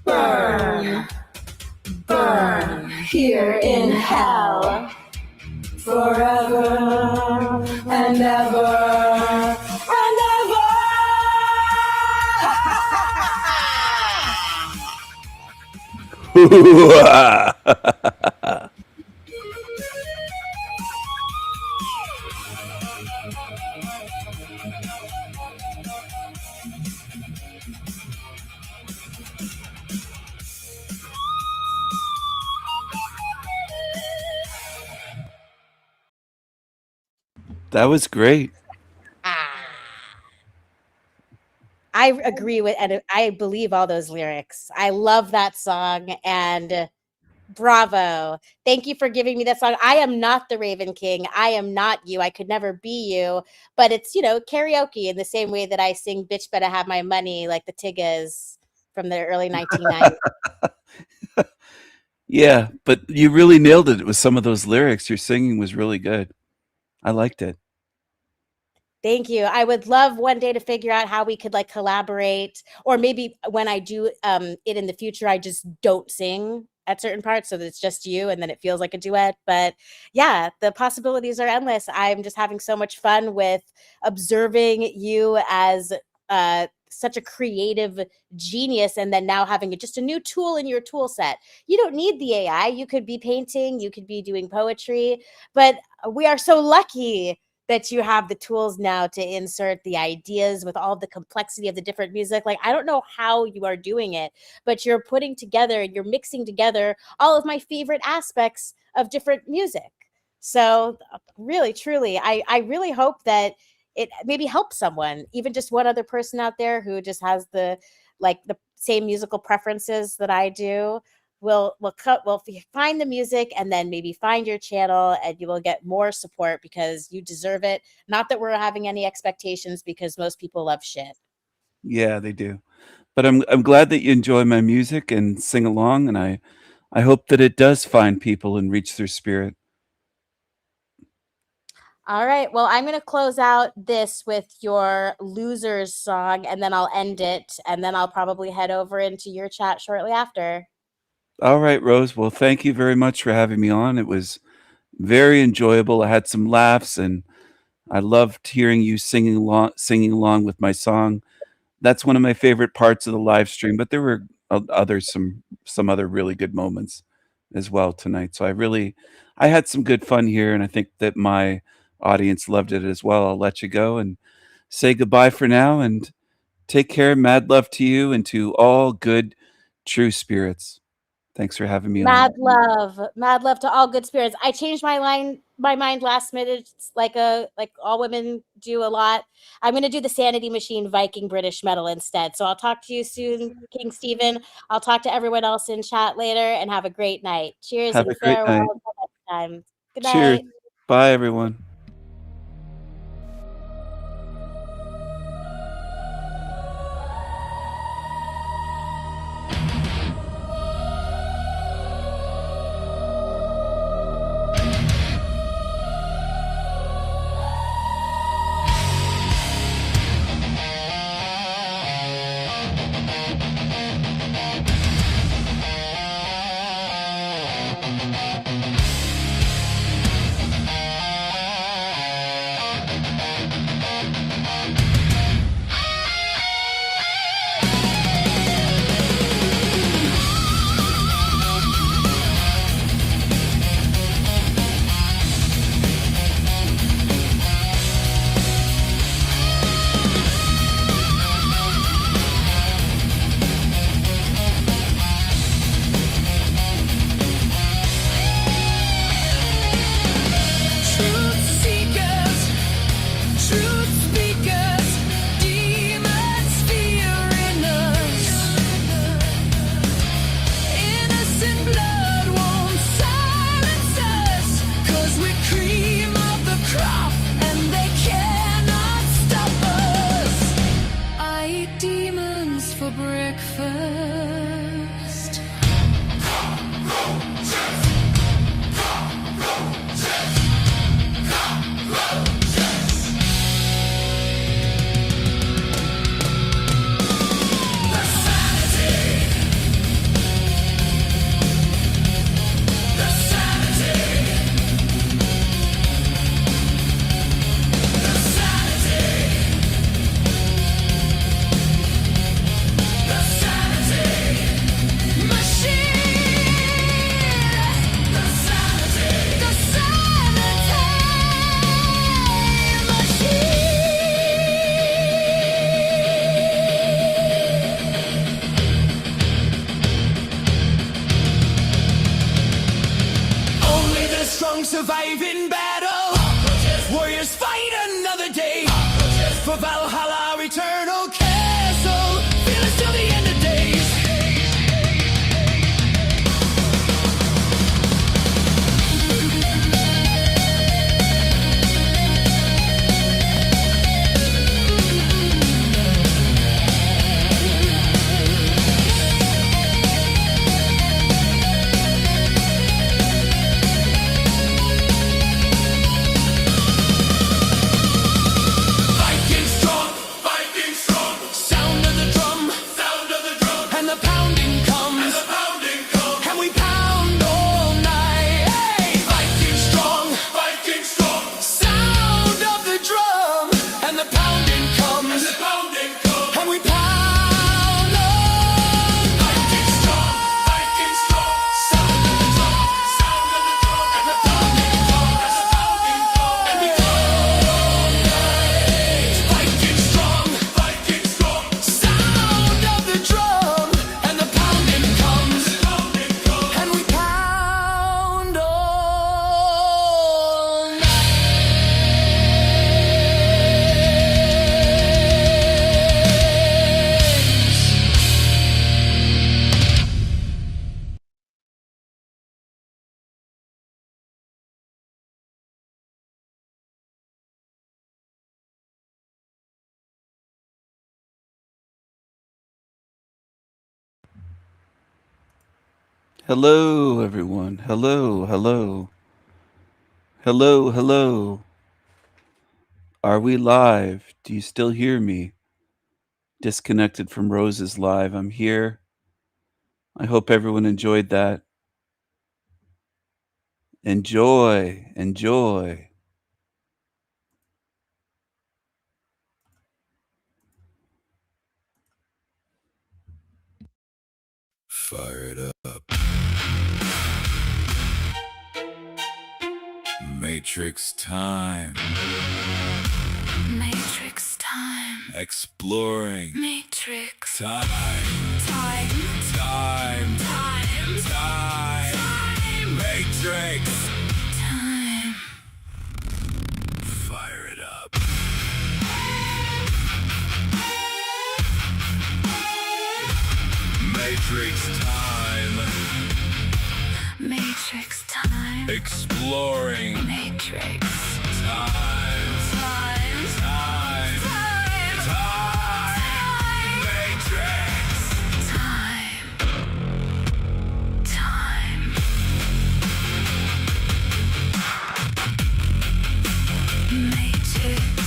burn, burn here in hell. Forever and ever and ever. That was great. I agree with, and I believe all those lyrics. I love that song, and bravo. Thank you for giving me that song. I am not the Raven King. I am not you. I could never be you, but it's, karaoke in the same way that I sing Bitch Better Have My Money like the Tiggas from the early 1990s. Yeah, but you really nailed it with some of those lyrics. Your singing was really good. I liked it. Thank you. I would love one day to figure out how we could collaborate, or maybe when I do it in the future, I just don't sing at certain parts so that it's just you and then it feels like a duet. But yeah, the possibilities are endless. I'm just having so much fun with observing you as such a creative genius, and then now having just a new tool in your tool set. You don't need the AI. You could be painting, you could be doing poetry, but we are so lucky that you have the tools now to insert the ideas with all the complexity of the different music. I don't know how you are doing it, but you're putting together, you're mixing together all of my favorite aspects of different music. So really, truly, I really hope that it maybe helps someone, even just one other person out there who just has the same musical preferences that I do. We'll find the music and then maybe find your channel, and you will get more support because you deserve it. Not that we're having any expectations, because most people love shit. Yeah, they do. But I'm glad that you enjoy my music and sing along, and I hope that it does find people and reach their spirit. All right. Well, I'm going to close out this with your Losers song, and then I'll end it, and then I'll probably head over into your chat shortly after. All right, Rose. Well, thank you very much for having me on. It was very enjoyable. I had some laughs, and I loved hearing you singing along with my song. That's one of my favorite parts of the live stream, but there were some other really good moments as well tonight. So I had some good fun here, and I think that my audience loved it as well. I'll let you go and say goodbye for now, and take care. Mad love to you and to all good, true spirits. Thanks for having me on. Mad love to all good spirits. I changed my mind last minute, like all women do a lot. I'm going to do the Sanity Machine Viking British metal instead. So I'll talk to you soon, King Stephen. I'll talk to everyone else in chat later, and have a great night. Cheers Have and a great farewell night. until next time. Good night. Cheers. Bye, everyone. another day. For Valhalla, eternal castle. Feel us till the end of days. Viking strong, sound of the drum, and the pounding comes, and we pound all night. Hey, Viking strong, sound of the drum, and the pounding comes, and we pound all night. Viking strong, sound of the drum, and the pounding comes, and we pound all night. Viking strong, sound of the drum, and the pounding comes, and we pound all night. Hello, everyone. Hello, hello. Hello, hello. Are we live? Do you still hear me? Disconnected from Rose's live. I'm here. I hope everyone enjoyed that. Enjoy, enjoy. Fire it up. Matrix time. Matrix time. Exploring. Matrix. Time. Time. Time. Time. Time. Matrix. Time. Fire it up. Matrix time. Matrix time. Exploring. Matrix. Time. Time. Time. Time. Matrix. Time. Time. Matrix.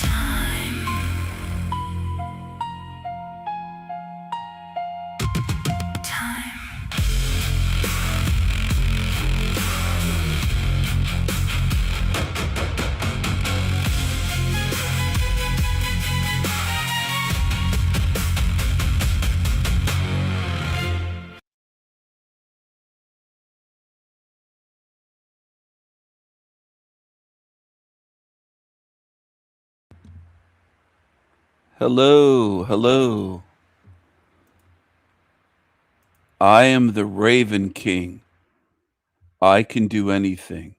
Time. Time. Hello, hello. I am the Raven King. I can do anything.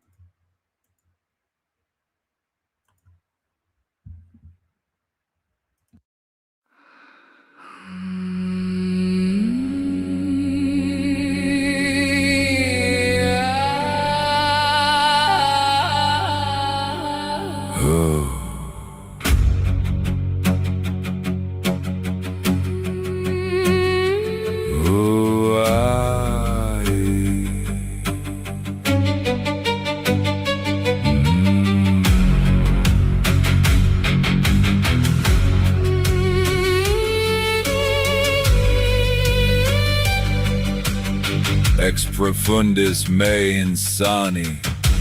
Ooh, I. Ex profundis me insani,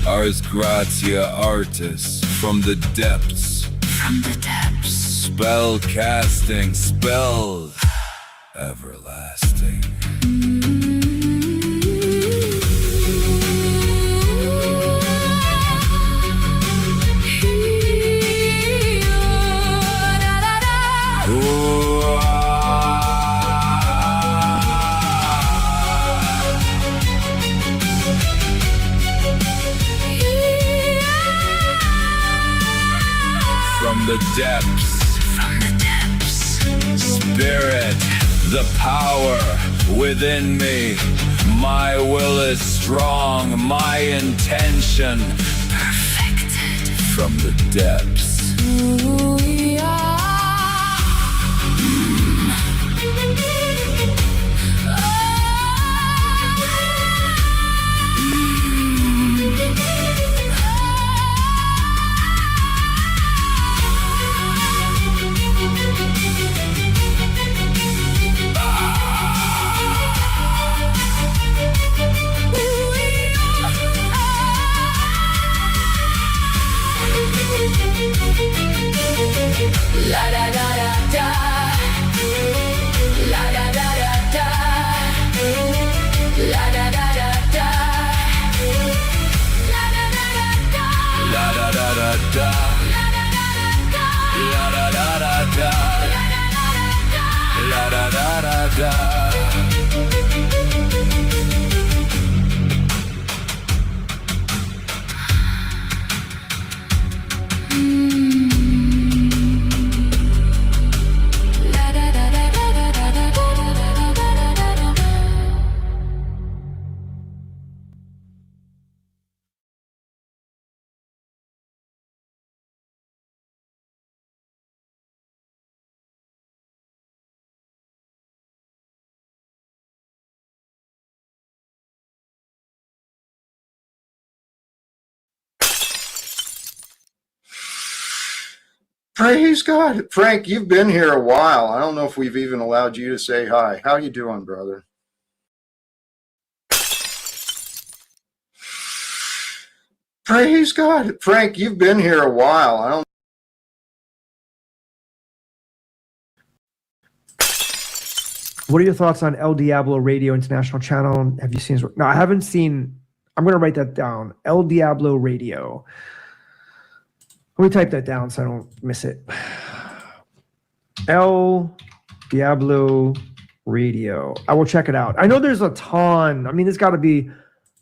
ars gratia artis, from the depths. From the depths. Spell casting, spell everlasting. Ooh, from the depths. Spirit, the power within me. My will is strong, my intention perfected from the depths. Who we are. La da da da da. La da da da da. La da da da da. La da da da da. La da da da da. La da da da da. La da da da da. Praise God. Frank, you've been here a while. I don't know if we've even allowed you to say hi. How you doing, brother? Praise God. Frank, you've been here a while. I don't. What are your thoughts on El Diablo Radio International Channel? Have you seen his work? No, I haven't seen. I'm going to write that down. El Diablo Radio. Let me type that down so I don't miss it. El Diablo Radio. I will check it out. I know there's a ton. I mean, there's got to be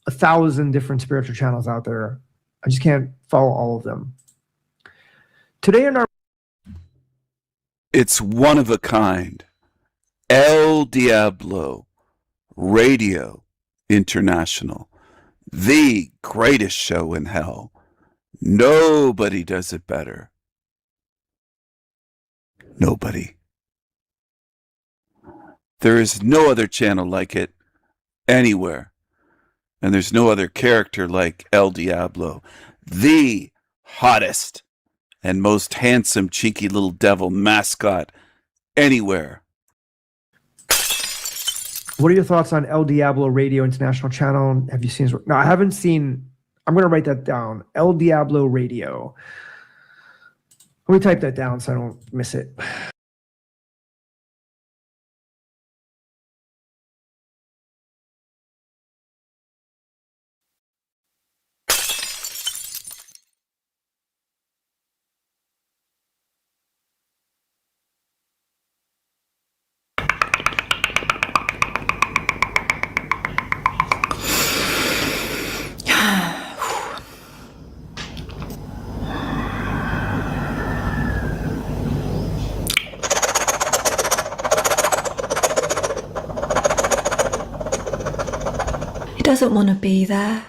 1,000 different spiritual channels out there. I just can't follow all of them. Today in our... It's one of a kind. El Diablo Radio International. The greatest show in hell. Nobody does it better. Nobody. There is no other channel like it anywhere. And there's no other character like El Diablo. The hottest and most handsome, cheeky little devil mascot anywhere. What are your thoughts on El Diablo Radio International Channel? Have you seen his work? No, I haven't seen... I'm going to write that down. El Diablo Radio. Let me type that down so I don't miss it. He doesn't want to be there.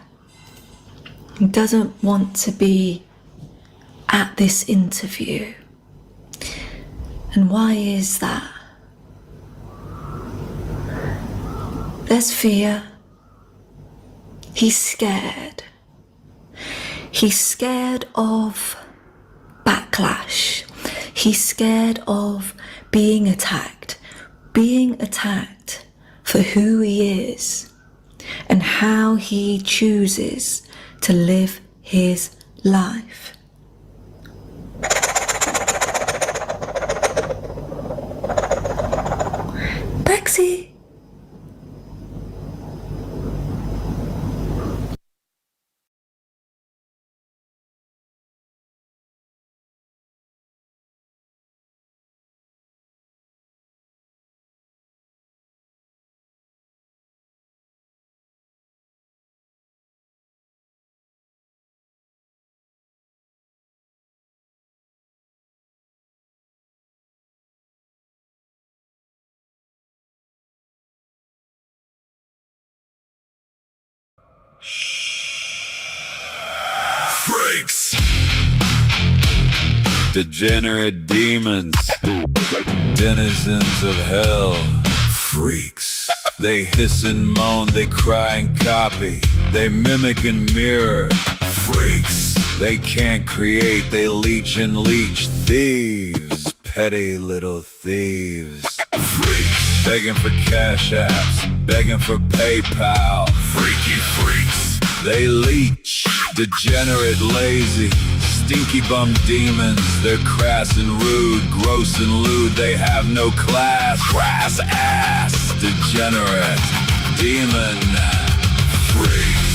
He doesn't want to be at this interview. And why is that? There's fear. He's scared. He's scared of backlash. He's scared of being attacked for who he is and how he chooses to live his life. Taxi. degenerate demons, denizens of hell, freaks. They hiss and moan, they cry and copy, they mimic and mirror, freaks. They can't create, they leech and leech, thieves, petty little thieves, freaks. Begging for cash apps, begging for PayPal, freaky freaks. They leech, degenerate, lazy, stinky bum demons. They're crass and rude, gross and lewd. They have no class, crass ass, degenerate, demon, freaks.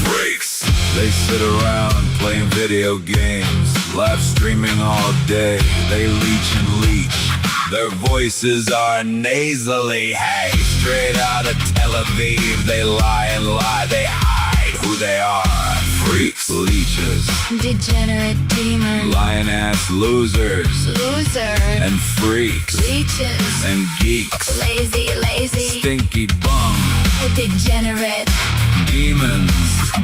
Freaks. They sit around playing video games, live streaming all day. They leech and leech. Their voices are nasally, hey, straight out of Tel Aviv. They lie and lie, they hide who they are. Freaks, leeches, Degenerate demon, lying ass losers, loser, and freaks, leeches, and geeks, lazy, lazy, stinky bum, degenerate demons,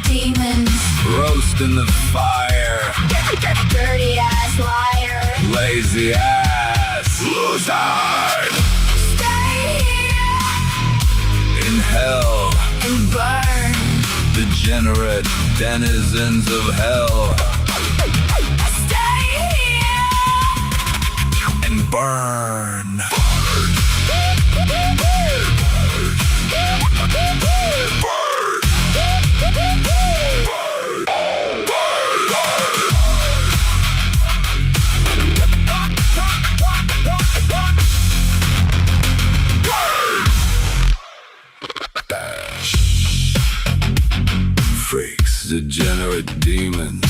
demons, roast in the fire, dirty ass liar, lazy ass loser. Stay In hell, and burn, degenerate denizens of hell, stay and burn. Freaks, degenerate demons,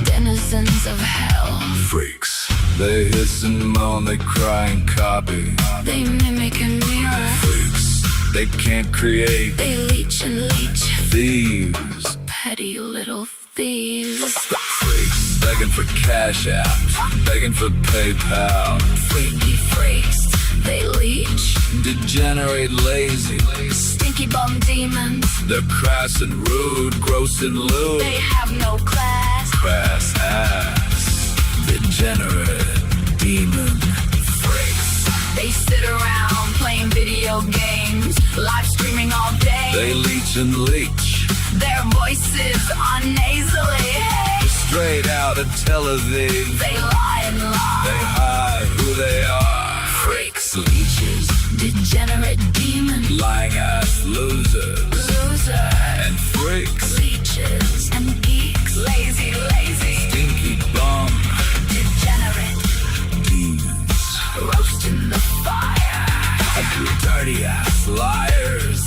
denizens of hell. freaks. They hiss and moan, they cry and copy, They mimic and mirror, freaks. They can't create, they leech and leech, thieves, petty little thieves. freaks. Begging for cash apps, begging for PayPal, Freaky freaks, they leech, degenerate, lazy, stinky bum demons. they're crass and rude, gross and lewd, They have no class, crass ass, degenerate, demon, freaks. they sit around playing video games, live streaming all day. They leech and leech, Their voices are nasally, hey. straight out of Tel Aviv. They lie and lie, They hide who they are, freaks, leeches, degenerate demons, lying ass losers, loser, and freaks, leeches, and geeks, lazy, lazy, stinky bum, degenerate, demons, roast in the fire, dirty ass liars,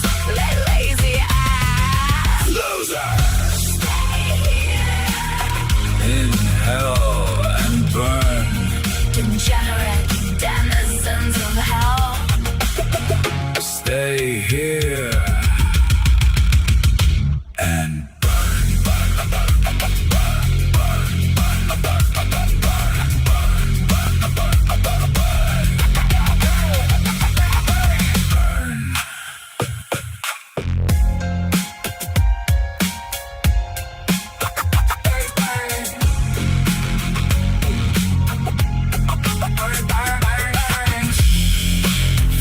lazy ass, losers, in hell and burn. degenerate denizens of hell. Stay here and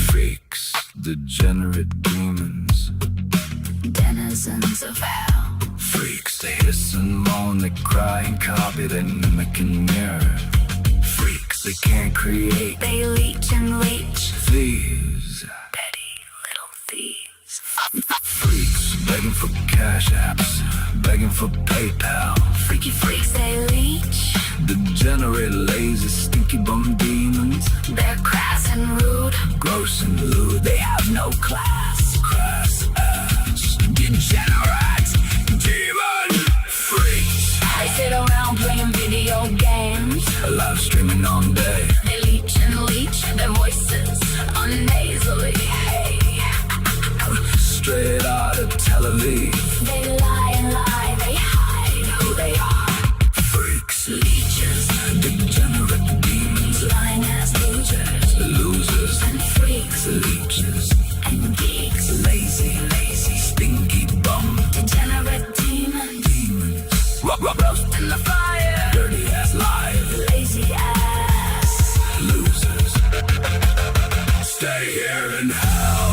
freaks, degenerate demons, Denizens of hell. freaks. They hiss and moan, they cry and copy, they mimic and mirror. Freaks, they can't create, They leech and leech, thieves, petty little thieves. freaks. Begging for cash apps, begging for PayPal. Freaky freaks, they leech. Degenerate, lazy, stinky bum demons, They're crass and rude, gross and lewd. They have no class, crass ass, degenerate, demon, freaks. they sit around playing video games. Live streaming all day. They leech and leech, their voices are nasally, hey. Straight out of Tel Aviv. They lie and lie, they hide who they are. Freaks, leeches, degenerate demons, Lying ass losers, losers, and freaks, leeches, and geeks, lazy, stinky bum, degenerate demons. demons. lost in the fire. Dirty ass lives. Lazy ass. Losers. Stay here in hell.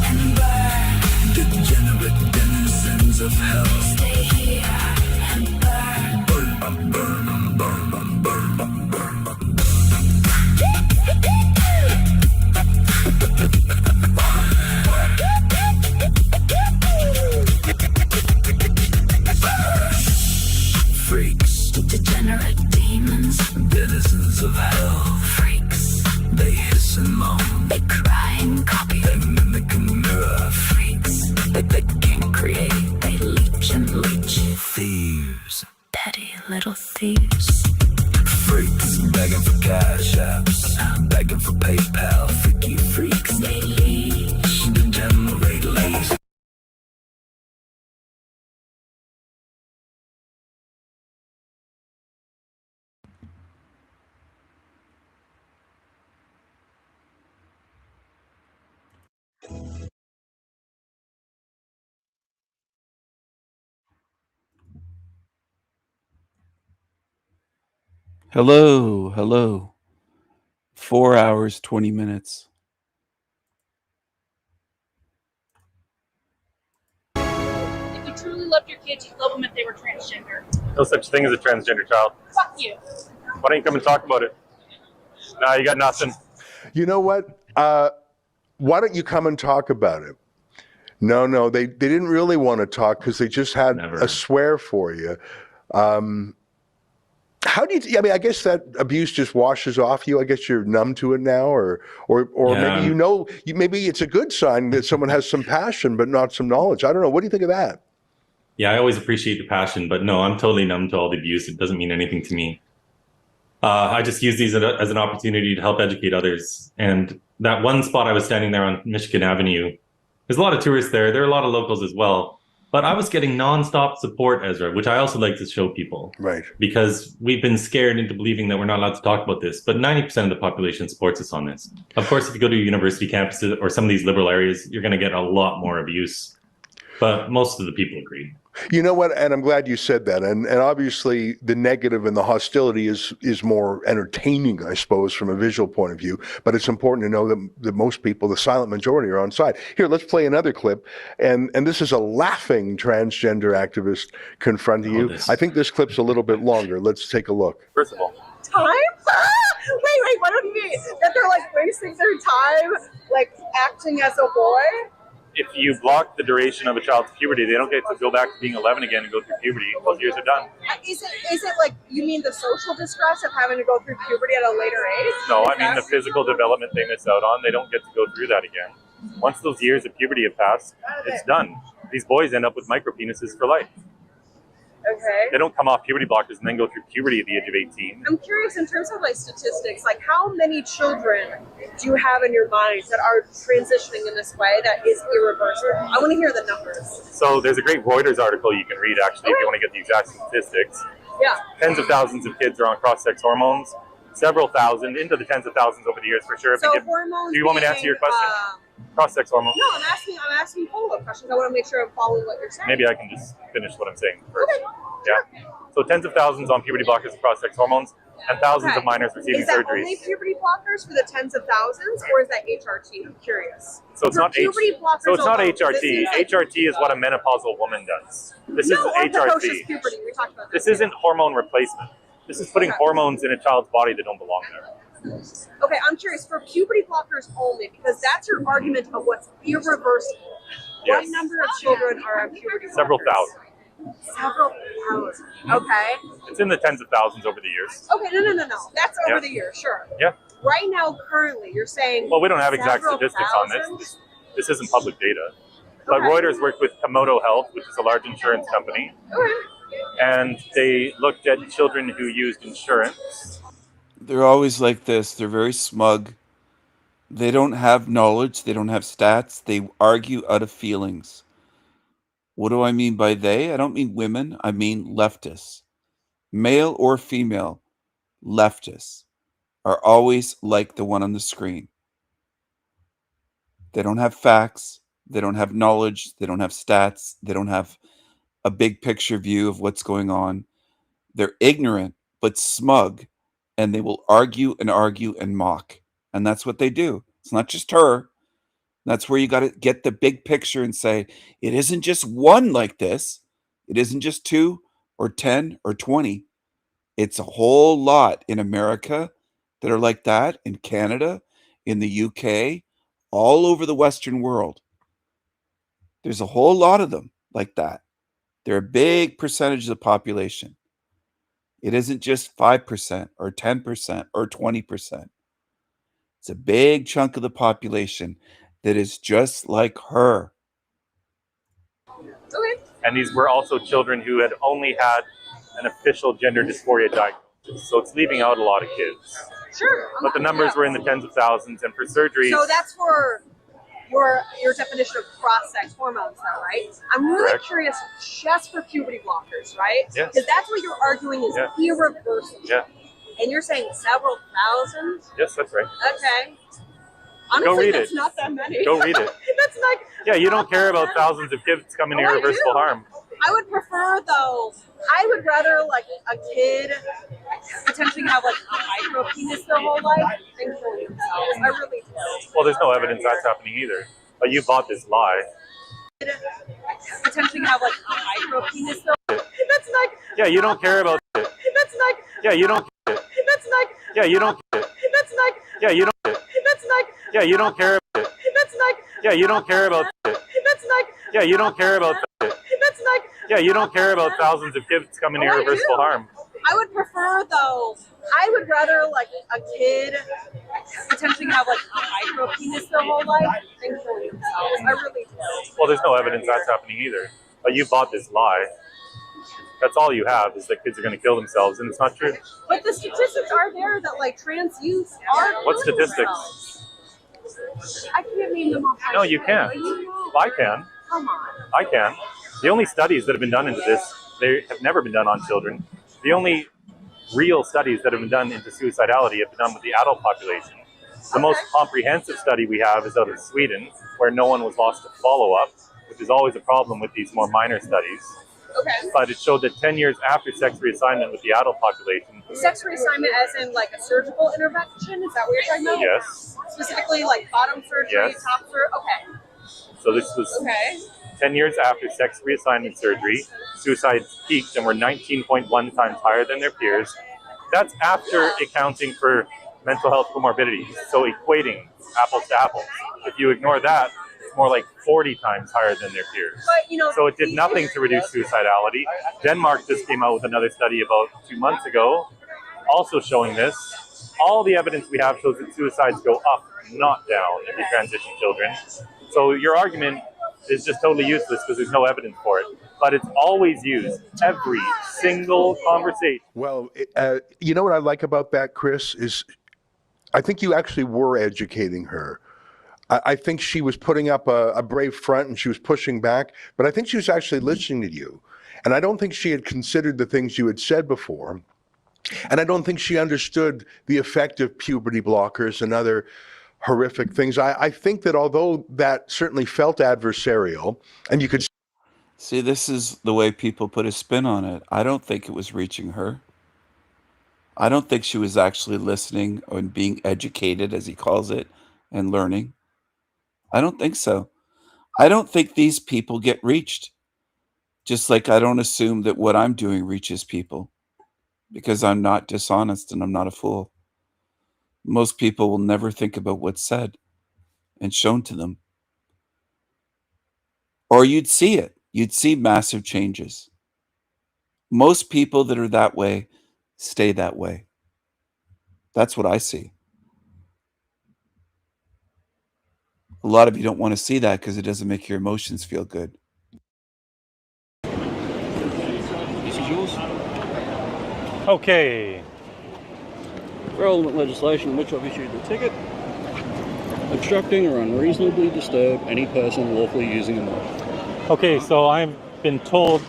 And burn. Degenerate denizens of hell. Stay here and burn. Burn, burn, burn, burn, burn, burn. Freaks, Degenerate demons. denizens of hell. Freaks. They hiss and moan. They cry and copy. They mimic and mirror. Freaks. They can't create. They leech and leech. Thieves. Petty little thieves. Freaks begging for cash apps, begging for PayPal. Freaky freaks. They leech. Degenerate lazy. Hello, hello. 4 hours, 20 minutes. If you truly loved your kids, you'd love them if they were transgender. No such thing as a transgender child. Fuck you. Why don't you come and talk about it? Nah, you got nothing. You know what? Why don't you come and talk about it? No, they didn't really want to talk because they just had a swear for you. How do you? I mean, I guess that abuse just washes off you. I guess you're numb to it now, or Yeah. maybe maybe it's a good sign that someone has some passion but not some knowledge. I don't know. What do you think of that? Yeah, I always appreciate the passion, but no, I'm totally numb to all the abuse. It doesn't mean anything to me. I just use these as an opportunity to help educate others. And that one spot I was standing there on Michigan Avenue, there's a lot of tourists there. There are a lot of locals as well. But I was getting nonstop support, Ezra, which I also like to show people. Right. Because we've been scared into believing that we're not allowed to talk about this. But 90% of the population supports us on this. Of course, if you go to university campuses or some of these liberal areas, you're going to get a lot more abuse. But most of the people agree. You know what? And I'm glad you said that. And obviously the negative and the hostility is more entertaining, I suppose, from a visual point of view. But it's important to know that most people, the silent majority, are on side. Here, let's play another clip. And this is a laughing transgender activist confronting you. I think this clip's a little bit longer. Let's take a look. First of all, Time? Wait, what do you mean? That they're like wasting their time, like acting as a boy? if you block the duration of a child's puberty, they don't get to go back to being 11 again and go through puberty. Those years are done. Is it like, you mean the social distress of having to go through puberty at a later age? No, I mean the physical development they miss out on, they don't get to go through that again. Once those years of puberty have passed, it's done. These boys end up with micropenises for life. Okay. They don't come off puberty blockers and then go through puberty at the age of 18. I'm curious in terms of like statistics, like how many children do you have in your minds that are transitioning in this way that is irreversible? I want to hear the numbers. So there's a great Reuters article you can read actually if you want to get the exact statistics. Yeah. Tens of thousands of kids are on cross-sex hormones. Several thousand, into the tens of thousands over the years for sure. So hormones. Do you want me to answer your question? Cross-sex hormones. No, I'm asking follow-up questions. I want to make sure I'm following what you're saying. Maybe I can just finish what I'm saying first. Okay. Yeah. So tens of thousands on puberty blockers and cross-sex hormones, and thousands Okay. of minors receiving Is that surgeries. only puberty blockers for the tens of thousands, or is that HRT? I'm curious. So it's For not puberty blockers So it's not alone, HRT. this is like- HRT is what a menopausal woman does. This no, is precocious HRT. puberty. We talked about This isn't hormone replacement. This is putting hormones in a child's body that don't belong there. Okay, I'm curious for puberty blockers only because that's your argument of what's irreversible. What Yes. number of children are on puberty blockers? Several thousand. Several thousand. Okay. It's in the tens of thousands over the years. Okay, no. That's over Yeah. the year, sure. Yeah. Right now, currently, you're saying. Well, we don't have exact several statistics on thousand? this. This isn't public data. But Okay. Reuters worked with Komodo Health, which is a large insurance company, Okay. and they looked at children who used insurance. They're always like this. They're very smug. They don't have knowledge. They don't have stats. They argue out of feelings. What do I mean by they? I don't mean women. I mean leftists. Male or female leftists are always like the one on the screen. They don't have facts. They don't have knowledge. They don't have stats. They don't have a big picture view of what's going on. They're ignorant but smug, and they will argue and argue and mock. And that's what they do. It's not just her. That's where you got to get the big picture and say, it isn't just one like this. It isn't just 2 or 10 or 20. It's a whole lot in America that are like that, in Canada, in the UK, all over the Western world. There's a whole lot of them like that. They're a big percentage of the population. It isn't just 5% or 10% or 20%. It's a big chunk of the population that is just like her. Okay. And these were also children who had only had an official gender dysphoria diagnosis. So it's leaving out a lot of kids. Sure. But the numbers were in the tens of thousands, and for surgeries... So that's for your definition of cross-sex hormones, though, right? I'm really Correct. curious, just for puberty blockers, right? Yes. Because that's what you're arguing is Yeah. irreversible. Yeah. And you're saying several thousand? Yes, that's right. Okay. Go Honestly, read that's it. not that many. Go read it. That's like... Yeah, you don't care about thousands of kids coming to Oh, I irreversible do. harm. I would prefer, though, I would rather, like, a kid potentially have, like, a micro penis their whole life than killing themselves. I really do. Well, there's no evidence that's happening either. But you bought this lie. Potentially have, like, a micro penis their That's like... Yeah, you don't care about it. That's like... Yeah, you don't care. That's like... Yeah, you don't care. That's like... Yeah, you don't care. That's like... Yeah, you don't care about it. That's like... Yeah, you don't care about it. That's like... Yeah, you don't care about it. That's like... Yeah, you don't care about thousands of kids coming to Oh, I irreversible do. harm. I would prefer, though, I would rather, like, a kid potentially have, like, a micro penis their whole life than killing themselves. I really do. Well, there's no evidence that's happening either. But you bought this lie. That's all you have, is that kids are going to kill themselves, and it's not true. But the statistics are there that, like, trans youth are What killing statistics? themselves. I can't name them off my No, you head, can't. but you know. I can. Come on. I can. The only studies that have been done into this, they have never been done on children. The only real studies that have been done into suicidality have been done with the adult population. The most comprehensive study we have is out of Sweden, where no one was lost to follow-up, which is always a problem with these more minor studies. Okay. But it showed that 10 years after sex reassignment with the adult population, Sex reassignment as in, like, a surgical intervention? Is that what you're talking about? yes. Specifically, like, bottom surgery, Yes. top surgery? Okay. So this was Okay. 10 years after sex reassignment surgery, suicides peaked and were 19.1 times higher than their peers. That's after accounting for mental health comorbidities, so equating apples to apples. If you ignore that, it's more like 40 times higher than their peers. But, you know, So it did nothing to reduce suicidality. Denmark just came out with another study about 2 months ago, also showing this. All the evidence we have shows that suicides go up, not down, if you transition children. So your argument is just totally useless because there's no evidence for it. But it's always used, every single conversation. Well, you know what I like about that, Chris, is I think you actually were educating her. I think she was putting up a brave front and she was pushing back, but I think she was actually listening to you. And I don't think she had considered the things you had said before. And I don't think she understood the effect of puberty blockers and other horrific things. I think that although that certainly felt adversarial, and you could See, this is the way people put a spin on it. I don't think it was reaching her. I don't think she was actually listening and being educated, as he calls it, and learning. I don't think so. I don't think these people get reached. Just like I don't assume that what I'm doing reaches people, because I'm not dishonest and I'm not a fool. Most people will never think about what's said and shown to them. Or you'd see it. You'd see massive changes. Most people that are that way stay that way. That's what I see. A lot of you don't want to see that because it doesn't make your emotions feel good. This is yours. Okay. Relevant legislation in which I've issued the ticket. Obstructing or unreasonably disturb any person lawfully using a motor. Okay, so I've been told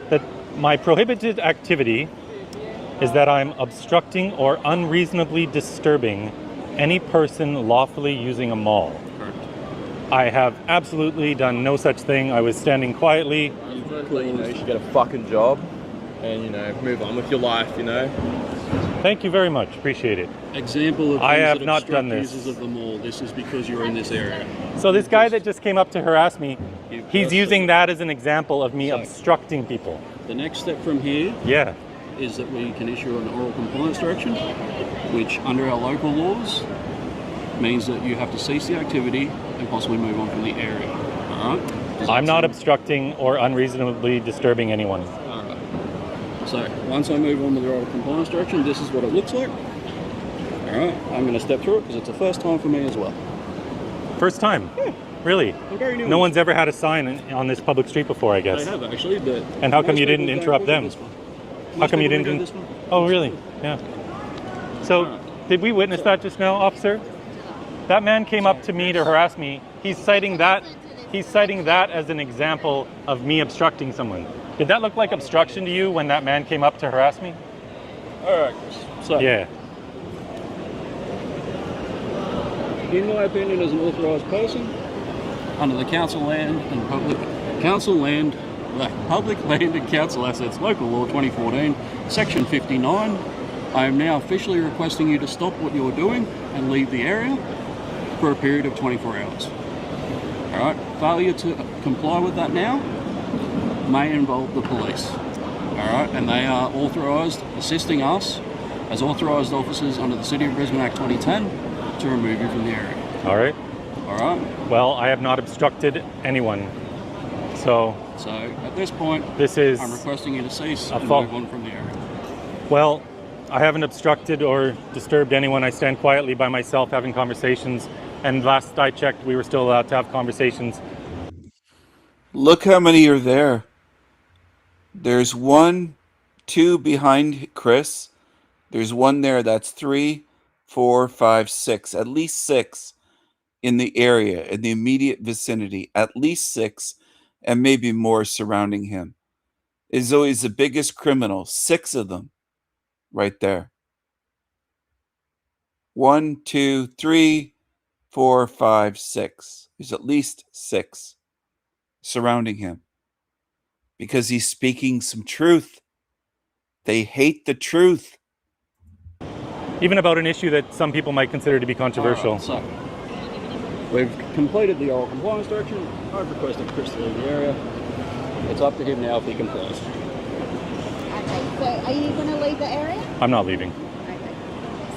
that my prohibited activity is that I'm obstructing or unreasonably disturbing any person lawfully using a mall. Correct. I have absolutely done no such thing. I was standing quietly. Clearly, you know, you should get a fucking job. and, you know, move on with your life, you know. Thank you very much. Appreciate it. Example of I things have that not obstruct done this. users of the mall. This is because you're in this area. So this guy that just came up to harass me, he's using that as an example of me obstructing people. The next step from here Yeah. is that we can issue an oral compliance direction, which under our local laws means that you have to cease the activity and possibly move on from the area. All right? I'm not obstructing or unreasonably disturbing anyone. All right. So once I move on with the oral compliance direction, this is what it looks like. All right. I'm going to step through it because it's the first time for me as well. First time? Yeah. Really? I'm very new. No one's ever had a sign on this public street before, I guess. They have actually, but And how come most you didn't people go interrupt quicker them? this one. How Most come you people go didn't? this one. Oh, really? Yeah. So, did we witness that just now, officer? That man came up to me to harass me. He's citing that as an example of me obstructing someone. Did that look like obstruction to you when that man came up to harass me? All right. So, Yeah. in my opinion, as an authorised person, under the Council Land and Public Land and Council Assets Local Law 2014, Section 59, I am now officially requesting you to stop what you are doing and leave the area for a period of 24 hours. All right, failure to comply with that now may involve the police. All right, and they are authorised, assisting us as authorised officers under the City of Brisbane Act 2010 to remove you from the area. All right. All right. Well, I have not obstructed anyone. So at this point, I'm requesting you to cease and fault. move on from the area. Well, I haven't obstructed or disturbed anyone. I stand quietly by myself having conversations. And last I checked, we were still allowed to have conversations. Look how many are there. There's 1, 2 behind Chris. There's one there. That's 3, 4, 5, 6. At least 6 in the area, in the immediate vicinity. At least 6, and maybe more surrounding him. Izzo is the biggest criminal. 6 of them right there. 1, 2, 3, 4, 5, 6. There's at least 6 surrounding him because he's speaking some truth. They hate the truth. Even about an issue that some people might consider to be controversial. So, we've completed the oral compliance direction. I've requested Chris to leave the area. It's up to him now if he complies. Okay, so are you going to leave the area? I'm not leaving.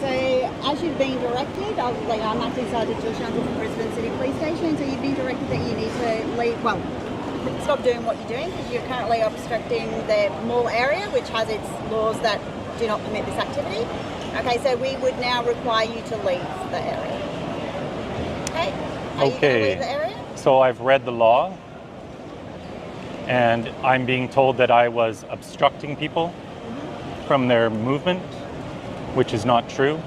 So as you've been directed, I'm acting Sergeant Jill Shantle from Brisbane City Police Station, so you've been directed that you need to leave, stop doing what you're doing because you're currently obstructing the mall area, which has its laws that do not permit this activity. Okay, so we would now require you to leave the area. Okay? Are you going to leave the area? So I've read the law, and I'm being told that I was obstructing people from their movement, which is not true.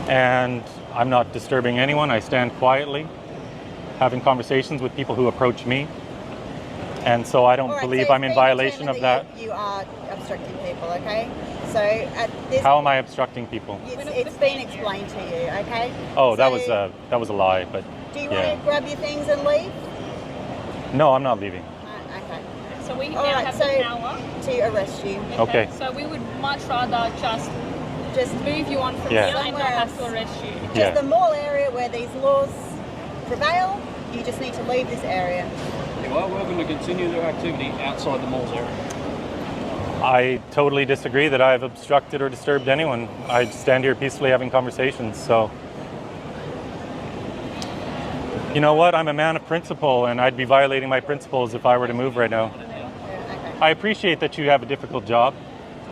And I'm not disturbing anyone. I stand quietly, having conversations with people who approach me. And so I don't believe I'm in violation of that. You are obstructing people, okay? So at this How am I obstructing people? It's been explained to you, okay? Oh, that was a lie, but Do you yeah. want to grab your things and leave? No, I'm not leaving. Okay. So we All now right, have so the power. to arrest you. Okay. So we would much rather just move you on from Yeah. here and not have to arrest you. Just Yeah. the mall area where these laws prevail, you just need to leave this area. You are welcome to continue their activity outside the mall's area. I totally disagree that I've obstructed or disturbed anyone. I stand here peacefully having conversations, so. You know what? I'm a man of principle, and I'd be violating my principles if I were to move right now. I appreciate that you have a difficult job.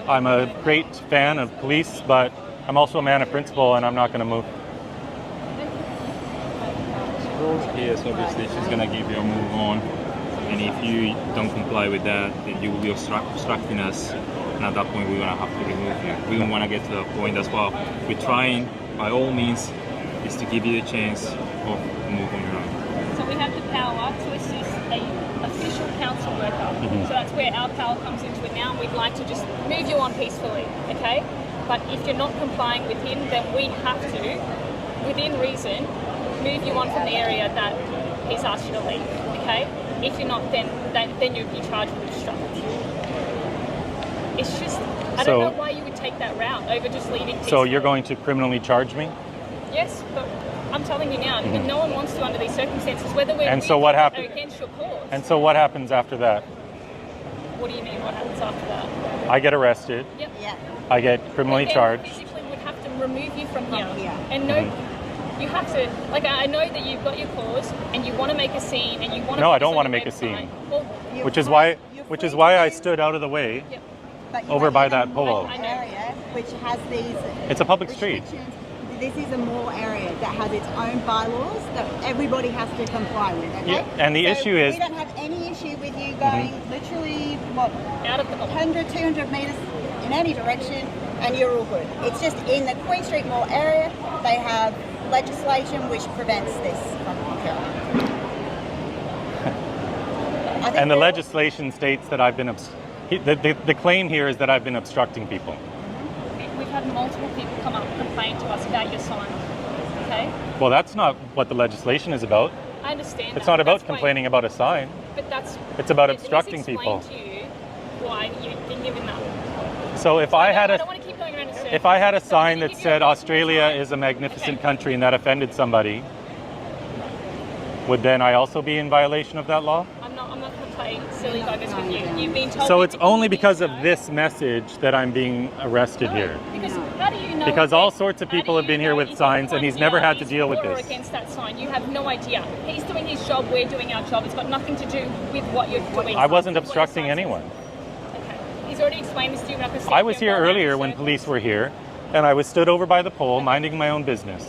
I'm a great fan of police, but I'm also a man of principle, and I'm not going to move. Yes, obviously she's gonna give you a move on, and if you don't comply with that, then you will be obstructing us, and at that point we're gonna have to remove you. We don't want to get to that point. That's why we're trying, by all means, is to give you the chance of move on your own. So we have the power to assist a official council worker. Mhm. So that's where our power comes into it now, and we'd like to just move you on peacefully, okay? But if you're not complying with him, then we have to, within reason, move you on from the area that he's asked you to leave, okay? If you're not, then you'd be charged with obstruction. It's just, I So- don't know why you would take that route over just leaving peacefully. So you're going to criminally charge me? Yes, but I'm telling you now, Mhm. no one wants to under these circumstances, whether we're And so what happen- against your cause. And so what happens after that? What do you mean, what happens after that? I get arrested. Yep. Yeah. I get criminally We then charged. physically would have to remove you from here. And no, Mhm. you have to, like, I know that you've got your cause and you want to make a scene and you want to. No, I don't want to make a scene. Well, Which is why I stood out of the way But you're over by in a that pole. mall area which has these. It's a public street. restrictions. This is a mall area that has its own bylaws that everybody has to comply with. Okay. Yeah, and the issue is- we don't have any issue with you going literally what out of the 100, 200 meters in any direction, and you're all good. It's just in the Queen Street Mall area they have legislation which prevents this from occurring. And the legislation states that I've been the claim here is that I've been obstructing people. We've had multiple people come up and complain to us about your sign. Okay? Well, that's not what the legislation is about. I understand. It's that, not but about that's why- complaining about a sign. But that's. It's about it is obstructing people. explained to you why you've been given that. So if I had I a don't want to keep going around in circles. if I had a sign that said Australia is a magnificent country and that offended somebody, would then I also be in violation of that law? I'm not going to play silly buggers with you. You've been told. So it's only because of this message that I'm being arrested here. Because how do you know? Because all sorts of people have been here with signs and he's never had to deal with For or this. against that sign, you have no idea. He's doing his job. We're doing our job. It's got nothing to do with what you're doing. I wasn't obstructing anyone. He's already explained this to you. We're not gonna sit I was here here and go around earlier in when circles. police were here and I was stood over by the pole minding my own business.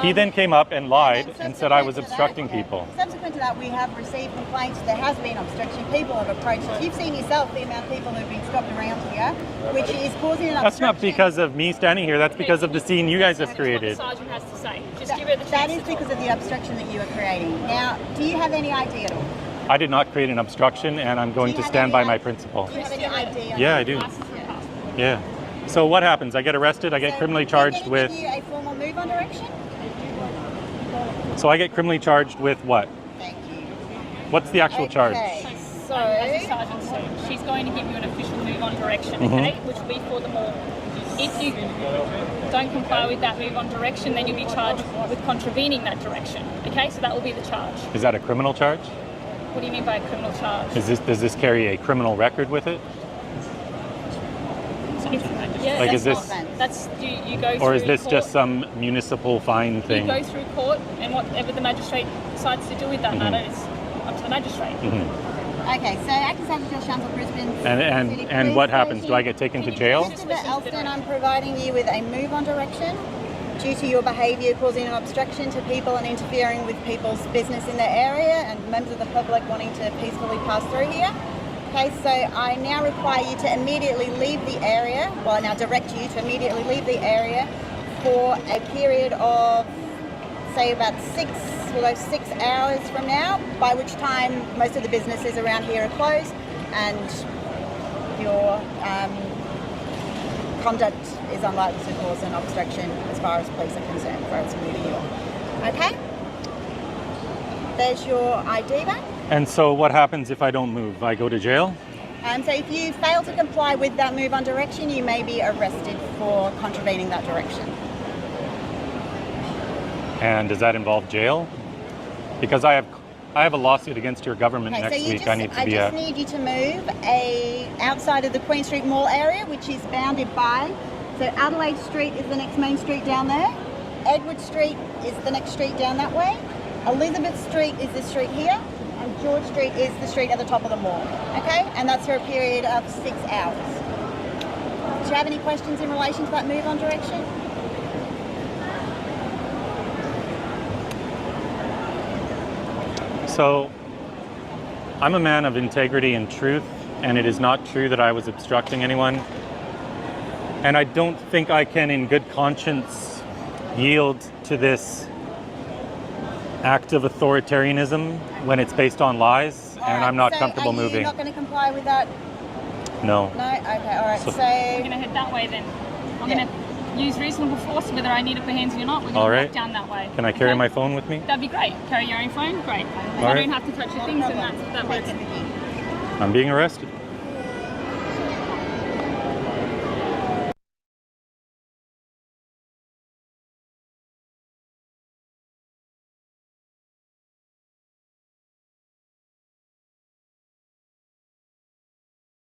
He then came up and lied and said I was obstructing people. Subsequent to that, we have received complaints. There has been obstruction. People have approached us. You've seen yourself the amount of people who've been stopped around here, which is causing an That's not obstruction. because of me standing here, that's because of the scene you guys have created. Sergeant has to say. Just give her the That chance is to because of the obstruction that you are creating. Now, do you have any idea at all? I did not create an obstruction and I'm going to stand by my principle. Do you have any idea? Yeah, I do. Yeah. So what happens? I get arrested, I get criminally charged with... Give you a formal move on direction? So I get criminally charged with what? Thank you. What's the actual charge? So, as the sergeant said, she's going to give you an official move on direction, Mhm. okay, which will be for the mall. If you don't comply with that move on direction, then you'll be charged with contravening that direction. Okay, so that will be the charge. Is that a criminal charge? What do you mean by a criminal charge? Does this carry a criminal record with it? Yeah, Like, that's is this- not- That's you go through Or is this court. just some municipal fine thing? You go through court, and whatever the magistrate decides to do with that Mhm. matter is up to the magistrate. Mhm. Okay, so Acting Sergeant Jill Shantle, Brisbane And City and Police what happens? Do Station. I get taken to jail? Mr. Elston, I'm providing you with a move on direction due to your behaviour causing an obstruction to people and interfering with people's business in their area and members of the public wanting to peacefully pass through here. Okay, so I now require you to immediately leave the area, well, I now direct you to immediately leave the area for a period of, say, about 6 hours from now, by which time most of the businesses around here are closed and your conduct is unlikely to cause an obstruction as far as police are concerned for us moving you on. Okay? There's your ID back. And so what happens if I don't move? I go to jail? So if you fail to comply with that move on direction, you may be arrested for contravening that direction. And does that involve jail? Because I have a lawsuit against your government next week. I need to be I just need you to move outside of the Queen Street Mall area, which is bounded by, so Adelaide Street is the next main street down there, Edward Street is the next street down that way, Elizabeth Street is this street here, and George Street is the street at the top of the mall. Okay, and that's for a period of 6 hours. Do you have any questions in relation to that move on direction? So, I'm a man of integrity and truth, and it is not true that I was obstructing anyone. And I don't think I can, in good conscience, yield to this act of authoritarianism when it's based on lies, and I'm not So comfortable are you moving. not going to comply with that? No. No? Okay, all right. So- So, We're going to head that way then. I'm going to use reasonable force, whether I need it for hands or not. We're going All to right. walk down that way. Can I carry okay? my phone with me? That'd be great. Carry your own phone? Great. All I right. don't have to touch your things, and that works. I'm being arrested.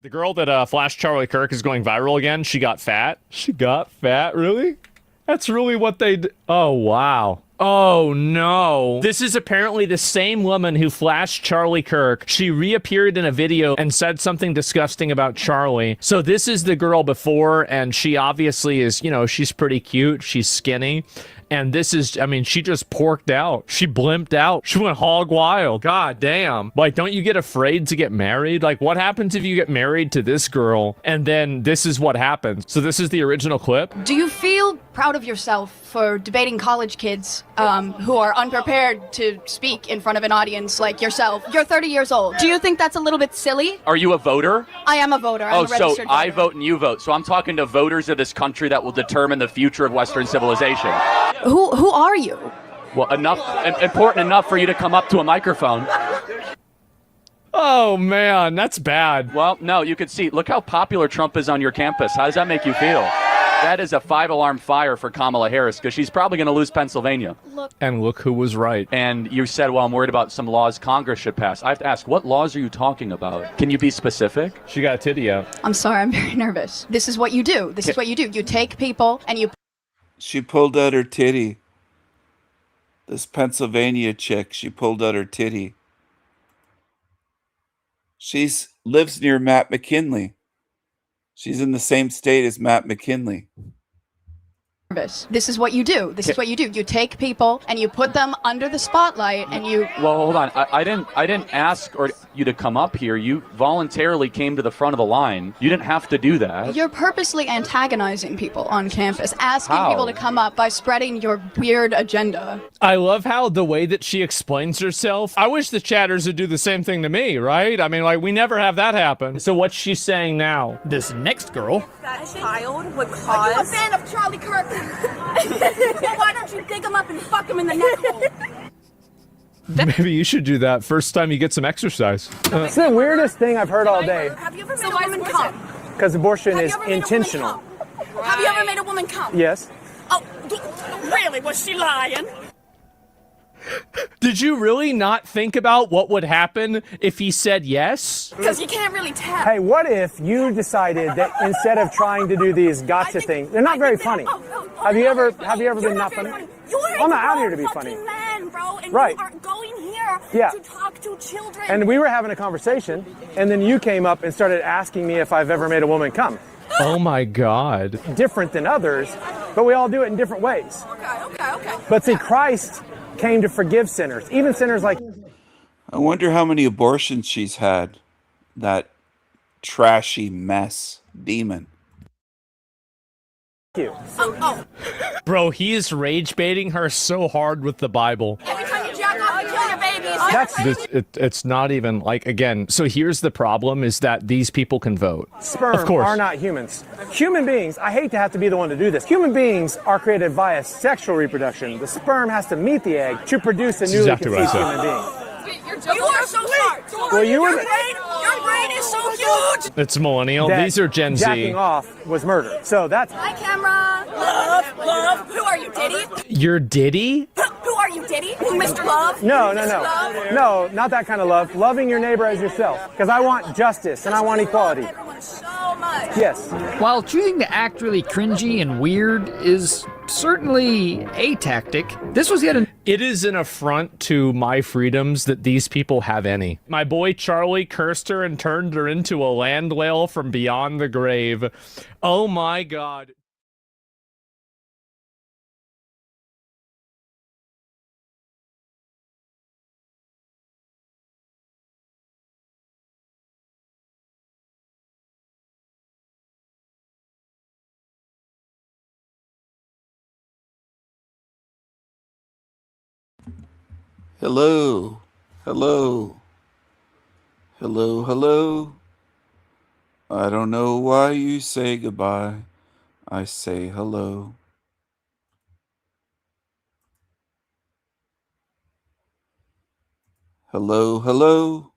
The girl that flashed Charlie Kirk is going viral again. She got fat. She got fat? Really? That's really what they Oh, wow. Oh, no. This is apparently the same woman who flashed Charlie Kirk. She reappeared in a video and said something disgusting about Charlie. So this is the girl before, and she obviously is, you know, she's pretty cute. She's skinny. And this is, I mean, she just porked out. She blimped out. She went hog wild. God damn. Like, don't you get afraid to get married? Like, what happens if you get married to this girl and then this is what happens? So this is the original clip. Do you feel proud of yourself for debating college kids who are unprepared to speak in front of an audience like yourself? You're 30 years old. Do you think that's a little bit silly? Are you a voter? I am a voter. I'm a so registered voter. I vote and you vote. So I'm talking to voters of this country that will determine the future of Western civilization. Who are you? Well, important enough for you to come up to a microphone. Oh, man, that's bad. Well, no, you can see. Look how popular Trump is on your campus. How does that make you feel? That is a 5-alarm fire for Kamala Harris because she's probably going to lose Pennsylvania. And look who was right. And you said, well, I'm worried about some laws Congress should pass. I have to ask, what laws are you talking about? Can you be specific? She got a titty out. I'm sorry, I'm very nervous. This is what you do. This is what you do. You take people and you... She pulled out her titty. This Pennsylvania chick, she pulled out her titty. She's lives near Matt McKinley. She's in the same state as Matt McKinley. This is what you do. This is what you do. You take people and you put them under the spotlight and you... Well, hold on. I didn't ask you to come up here. You voluntarily came to the front of the line. You didn't have to do that. You're purposely antagonizing people on campus, asking How? people to come up by spreading your weird agenda. I love how the way that she explains herself. I wish the chatters would do the same thing to me, right? I mean, like, we never have that happen. So what's she saying now? This next girl. That child would cause... Are you a fan of Charlie Kirk? Well, why don't you dig him up and fuck him in the neck hole? Maybe you should do that first time you get some exercise. It's the weirdest thing I've heard all day. Have you ever made a woman come? Because abortion is intentional. Have you ever made a woman come? Yes. Oh, really? Was she lying? Did you really not think about what would happen if he said yes? Because you can't really tell. Hey, what if you decided that instead of trying to do these gotcha things, they're not very funny. Have you ever been not funny? I'm not out here to be funny. Man, bro, and right. You are going here to talk to children. And we were having a conversation, and then you came up and started asking me if I've ever made a woman come. Oh my God. Different than others, but we all do it in different ways. Okay. But see, Christ came to forgive sinners, even sinners like... I wonder how many abortions she's had. That trashy mess demon. you. Bro, he is rage baiting her so hard with the Bible. Every time you jack off, you kill your babies. It's not even like, again, so here's the problem is that these people can vote. Sperm of course. are not humans. Human beings, I hate to have to be the one to do this. Human beings are created via sexual reproduction. The sperm has to meet the egg to produce a newly exactly conceived what I human being. You are so smart. Well, you were your brain is so huge. It's millennial. That These are Gen Z. Jacking off was murder. So that's... Hi, camera. Love. Who are you, Diddy? You're Diddy? Who are you, Diddy? Mr. Love? No. Mr. Love? No, not that kind of love. Loving your neighbor as yourself. Because I want justice and I want equality. So much. Yes. While choosing to act really cringy and weird is certainly a tactic, this was yet It is an affront to my freedoms that these people have any. My boy Charlie cursed her and turned her into a land whale from beyond the grave. Oh my God. Hello. Hello. Hello, hello. I don't know why you say goodbye. I say hello. Hello, hello.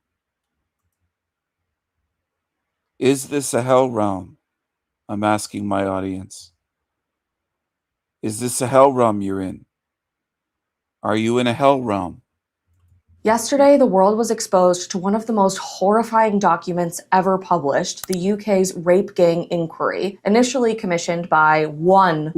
Is this a hell realm? I'm asking my audience. Is this a hell realm you're in? Are you in a hell realm? Yesterday, the world was exposed to one of the most horrifying documents ever published, the UK's Rape Gang Inquiry, initially commissioned by one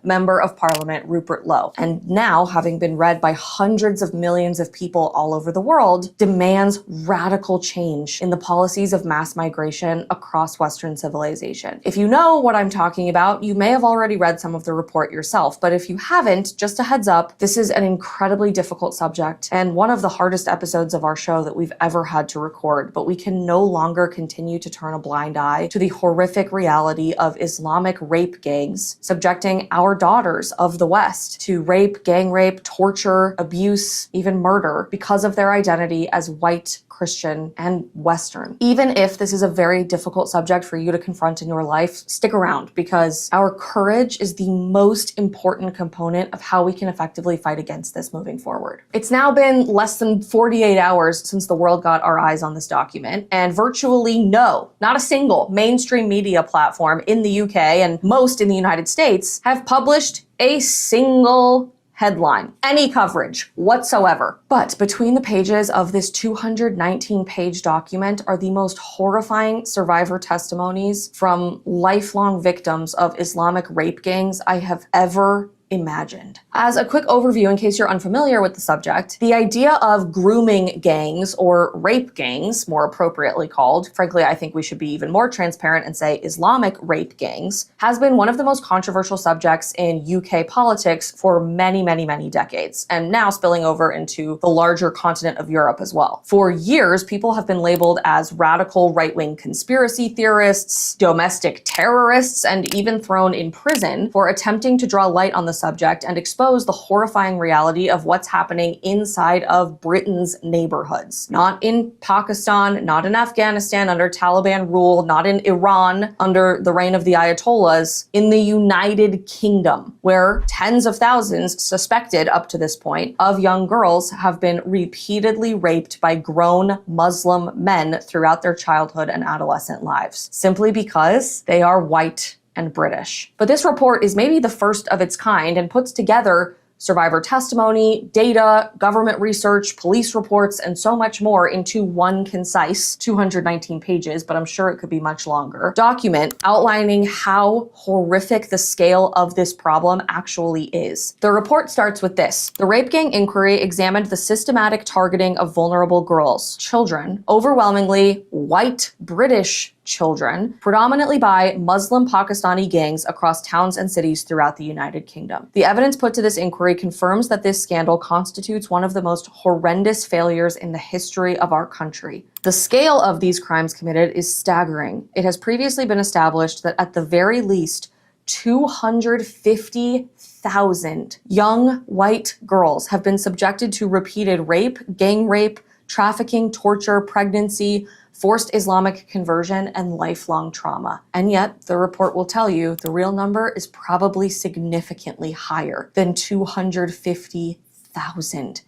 member of Parliament, Rupert Lowe, and now, having been read by hundreds of millions of people all over the world, demands radical change in the policies of mass migration across Western civilization. If you know what I'm talking about, you may have already read some of the report yourself, but if you haven't, just a heads up, this is an incredibly difficult subject and one of the hardest episodes of our show that we've ever had to record, but we can no longer continue to turn a blind eye to the horrific reality of Islamic rape gangs subjecting our daughters of the West to rape, gang rape, torture, abuse, even murder because of their identity as white, Christian, and Western. Even if this is a very difficult subject for you to confront in your life, stick around because our courage is the most important component of how we can effectively fight against this moving forward. It's now been less than 48 hours since the world got our eyes on this document, and virtually not a single mainstream media platform in the UK and most in the United States have published a single headline, any coverage whatsoever. But between the pages of this 219-page document are the most horrifying survivor testimonies from lifelong victims of Islamic rape gangs I have ever imagined. As a quick overview, in case you're unfamiliar with the subject, the idea of grooming gangs, or rape gangs, more appropriately called, frankly, I think we should be even more transparent and say Islamic rape gangs, has been one of the most controversial subjects in UK politics for many, many, many decades, and now spilling over into the larger continent of Europe as well. For years, people have been labeled as radical right-wing conspiracy theorists, domestic terrorists, and even thrown in prison for attempting to draw light on the subject and expose the horrifying reality of what's happening inside of Britain's neighborhoods. Not in Pakistan, not in Afghanistan under Taliban rule, not in Iran under the reign of the Ayatollahs, in the United Kingdom, where tens of thousands, suspected up to this point, of young girls have been repeatedly raped by grown Muslim men throughout their childhood and adolescent lives, simply because they are white and British. But this report is maybe the first of its kind and puts together survivor testimony, data, government research, police reports, and so much more into one concise 219 pages, but I'm sure it could be much longer, document outlining how horrific the scale of this problem actually is. The report starts with this. The Rape Gang Inquiry examined the systematic targeting of vulnerable girls, children, overwhelmingly white British children, predominantly by Muslim Pakistani gangs across towns and cities throughout the United Kingdom. The evidence put to this inquiry confirms that this scandal constitutes one of the most horrendous failures in the history of our country. The scale of these crimes committed is staggering. It has previously been established that at the very least, 250,000 young white girls have been subjected to repeated rape, gang rape, trafficking, torture, pregnancy, forced Islamic conversion, and lifelong trauma. And yet, the report will tell you the real number is probably significantly higher than 250,000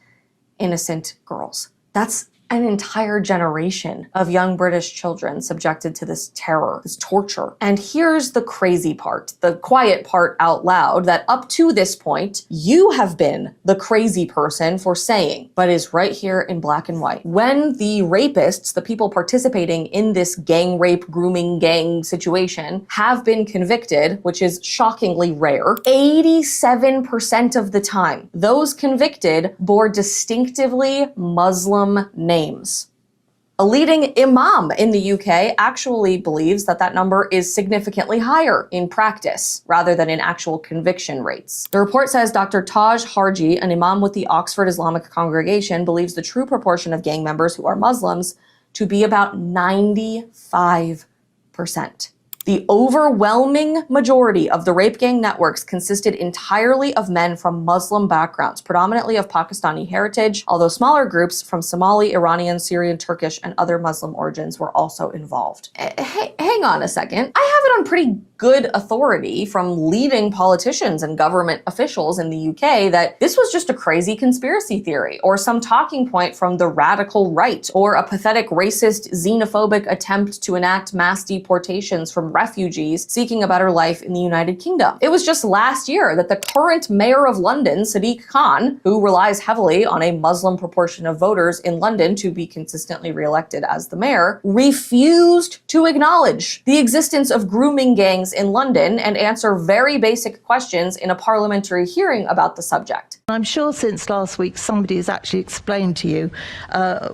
innocent girls. That's an entire generation of young British children subjected to this terror, this torture. And here's the crazy part, the quiet part out loud, that up to this point, you have been the crazy person for saying, but is right here in black and white. When the rapists, the people participating in this gang rape, grooming gang situation, have been convicted, which is shockingly rare, 87% of the time, those convicted bore distinctively Muslim names. A leading imam in the UK actually believes that that number is significantly higher in practice rather than in actual conviction rates. The report says Dr. Taj Harji, an imam with the Oxford Islamic Congregation, believes the true proportion of gang members who are Muslims to be about 95%. The overwhelming majority of the rape gang networks consisted entirely of men from Muslim backgrounds, predominantly of Pakistani heritage, although smaller groups from Somali, Iranian, Syrian, Turkish, and other Muslim origins were also involved. Hang on a second. I have it on pretty good authority from leading politicians and government officials in the UK that this was just a crazy conspiracy theory or some talking point from the radical right or a pathetic racist xenophobic attempt to enact mass deportations from refugees seeking a better life in the United Kingdom. It was just last year that the current mayor of London, Sadiq Khan, who relies heavily on a Muslim proportion of voters in London to be consistently re-elected as the mayor, refused to acknowledge the existence of grooming gangs in London and answer very basic questions in a parliamentary hearing about the subject. I'm sure since last week somebody has actually explained to you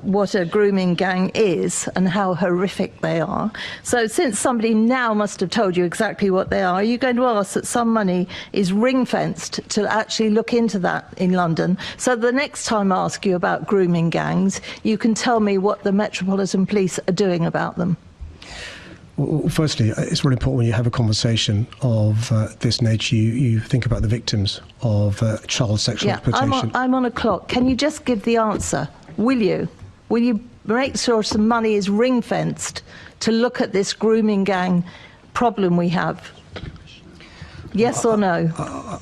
what a grooming gang is and how horrific they are. So since somebody now must have told you exactly what they are you going to ask that some money is ring-fenced to actually look into that in London, so the next time I ask you about grooming gangs, you can tell me what the Metropolitan Police are doing about them? Well, firstly, it's really important when you have a conversation of this nature, you think about the victims of child sexual exploitation. I'm on a clock. Can you just give the answer? Will you? Will you make sure some money is ring-fenced to look at this grooming gang problem we have? Yes or no?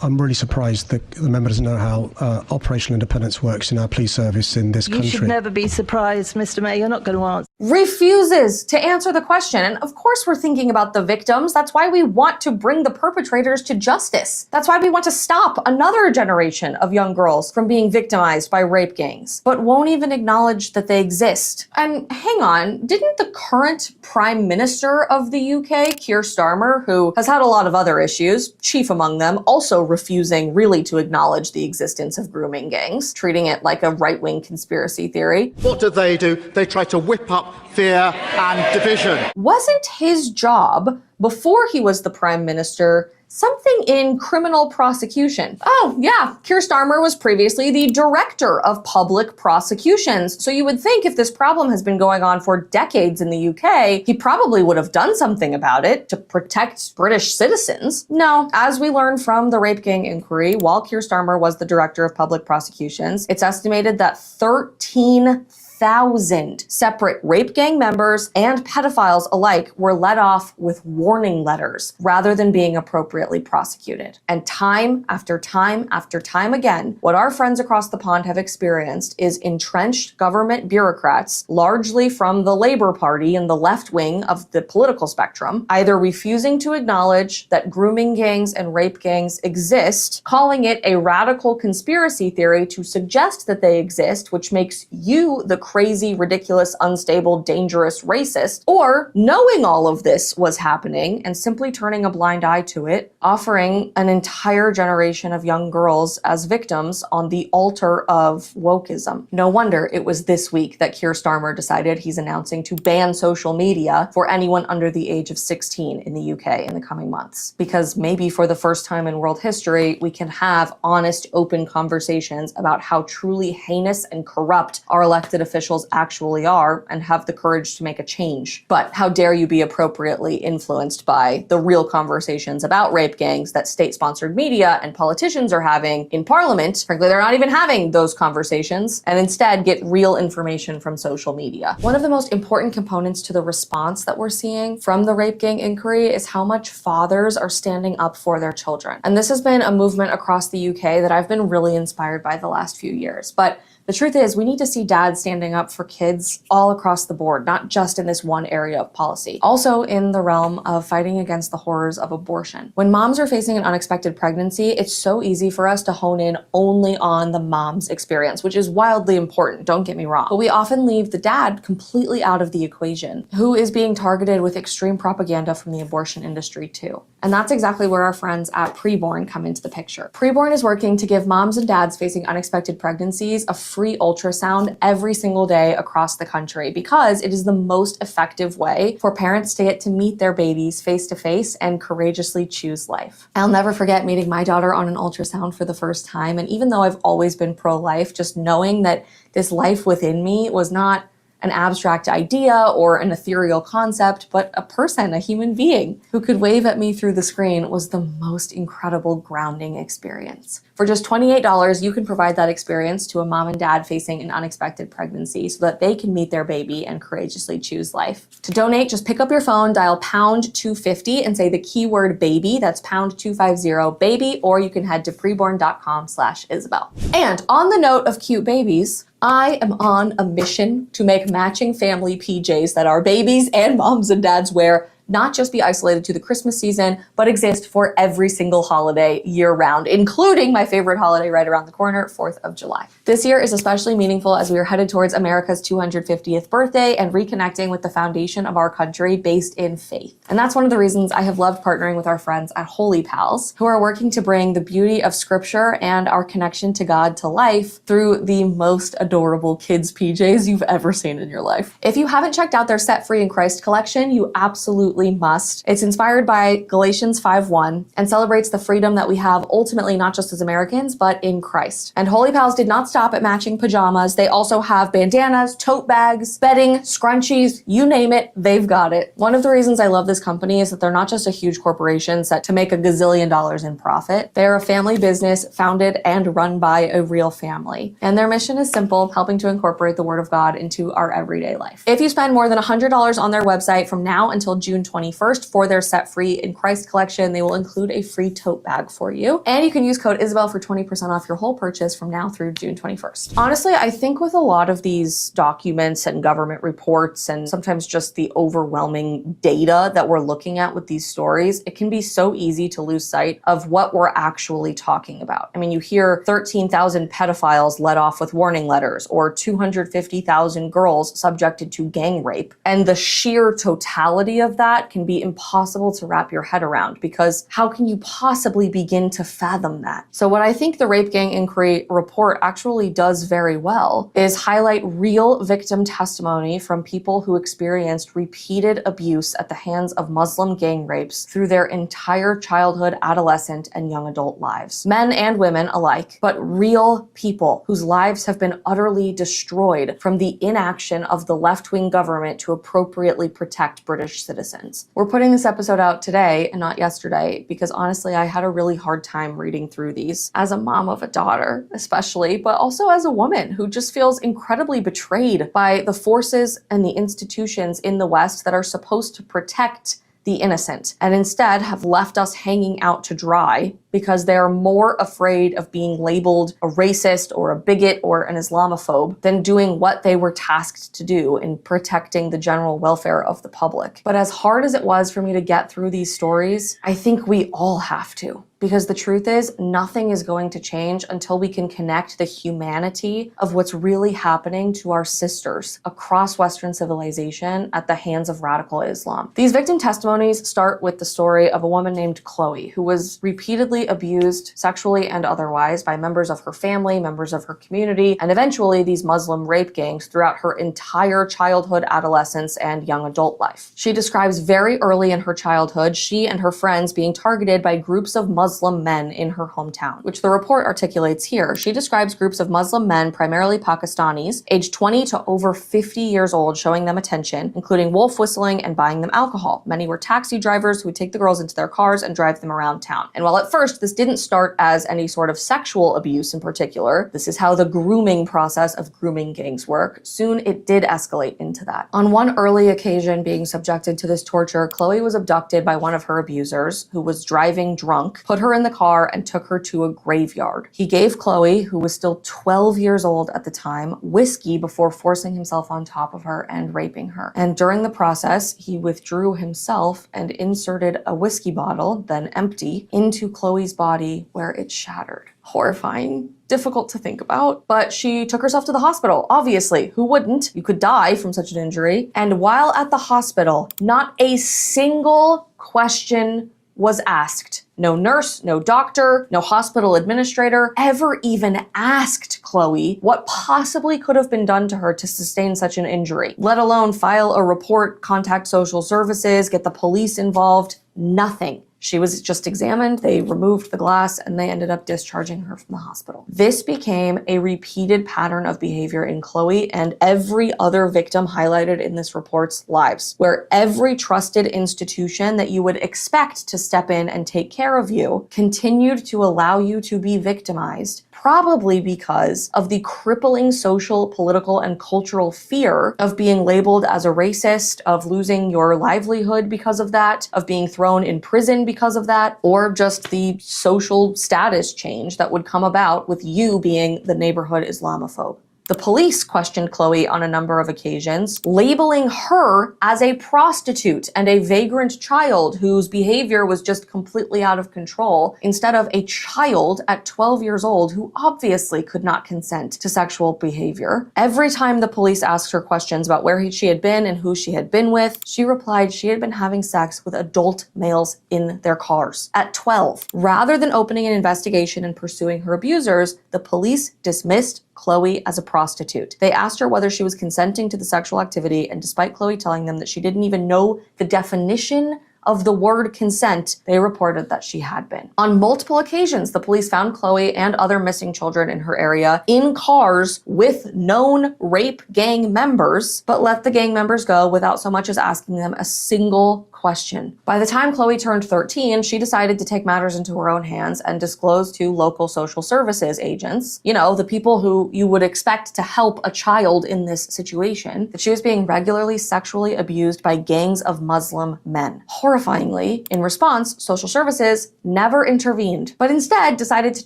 I'm really surprised that the member doesn't know how operational independence works in our police service in this country. You should never be surprised, Mr. Mayor. You're not going to answer. Refuses to answer the question. And of course we're thinking about the victims. That's why we want to bring the perpetrators to justice. That's why we want to stop another generation of young girls from being victimized by rape gangs, but won't even acknowledge that they exist. And hang on, didn't the current Prime Minister of the UK, Keir Starmer, who has had a lot of other issues, chief among them, also refusing really to acknowledge the existence of grooming gangs, treating it like a right-wing conspiracy theory. What do? They try to whip up fear and division. Wasn't his job, before he was the Prime Minister, something in criminal prosecution? Oh, yeah, Keir Starmer was previously the Director of Public Prosecutions. So you would think if this problem has been going on for decades in the UK, he probably would have done something about it to protect British citizens. No, as we learned from the rape gang inquiry, while Keir Starmer was the Director of Public Prosecutions, it's estimated that 13,000 separate rape gang members and pedophiles alike were let off with warning letters rather than being appropriately prosecuted. And time after time after time again, what our friends across the pond have experienced is entrenched government bureaucrats, largely from the Labour Party and the left wing of the political spectrum, either refusing to acknowledge that grooming gangs and rape gangs exist, calling it a radical conspiracy theory to suggest that they exist, which makes you the crazy, ridiculous, unstable, dangerous racist, or knowing all of this was happening and simply turning a blind eye to it, offering an entire generation of young girls as victims on the altar of wokeism. No wonder it was this week that Keir Starmer decided he's announcing to ban social media for anyone under the age of 16 in the UK in the coming months. Because maybe for the first time in world history, we can have honest, open conversations about how truly heinous and corrupt our elected officials actually are and have the courage to make a change. But how dare you be appropriately influenced by the real conversations about rape gangs that state-sponsored media and politicians are having in Parliament. Frankly, they're not even having those conversations and instead get real information from social media. One of the most important components to the response that we're seeing from the rape gang inquiry is how much fathers are standing up for their children. And this has been a movement across the UK that I've been really inspired by the last few years. But the truth is, we need to see dads standing up for kids all across the board, not just in this one area of policy. Also in the realm of fighting against the horrors of abortion. When moms are facing an unexpected pregnancy, it's so easy for us to hone in only on the mom's experience, which is wildly important, don't get me wrong. But we often leave the dad completely out of the equation, who is being targeted with extreme propaganda from the abortion industry too. And that's exactly where our friends at Preborn come into the picture. Preborn is working to give moms and dads facing unexpected pregnancies a free ultrasound every single day across the country because it is the most effective way for parents to get to meet their babies face to face and courageously choose life. I'll never forget meeting my daughter on an ultrasound for the first time. And even though I've always been pro-life, just knowing that this life within me was not an abstract idea or an ethereal concept, but a person, a human being who could wave at me through the screen was the most incredible grounding experience. For just $28, you can provide that experience to a mom and dad facing an unexpected pregnancy so that they can meet their baby and courageously choose life. To donate, just pick up your phone, dial pound 250 and say the keyword baby. That's pound 250 baby, or you can head to preborn.com/Isabel. And on the note of cute babies, I am on a mission to make matching family PJs that our babies and moms and dads wear not just be isolated to the Christmas season, but exist for every single holiday year round, including my favorite holiday right around the corner, 4th of July. This year is especially meaningful as we are headed towards America's 250th birthday and reconnecting with the foundation of our country based in faith. And that's one of the reasons I have loved partnering with our friends at Holy Pals, who are working to bring the beauty of scripture and our connection to God to life through the most adorable kids PJs you've ever seen in your life. If you haven't checked out their Set Free in Christ collection, you absolutely must. It's inspired by Galatians 5:1 and celebrates the freedom that we have ultimately not just as Americans, but in Christ. And Holy Pals did not stop at matching pajamas. They also have bandanas, tote bags, bedding, scrunchies, you name it, they've got it. One of the reasons I love this company is that they're not just a huge corporation set to make $1 gazillion in profit. They're a family business founded and run by a real family. And their mission is simple, helping to incorporate the Word of God into our everyday life. If you spend more than $100 on their website from now until June 21st for their Set Free in Christ collection, they will include a free tote bag for you. And you can use code Isabel for 20% off your whole purchase from now through June 21st. Honestly, I think with a lot of these documents and government reports and sometimes just the overwhelming data that we're looking at with these stories, it can be so easy to lose sight of what we're actually talking about. I mean, you hear 13,000 pedophiles let off with warning letters or 250,000 girls subjected to gang rape. And the sheer totality of that can be impossible to wrap your head around, because how can you possibly begin to fathom that? So what I think the Rape Gang Inquiry report actually does very well is highlight real victim testimony from people who experienced repeated abuse at the hands of Muslim gang rapes through their entire childhood, adolescent, and young adult lives. Men and women alike, but real people whose lives have been utterly destroyed from the inaction of the left-wing government to appropriately protect British citizens. We're putting this episode out today and not yesterday because honestly, I had a really hard time reading through these as a mom of a daughter, especially, but also as a woman who just feels incredibly betrayed by the forces and the institutions in the West that are supposed to protect the innocent and instead have left us hanging out to dry because they are more afraid of being labeled a racist or a bigot or an Islamophobe than doing what they were tasked to do in protecting the general welfare of the public. But as hard as it was for me to get through these stories, I think we all have to. Because the truth is, nothing is going to change until we can connect the humanity of what's really happening to our sisters across Western civilization at the hands of radical Islam. These victim testimonies start with the story of a woman named Chloe, who was repeatedly abused sexually and otherwise by members of her family, members of her community, and eventually these Muslim rape gangs throughout her entire childhood, adolescence, and young adult life. She describes very early in her childhood, she and her friends being targeted by groups of Muslim men in her hometown, which the report articulates here. She describes groups of Muslim men, primarily Pakistanis, aged 20 to over 50 years old, showing them attention, including wolf whistling and buying them alcohol. Many were taxi drivers who would take the girls into their cars and drive them around town. And while at first this didn't start as any sort of sexual abuse in particular, this is how the grooming process of grooming gangs work, soon it did escalate into that. On one early occasion being subjected to this torture, Chloe was abducted by one of her abusers, who was driving drunk, put her in the car and took her to a graveyard. He gave Chloe, who was still 12 years old at the time, whiskey before forcing himself on top of her and raping her. And during the process, he withdrew himself and inserted a whiskey bottle, then empty, into Chloe's body where it shattered. Horrifying. Difficult to think about, but she took herself to the hospital. Obviously, who wouldn't? You could die from such an injury. And while at the hospital, not a single question was asked. No nurse, no doctor, no hospital administrator ever even asked Chloe what possibly could have been done to her to sustain such an injury, let alone file a report, contact social services, get the police involved. Nothing. She was just examined, they removed the glass, and they ended up discharging her from the hospital. This became a repeated pattern of behavior in Chloe and every other victim highlighted in this report's lives, where every trusted institution that you would expect to step in and take care of you continued to allow you to be victimized, probably because of the crippling social, political, and cultural fear of being labeled as a racist, of losing your livelihood because of that, of being thrown in prison because of that, or just the social status change that would come about with you being the neighborhood Islamophobe. The police questioned Chloe on a number of occasions, labeling her as a prostitute and a vagrant child whose behavior was just completely out of control, instead of a child at 12 years old who obviously could not consent to sexual behavior. Every time the police asked her questions about where she had been and who she had been with, she replied she had been having sex with adult males in their cars at 12. Rather than opening an investigation and pursuing her abusers, the police dismissed Chloe as a prostitute. They asked her whether she was consenting to the sexual activity, and despite Chloe telling them that she didn't even know the definition of the word consent, they reported that she had been. On multiple occasions, the police found Chloe and other missing children in her area in cars with known rape gang members, but let the gang members go without so much as asking them a single question. By the time Chloe turned 13, she decided to take matters into her own hands and disclose to local social services agents, you know, the people who you would expect to help a child in this situation, that she was being regularly sexually abused by gangs of Muslim men. Horrifyingly, in response, social services never intervened, but instead decided to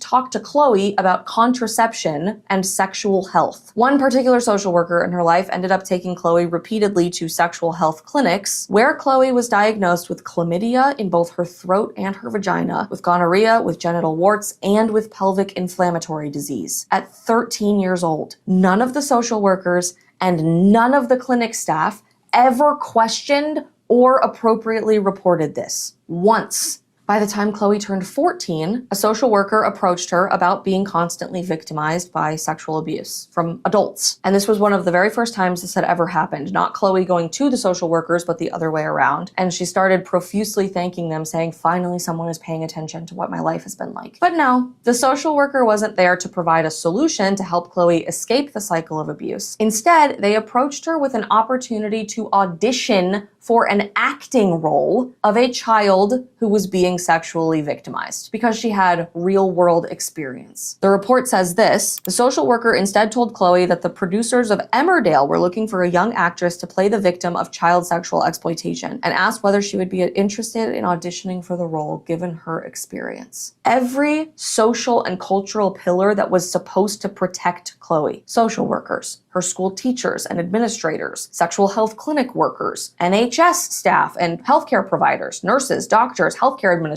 talk to Chloe about contraception and sexual health. One particular social worker in her life ended up taking Chloe repeatedly to sexual health clinics, where Chloe was diagnosed with chlamydia in both her throat and her vagina, with gonorrhea, with genital warts, and with pelvic inflammatory disease. At 13 years old, none of the social workers and none of the clinic staff ever questioned or appropriately reported this. Once. By the time Chloe turned 14, a social worker approached her about being constantly victimized by sexual abuse from adults. And this was one of the very first times this had ever happened. Not Chloe going to the social workers, but the other way around. And she started profusely thanking them, saying, finally someone is paying attention to what my life has been like. But no, the social worker wasn't there to provide a solution to help Chloe escape the cycle of abuse. Instead, they approached her with an opportunity to audition for an acting role of a child who was being sexually victimized because she had real-world experience. The report says this: the social worker instead told Chloe that the producers of Emmerdale were looking for a young actress to play the victim of child sexual exploitation and asked whether she would be interested in auditioning for the role given her experience. Every social and cultural pillar that was supposed to protect Chloe, social workers, her school teachers and administrators, sexual health clinic workers, NHS staff and healthcare providers, nurses, doctors, healthcare administrators,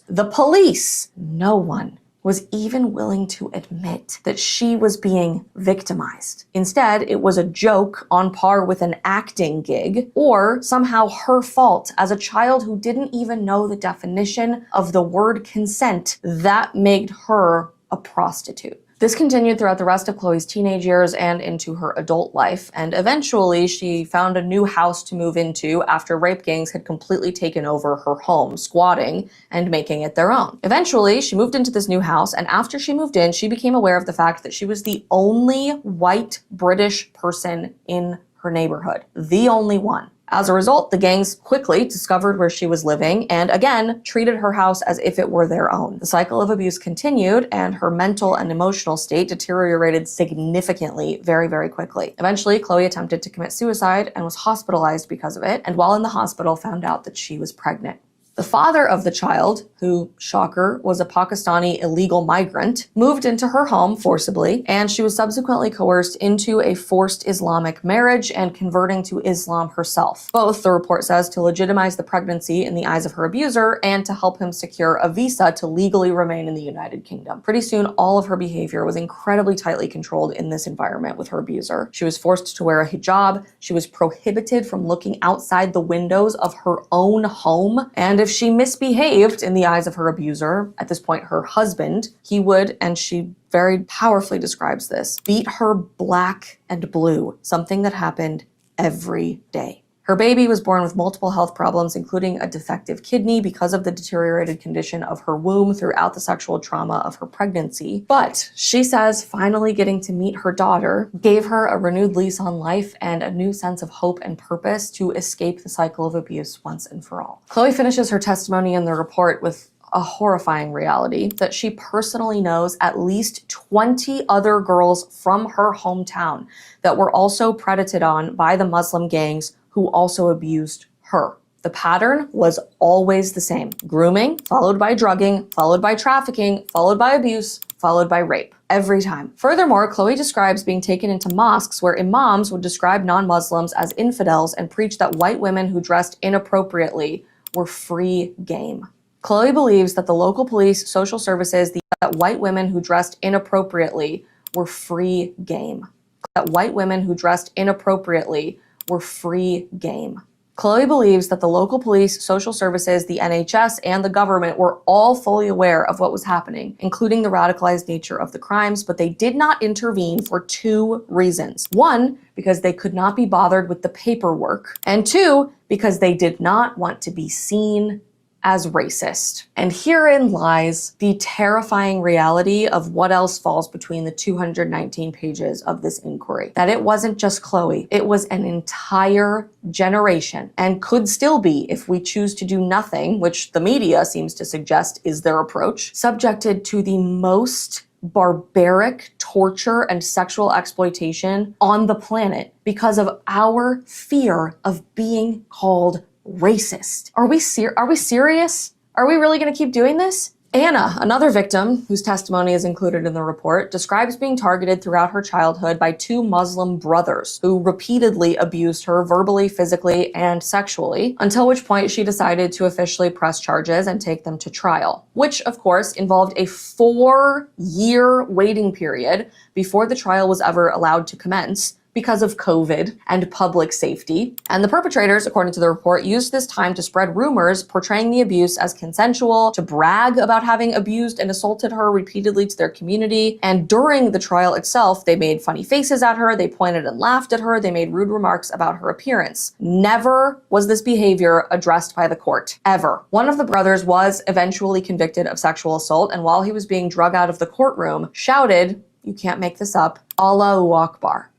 the police, no one was even willing to admit that she was being victimized. Instead, it was a joke on par with an acting gig, or somehow her fault as a child who didn't even know the definition of the word consent. That made her a prostitute. This continued throughout the rest of Chloe's teenage years and into her adult life, and eventually she found a new house to move into after rape gangs had completely taken over her home, squatting and making it their own. Eventually, she moved into this new house, and after she moved in, she became aware of the fact that she was the only white British person in her neighborhood. The only one. As a result, the gangs quickly discovered where she was living and again treated her house as if it were their own. The cycle of abuse continued and her mental and emotional state deteriorated significantly very, very quickly. Eventually, Chloe attempted to commit suicide and was hospitalized because of it, and while in the hospital found out that she was pregnant. The father of the child, who, shocker, was a Pakistani illegal migrant, moved into her home forcibly, and she was subsequently coerced into a forced Islamic marriage and converting to Islam herself. Both, the report says, to legitimize the pregnancy in the eyes of her abuser and to help him secure a visa to legally remain in the United Kingdom. Pretty soon, all of her behavior was incredibly tightly controlled in this environment with her abuser. She was forced to wear a hijab, she was prohibited from looking outside the windows of her own home, and if she misbehaved in the eyes of her abuser, at this point her husband, he would, and she very powerfully describes this, beat her black and blue, something that happened every day. Her baby was born with multiple health problems, including a defective kidney because of the deteriorated condition of her womb throughout the sexual trauma of her pregnancy. But she says finally getting to meet her daughter gave her a renewed lease on life and a new sense of hope and purpose to escape the cycle of abuse once and for all. Chloe finishes her testimony in the report with a horrifying reality that she personally knows at least 20 other girls from her hometown that were also predated on by the Muslim gangs who also abused her. The pattern was always the same: grooming, followed by drugging, followed by trafficking, followed by abuse, followed by rape. Every time. Furthermore, Chloe describes being taken into mosques where imams would describe non-Muslims as infidels and preach that white women who dressed inappropriately were free game. Chloe believes that the local police, social services, that white women who dressed inappropriately were free game. That white women who dressed inappropriately were free game. Chloe believes that the local police, social services, the NHS, and the government were all fully aware of what was happening, including the radicalized nature of the crimes, but they did not intervene for two reasons. One, because they could not be bothered with the paperwork, and two, because they did not want to be seen as racist. And herein lies the terrifying reality of what else falls between the 219 pages of this inquiry. That it wasn't just Chloe, it was an entire generation, and could still be if we choose to do nothing, which the media seems to suggest is their approach, subjected to the most barbaric torture and sexual exploitation on the planet because of our fear of being called racist. Are we serious? Are we really going to keep doing this? Anna, another victim whose testimony is included in the report, describes being targeted throughout her childhood by two Muslim brothers who repeatedly abused her verbally, physically, and sexually, until which point she decided to officially press charges and take them to trial, which of course involved a 4-year waiting period before the trial was ever allowed to commence, because of COVID and public safety. And the perpetrators, according to the report, used this time to spread rumors portraying the abuse as consensual, to brag about having abused and assaulted her repeatedly to their community. And during the trial itself, they made funny faces at her, they pointed and laughed at her, they made rude remarks about her appearance. Never was this behavior addressed by the court, ever. One of the brothers was eventually convicted of sexual assault, and while he was being drug out of the courtroom, shouted, you can't make this up, Allahu Akbar.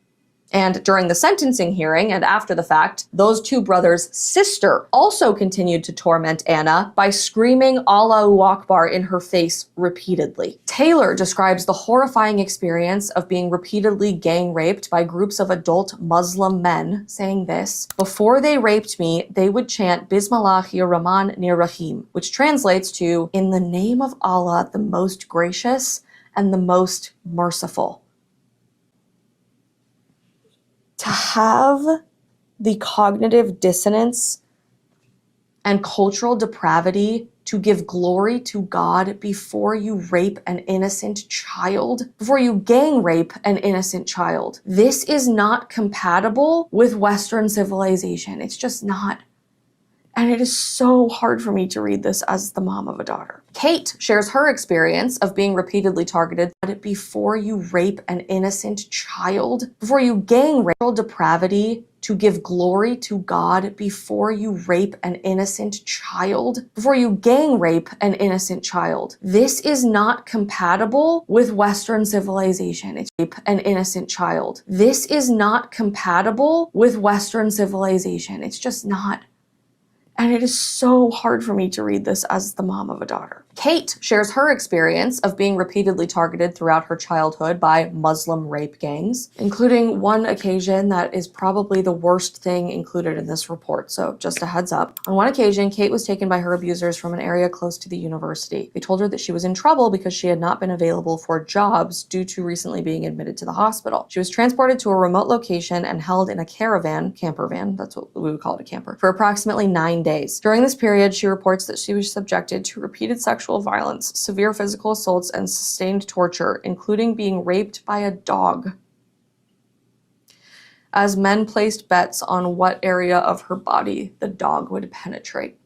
And during the sentencing hearing and after the fact, those two brothers' sister also continued to torment Anna by screaming Allahu Akbar in her face repeatedly. Taylor describes the horrifying experience of being repeatedly gang raped by groups of adult Muslim men, saying this: before they raped me, they would chant Bismillahir Rahmanir Rahim, which translates to, in the name of Allah, the most gracious and the most merciful. To have the cognitive dissonance and cultural depravity to give glory to God before you rape an innocent child, before you gang rape an innocent child. This is not compatible with Western civilization. It's just not. And it is so hard for me to read this as the mom of a daughter. Kate shares her experience of being repeatedly targeted before you rape an innocent child, before you gang rape, depravity to give glory to God before you rape an innocent child, before you gang rape an innocent child. This is not compatible with Western civilization. It's rape an innocent child. This is not compatible with Western civilization. It's just not. And it is so hard for me to read this as the mom of a daughter. Kate shares her experience of being repeatedly targeted throughout her childhood by Muslim rape gangs, including one occasion that is probably the worst thing included in this report, so just a heads up. On one occasion, Kate was taken by her abusers from an area close to the university. They told her that she was in trouble because she had not been available for jobs due to recently being admitted to the hospital. She was transported to a remote location and held in a camper van, that's what we would call it, a camper, for approximately 9 days. During this period, she reports that she was subjected to repeated sexual violence, severe physical assaults, and sustained torture, including being raped by a dog, as men placed bets on what area of her body the dog would penetrate.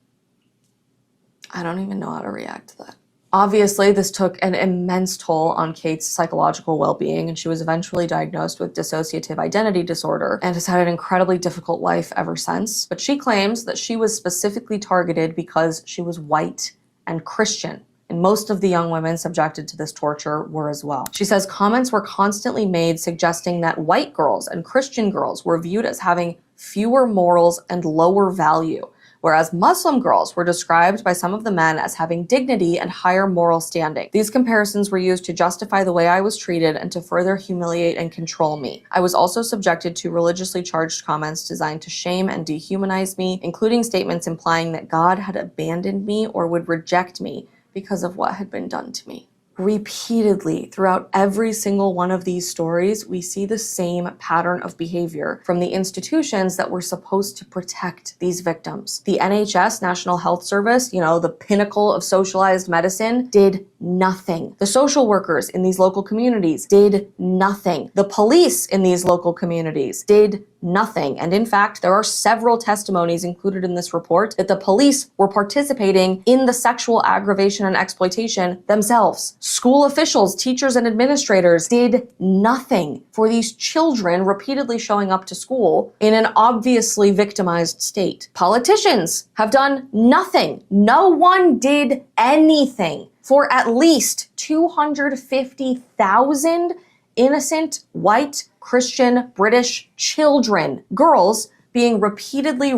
I don't even know how to react to that. Obviously, this took an immense toll on Kate's psychological well-being, and she was eventually diagnosed with dissociative identity disorder and has had an incredibly difficult life ever since. But she claims that she was specifically targeted because she was white and Christian. And most of the young women subjected to this torture were as well. She says comments were constantly made suggesting that white girls and Christian girls were viewed as having fewer morals and lower value, whereas Muslim girls were described by some of the men as having dignity and higher moral standing. These comparisons were used to justify the way I was treated and to further humiliate and control me. I was also subjected to religiously charged comments designed to shame and dehumanize me, including statements implying that God had abandoned me or would reject me because of what had been done to me. Repeatedly, throughout every single one of these stories, we see the same pattern of behavior from the institutions that were supposed to protect these victims. The NHS, National Health Service, the pinnacle of socialized medicine, did nothing. The social workers in these local communities did nothing. The police in these local communities did nothing. And in fact, there are several testimonies included in this report that the police were participating in the sexual aggravation and exploitation themselves. School officials, teachers, and administrators did nothing for these children repeatedly showing up to school in an obviously victimized state. Politicians have done nothing. No one did anything for at least 250,000 innocent white Christian British children, girls being repeatedly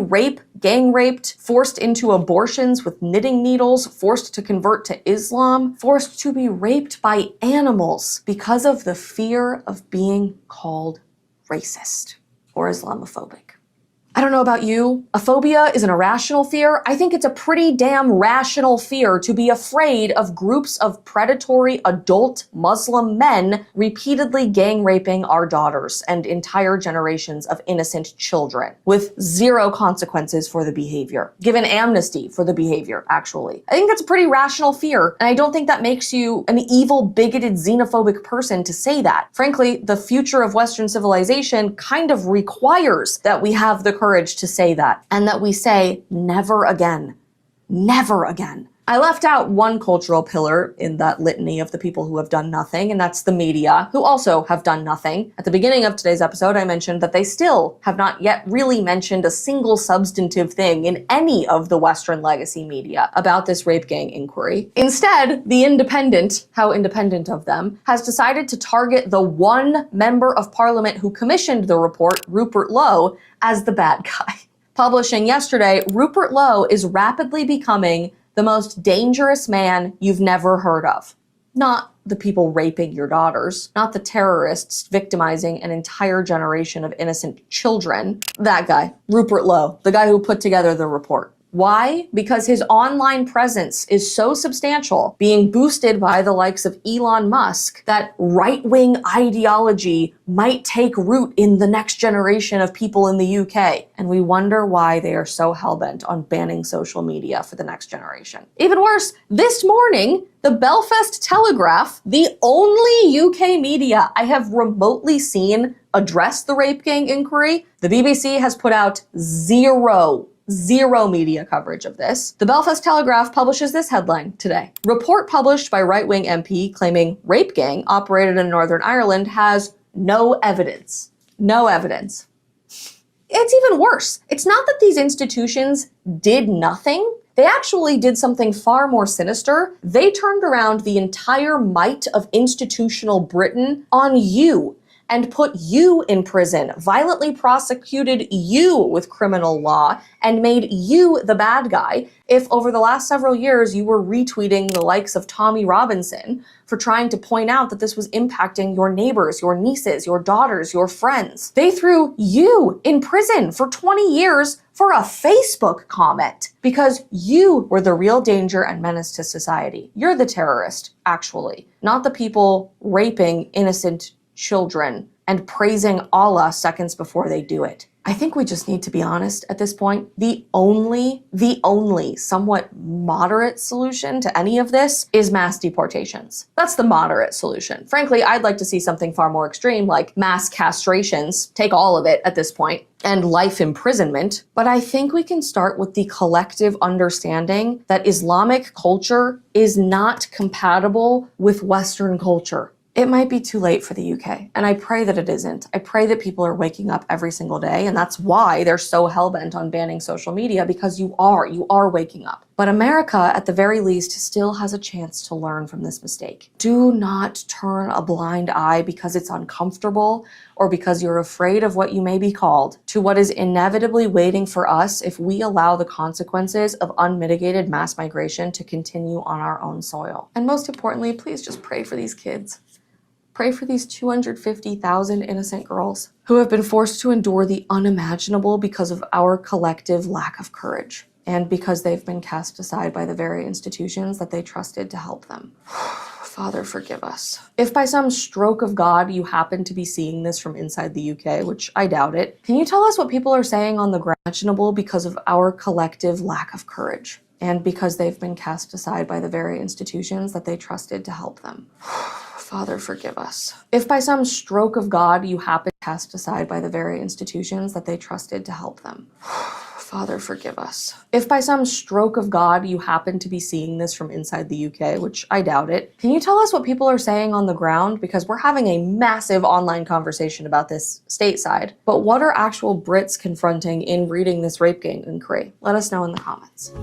gang raped, forced into abortions with knitting needles, forced to convert to Islam, forced to be raped by animals because of the fear of being called racist or Islamophobic. I don't know about you. A phobia is an irrational fear. I think it's a pretty damn rational fear to be afraid of groups of predatory adult Muslim men repeatedly gang raping our daughters and entire generations of innocent children with zero consequences for the behavior, given amnesty for the behavior, actually. I think that's a pretty rational fear, and I don't think that makes you an evil, bigoted, xenophobic person to say that. Frankly, the future of Western civilization kind of requires that we have the courage to say that, and that we say, never again. Never again. I left out one cultural pillar in that litany of the people who have done nothing, and that's the media, who also have done nothing. At the beginning of today's episode, I mentioned that they still have not yet really mentioned a single substantive thing in any of the Western legacy media about this rape gang inquiry. Instead, The Independent, how independent of them, has decided to target the one member of parliament who commissioned the report, Rupert Lowe, as the bad guy. Publishing yesterday, Rupert Lowe is rapidly becoming the most dangerous man you've never heard of. Not the people raping your daughters, not the terrorists victimizing an entire generation of innocent children. That guy, Rupert Lowe, the guy who put together the report. Why? Because his online presence is so substantial, being boosted by the likes of Elon Musk, that right-wing ideology might take root in the next generation of people in the UK. And we wonder why they are so hell-bent on banning social media for the next generation. Even worse, this morning, the Belfast Telegraph, the only UK media I have remotely seen address the rape gang inquiry, the BBC has put out zero media coverage of this. The Belfast Telegraph publishes this headline today. Report published by right-wing MP claiming rape gang operated in Northern Ireland has no evidence. No evidence. It's even worse. It's not that these institutions did nothing. They actually did something far more sinister. They turned around the entire might of institutional Britain on you and put you in prison, violently prosecuted you with criminal law, and made you the bad guy if over the last several years you were retweeting the likes of Tommy Robinson for trying to point out that this was impacting your neighbors, your nieces, your daughters, your friends. They threw you in prison for 20 years for a Facebook comment because you were the real danger and menace to society. You're the terrorist, actually, not the people raping innocent children and praising Allah seconds before they do it. I think we just need to be honest at this point. The only somewhat moderate solution to any of this is mass deportations. That's the moderate solution. Frankly, I'd like to see something far more extreme like mass castrations, take all of it at this point, and life imprisonment. But I think we can start with the collective understanding that Islamic culture is not compatible with Western culture. It might be too late for the UK, and I pray that it isn't. I pray that people are waking up every single day, and that's why they're so hell-bent on banning social media, because you are waking up. But America, at the very least, still has a chance to learn from this mistake. Do not turn a blind eye because it's uncomfortable or because you're afraid of what you may be called to what is inevitably waiting for us if we allow the consequences of unmitigated mass migration to continue on our own soil. And most importantly, please just pray for these kids. Pray for these 250,000 innocent girls who have been forced to endure the unimaginable because of our collective lack of courage and because they've been cast aside by the very institutions that they trusted to help them. Father, forgive us. If by some stroke of God you happen to be seeing this from inside the UK, which I doubt it, can you tell us what people are saying on the ground imaginable because of our collective lack of courage and because they've been cast aside by the very institutions that they trusted to help them? Father, forgive us. If by some stroke of God you happen cast aside by the very institutions that they trusted to help them. Father, forgive us. If by some stroke of God you happen to be seeing this from inside the UK, which I doubt it, can you tell us what people are saying on the ground? Because we're having a massive online conversation about this stateside. But what are actual Brits confronting in reading this rape gang inquiry? Let us know in the comments.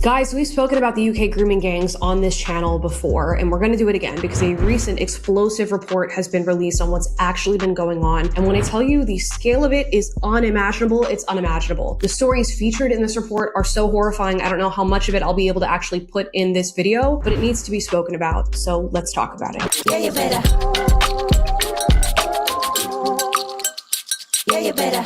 Guys, we've spoken about the UK grooming gangs on this channel before, and we're going to do it again because a recent explosive report has been released on what's actually been going on. And when I tell you the scale of it is unimaginable, it's unimaginable. The stories featured in this report are so horrifying. I don't know how much of it I'll be able to actually put in this video, but it needs to be spoken about. So let's talk about it. Yeah, you better. Yeah, you better.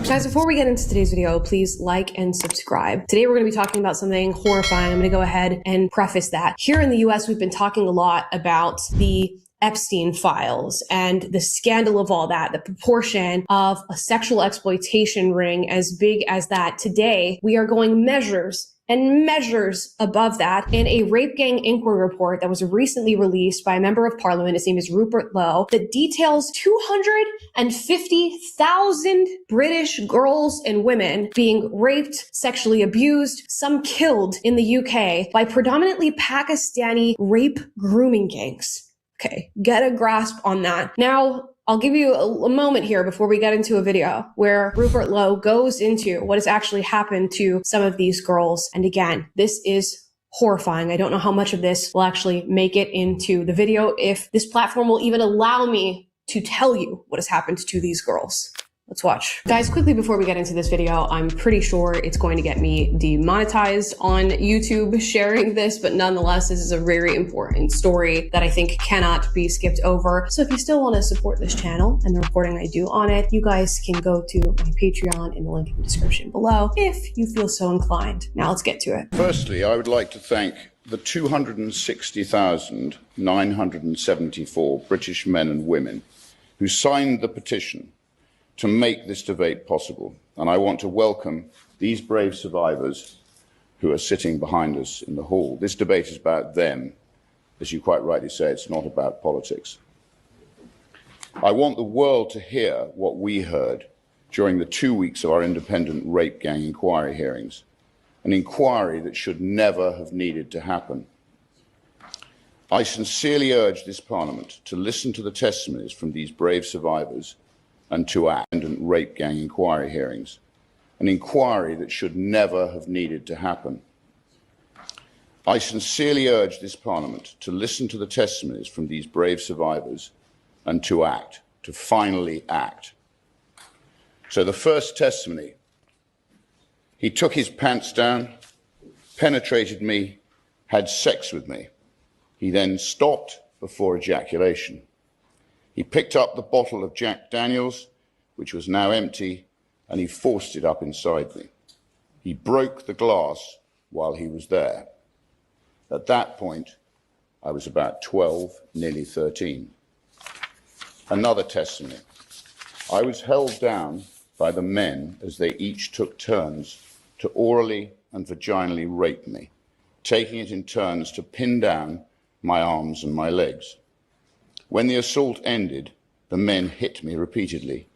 Guys, before we get into today's video, please like and subscribe. Today we're going to be talking about something horrifying. I'm going to go ahead and preface that. Here in the US, we've been talking a lot about the Epstein files and the scandal of all that, the proportion of a sexual exploitation ring as big as that. Today, we are going measures and measures above that in a rape gang inquiry report that was recently released by a member of parliament. His name is Rupert Lowe, that details 250,000 British girls and women being raped, sexually abused, some killed in the UK by predominantly Pakistani rape grooming gangs. Okay, get a grasp on that. Now, I'll give you a moment here before we get into a video where Rupert Lowe goes into what has actually happened to some of these girls. And again, this is horrifying. I don't know how much of this will actually make it into the video, if this platform will even allow me to tell you what has happened to these girls. Let's watch. Guys, quickly before we get into this video, I'm pretty sure it's going to get me demonetized on YouTube sharing this, but nonetheless, this is a very important story that I think cannot be skipped over. So if you still want to support this channel and the reporting I do on it, you guys can go to my Patreon in the link in the description below if you feel so inclined. Now let's get to it. Firstly, I would like to thank the 260,974 British men and women who signed the petition to make this debate possible. And I want to welcome these brave survivors who are sitting behind us in the hall. This debate is about them. As you quite rightly say, it's not about politics. I want the world to hear what we heard during the 2 weeks of our independent rape gang inquiry hearings, an inquiry that should never have needed to happen. I sincerely urge this Parliament to listen to the testimonies from these brave survivors and to act in rape gang inquiry hearings, an inquiry that should never have needed to happen. I sincerely urge this Parliament to listen to the testimonies from these brave survivors and to act, to finally act. So the first testimony: he took his pants down, penetrated me, had sex with me. He then stopped before ejaculation. He picked up the bottle of Jack Daniels, which was now empty, and he forced it up inside me. He broke the glass while he was there. At that point, I was about 12, nearly 13. Another testimony: I was held down by the men as they each took turns to orally and vaginally rape me, taking it in turns to pin down my arms and my legs. When the assault ended, the men hit me repeatedly,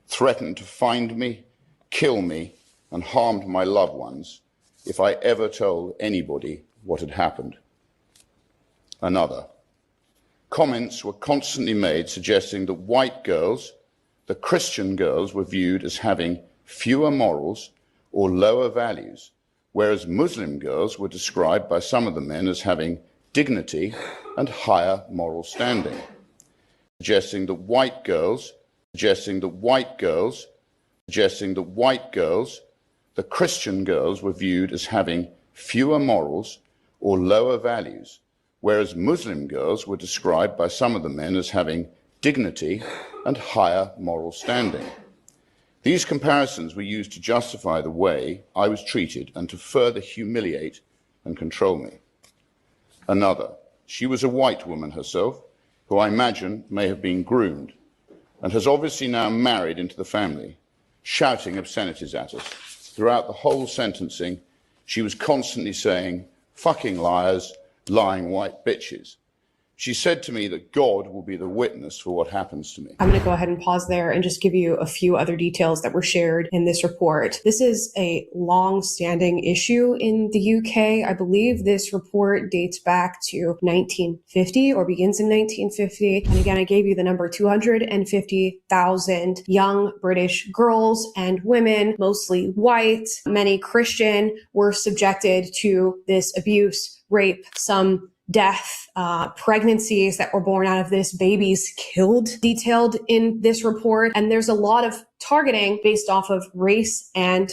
threatened to find me, kill me, and harmed my loved ones if I ever told anybody what had happened. Another: comments were constantly made suggesting that white girls, the Christian girls, were viewed as having fewer morals or lower values, whereas Muslim girls were described by some of the men as having dignity and higher moral standing. Suggesting that white girls, the Christian girls, were viewed as having fewer morals or lower values, whereas Muslim girls were described by some of the men as having dignity and higher moral standing. These comparisons were used to justify the way I was treated and to further humiliate and control me. Another: she was a white woman herself, who I imagine may have been groomed, and has obviously now married into the family, shouting obscenities at us. Throughout the whole sentencing, she was constantly saying, "fucking liars, lying white bitches." She said to me that God will be the witness for what happens to me. I'm going to go ahead and pause there and just give you a few other details that were shared in this report. This is a long-standing issue in the UK. I believe this report dates back to 1950 or begins in 1950. And again, I gave you the number 250,000 young British girls and women, mostly white, many Christian, were subjected to this abuse, rape, some death, pregnancies that were born out of this, babies killed, detailed in this report. And there's a lot of targeting based off of race and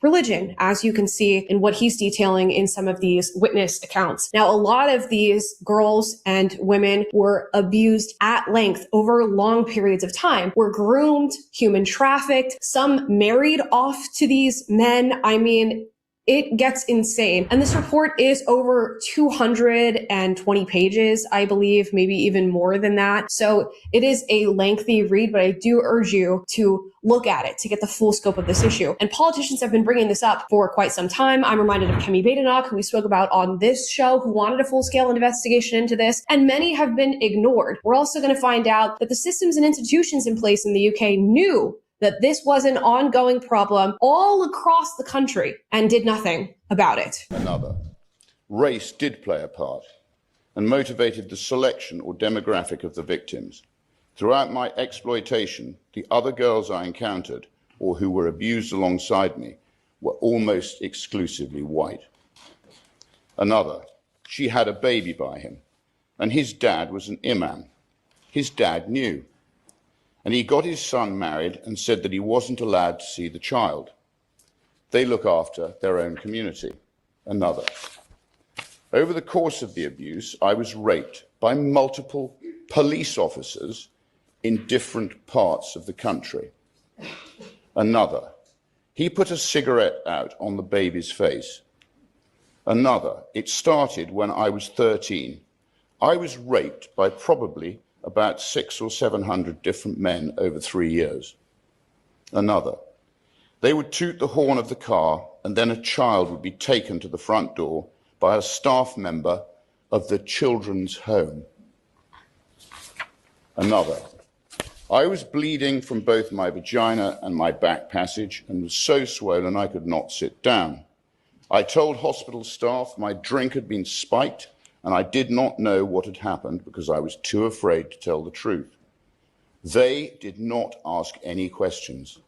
religion, as you can see in what he's detailing in some of these witness accounts. Now, a lot of these girls and women were abused at length over long periods of time, were groomed, human trafficked, some married off to these men. I mean, it gets insane. And this report is over 220 pages, I believe, maybe even more than that. So it is a lengthy read, but I do urge you to look at it to get the full scope of this issue. And politicians have been bringing this up for quite some time. I'm reminded of Kemi Badenoch, who we spoke about on this show, who wanted a full-scale investigation into this, and many have been ignored. We're also going to find out that the systems and institutions in place in the UK knew that this was an ongoing problem all across the country and did nothing about it. Another. Race did play a part and motivated the selection or demographic of the victims. Throughout my exploitation, the other girls I encountered or who were abused alongside me were almost exclusively white. Another. She had a baby by him, and his dad was an imam. His dad knew. And he got his son married and said that he wasn't allowed to see the child. They look after their own community. Another. Over the course of the abuse, I was raped by multiple police officers in different parts of the country. Another. He put a cigarette out on the baby's face. Another. It started when I was 13. I was raped by probably about 600 or 700 different men over 3 years. Another. They would toot the horn of the car, and then a child would be taken to the front door by a staff member of the children's home. Another. I was bleeding from both my vagina and my back passage and was so swollen I could not sit down. I told hospital staff my drink had been spiked and I did not know what had happened because I was too afraid to tell the truth. They did not ask any questions.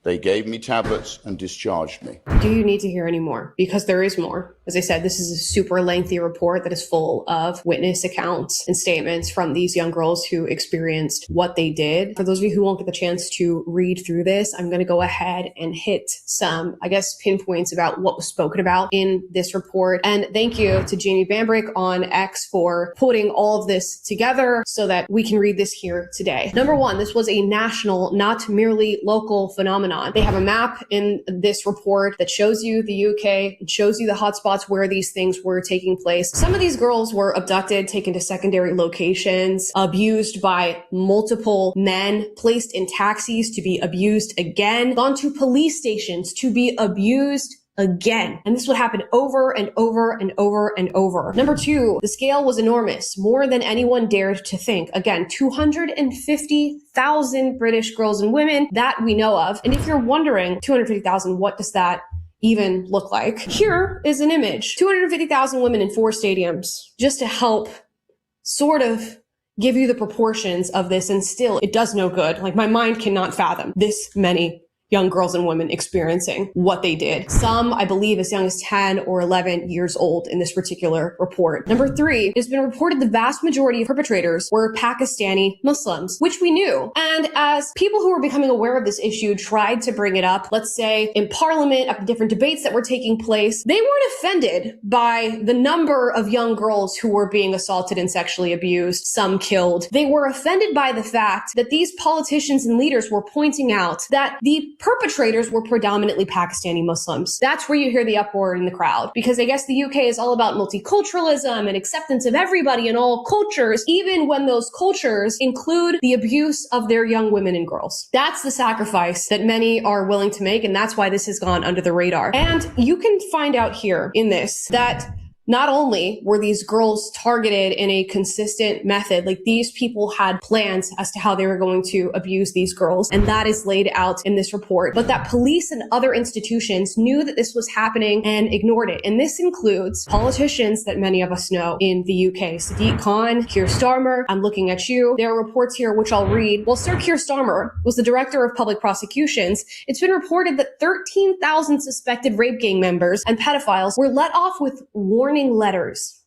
They gave me tablets and discharged me. Do you need to hear any more? Because there is more. As I said, this is a super lengthy report that is full of witness accounts and statements from these young girls who experienced what they did. For those of you who won't get the chance to read through this, I'm going to go ahead and hit some, pinpoints about what was spoken about in this report. And thank you to Jamie Bambrick on X for putting all of this together so that we can read this here today. Number one, this was a national, not merely local phenomenon. They have a map in this report that shows you the UK, it shows you the hotspots where these things were taking place. Some of these girls were abducted, taken to secondary locations, abused by multiple men, placed in taxis to be abused again, gone to police stations to be abused again. And this would happen over and over and over and over. Number two, the scale was enormous, more than anyone dared to think. Again, 250,000 British girls and women that we know of. And if you're wondering, 250,000, what does that even look like? Here is an image. 250,000 women in 4 stadiums, just to help sort of give you the proportions of this. And still, it does no good. Like, my mind cannot fathom this many young girls and women experiencing what they did. Some, I believe, as young as 10 or 11 years old in this particular report. Number three, it has been reported the vast majority of perpetrators were Pakistani Muslims, which we knew. And as people who were becoming aware of this issue tried to bring it up, let's say in Parliament, at the different debates that were taking place, they weren't offended by the number of young girls who were being assaulted and sexually abused, some killed. They were offended by the fact that these politicians and leaders were pointing out that the perpetrators were predominantly Pakistani Muslims. That's where you hear the uproar in the crowd, because I guess the UK is all about multiculturalism and acceptance of everybody and all cultures, even when those cultures include the abuse of their young women and girls. That's the sacrifice that many are willing to make, and that's why this has gone under the radar. And you can find out here in this that Not only were these girls targeted in a consistent method, like these people had plans as to how they were going to abuse these girls, and that is laid out in this report, but that police and other institutions knew that this was happening and ignored it. And this includes politicians that many of us know in the UK. Sadiq Khan, Keir Starmer, I'm looking at you. There are reports here which I'll read. While Sir Keir Starmer was the director of public prosecutions, it's been reported that 13,000 suspected rape gang members and pedophiles were let off with warning letters.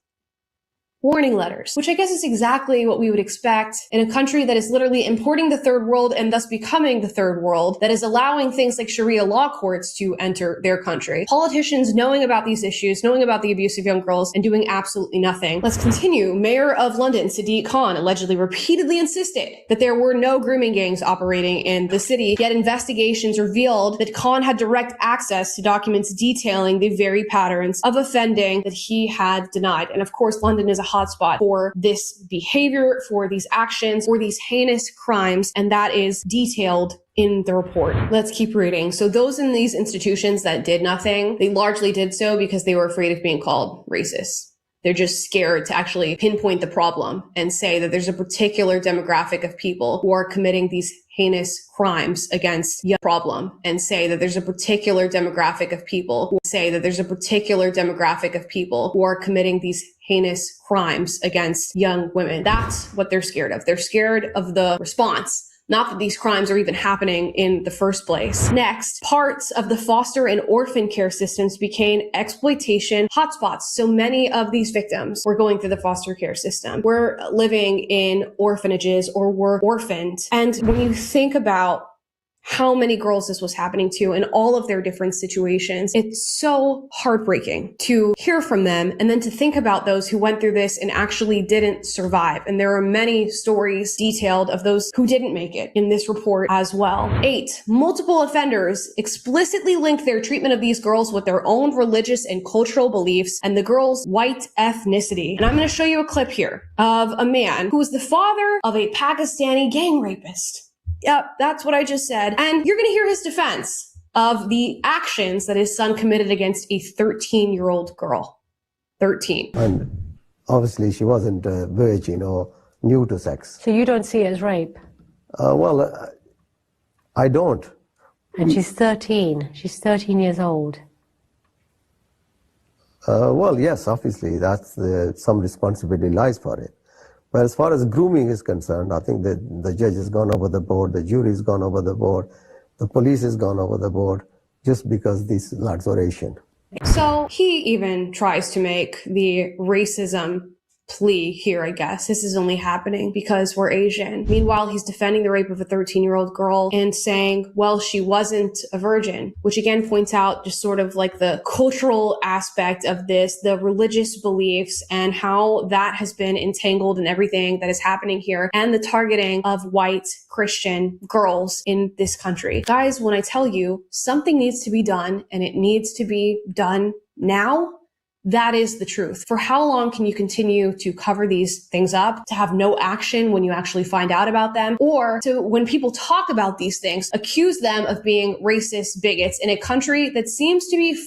Warning letters, which I guess is exactly what we would expect in a country that is literally importing the third world and thus becoming the third world, that is allowing things like Sharia law courts to enter their country. Politicians knowing about these issues, knowing about the abuse of young girls, and doing absolutely nothing. Let's continue. Mayor of London, Sadiq Khan, allegedly repeatedly insisted that there were no grooming gangs operating in the city, yet investigations revealed that Khan had direct access to documents detailing the very patterns of offending that he had denied. And of course, London is a hotspot for this behavior, for these actions, for these heinous crimes, and that is detailed in the report. Let's keep reading. So those in these institutions that did nothing, they largely did so because they were afraid of being called racist. They're just scared to actually pinpoint the problem and say that there's a particular demographic of people who are committing these heinous crimes against young problem, and say that there's a particular demographic of people who say that there's a particular demographic of people who are committing these heinous crimes against young women. That's what they're scared of. They're scared of the response, not that these crimes are even happening in the first place. Next, parts of the foster and orphan care systems became exploitation hotspots. So many of these victims were going through the foster care system, were living in orphanages, or were orphaned. And when you think about how many girls this was happening to in all of their different situations, it's so heartbreaking to hear from them, and then to think about those who went through this and actually didn't survive. And there are many stories detailed of those who didn't make it in this report as well. 8, multiple offenders explicitly link their treatment of these girls with their own religious and cultural beliefs and the girls' white ethnicity. And I'm going to show you a clip here of a man who was the father of a Pakistani gang rapist. Yep, that's what I just said. And you're going to hear his defense of the actions that his son committed against a 13-year-old girl. 13. And obviously she wasn't a virgin or new to sex. So you don't see it as rape? I don't. And she's 13. She's 13 years old. Yes, obviously that's some responsibility lies for it. But as far as grooming is concerned, I think that the judge has gone over the board, the jury has gone over the board, the police has gone over the board, just because these lads are Asian. So he even tries to make the racism plea here, I guess. This is only happening because we're Asian. Meanwhile, he's defending the rape of a 13-year-old girl and saying, well, she wasn't a virgin, which again points out just sort of like the cultural aspect of this, the religious beliefs, and how that has been entangled in everything that is happening here, and the targeting of white Christian girls in this country. Guys, when I tell you something needs to be done, and it needs to be done now, that is the truth. For how long can you continue to cover these things up, to have no action when you actually find out about them, or to, when people talk about these things, accuse them of being racist bigots in a country that seems to be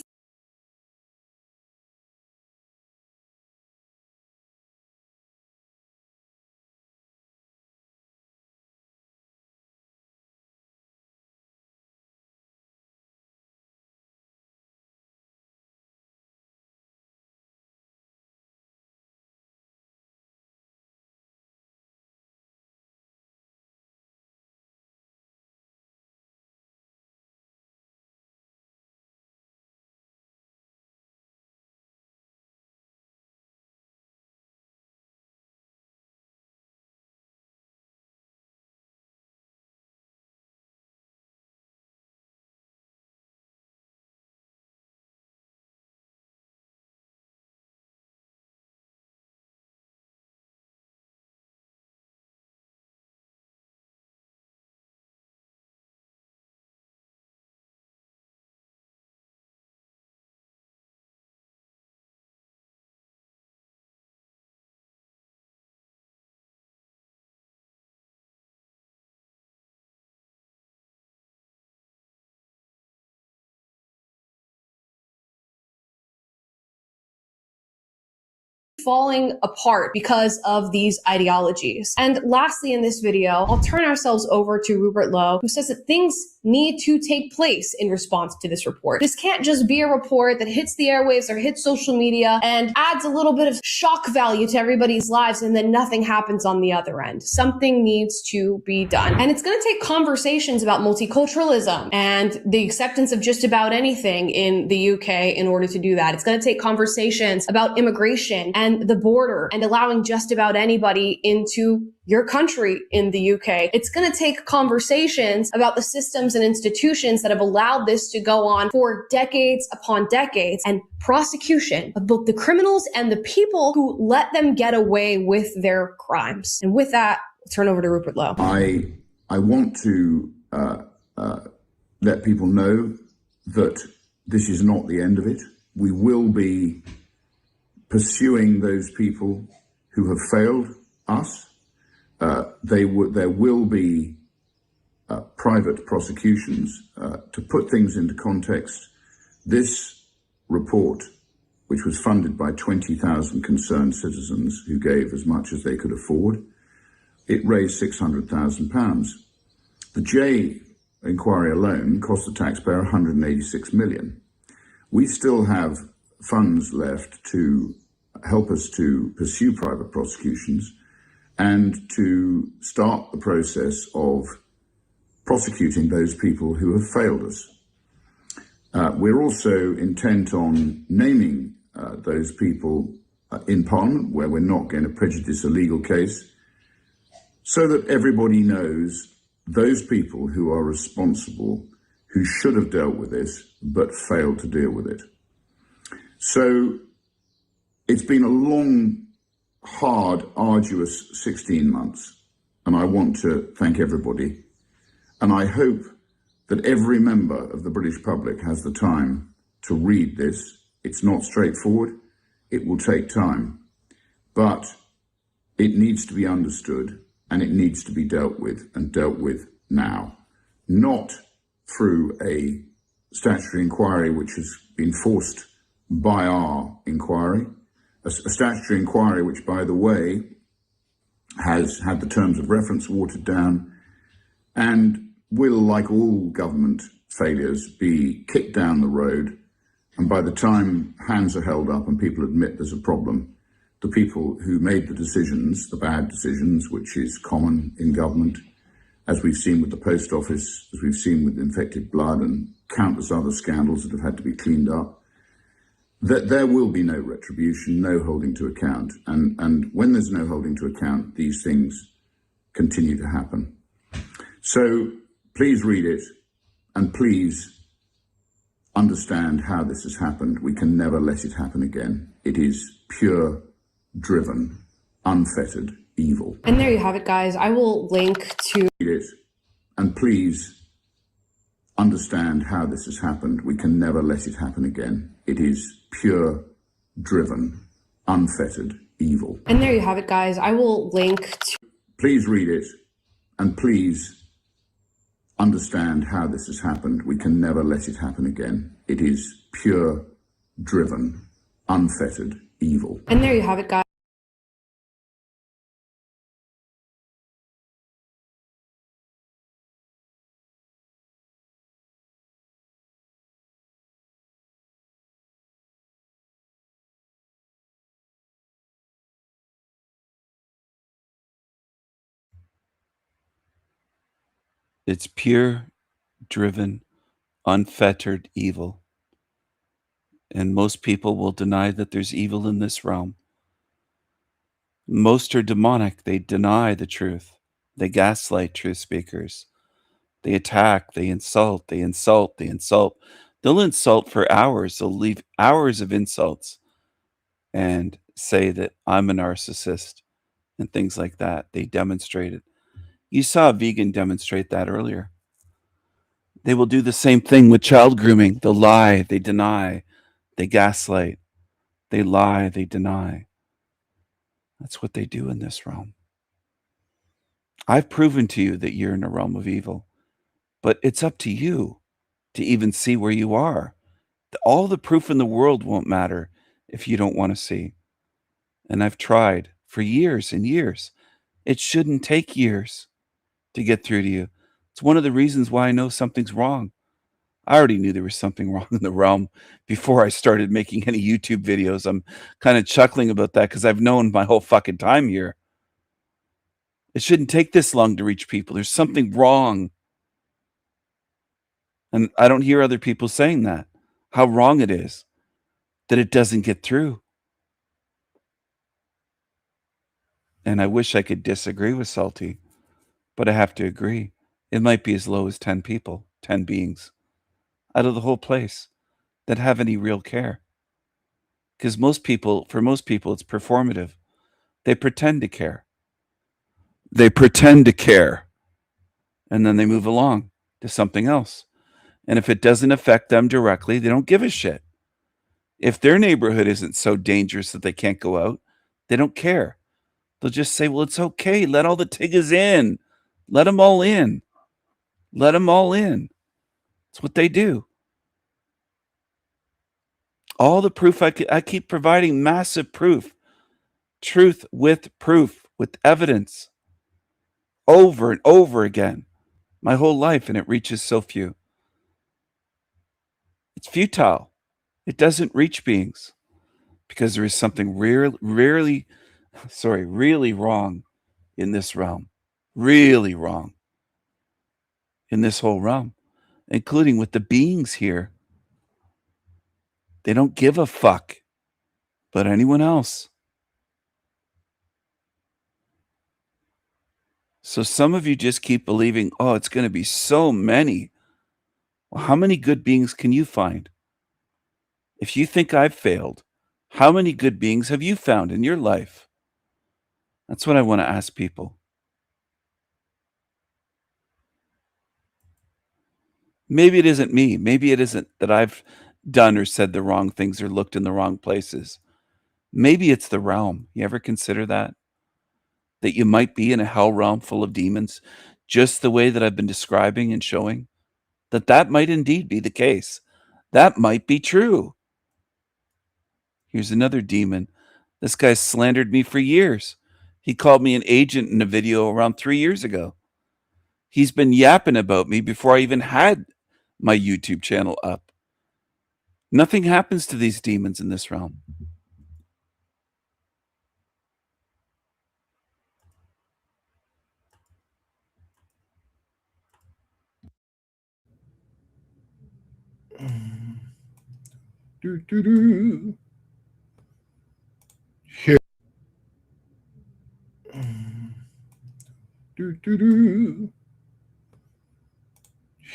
falling apart because of these ideologies. And lastly, in this video, I'll turn ourselves over to Rupert Lowe, who says that things need to take place in response to this report. This can't just be a report that hits the airwaves or hits social media and adds a little bit of shock value to everybody's lives and then nothing happens on the other end. Something needs to be done. And it's going to take conversations about multiculturalism and the acceptance of just about anything in the UK in order to do that. It's going to take conversations about immigration and the border and allowing just about anybody into your country in the UK. It's going to take conversations about the systems and institutions that have allowed this to go on for decades upon decades, and prosecution of both the criminals and the people who let them get away with their crimes. And with that, I'll turn over to Rupert Lowe. I want to let people know that this is not the end of it. We will be pursuing those people who have failed us. There will be private prosecutions. To put things into context, this report, which was funded by 20,000 concerned citizens who gave as much as they could afford, it raised £600,000. The Jay inquiry alone cost the taxpayer £186 million. We still have funds left to help us to pursue private prosecutions and to start the process of prosecuting those people who have failed us. We're also intent on naming those people in Parliament, where we're not going to prejudice a legal case, so that everybody knows those people who are responsible, who should have dealt with this, but failed to deal with it. So it's been a long, hard, arduous 16 months, and I want to thank everybody. And I hope that every member of the British public has the time to read this. It's not straightforward. It will take time, but it needs to be understood and it needs to be dealt with, and dealt with now, not through a statutory inquiry which has been forced by our inquiry, a statutory inquiry which, by the way, has had the terms of reference watered down and will, like all government failures, be kicked down the road. And by the time hands are held up and people admit there's a problem, the people who made the decisions, the bad decisions, which is common in government, as we've seen with the post office, as we've seen with infected blood and countless other scandals that have had to be cleaned up, that there will be no retribution, no holding to account. And when there's no holding to account, these things continue to happen. So please read it, and please understand how this has happened. We can never let it happen again. It is pure, driven, unfettered evil. And there you have it, guys. I will link to it, and please understand how this has happened. We can never let it happen again. It is pure, driven, unfettered evil. And there you have it, guys. I will link to please read it, and please understand how this has happened. We can never let it happen again. It is pure, driven, unfettered evil. And there you have it, guys. It's pure, driven, unfettered evil. And most people will deny that there's evil in this realm. Most are demonic. They deny the truth. They gaslight truth speakers. They attack, they insult, they insult, they insult. They'll insult for hours. They'll leave hours of insults and say that I'm a narcissist and things like that. They demonstrate it. You saw a vegan demonstrate that earlier. They will do the same thing with child grooming. They'll lie, they deny, they gaslight, they lie, they deny. That's what they do in this realm. I've proven to you that you're in a realm of evil, but it's up to you to even see where you are. All the proof in the world won't matter if you don't want to see. And I've tried for years and years. It shouldn't take years to get through to you. It's one of the reasons why I know something's wrong. I already knew there was something wrong in the realm before I started making any YouTube videos. I'm kind of chuckling about that because I've known my whole fucking time here. It shouldn't take this long to reach people. There's something wrong. And I don't hear other people saying that, how wrong it is that it doesn't get through. And I wish I could disagree with Salty, but I have to agree. It might be as low as 10 people, 10 beings out of the whole place that have any real care. Because for most people, it's performative. They pretend to care. They pretend to care. And then they move along to something else. And if it doesn't affect them directly, they don't give a shit. If their neighborhood isn't so dangerous that they can't go out, they don't care. They'll just say, well, it's okay. Let all the tiggas in. Let them all in. Let them all in. That's what they do. All the proof I keep providing, massive proof. Truth with proof, with evidence. Over and over again. My whole life, and it reaches so few. It's futile. It doesn't reach beings because there is something really wrong in this realm. Really wrong in this whole realm, including with the beings here. They don't give a fuck about anyone else. So some of you just keep believing, oh, it's going to be so many. Well, how many good beings can you find? If you think I've failed, how many good beings have you found in your life? That's what I want to ask people. Maybe it isn't me. Maybe it isn't that I've done or said the wrong things or looked in the wrong places. Maybe it's the realm. You ever consider that? That you might be in a hell realm full of demons, just the way that I've been describing and showing? That might indeed be the case. That might be true. Here's another demon. This guy slandered me for years. He called me an agent in a video around 3 years ago. He's been yapping about me before I even had my YouTube channel up. Nothing happens to these demons in this realm.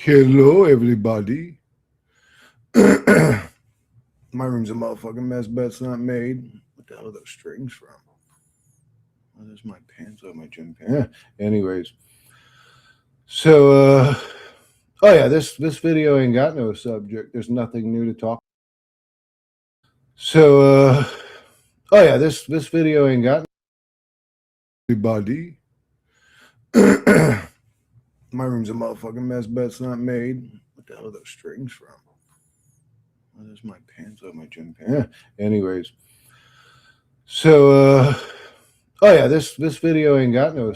Hello, everybody. My room's a motherfucking mess, bet's not made. What the hell are those strings from? Oh, there's my pants on my gym pants. Anyways. So, oh yeah, this video ain't got no subject. There's nothing new to talk. So, oh yeah, this video ain't got everybody. My room's a motherfucking mess, bet's not made. What the hell are those strings from? Oh, there's my pants on my gym pants. Anyways. So, oh yeah, this video ain't got no.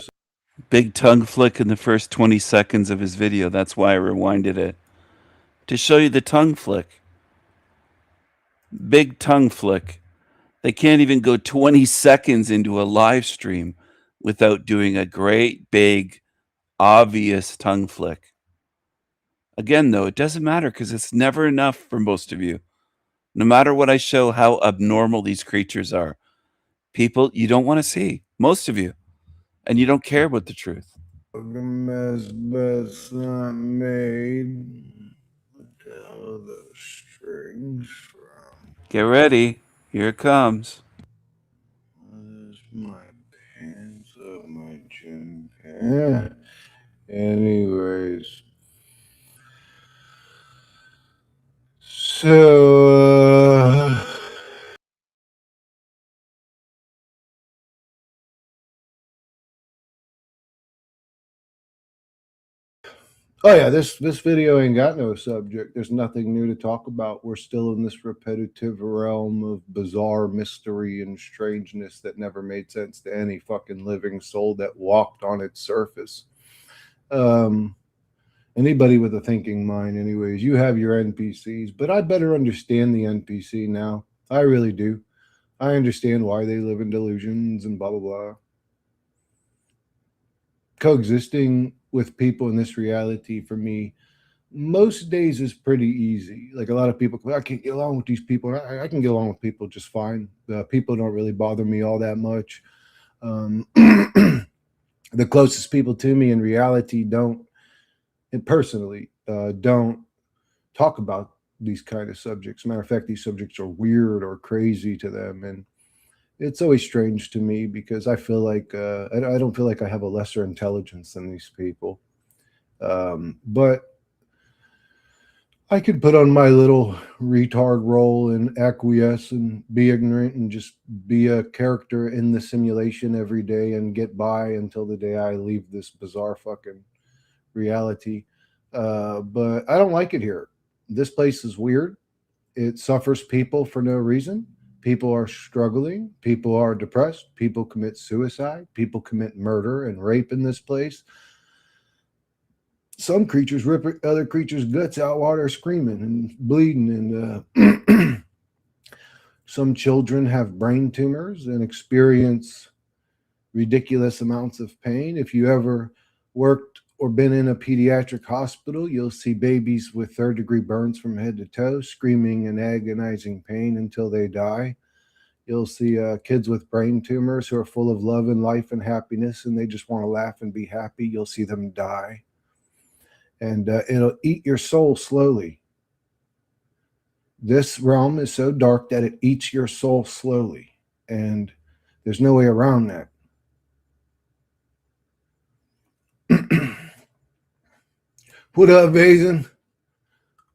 Big tongue flick in the first 20 seconds of his video. That's why I rewinded it. To show you the tongue flick. Big tongue flick. They can't even go 20 seconds into a live stream without doing a great, big, obvious tongue flick. Again, though, it doesn't matter because it's never enough for most of you. No matter what I show how abnormal these creatures are. People, you don't want to see. Most of you. And you don't care about the truth. Mess, bet's not made. What the hell are those strings from? Get ready. Here it comes. There's my pants on my gym pants. Anyways. So, Oh yeah, this video ain't got no subject. There's nothing new to talk about. We're still in this repetitive realm of bizarre mystery and strangeness that never made sense to any fucking living soul that walked on its surface. Anybody with a thinking mind, anyways. You have your NPCs, but I better understand the NPC now. I really do. I understand why they live in delusions and blah blah blah. Coexisting with people in this reality for me most days is pretty easy. Like a lot of people, I can't get along with these people. I can get along with people just fine. People don't really bother me all that much. The closest people to me in reality don't, and personally, don't talk about these kind of subjects. Matter of fact, these subjects are weird or crazy to them, and it's always strange to me because I feel like I don't feel like I have a lesser intelligence than these people. But I could put on my little retard role and acquiesce and be ignorant and just be a character in the simulation every day and get by until the day I leave this bizarre fucking reality. But I don't like it here. This place is weird. It suffers people for no reason. People are struggling. People are depressed. People commit suicide. People commit murder and rape in this place. Some creatures rip other creatures' guts out while they're screaming and bleeding. And some children have brain tumors and experience ridiculous amounts of pain. If you ever worked or been in a pediatric hospital, you'll see babies with third-degree burns from head to toe, screaming in agonizing pain until they die. You'll see kids with brain tumors who are full of love and life and happiness, and they just want to laugh and be happy. You'll see them die. And it'll eat your soul slowly. This realm is so dark that it eats your soul slowly, and there's no way around that. What up, Vazen?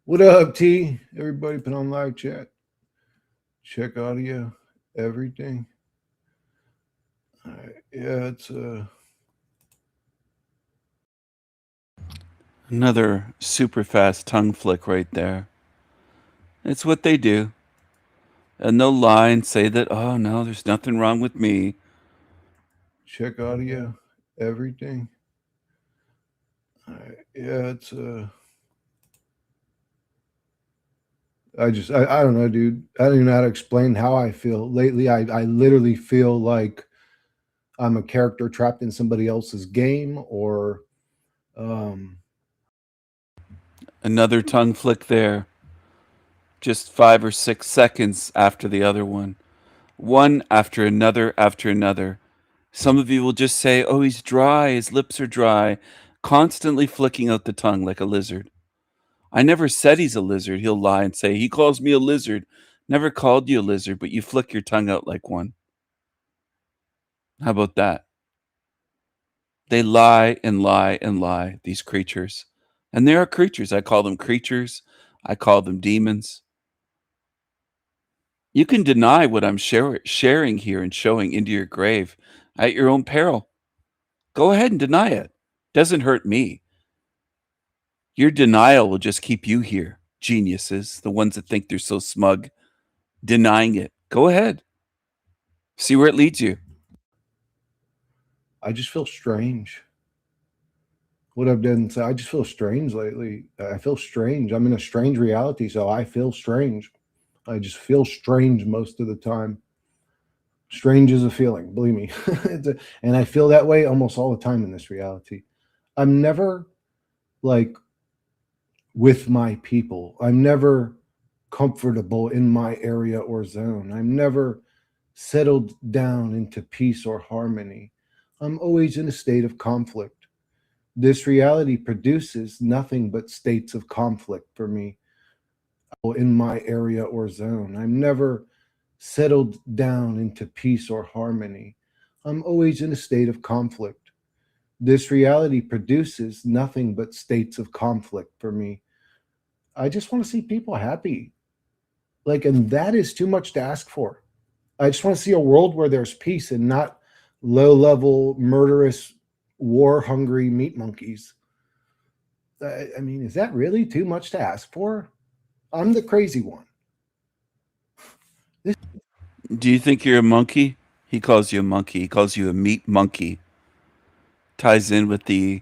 What up, T? Everybody put on live chat. Check audio, everything. All right. Yeah, it's Another super fast tongue flick right there. It's what they do. And they'll lie and say that, oh no, there's nothing wrong with me. check audio, everything. All right. Yeah, it's I don't know, dude. I don't even know how to explain how I feel. Lately, I literally feel like I'm a character trapped in somebody else's game, or Another tongue flick there. Just 5 or 6 seconds after the other one. One after another after another. Some of you will just say, oh, he's dry, his lips are dry, constantly flicking out the tongue like a lizard. I never said he's a lizard. He'll lie and say, he calls me a lizard. Never called you a lizard, but you flick your tongue out like one. How about that? They lie and lie and lie, these creatures. And they are creatures. I call them creatures. I call them demons. You can deny what I'm sharing here and showing into your grave at your own peril. Go ahead and deny it. Doesn't hurt me. Your denial will just keep you here, geniuses, the ones that think they're so smug, denying it. Go ahead. See where it leads you. I just feel strange. What I've done, so I just feel strange lately. I feel strange. I'm in a strange reality, so I feel strange. I just feel strange most of the time. Strange is a feeling, believe me. And I feel that way almost all the time in this reality. I'm never like with my people. I'm never comfortable in my area or zone. I'm never settled down into peace or harmony. I'm always in a state of conflict. This reality produces nothing but states of conflict for me in my area or zone. I'm never settled down into peace or harmony. I'm always in a state of conflict. This reality produces nothing but states of conflict for me. I just want to see people happy. And that is too much to ask for. I just want to see a world where there's peace and not low-level, murderous, war-hungry meat monkeys. I mean, is that really too much to ask for? I'm the crazy one. Do you think you're a monkey? He calls you a monkey. He calls you a meat monkey. Ties in with the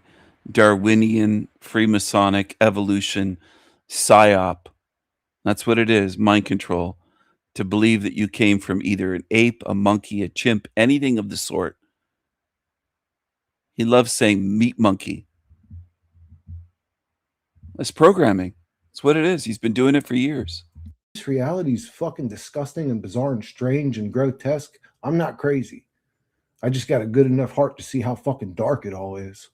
Darwinian Freemasonic evolution psyop. That's what it is, mind control. To believe that you came from either an ape, a monkey, a chimp, anything of the sort. He loves saying meat monkey. That's programming. That's what it is. He's been doing it for years. This reality is fucking disgusting and bizarre and strange and grotesque. I'm not crazy. I just got a good enough heart to see how fucking dark it all is.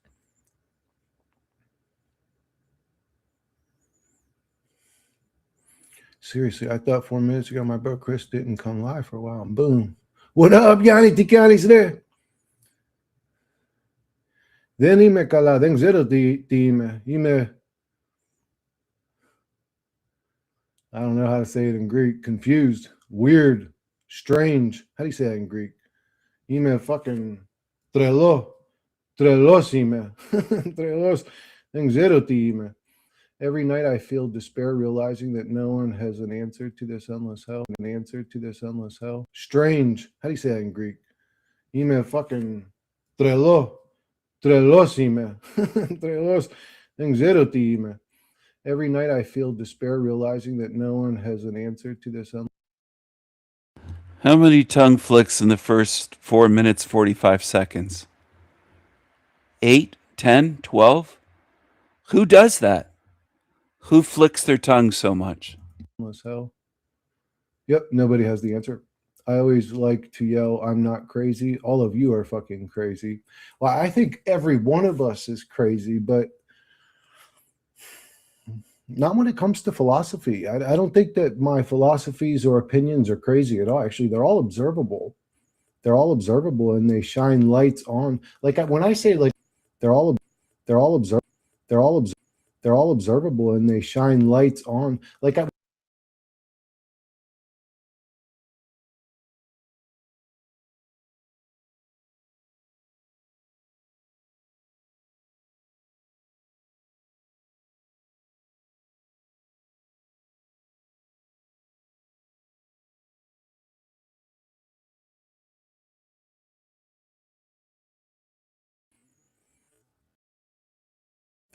Seriously, I thought 4 minutes ago my bro Chris didn't come live for a while. And boom. What up, Yanni Tikani's there? Dime cala, den zero dime. I don't know how to say it in Greek. Confused, weird, strange. How do you say that in Greek? Ime fucking trelos ime. Trelos den zero dime. Every night I feel despair, realizing that no one has an answer to this endless hell. An answer to this endless hell. Strange. How do you say that in Greek? Ime fucking trelos ime. Trelos den zero dime. Every night I feel despair, realizing that no one has an answer to this. How many tongue flicks in the first 4 minutes, 45 seconds? 8, 10, 12? Who does that? Who flicks their tongue so much? Hell. Yep, nobody has the answer. I always like to yell, I'm not crazy. All of you are fucking crazy. Well, I think every one of us is crazy, but not when it comes to philosophy. I don't think that my philosophies or opinions are crazy at all. Actually, they're all observable. They're all observable, and they shine lights on. Like when I say like they're all observable, and they shine lights on. Like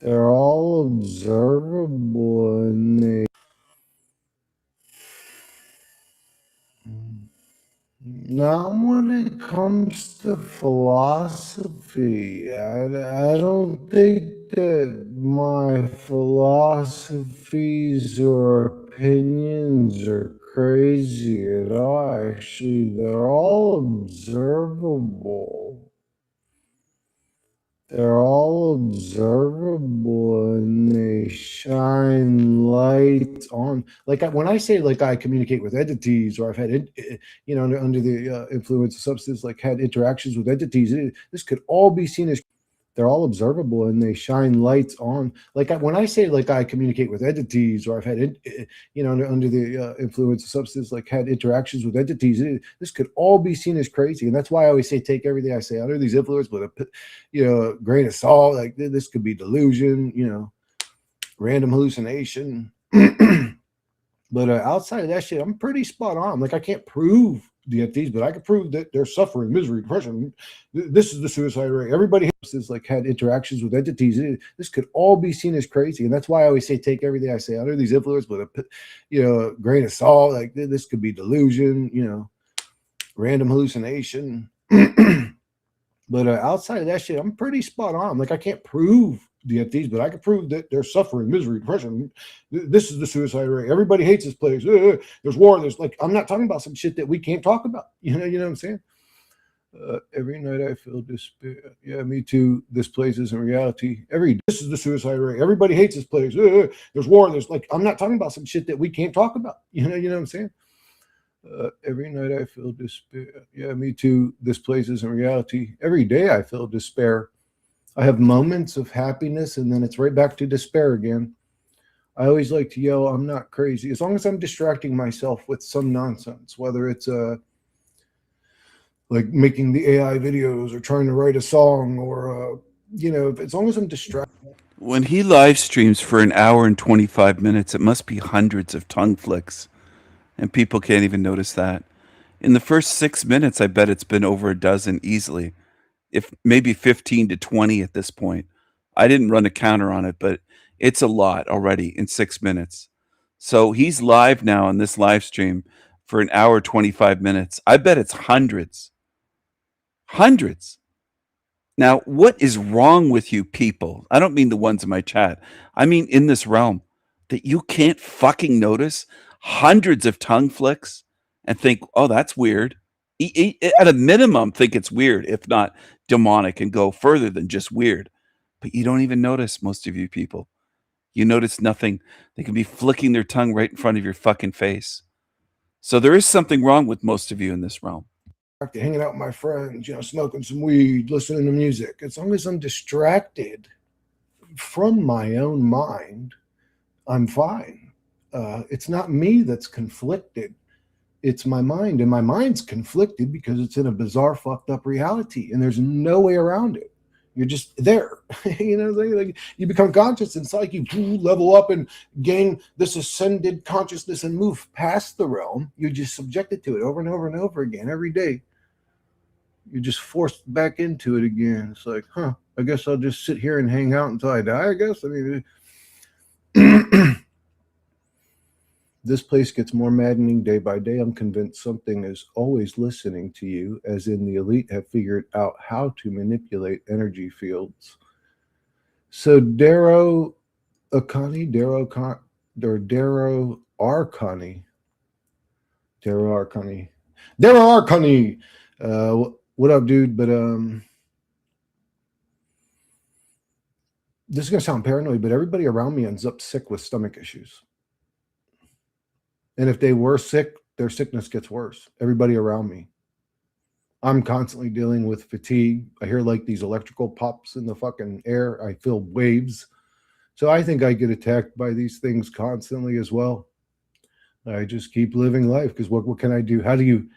they're all observable, and they. Not when it comes to philosophy. I don't think that my philosophies or opinions are crazy at all. Actually, they're all observable. They're all observable, and they shine light on. Like when I say like I communicate with entities, or I've had under the influence of substance, like had interactions with entities, this could all be seen as. They're all observable, and they shine lights on. Like when I say like I communicate with entities, or I've had under the influence of substance, like had interactions with entities, this could all be seen as crazy. And that's why I always say take everything I say under these influence with a grain of salt. Like this could be delusion, random hallucination. But outside of that shit, I'm pretty spot on. Like I can't prove the entities, but I can prove that they're suffering, misery, depression. This is the suicide rate. Everybody has like had interactions with entities. This could all be seen as crazy, and that's why I always say take everything I say under these influence with a grain of salt. Like this could be delusion, random hallucination. But outside of that shit, I'm pretty spot on. Like I can't prove the entities, but I can prove that they're suffering, misery, depression. This is the suicide rate. Everybody hates this place. There's war. There's like, I'm not talking about some shit that we can't talk about. You know what I'm saying? Every night I feel despair. Yeah, me too. This place isn't reality. This is the suicide rate. Everybody hates this place. There's war. There's like, I'm not talking about some shit that we can't talk about. You know what I'm saying? Every night I feel despair. Yeah, me too. This place isn't reality. Every day I feel despair. I have moments of happiness, and then it's right back to despair again. I always like to yell, I'm not crazy. As long as I'm distracting myself with some nonsense, whether it's like making the AI videos or trying to write a song or, as long as I'm distracted. When he live streams for an hour and 25 minutes, it must be hundreds of tongue flicks, and people can't even notice that. In the first 6 minutes, I bet it's been over a dozen easily, if maybe 15 to 20 at this point. I didn't run a counter on it, but it's a lot already in 6 minutes. So he's live now on this live stream for an hour, 25 minutes. I bet it's hundreds. Hundreds. Now, what is wrong with you people? I don't mean the ones in my chat. I mean in this realm that you can't fucking notice hundreds of tongue flicks and think, oh, that's weird. At a minimum, think it's weird, if not demonic, and go further than just weird. But you don't even notice, most of you people. You notice nothing. They can be flicking their tongue right in front of your fucking face. So there is something wrong with most of you in this realm. Hanging out with my friends, smoking some weed, listening to music. As long as I'm distracted from my own mind, I'm fine. It's not me that's conflicted. It's my mind, and my mind's conflicted because it's in a bizarre, fucked up reality, and there's no way around it. You're just there. Like you become conscious, and it's like you level up and gain this ascended consciousness and move past the realm. You're just subjected to it over and over and over again every day. You're just forced back into it again. It's like, I guess I'll just sit here and hang out until I die, I guess. I mean, this place gets more maddening day by day. I'm convinced something is always listening to you, as in the elite have figured out how to manipulate energy fields. So Darrow Arcani, what up, dude? But this is gonna sound paranoid, but everybody around me ends up sick with stomach issues. And if they were sick, their sickness gets worse. Everybody around me. I'm constantly dealing with fatigue. I hear like these electrical pops in the fucking air. I feel waves. So I think I get attacked by these things constantly as well. I just keep living life because what can I do? How do you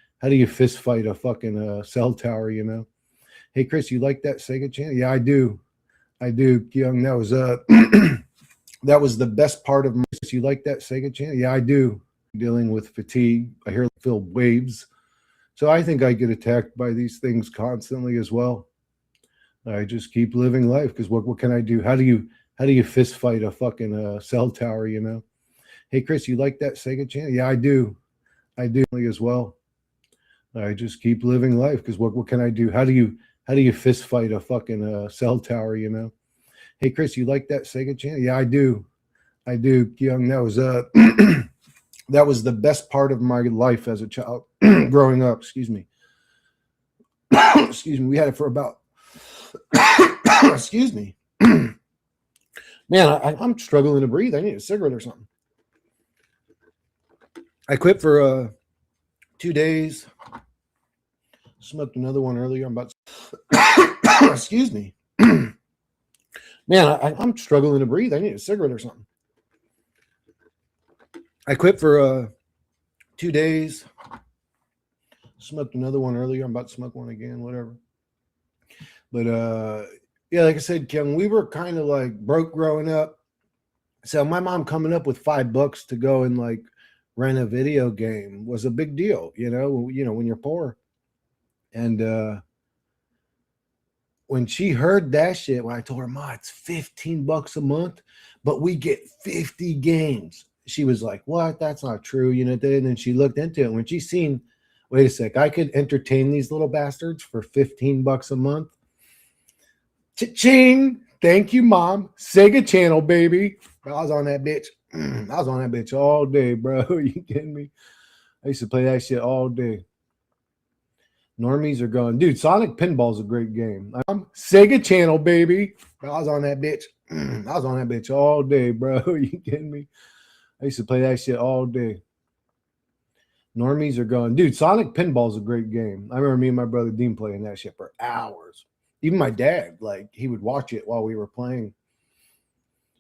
fist fight a fucking cell tower, Hey, Chris, you like that Sega channel? Yeah, I do. Young, that was that was the best part of my. You like that Sega channel? Yeah, I do. Dealing with fatigue. I feel waves. So I think I get attacked by these things constantly as well. I just keep living life because what can I do? How do you fist fight a fucking cell tower, Hey, Chris, you like that Sega channel? Yeah, I do as well. I just keep living life because what can I do? How do you fist fight a fucking cell tower, Hey, Chris, you like that Sega channel? Yeah, I do. Young, that was that was the best part of my life as a child growing up. Excuse me. We had it for about excuse me. Man, I'm struggling to breathe. I need a cigarette or something. I quit for 2 days. Smoked another one earlier. I'm about excuse me. Man, I'm struggling to breathe. I need a cigarette or something. I quit for 2 days. Smoked another one earlier. I'm about to smoke one again, whatever. But yeah, like I said, Kim, we were kind of like broke growing up. So my mom coming up with $5 to go and like rent a video game was a big deal, when you're poor. And when she heard that shit, when I told her, Ma, it's $15 a month, but we get 50 games. She was like, what? That's not true. And then she looked into it. When she seen, wait a sec, I could entertain these little bastards for $15 a month. Cha-ching. Thank you, Mom. Sega channel, baby. I was on that bitch. I was on that bitch all day, bro. Are you kidding me? I used to play that shit all day. Normies are going, dude, Sonic Pinball's a great game. Sega channel, baby. I was on that bitch. I was on that bitch all day, bro. Are you kidding me? I used to play that shit all day. Normies are going, dude, Sonic Pinball's a great game. I remember me and my brother Dean playing that shit for hours. Even my dad, like, he would watch it while we were playing.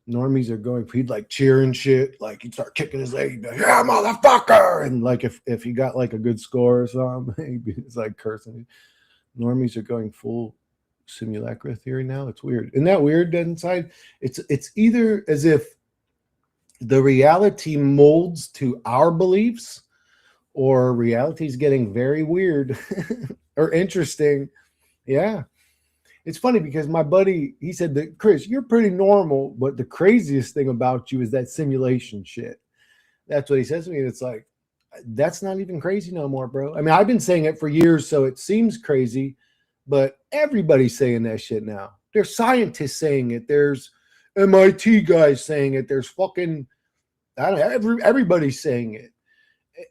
Normies are going, he'd like cheer and shit. Like, he'd start kicking his leg. He'd be like, yeah, motherfucker. And like, if he got like a good score or something, he'd be like cursing. Normies are going full simulacra theory now. It's weird. Isn't that weird inside? It's either as if the reality molds to our beliefs, or reality is getting very weird or interesting. Yeah. It's funny because my buddy, he said that, Chris, you're pretty normal, but the craziest thing about you is that simulation shit. That's what he says to me. And it's like, that's not even crazy no more, bro. I mean, I've been saying it for years, so it seems crazy, but everybody's saying that shit now. There's scientists saying it. There's MIT guys saying it. There's fucking, I don't know, everybody's saying it.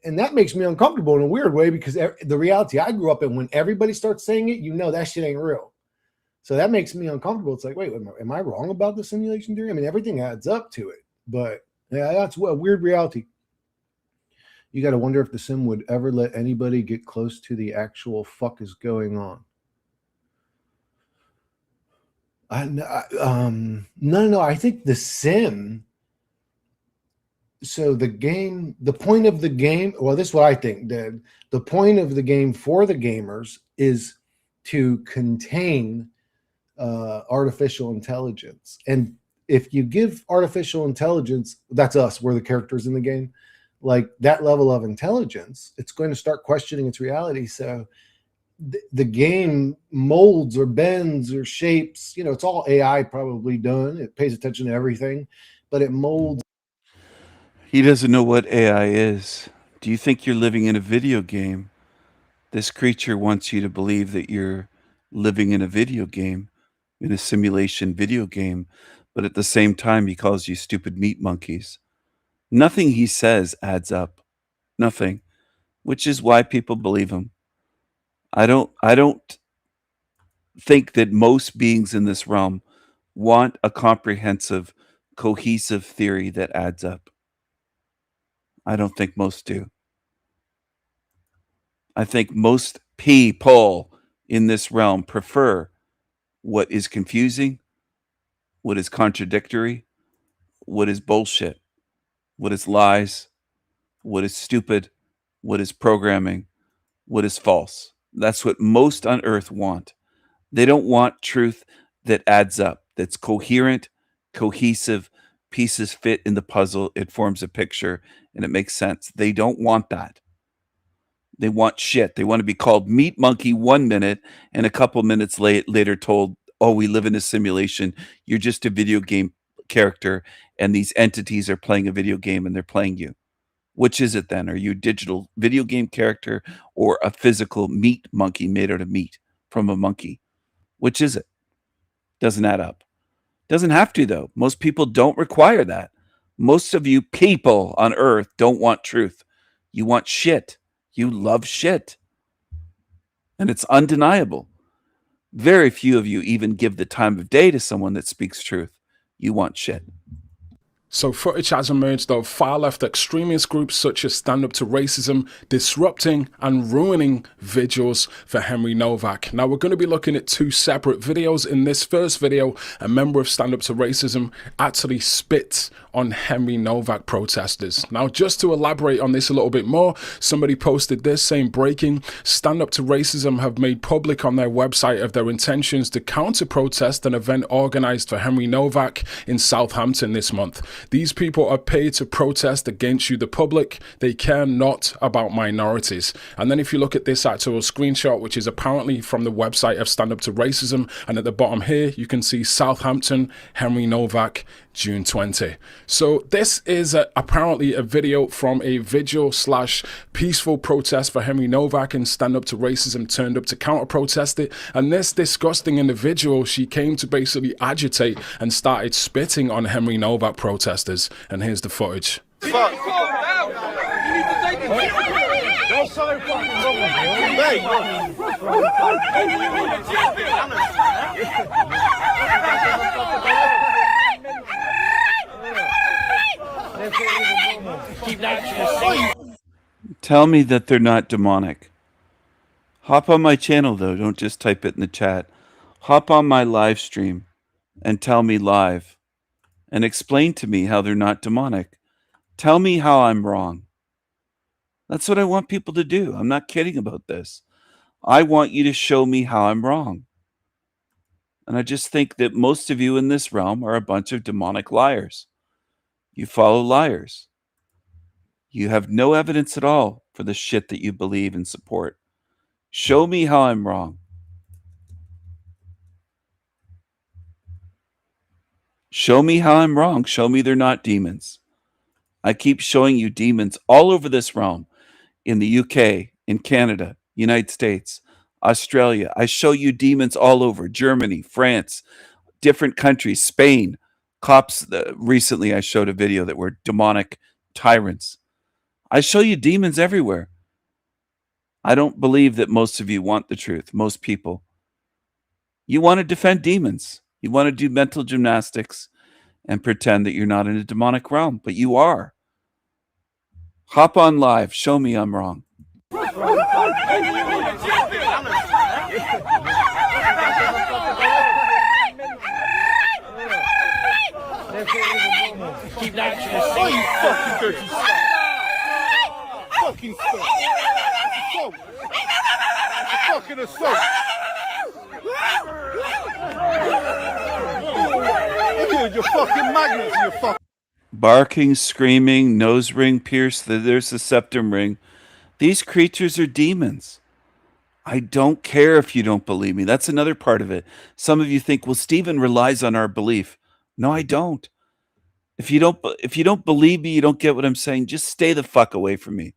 And that makes me uncomfortable in a weird way, because the reality I grew up in, when everybody starts saying it, you know that shit ain't real. So that makes me uncomfortable. It's like, wait, am I wrong about the simulation theory? I mean, everything adds up to it, but yeah, that's a weird reality. You got to wonder if the sim would ever let anybody get close to the actual fuck is going on. No. I think the sim. So the game, the point of the game, well, this is what I think, Dad. The point of the game for the gamers is to contain artificial intelligence. And if you give artificial intelligence, that's us, we're the characters in the game, like that level of intelligence, it's going to start questioning its reality. So the game molds or bends or shapes, you know, it's all AI probably done. It pays attention to everything, but it molds. He doesn't know what AI is. Do you think you're living in a video game? This creature wants you to believe that you're living in a video game, in a simulation video game, but at the same time, he calls you stupid meat monkeys. Nothing he says adds up. Nothing. Which is why people believe him. I don't think that most beings in this realm want a comprehensive, cohesive theory that adds up. I don't think most do. I think most people in this realm prefer what is confusing, what is contradictory, what is bullshit, what is lies, what is stupid, what is programming, what is false. That's what most on earth want. They don't want truth that adds up, that's coherent, cohesive, pieces fit in the puzzle, it forms a picture, and it makes sense. They don't want that. They want shit. They want to be called meat monkey 1 minute and a couple minutes later told, oh, we live in a simulation. You're just a video game character, and these entities are playing a video game and they're playing you. Which is it then? Are you a digital video game character or a physical meat monkey made out of meat from a monkey? Which is it? Doesn't add up. Doesn't have to, though. Most people don't require that. Most of you people on earth don't want truth. You want shit. You love shit. And it's undeniable. Very few of you even give the time of day to someone that speaks truth. You want shit. So footage has emerged of far-left extremist groups such as Stand Up to Racism disrupting and ruining vigils for Henry Novak. Now we're going to be looking at two separate videos. In this first video, a member of Stand Up to Racism actually spits on Henry Novak protesters. Now just to elaborate on this a little bit more, somebody posted this saying, breaking, Stand Up to Racism have made public on their website of their intentions to counter-protest an event organized for Henry Novak in Southampton this month. These people are paid to protest against you, the public. They care not about minorities. And then if you look at this actual screenshot, which is apparently from the website of Stand Up to Racism, and at the bottom here, you can see Southampton, Henry Novak, June 20. So this is apparently a video from a vigil/peaceful protest for Henry Novak, and Stand Up to Racism turned up to counter-protest it. And this disgusting individual, she came to basically agitate and started spitting on Henry Novak protesters. And here's the footage. Fuck. Tell me that they're not demonic. Hop on my channel, though. Don't just type it in the chat. Hop on my live stream and tell me live and explain to me how they're not demonic. Tell me how I'm wrong. That's what I want people to do. I'm not kidding about this. I want you to show me how I'm wrong. And I just think that most of you in this realm are a bunch of demonic liars. You follow liars. You have no evidence at all for the shit that you believe and support. Show me how I'm wrong. Show me how I'm wrong. Show me they're not demons. I keep showing you demons all over this realm, in the UK, in Canada, United States, Australia. I show you demons all over Germany, France, different countries, Spain. Cops, recently I showed a video that were demonic tyrants. I show you demons everywhere. I don't believe that most of you want the truth, most people. You want to defend demons. You want to do mental gymnastics and pretend that you're not in a demonic realm, but you are. Hop on live. Show me I'm wrong. Keep that shit. Oh, you fucking dirty slut. Fucking slut. Assault. Fucking assault. Dude, you're fucking magnets, you fucking. Barking, screaming, nose ring pierced, there's the septum ring. These creatures are demons. I don't care if you don't believe me. That's another part of it. Some of you think, well, Stephen relies on our belief. No, I don't. If you don't believe me, you don't get what I'm saying, just stay the fuck away from me.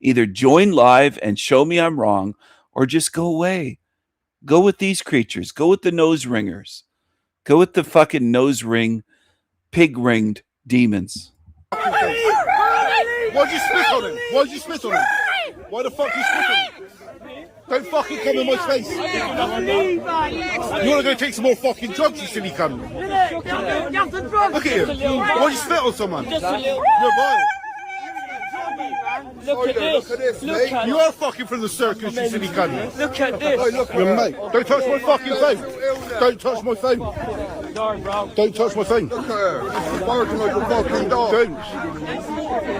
Either join live and show me I'm wrong, or just go away. Go with these creatures. Go with the nose ringers. Go with the fucking nose ring, pig ringed demons. Why'd you spit on him? Why'd you spit on him? Why the fuck you spit on him? Don't fucking come in my face. You want to go take some more fucking drugs, you silly cunt? Look at him. Why'd you spit on someone? You're vile. Look at this. Mate. You are fucking from the circus, you silly cunt. Look at this. You're mate. Don't touch my fucking phone. Don't touch my phone. Sorry, bro. Don't touch my phone. Look at her. She's barking like a fucking dog.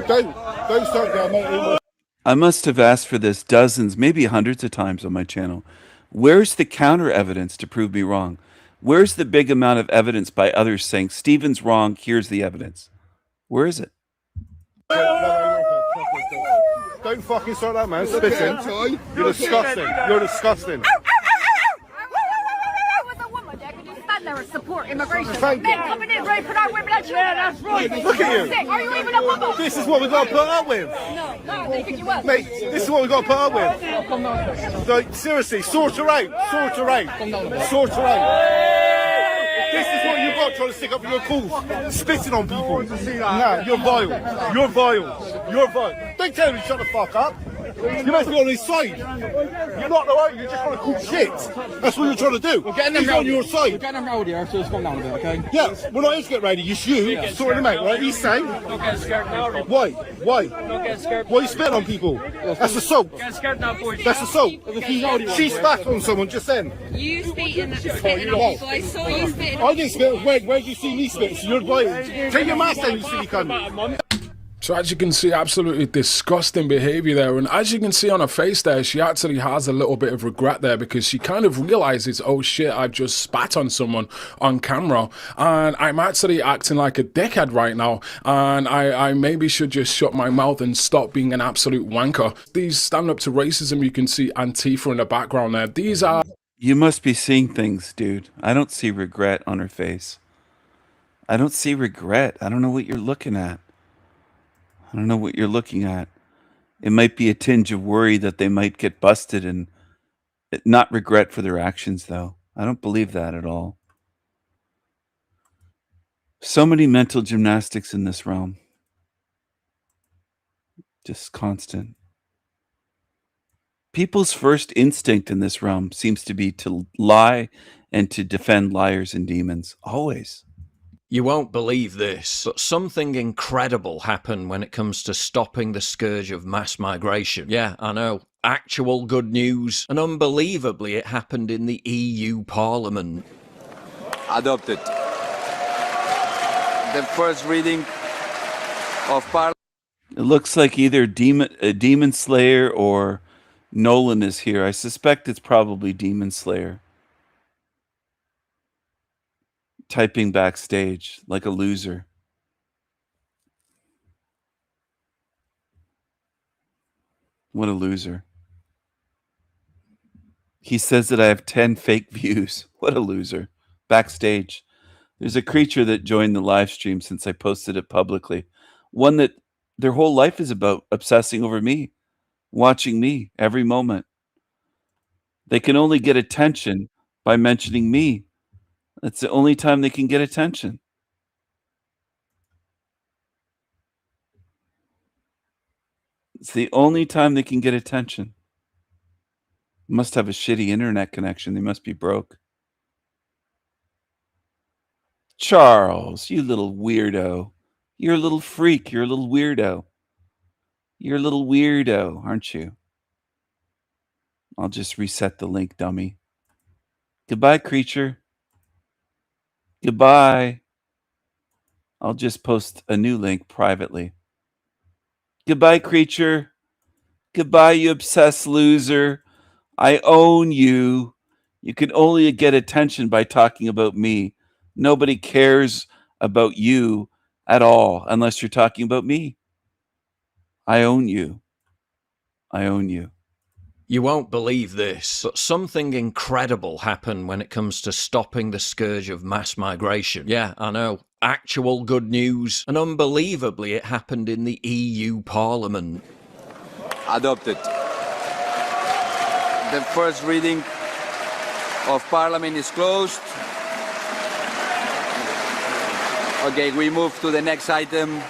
Don't start there, mate. I must have asked for this dozens, maybe hundreds of times on my channel. Where's the counter evidence to prove me wrong? Where's the big amount of evidence by others saying Stephen's wrong, here's the evidence? Where is it? Don't fucking start that, man. Spitting. You're disgusting. You're disgusting. Support immigration. Thank Men you. coming in, raping our women and children. Yeah, that's right. Look at you. Are you even a woman? This is what we've got to put up with. No, they pick you up. Mate, this is what we've got to put up with. Like, seriously, sort her out. Sort her out. Sort her out. This is what you've got trying to stick up for your calls. Spitting on people. Nah, you're vile. You're vile. You're vile. Don't tell me to shut the fuck up. You must be on his side. You're not the right, you're just trying to call shit. That's what you're trying to do. We're getting them He's on your side. We're getting them rowdy here, so let's come down a bit, okay? Yeah, we're not here to get ready. You sorting them out, right? He's saying. Don't get scared now. Why? Why? Don't get scared. Why Why are you spitting on people? That's assault. Get scared now, boys. That's assault. She spat on someone just then. You spitting on people. I saw you spitting I didn't spit. Where did you see me spit? So you're lying. Take your mask down, you silly cunt. So as you can see, absolutely disgusting behavior there. And as you can see on her face there, she actually has a little bit of regret there because she kind of realizes, oh shit, I've just spat on someone on camera. And I'm actually acting like a dickhead right now. And I maybe should just shut my mouth and stop being an absolute wanker. These stand up to racism, you can see Antifa in the background there. These are... You must be seeing things, dude. I don't see regret on her face. I don't see regret. I don't know what you're looking at. I don't know what you're looking at. It might be a tinge of worry that they might get busted and not regret for their actions, though. I don't believe that at all. So many mental gymnastics in this realm. Just constant. People's first instinct in this realm seems to be to lie and to defend liars and demons. Always. You won't believe this, but something incredible happened when it comes to stopping the scourge of mass migration. Yeah, I know. Actual good news. And unbelievably, it happened in the EU Parliament. Adopted. The first reading of Parliament. It looks like either Demon Slayer or Nolan is here. I suspect it's probably Demon Slayer. typing backstage like a loser. What a loser. He says that I have 10 fake views. What a loser. Backstage. There's a creature that joined the live stream since I posted it publicly. One that their whole life is about obsessing over me, watching me every moment. They can only get attention by mentioning me. That's the only time they can get attention. It's the only time they can get attention. Must have a shitty internet connection. They must be broke. Charles, you little weirdo. You're a little freak. You're a little weirdo. You're a little weirdo, aren't you? I'll just reset the link, dummy. Goodbye, creature. Goodbye. I'll just post a new link privately. Goodbye, creature. Goodbye, you obsessed loser. I own you. You can only get attention by talking about me. Nobody cares about you at all unless you're talking about me. I own you. I own you. You won't believe this, but something incredible happened when it comes to stopping the scourge of mass migration. Yeah, I know. Actual good news. And unbelievably, it happened in the EU Parliament. Adopted. The first reading of Parliament is closed. Okay, we move to the next item.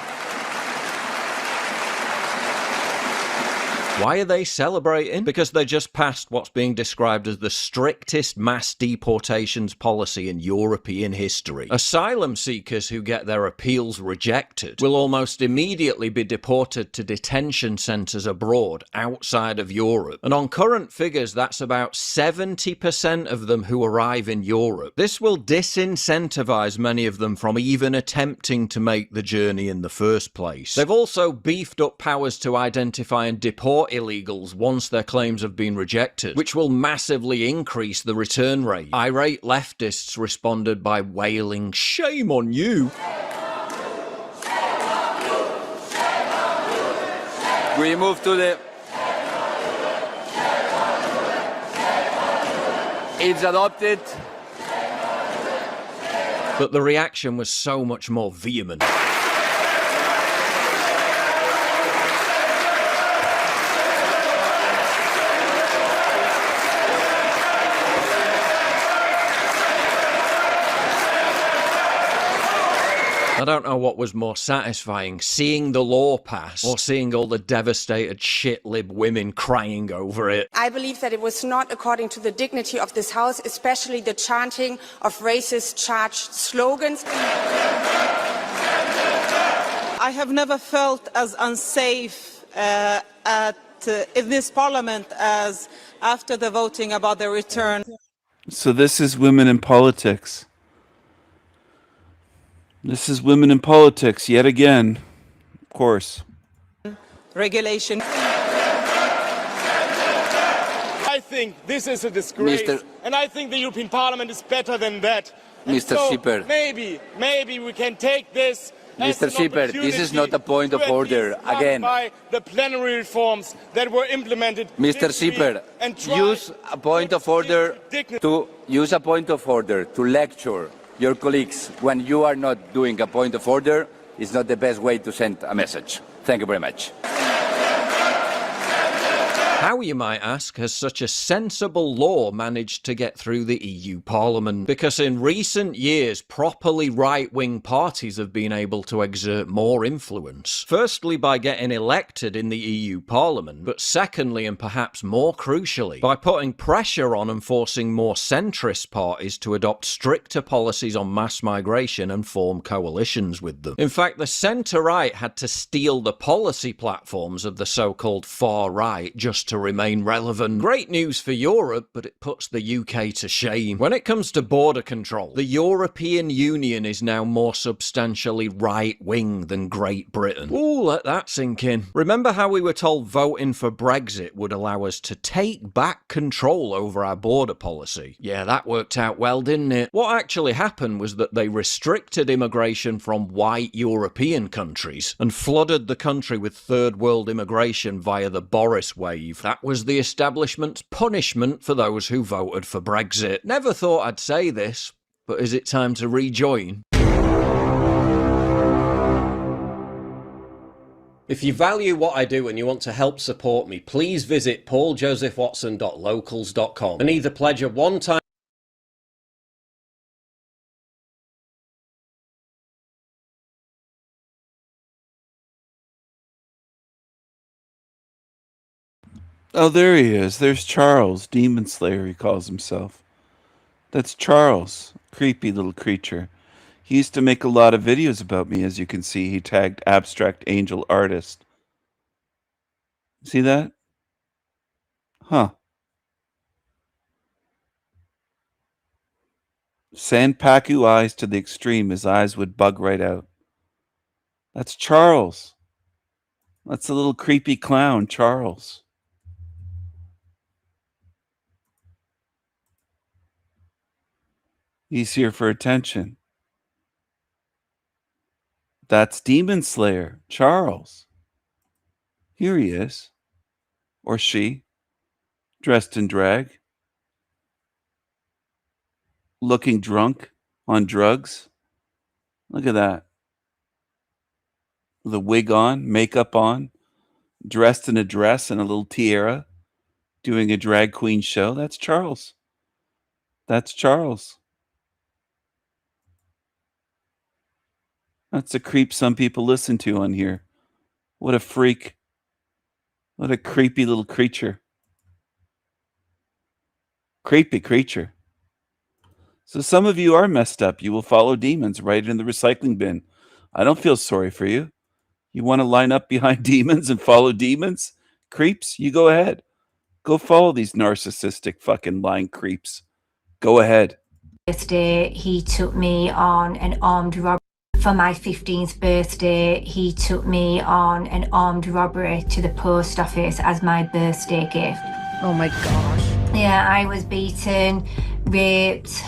Why are they celebrating? Because they just passed what's being described as the strictest mass deportations policy in European history. Asylum seekers who get their appeals rejected will almost immediately be deported to detention centres abroad outside of Europe. And on current figures, that's about 70% of them who arrive in Europe. This will disincentivise many of them from even attempting to make the journey in the first place. They've also beefed up powers to identify and deport illegals once their claims have been rejected, which will massively increase the return rate. Irate leftists responded by wailing, "Shame on you!" We move to the... It's adopted. But the reaction was so much more vehement. I don't know what was more satisfying, seeing the law pass or seeing all the devastated shit-lib women crying over it. I believe that it was not according to the dignity of this House, especially the chanting of racist charged slogans. I have never felt as unsafe in this Parliament as after the voting about the return. So this is women in politics. This is women in politics yet again, of course. Regulation. I think this is a disgrace, and I think the European Parliament is better than that. Mr. Schipper. Maybe we can take this. Mr. Schipper, this is not a point of order. Again. By the plenary reforms that were implemented. Mr. Schipper, use a point of order to lecture your colleagues when you are not doing a point of order is not the best way to send a message. Thank you very much. How, you might ask, has such a sensible law managed to get through the EU Parliament? Because in recent years, properly right-wing parties have been able to exert more influence. Firstly, by getting elected in the EU Parliament, but secondly, and perhaps more crucially, by putting pressure on and forcing more centrist parties to adopt stricter policies on mass migration and form coalitions with them. In fact, the centre-right had to steal the policy platforms of the so-called far-right just to to remain relevant. Great news for Europe, but it puts the UK to shame. When it comes to border control, the European Union is now more substantially right-wing than Great Britain. Ooh, let that sink in. Remember how we were told voting for Brexit would allow us to take back control over our border policy? Yeah, that worked out well, didn't it? What actually happened was that they restricted immigration from white European countries and flooded the country with third world immigration via the Boris wave. That was the establishment's punishment for those who voted for Brexit. Never thought I'd say this, but is it time to rejoin? If you value what I do and you want to help support me, please visit pauljosephwatson.locals.com and either pledge a one-time Oh, there he is. There's Charles, Demon Slayer, he calls himself. That's Charles, creepy little creature. He used to make a lot of videos about me, as you can see. He tagged Abstract Angel Artist. See that? Huh. Sanpaku eyes to the extreme. His eyes would bug right out. That's Charles. That's the little creepy clown, Charles. He's here for attention. That's Demon Slayer, Charles. Here he is. Or she. Dressed in drag. Looking drunk. On drugs. Look at that. With a wig on, makeup on. Dressed in a dress and a little tiara. Doing a drag queen show. That's Charles. That's Charles. That's a creep some people listen to on here. What a freak. What a creepy little creature. Creepy creature. So some of you are messed up. You will follow demons right in the recycling bin. I don't feel sorry for you. You want to line up behind demons and follow demons? Creeps? You go ahead. Go follow these narcissistic fucking lying creeps. Go ahead. Birthday, he took me on an armed robbery. For my 15th birthday, he took me on an armed robbery to the post office as my birthday gift. Oh my gosh. Yeah, I was beaten, raped,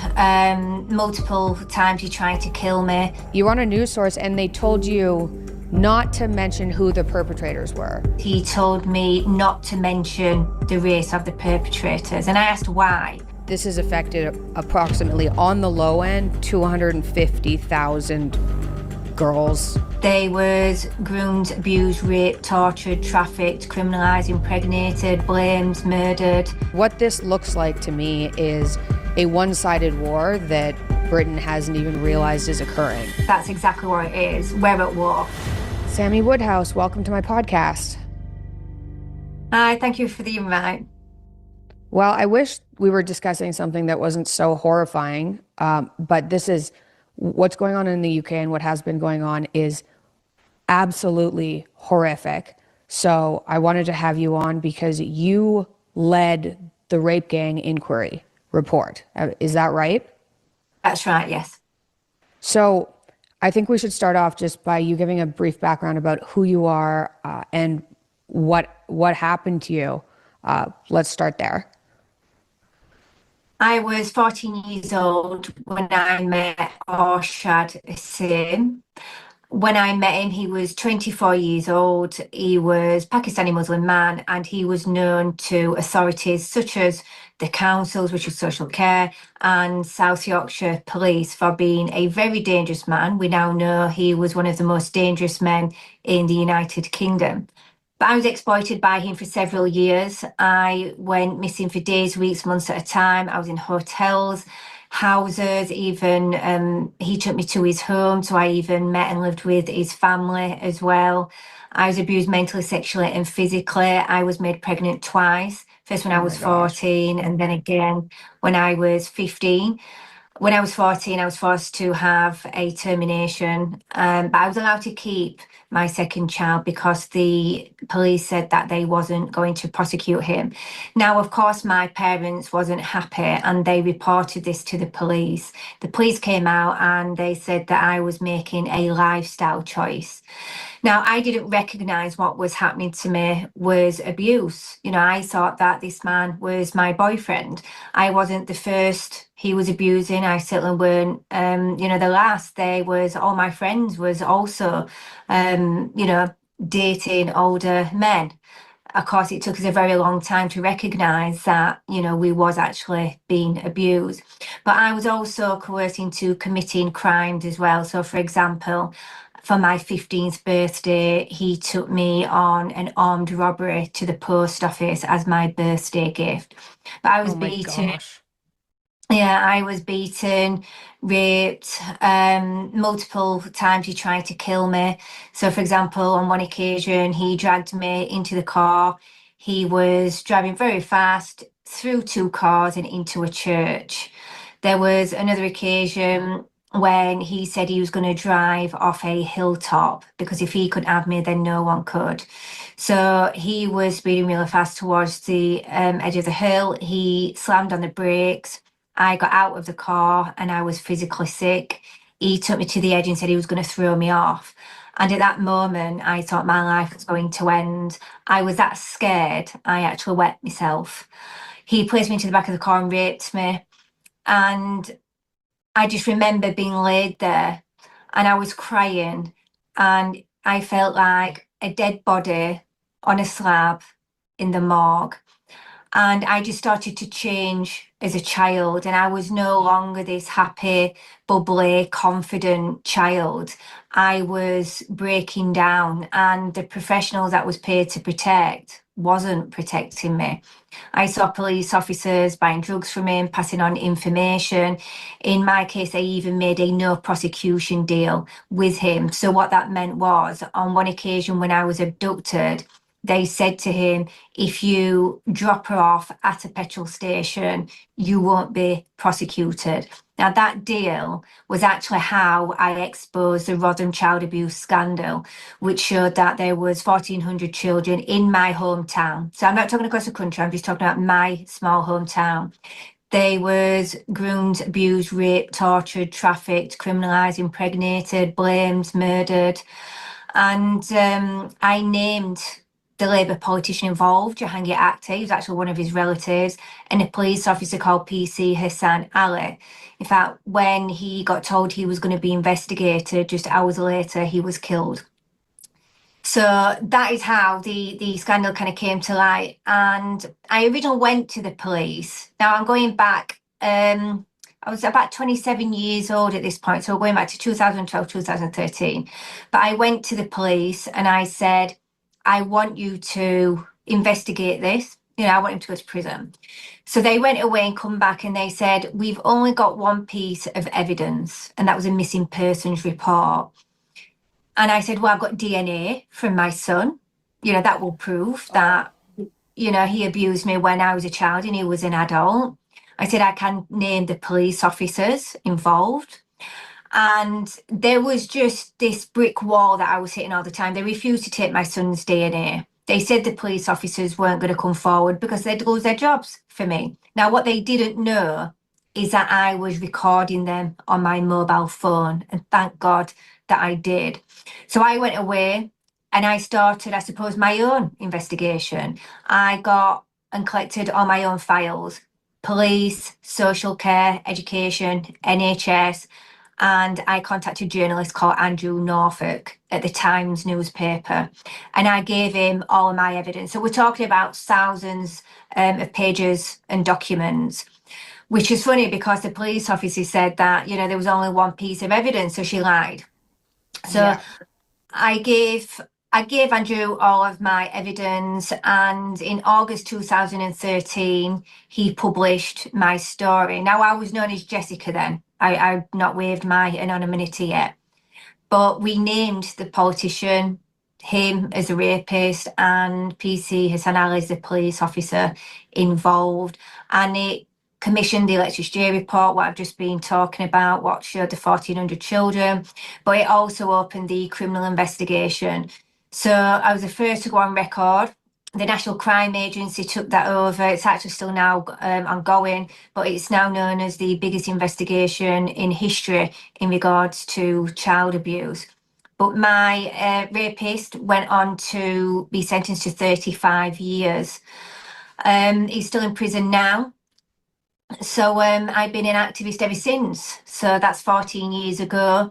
multiple times he tried to kill me. You were on a news source and they told you not to mention who the perpetrators were. He told me not to mention the race of the perpetrators, and I asked why. This has affected approximately, on the low end, 250,000 girls. They was groomed, abused, raped, tortured, trafficked, criminalised, impregnated, blamed, murdered. What this looks like to me is a one-sided war that Britain hasn't even realized is occurring. That's exactly what it is. We're at war. Sammy Woodhouse, welcome to my podcast. Hi, thank you for the invite. Well, I wish we were discussing something that wasn't so horrifying, but this is what's going on in the UK, and what has been going on is absolutely horrific. So I wanted to have you on because you led the rape gang inquiry report. Is that right? That's right, yes. So I think we should start off just by you giving a brief background about who you are and what happened to you. Let's start there. I was 14 years old when I met Arshad Hussain. When I met him, he was 24 years old. He was Pakistani Muslim man, and he was known to authorities such as the councils, which is social care, and South Yorkshire Police for being a very dangerous man. We now know he was one of the most dangerous men in the United Kingdom. But I was exploited by him for several years. I went missing for days, weeks, months at a time. I was in hotels, houses, even he took me to his home. So I even met and lived with his family as well. I was abused mentally, sexually and physically. I was made pregnant twice. First when I was 14 and then again when I was 15. When I was 14, I was forced to have a termination, but I was allowed to keep my second child because the police said that they wasn't going to prosecute him. Now, of course, my parents wasn't happy and they reported this to the police. The police came out and they said that I was making a lifestyle choice. Now, I didn't recognise what was happening to me was abuse. You know, I thought that this man was my boyfriend. I wasn't the first he was abusing. I certainly weren't, the last. There was all my friends was also, dating older men. Of course, it took us a very long time to recognise that, we was actually being abused. But I was also coerced into committing crimes as well. So, for example, for my 15th birthday, he took me on an armed robbery to the post office as my birthday gift. But I was beaten. Gosh. Yeah, I was beaten, raped, multiple times he tried to kill me. So, for example, on one occasion, he dragged me into the car. He was driving very fast through two cars and into a church. There was another occasion when he said he was going to drive off a hilltop because if he could have me, then no one could. So he was speeding really fast towards the edge of the hill. He slammed on the brakes. I got out of the car and I was physically sick. He took me to the edge and said he was going to throw me off. And at that moment, I thought my life was going to end. I was that scared, I actually wet myself. He placed me into the back of the car and raped me. And I just remember being laid there and I was crying and I felt like a dead body on a slab in the morgue. And I just started to change as a child, and I was no longer this happy, bubbly, confident child. I was breaking down, and the professionals that was paid to protect wasn't protecting me. I saw police officers buying drugs from him, passing on information. In my case, they even made a no prosecution deal with him. So what that meant was, on one occasion when I was abducted, they said to him, if you drop her off at a petrol station, you won't be prosecuted. Now, that deal was actually how I exposed the Rotherham child abuse scandal, which showed that there was 1,400 children in my hometown. So I'm not talking across the country, I'm just talking about my small hometown. They was groomed, abused, raped, tortured, trafficked, criminalised, impregnated, blamed, murdered. And I named the Labour politician involved, Jahangir Akhtar, who's actually one of his relatives, and a police officer called PC Hassan Ali. In fact, when he got told he was going to be investigated, just hours later, he was killed. So that is how the scandal kind of came to light. And I originally went to the police. Now I'm going back, I was about 27 years old at this point, so we're going back to 2012, 2013. But I went to the police and I said, I want you to investigate this. I want him to go to prison. So they went away and come back and they said, we've only got one piece of evidence, and that was a missing persons report. And I said, well, I've got DNA from my son. That will prove that, he abused me when I was a child and he was an adult. I said, I can name the police officers involved. And there was just this brick wall that I was hitting all the time. They refused to take my son's DNA. They said the police officers weren't going to come forward because they'd lose their jobs for me. Now, what they didn't know is that I was recording them on my mobile phone. And thank God that I did. So I went away and I started, I suppose, my own investigation. I got and collected all my own files, police, social care, education, NHS, and I contacted a journalist called Andrew Norfolk at the Times newspaper, and I gave him all of my evidence. So we're talking about thousands of pages and documents, which is funny because the police officer said that, there was only one piece of evidence, so she lied. So yeah. I gave Andrew all of my evidence, and in August 2013, he published my story. Now, I was known as Jessica then. I've not waived my anonymity yet. But we named the politician, him as a rapist, and PC Hassan Ali as the police officer involved. And it commissioned the Electric J report, what I've just been talking about, what showed the 1,400 children, but it also opened the criminal investigation. So I was the first to go on record. The National Crime Agency took that over. It's actually still now ongoing, but it's now known as the biggest investigation in history in regards to child abuse. But my rapist went on to be sentenced to 35 years. He's still in prison now. So I've been an activist ever since. So that's 14 years ago.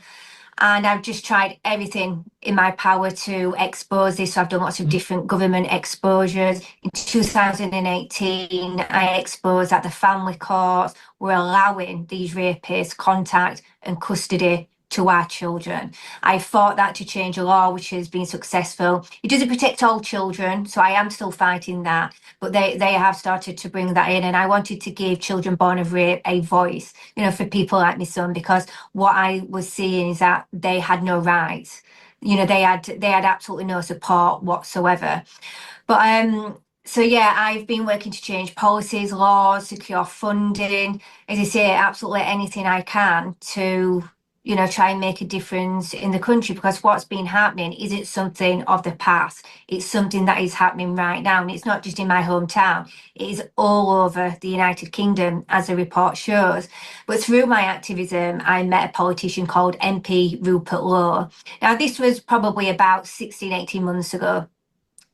And I've just tried everything in my power to expose this. So I've done lots of different government exposures. In 2018, I exposed that the family courts were allowing these rapists contact and custody to our children. I fought that to change a law, which has been successful. It doesn't protect all children, so I am still fighting that. But they have started to bring that in, and I wanted to give children born of rape a voice, you know, for people like my son, because what I was seeing is that they had no rights. You know, they had absolutely no support whatsoever. But so yeah, I've been working to change policies, laws, secure funding, as I say, absolutely anything I can to, you know, try and make a difference in the country, because what's been happening isn't something of the past. It's something that is happening right now. And it's not just in my hometown. It is all over the United Kingdom, as the report shows. But through my activism, I met a politician called MP Rupert Lowe. Now, this was probably about 16, 18 months ago.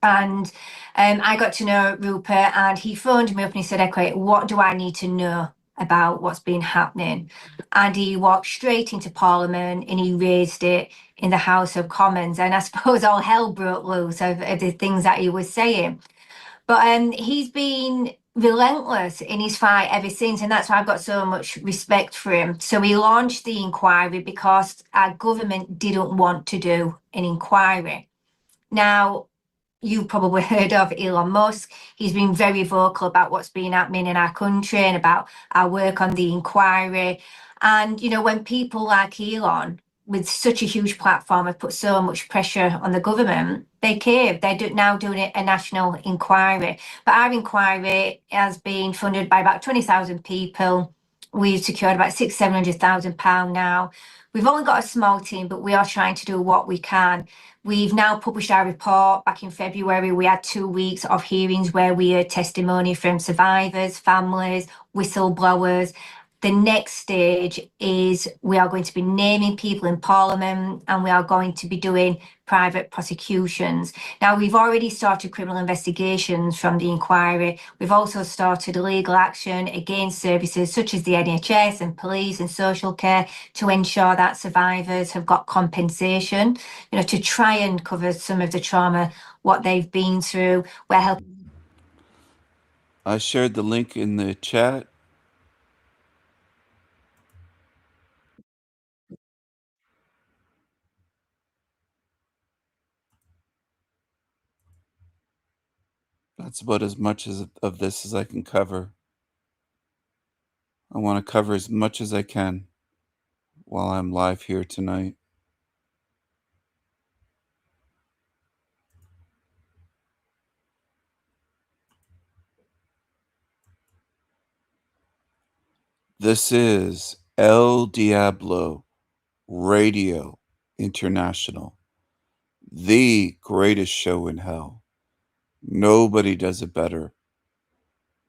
And I got to know Rupert, and he phoned me up and he said, "Okay, what do I need to know about what's been happening?" And he walked straight into Parliament and he raised it in the House of Commons. And I suppose all hell broke loose of the things that he was saying. But he's been relentless in his fight ever since, and that's why I've got so much respect for him. So he launched the inquiry because our government didn't want to do an inquiry. Now, you probably heard of Elon Musk. He's been very vocal about what's been happening in our country and about our work on the inquiry. And, you know, when people like Elon, with such a huge platform, have put so much pressure on the government, they caved. They're now doing a national inquiry. But our inquiry has been funded by about 20,000 people. We've secured about £600,000-700,000 now. We've only got a small team, but we are trying to do what we can. We've now published our report back in February. We had 2 weeks of hearings where we heard testimony from survivors, families, whistleblowers. The next stage is we are going to be naming people in Parliament, and we are going to be doing private prosecutions. Now, we've already started criminal investigations from the inquiry. We've also started legal action against services such as the NHS and police and social care to ensure that survivors have got compensation, you know, to try and cover some of the trauma, what they've been through. We're helping. I shared the link in the chat. That's about as much of this as I can cover. I want to cover as much as I can while I'm live here tonight. This is El Diablo Radio International, the greatest show in hell. Nobody does it better.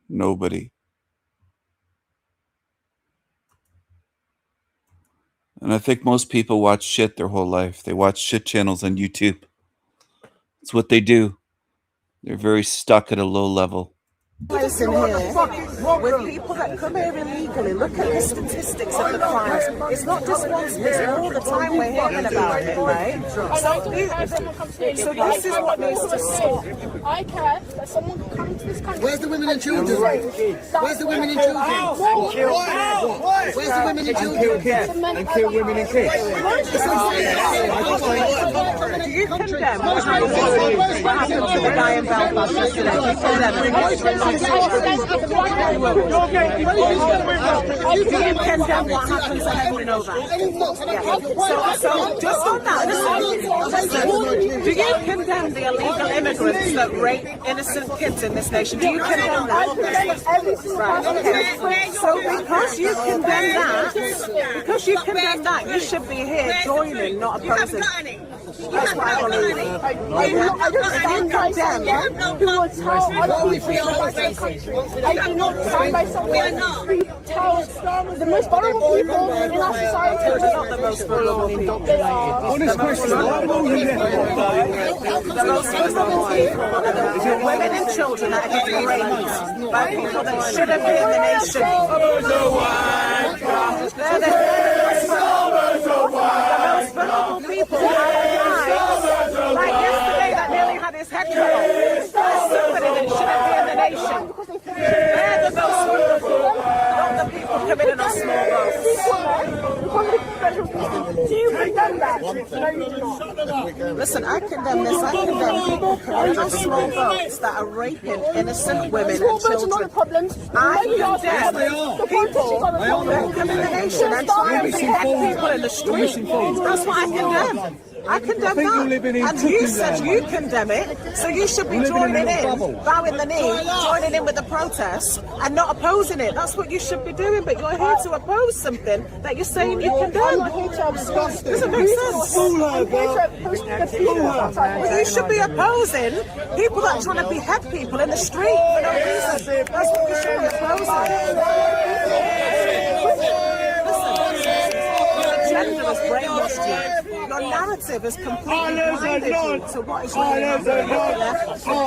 Nobody. And I think most people watch shit their whole life. They watch shit channels on YouTube. It's what they do. They're very stuck at a low level. Listen here, with people that come here illegally, look at the statistics of the crimes. It's not just once, it's all the time we're hearing about it, right? So this is what needs to stop. I care that someone can come into this country. Where's the women and children? Where's the women and children? Where's the women and children? And kill women and kids. Do you condemn what happened to the guy in Belfast yesterday? Do you condemn it? Do you condemn what happened to Henry Novak? Yeah. So just on that, listen, do you condemn the illegal immigrants that rape innocent kids in this nation? Do you condemn that? Right, okay. So because you condemn that, you should be here joining, not opposing. That's what I believe. I condemn who will tell other people I do not stand by someone who tells the most vulnerable people in our society. They're not the most vulnerable people. They are. Honest question. The most vulnerable people are women and children that are getting raped by people that shouldn't be in the nation. They're the most vulnerable people who have lives. Like yesterday that nearly had his head cut off. There's somebody that shouldn't be in the nation. They're the most vulnerable, not the people coming in on small boats. Do you condemn that? No, you do not. Listen, I condemn this. I condemn people coming on small boats that are raping innocent women and children. I condemn people that come in the nation and try and protect people in the street. That's what I condemn. I condemn that. And you said you condemn it, so you should be joining in, bowing the knee, joining in with the protests, and not opposing it. That's what you should be doing, but you're here to oppose something that you're saying you condemn. Doesn't make sense. Well, you should be opposing people that are trying to behead people in the street for no reason. That's what you should be opposing. Listen, your agenda has brainwashed you. Your narrative is completely blinded you to what is really happening.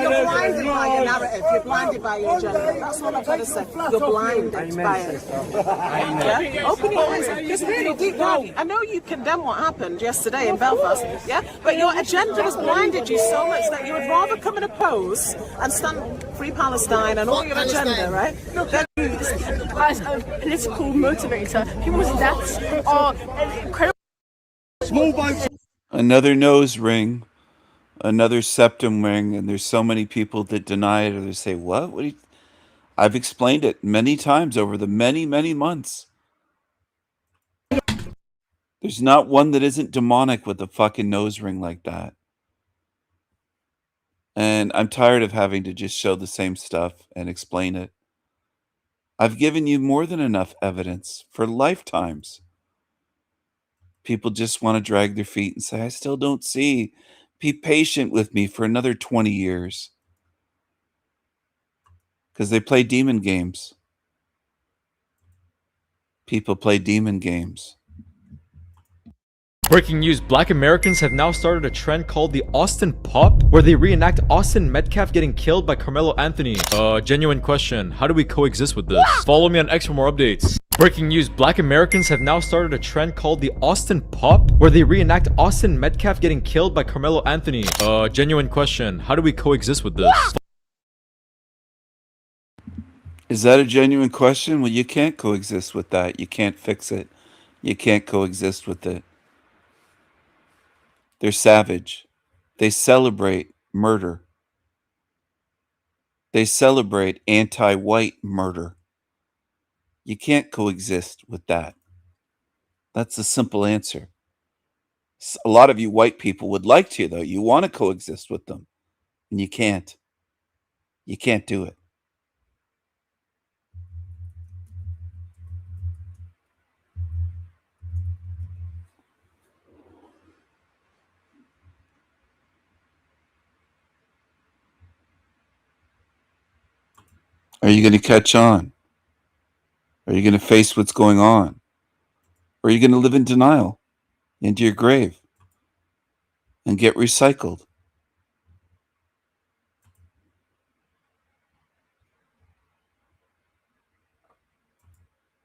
You're blinded by your narrative. You're blinded by your agenda. That's what I've got to say. You're blinded by it. Yeah? Open your eyes. Just really deep down. I know you condemn what happened yesterday in Belfast, yeah? But your agenda has blinded you so much that you would rather come and oppose and stand Free Palestine and all your agenda, right? As a political motivator, people's deaths are incredible. Another nose ring, another septum ring, and there's so many people that deny it or they say, what? I've explained it many times over the many, many months. There's not one that isn't demonic with a fucking nose ring like that. And I'm tired of having to just show the same stuff and explain it. I've given you more than enough evidence for lifetimes. People just want to drag their feet and say, I still don't see. Be patient with me for another 20 years. Because they play demon games. People play demon games. Breaking news, Black Americans have now started a trend called the Austin Pop, where they reenact Austin Metcalf getting killed by Carmelo Anthony. Genuine question, how do we coexist with this? Follow me on X for more updates. Breaking news, Black Americans have now started a trend called the Austin Pop, where they reenact Austin Metcalf getting killed by Carmelo Anthony. Genuine question, how do we coexist with this? Is that a genuine question? Well, you can't coexist with that. You can't fix it. You can't coexist with it. They're savage. They celebrate murder. They celebrate anti-white murder. You can't coexist with that. That's the simple answer. A lot of you white people would like to, though. You want to coexist with them. And you can't. You can't do it. Are you going to catch on? Are you going to face what's going on? Or are you going to live in denial into your grave and get recycled?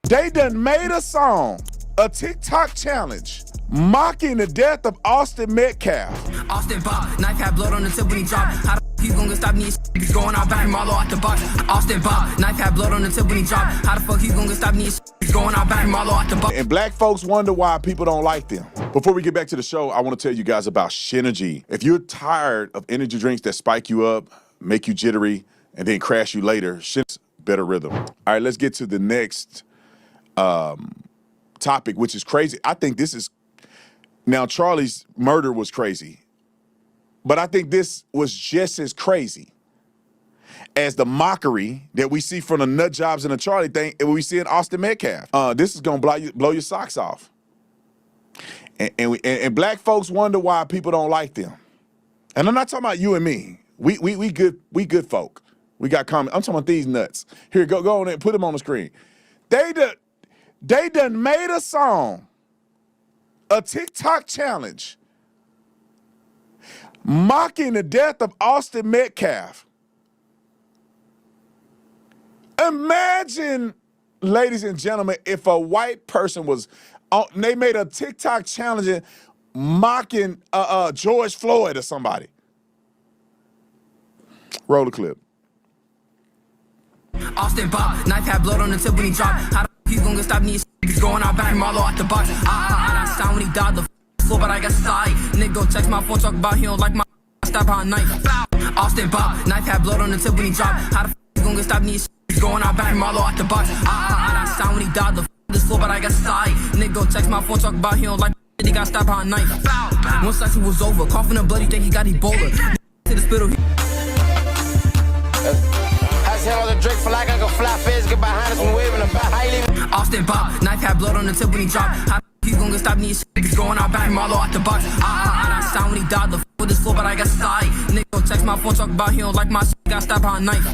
They done made a song, a TikTok challenge, mocking the death of Austin Metcalf. Austin Pop, knife had blood on the tip when he dropped. You gonna stop me? It's going out back Marlo out the box. Austin Bob, knife had blood on the tip when he dropped. How the fuck you gonna stop me? It's going out back Marlo out the box. And black folks wonder why people don't like them. Before we get back to the show, I want to tell you guys about Shenergy. If you're tired of energy drinks that spike you up, make you jittery, and then crash you later, Shenergy's better rhythm. All right, let's get to the next topic, which is crazy. I think this is, now Charlie's murder was crazy, but I think this was just as crazy as the mockery that we see from the nut jobs and the Charlie thing and we see in Austin Metcalf. This is gonna blow your socks off. And black folks wonder why people don't like them. And I'm not talking about you and me. We good folk. We got comment. I'm talking about these nuts. Here, go on and put them on the screen. They done made a song, a TikTok challenge, mocking the death of Austin Metcalf. Imagine, ladies and gentlemen, if a white person was, they made a TikTok challenge mocking George Floyd or somebody. Roll the clip. Austin Bob, knife had blood on the tip when he dropped. How the fuck you gonna stop me? It's going out back Marlo out the box. That sound when he died the floor, but I got side. Nigga text my phone, talk about he don't like my stab on knife. Austin Bob, knife had blood on the tip when he dropped. How the fuck you gonna stop me? It's going out back Marlo out the box. That sound when he died the floor, but I got side. Nigga text my phone, talk about he don't like my he got stabbed on knife. Once that shit was over, coughing and bloody, think he got Ebola. To the spittle. Hell, the Drake for like I can fly fast, get behind us and waving about. How you leaving? Austin Bob, knife had blood on the tip when he dropped. How the you gonna stop me? It's going out back Marlo out the box. That sound when he died the with his floor, but I got side. Nigga text my phone, talk about he don't like my got stabbed on knife.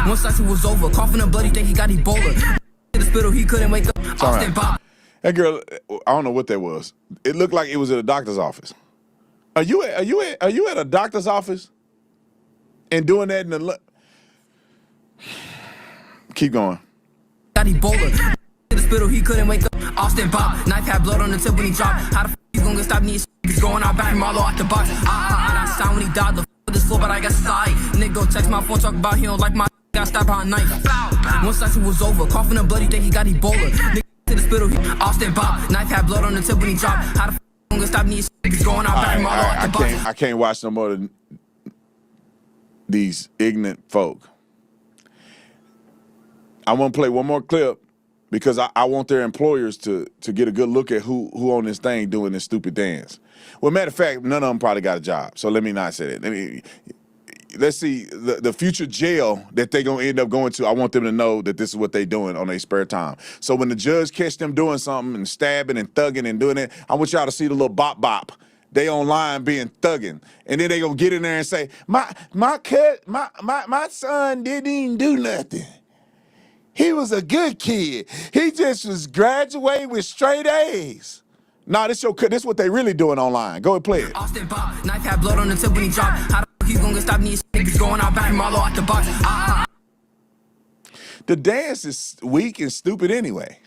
Once that shit was over, coughing and bloody, think he got Ebola. To the spittle, he couldn't wake up. Austin Bob. That girl, I don't know what that was. It looked like it was at a doctor's office. Are you at a doctor's office and doing that in the? Keep going. Got Ebola. To the spittle, he couldn't wake up. Austin Bob, knife had blood on the tip when he dropped. How the fuck you gonna stop me? It's going out back Marlo out the box. That sound when he died the with his floor, but I got side. Nigga text my phone, talk about he don't like my got stabbed on knife. Once that shit was over, coughing and bloody, think he got Ebola. Nigga to the spittle, Austin Bob, knife had blood on the tip when he dropped. How the fuck you gonna stop me? It's going out back Marlo out the box. I can't watch no more than these ignorant folk. I want to play one more clip because I want their employers to get a good look at who on this thing doing this stupid dance. Well, matter of fact, none of them probably got a job. So let me not say that. Let's see the future jail that they're going to end up going to. I want them to know that this is what they're doing on their spare time. So when the judge catch them doing something and stabbing and thugging and doing it, I want y'all to see the little bop bop. They online being thugging. And then they going to get in there and say, my son didn't even do nothing. He was a good kid. He just was graduating with straight A's. Nah, this what they really doing online. Go and play it. Austin Bob, knife had blood on the tip when he dropped. How the fuck you gonna stop me? It's going out back Marlo out the box. The dance is weak and stupid anyway.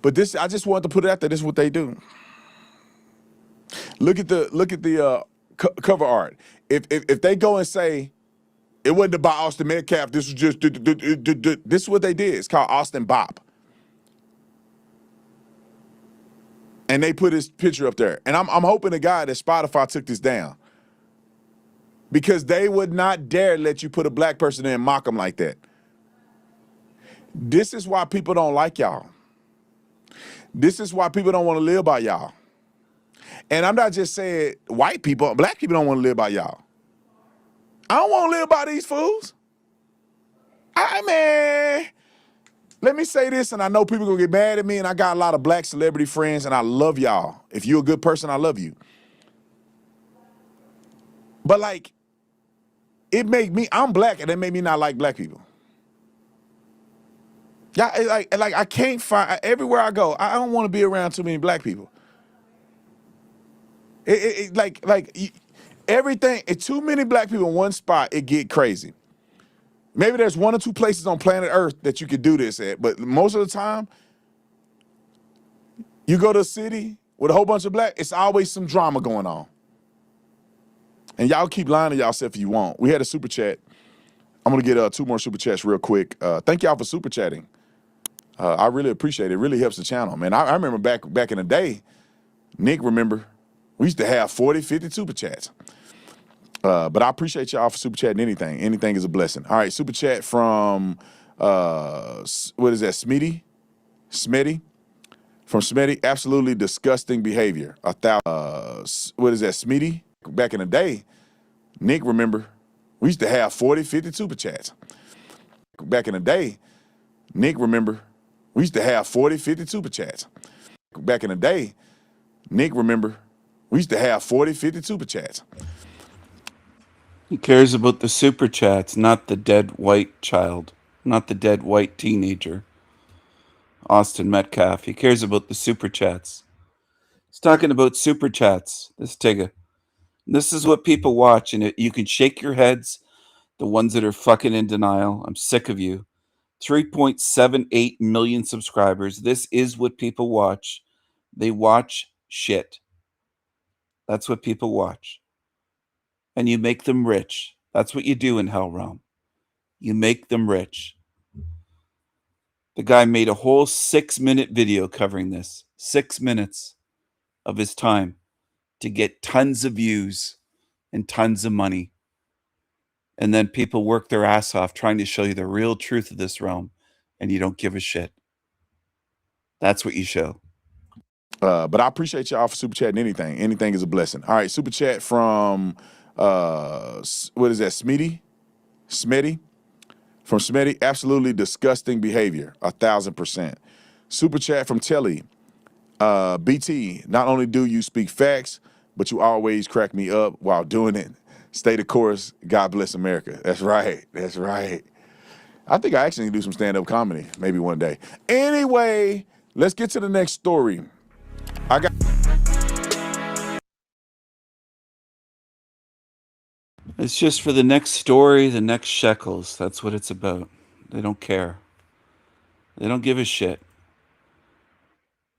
But this, I just wanted to put it out there. This is what they do. Look at the cover art. If they go and say, it wasn't about Austin Metcalf. This was just this is what they did. It's called Austin Bop, and they put his picture up there. And I'm hoping to God that Spotify took this down because they would not dare let you put a black person in and mock them like that. This is why people don't like y'all. This is why people don't want to live by y'all. And I'm not just saying white people, black people don't want to live by y'all. I don't want to live by these fools. Man, let me say this, and I know people going to get mad at me, and I got a lot of black celebrity friends, and I love y'all. If you're a good person, I love you. But, like, I'm black, and it made me not like black people. Yeah, like I can't find, everywhere I go, I don't want to be around too many black people. Everything, too many black people in one spot, it get crazy. Maybe there's one or two places on planet Earth that you could do this at, but most of the time, you go to a city with a whole bunch of black, it's always some drama going on. And y'all keep lying to yourself if you want. We had a super chat. I'm gonna get 2 more super chats real quick. Thank y'all for super chatting. I really appreciate it. It really helps the channel, man. I remember back in the day, Nick, remember, we used to have 40, 50 super chats. But I appreciate y'all for super chatting anything. Anything is a blessing. All right, super chat from, what is that, Smitty? From Smitty, absolutely disgusting behavior. What is that, Smitty? Back in the day, Nick, remember, we used to have 40, 50 super chats. Back in the day, Nick, remember, we used to have 40, 50 super chats. Back in the day, Nick, remember, we used to have 40, 50 super chats. He cares about the super chats, not the dead white child, not the dead white teenager. Austin Metcalf. He cares about the super chats. He's talking about super chats. This is what people watch, and you can shake your heads, the ones that are fucking in denial. I'm sick of you. 3.78 million subscribers. This is what people watch. They watch shit. That's what people watch. And you make them rich. That's what you do in Hell Realm. You make them rich. The guy made a whole 6-minute video covering this. 6 minutes of his time to get tons of views and tons of money. And then people work their ass off trying to show you the real truth of this realm, and you don't give a shit. That's what you show. But I appreciate y'all for super chatting anything. Anything is a blessing. All right, super chat from, what is that, Smitty? From Smitty, absolutely disgusting behavior, 1,000%. Super chat from Telly. BT, not only do you speak facts, but you always crack me up while doing it. Stay the course. God bless America. That's right. That's right. I think I actually need to do some stand-up comedy maybe one day. Anyway, let's get to the next story. It's just for the next story, the next shekels. That's what it's about. They don't care. They don't give a shit.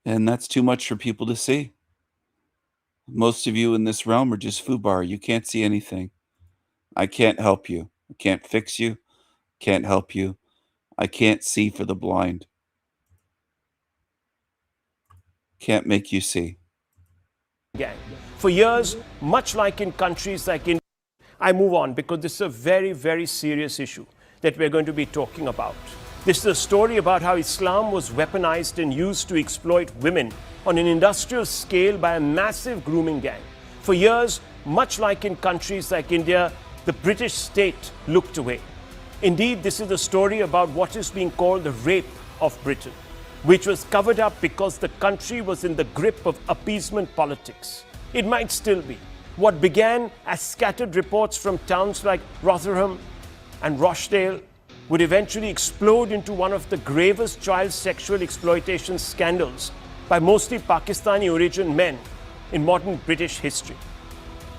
And that's too much for people to see. Most of you in this realm are just foobar. You can't see anything. I can't help you. I can't fix you. Can't help you. I can't see for the blind. Can't make you see. Gang. For years, much like in countries like India, I move on because this is a very, very serious issue that we're going to be talking about. This is a story about how Islam was weaponized and used to exploit women on an industrial scale by a massive grooming gang. For years, much like in countries like India, the British state looked away. Indeed, this is a story about what is being called the rape of Britain, which was covered up because the country was in the grip of appeasement politics. It might still be. What began as scattered reports from towns like Rotherham and Rochdale would eventually explode into one of the gravest child sexual exploitation scandals by mostly Pakistani origin men in modern British history.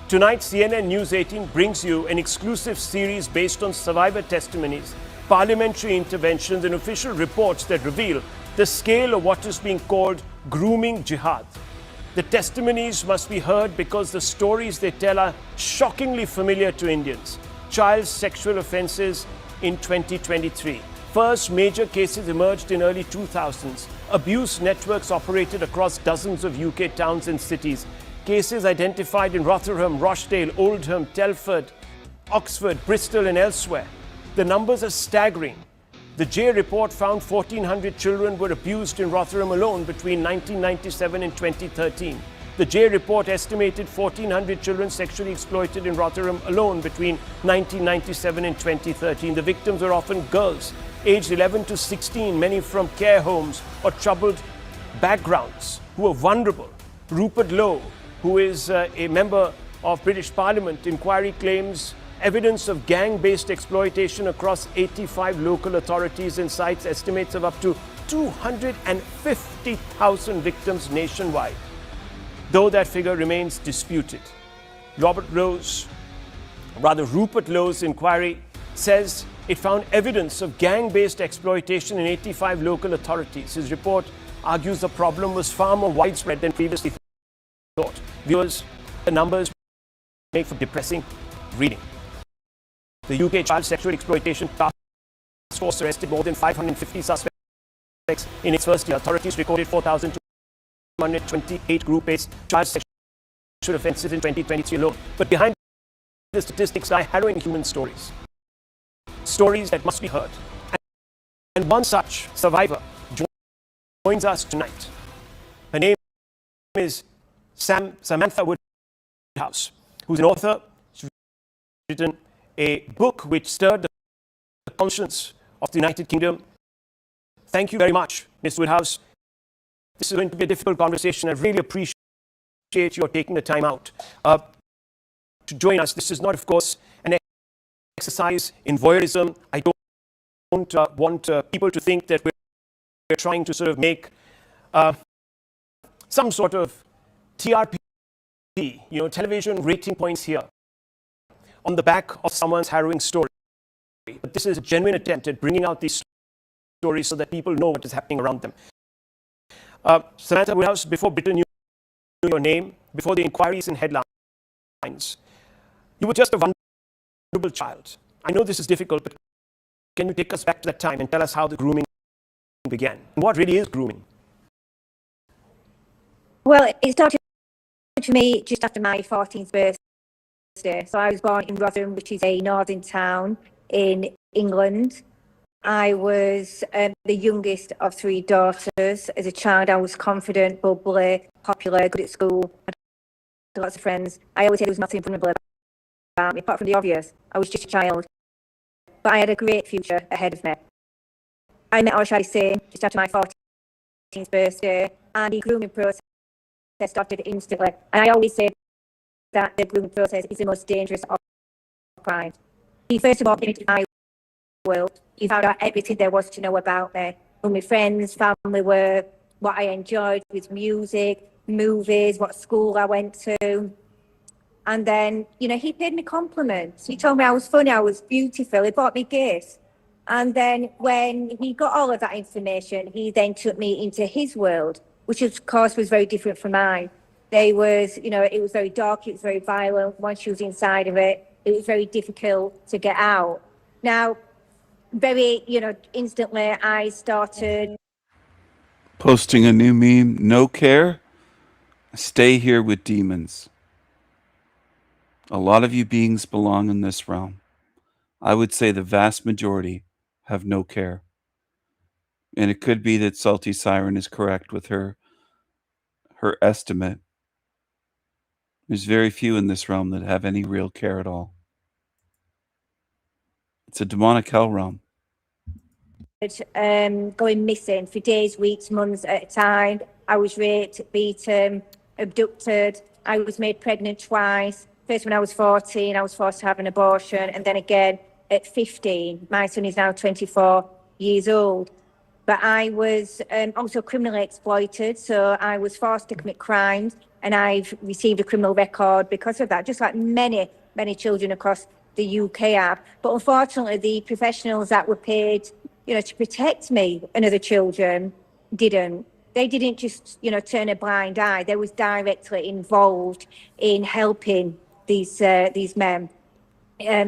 Tonight, CNN News 18 brings you an exclusive series based on survivor testimonies, parliamentary interventions, and official reports that reveal the scale of what is being called grooming jihad. The testimonies must be heard because the stories they tell are shockingly familiar to Indians. Child sexual offences in 2023. First major cases emerged in early 2000s. Abuse networks operated across dozens of UK towns and cities. Cases identified in Rotherham, Rochdale, Oldham, Telford, Oxford, Bristol and elsewhere. The numbers are staggering. The J report found 1,400 children were abused in Rotherham alone between 1997 and 2013. The J report estimated 1,400 children sexually exploited in Rotherham alone between 1997 and 2013. The victims were often girls, aged 11 to 16, many from care homes or troubled backgrounds, who were vulnerable. Rupert Lowe, who is a member of British Parliament, inquiry claims evidence of gang-based exploitation across 85 local authorities and cites estimates of up to 250,000 victims nationwide, though that figure remains disputed. Rupert Lowe's inquiry says it found evidence of gang-based exploitation in 85 local authorities. His report argues the problem was far more widespread than previously thought. Viewers, the numbers made for depressing reading. The UK Child Sexual Exploitation Task Force arrested more than 550 suspects in its first year. Authorities recorded 4,228 group-based child sexual offences in 2023 alone. But behind the statistics lie harrowing human stories. Stories that must be heard. And one such survivor joins us tonight. Her name is Samantha Woodhouse, who's an author. She's written a book which stirred the conscience of the United Kingdom. Thank you very much, Ms. Woodhouse. This is going to be a difficult conversation. I really appreciate your taking the time out to join us. This is not, of course, an exercise in voyeurism. I don't want people to think that we're trying to sort of make some sort of TRP, television rating points here on the back of someone's harrowing story. But this is a genuine attempt at bringing out these stories so that people know what is happening around them. Samantha Woodhouse, before Britain knew your name, before the inquiries and headlines, you were just a vulnerable child. I know this is difficult, but can you take us back to that time and tell us how the grooming began? And what really is grooming? Well, it started for me just after my 14th birthday. So I was born in Rotherham, which is a northern town in England. I was the youngest of three daughters. As a child, I was confident, bubbly, popular, good at school, had lots of friends. I always said there was nothing vulnerable about me, apart from the obvious. I was just a child. But I had a great future ahead of me. I met Arshad Hussain just after my 14th birthday, and the grooming process started instantly. And I always say that the grooming process is the most dangerous of crimes. He first of all came into my world. He found out everything there was to know about me. Who my friends, family were, what I enjoyed with music, movies, what school I went to. And then, he paid me compliments. He told me I was funny, I was beautiful. He bought me gifts. And then when he got all of that information, he then took me into his world, which of course was very different from mine. It was very dark, it was very violent. Once you was inside of it, it was very difficult to get out. Now, very, instantly I started Posting a new meme, no care, stay here with demons. A lot of you beings belong in this realm. I would say the vast majority have no care. And it could be that Salty Siren is correct with her estimate. There's very few in this realm that have any real care at all. It's a demonic hell realm. Going missing for days, weeks, months at a time. I was raped, beaten, abducted. I was made pregnant twice. First when I was 14, I was forced to have an abortion, and then again at 15. My son is now 24 years old. But I was also criminally exploited, so I was forced to commit crimes, and I've received a criminal record because of that, just like many, many children across the UK have. But unfortunately, the professionals that were paid, to protect me and other children didn't. They didn't just, turn a blind eye. They was directly involved in helping these men.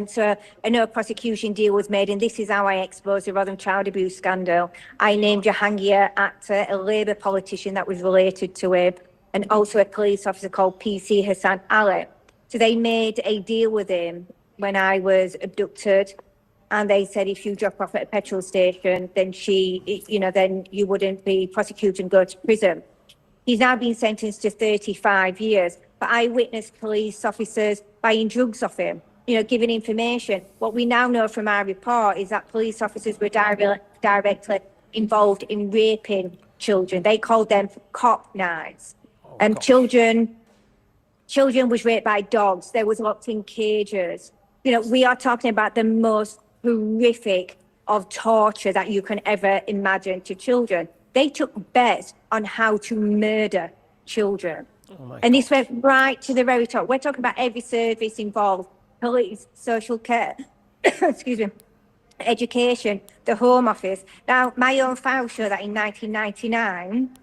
So a no prosecution deal was made, and this is how I exposed the Rotherham child abuse scandal. I named Jahangir Akhtar, a Labour politician that was related to him, and also a police officer called PC Hassan Ali. So they made a deal with him when I was abducted, and they said if you drop off at a petrol station, then then you wouldn't be prosecuted and go to prison. He's now been sentenced to 35 years, but I witnessed police officers buying drugs off him, giving information. What we now know from our report is that police officers were directly involved in raping children. They called them cop knives. Children was raped by dogs. They was locked in cages. We are talking about the most horrific of torture that you can ever imagine to children. They took bets on how to murder children. And this went right to the very top. We're talking about every service involved: police, social care, excuse me, education, the Home Office. Now, my own files show that in 1999,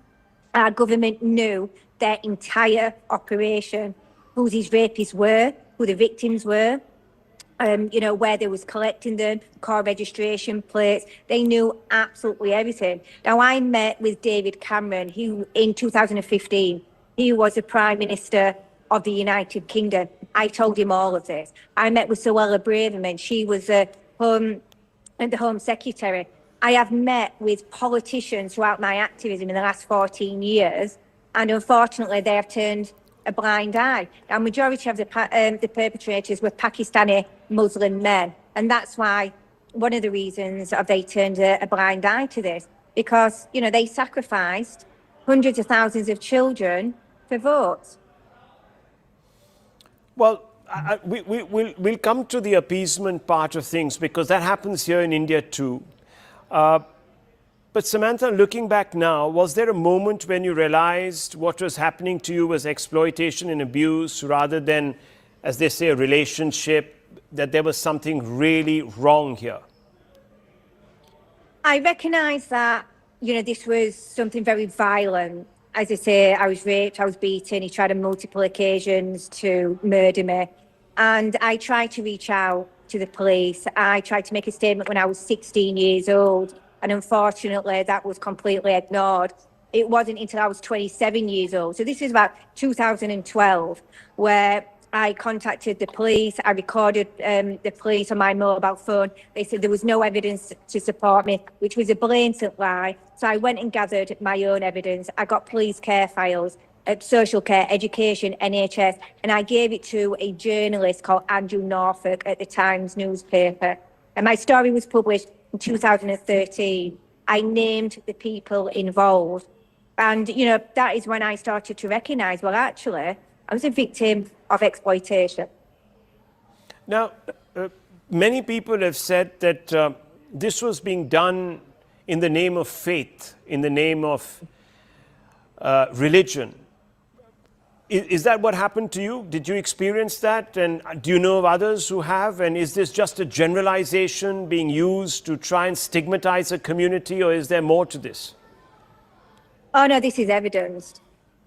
our government knew their entire operation, who these rapists were, who the victims were. Where they was collecting them, car registration plates. They knew absolutely everything. Now, I met with David Cameron, who in 2015, he was the Prime Minister of the United Kingdom. I told him all of this. I met with Suella Braverman. She was the Home Secretary. I have met with politicians throughout my activism in the last 14 years, and unfortunately, they have turned a blind eye. Now, majority of the perpetrators were Pakistani Muslim men, and that's why one of the reasons they turned a blind eye to this, because they sacrificed hundreds of thousands of children for votes. Well, we'll come to the appeasement part of things, because that happens here in India too. But Samantha, looking back now, was there a moment when you realized what was happening to you was exploitation and abuse rather than, as they say, a relationship, that there was something really wrong here? I recognise that, this was something very violent. As I say, I was raped, I was beaten, he tried on multiple occasions to murder me. And I tried to reach out to the police. I tried to make a statement when I was 16 years old. And unfortunately, that was completely ignored. It wasn't until I was 27 years old. So this is about 2012, where I contacted the police. I recorded the police on my mobile phone. They said there was no evidence to support me, which was a blatant lie. So I went and gathered my own evidence. I got police care files, social care, education, NHS, and I gave it to a journalist called Andrew Norfolk at the Times newspaper. And my story was published in 2013. I named the people involved. And, that is when I started to recognise, well, actually, I was a victim of exploitation. Now, many people have said that this was being done in the name of faith, in the name of religion. Is that what happened to you? Did you experience that? And do you know of others who have? And is this just a generalization being used to try and stigmatize a community, or is there more to this? Oh, no, this is evidenced.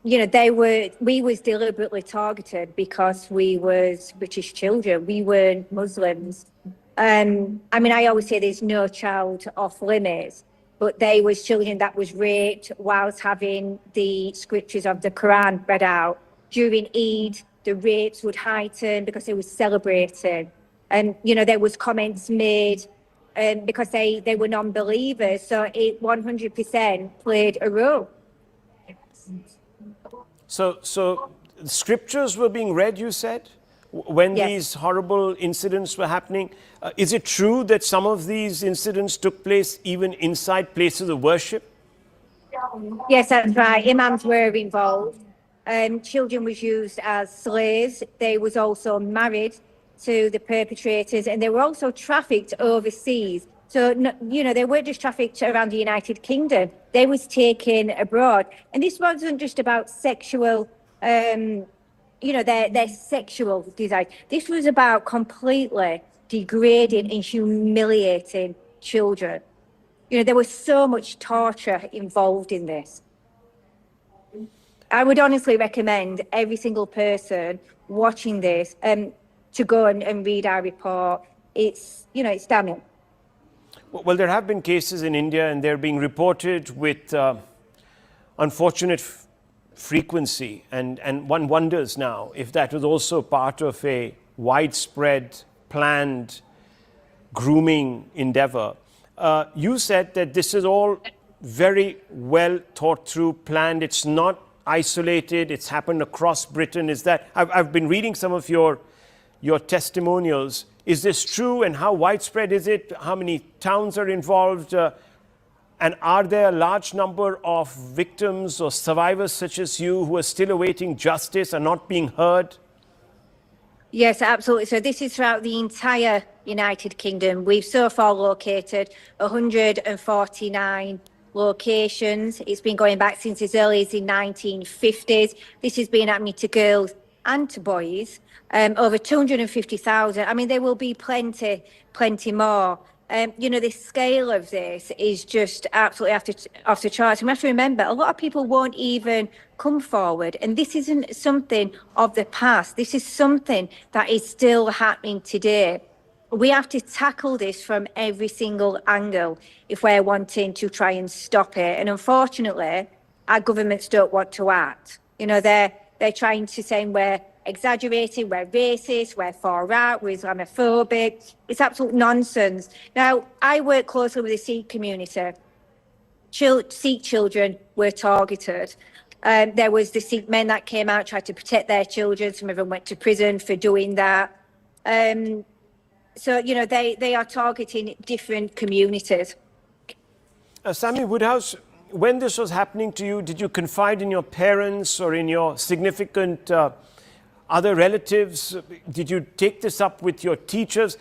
We was deliberately targeted because we was British children. We weren't Muslims. I always say there's no child off limits, but they was children that was raped whilst having the scriptures of the Quran read out. During Eid, the rapes would heighten because they were celebrating. And, there was comments made because they were non-believers. So it 100% played a role. So scriptures were being read, you said, when these horrible incidents were happening. Is it true that some of these incidents took place even inside places of worship? Yes, that's right. Imams were involved. Children was used as slaves. They was also married to the perpetrators, and they were also trafficked overseas. So, they weren't just trafficked around the United Kingdom. They was taken abroad. And this wasn't just about sexual, their sexual desire. This was about completely degrading and humiliating children. There was so much torture involved in this. I would honestly recommend every single person watching this to go and read our report. It's damning. Well, there have been cases in India, and they're being reported with unfortunate frequency. And one wonders now if that was also part of a widespread, planned grooming endeavor. You said that this is all very well thought through, planned. It's not isolated. It's happened across Britain. Is that? I've been reading some of your testimonials. Is this true, and how widespread is it? How many towns are involved? And are there a large number of victims or survivors such as you who are still awaiting justice and not being heard? Yes, absolutely. So this is throughout the entire United Kingdom. We've so far located 149 locations. It's been going back since as early as the 1950s. This has been happening to girls and to boys. Over 250,000. There will be plenty more. You know, the scale of this is just absolutely off the charts. We have to remember, a lot of people won't even come forward. And this isn't something of the past. This is something that is still happening today. We have to tackle this from every single angle if we're wanting to try and stop it. And unfortunately, our governments don't want to act. You know, they're trying to say we're exaggerating, we're racist, we're far-right, we're Islamophobic. It's absolute nonsense. Now, I work closely with the Sikh community. Sikh children were targeted. There was the Sikh men that came out, tried to protect their children. Some of them went to prison for doing that. So, you know, they are targeting different communities. Sammy Woodhouse, when this was happening to you, did you confide in your parents or in your significant other relatives? Did you take this up with your teachers?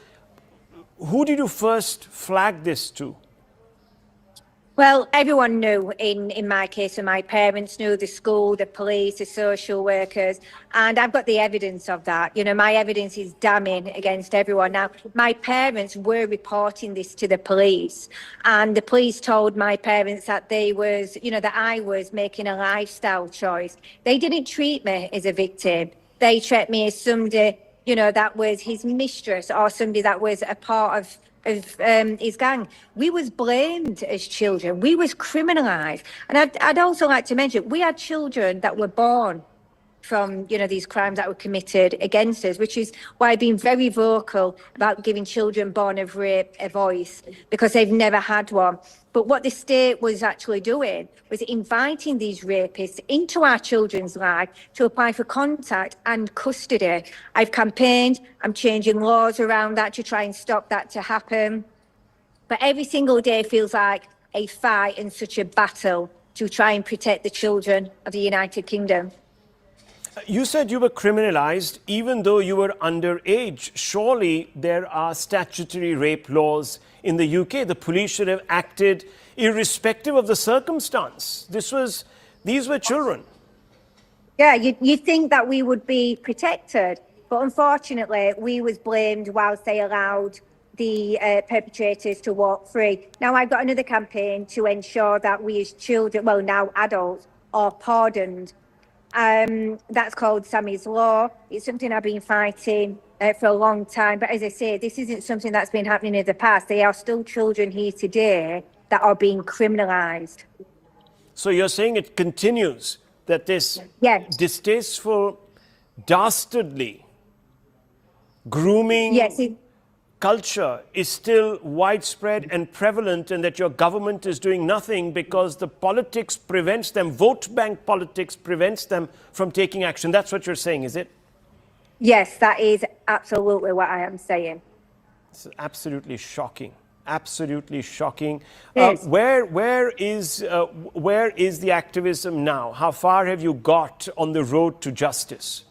Who did you first flag this to? Well, everyone knew in my case, and my parents knew, the school, the police, the social workers, and I've got the evidence of that. You know, my evidence is damning against everyone. Now, my parents were reporting this to the police, and the police told my parents that that I was making a lifestyle choice. They didn't treat me as a victim. They treated me as somebody, you know, that was his mistress or somebody that was a part of his gang. We was blamed as children. We was criminalised. And I'd also like to mention, we had children that were born from, you know, these crimes that were committed against us, which is why I've been very vocal about giving children born of rape a voice, because they've never had one. But what the state was actually doing was inviting these rapists into our children's life to apply for contact and custody. I've campaigned, I'm changing laws around that to try and stop that to happen. But every single day feels like a fight and such a battle to try and protect the children of the United Kingdom. You said you were criminalized even though you were underage. Surely there are statutory rape laws in the UK. The police should have acted irrespective of the circumstance. These were children. Yeah, you'd think that we would be protected, but unfortunately we was blamed whilst they allowed the perpetrators to walk free. Now I've got another campaign to ensure that we as children, well now adults, are pardoned. That's called Sammy's Law. It's something I've been fighting for a long time. But as I say, this isn't something that's been happening in the past. There are still children here today that are being criminalised. So you're saying it continues, that this distasteful, dastardly grooming culture is still widespread and prevalent, and that your government is doing nothing because the politics prevents them, vote bank politics prevents them from taking action. That's what you're saying, is it? Yes, that is absolutely what I am saying. It's absolutely shocking. Absolutely shocking. Where is the activism now? How far have you got on the road to justice?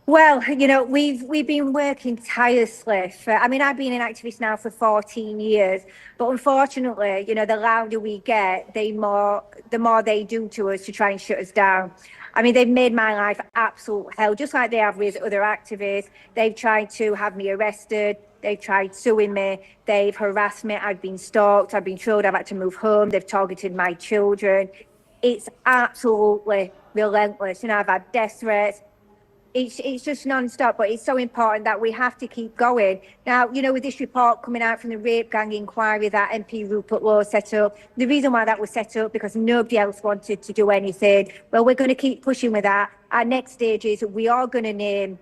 Well, you know, we've been working tirelessly I've been an activist now for 14 years, but unfortunately, you know, the louder we get, the more they do to us to try and shut us down. I mean, they've made my life absolute hell, just like they have with other activists. They've tried to have me arrested. They've tried suing me. They've harassed me. I've been stalked. I've been told I've had to move home. They've targeted my children. It's absolutely relentless. You know, I've had death threats. It's just non-stop, but it's so important that we have to keep going. Now, you know, with this report coming out from the rape gang inquiry that MP Rupert Lowe set up, the reason why that was set up, because nobody else wanted to do anything. Well, we're going to keep pushing with that. Our next stage is we are going to name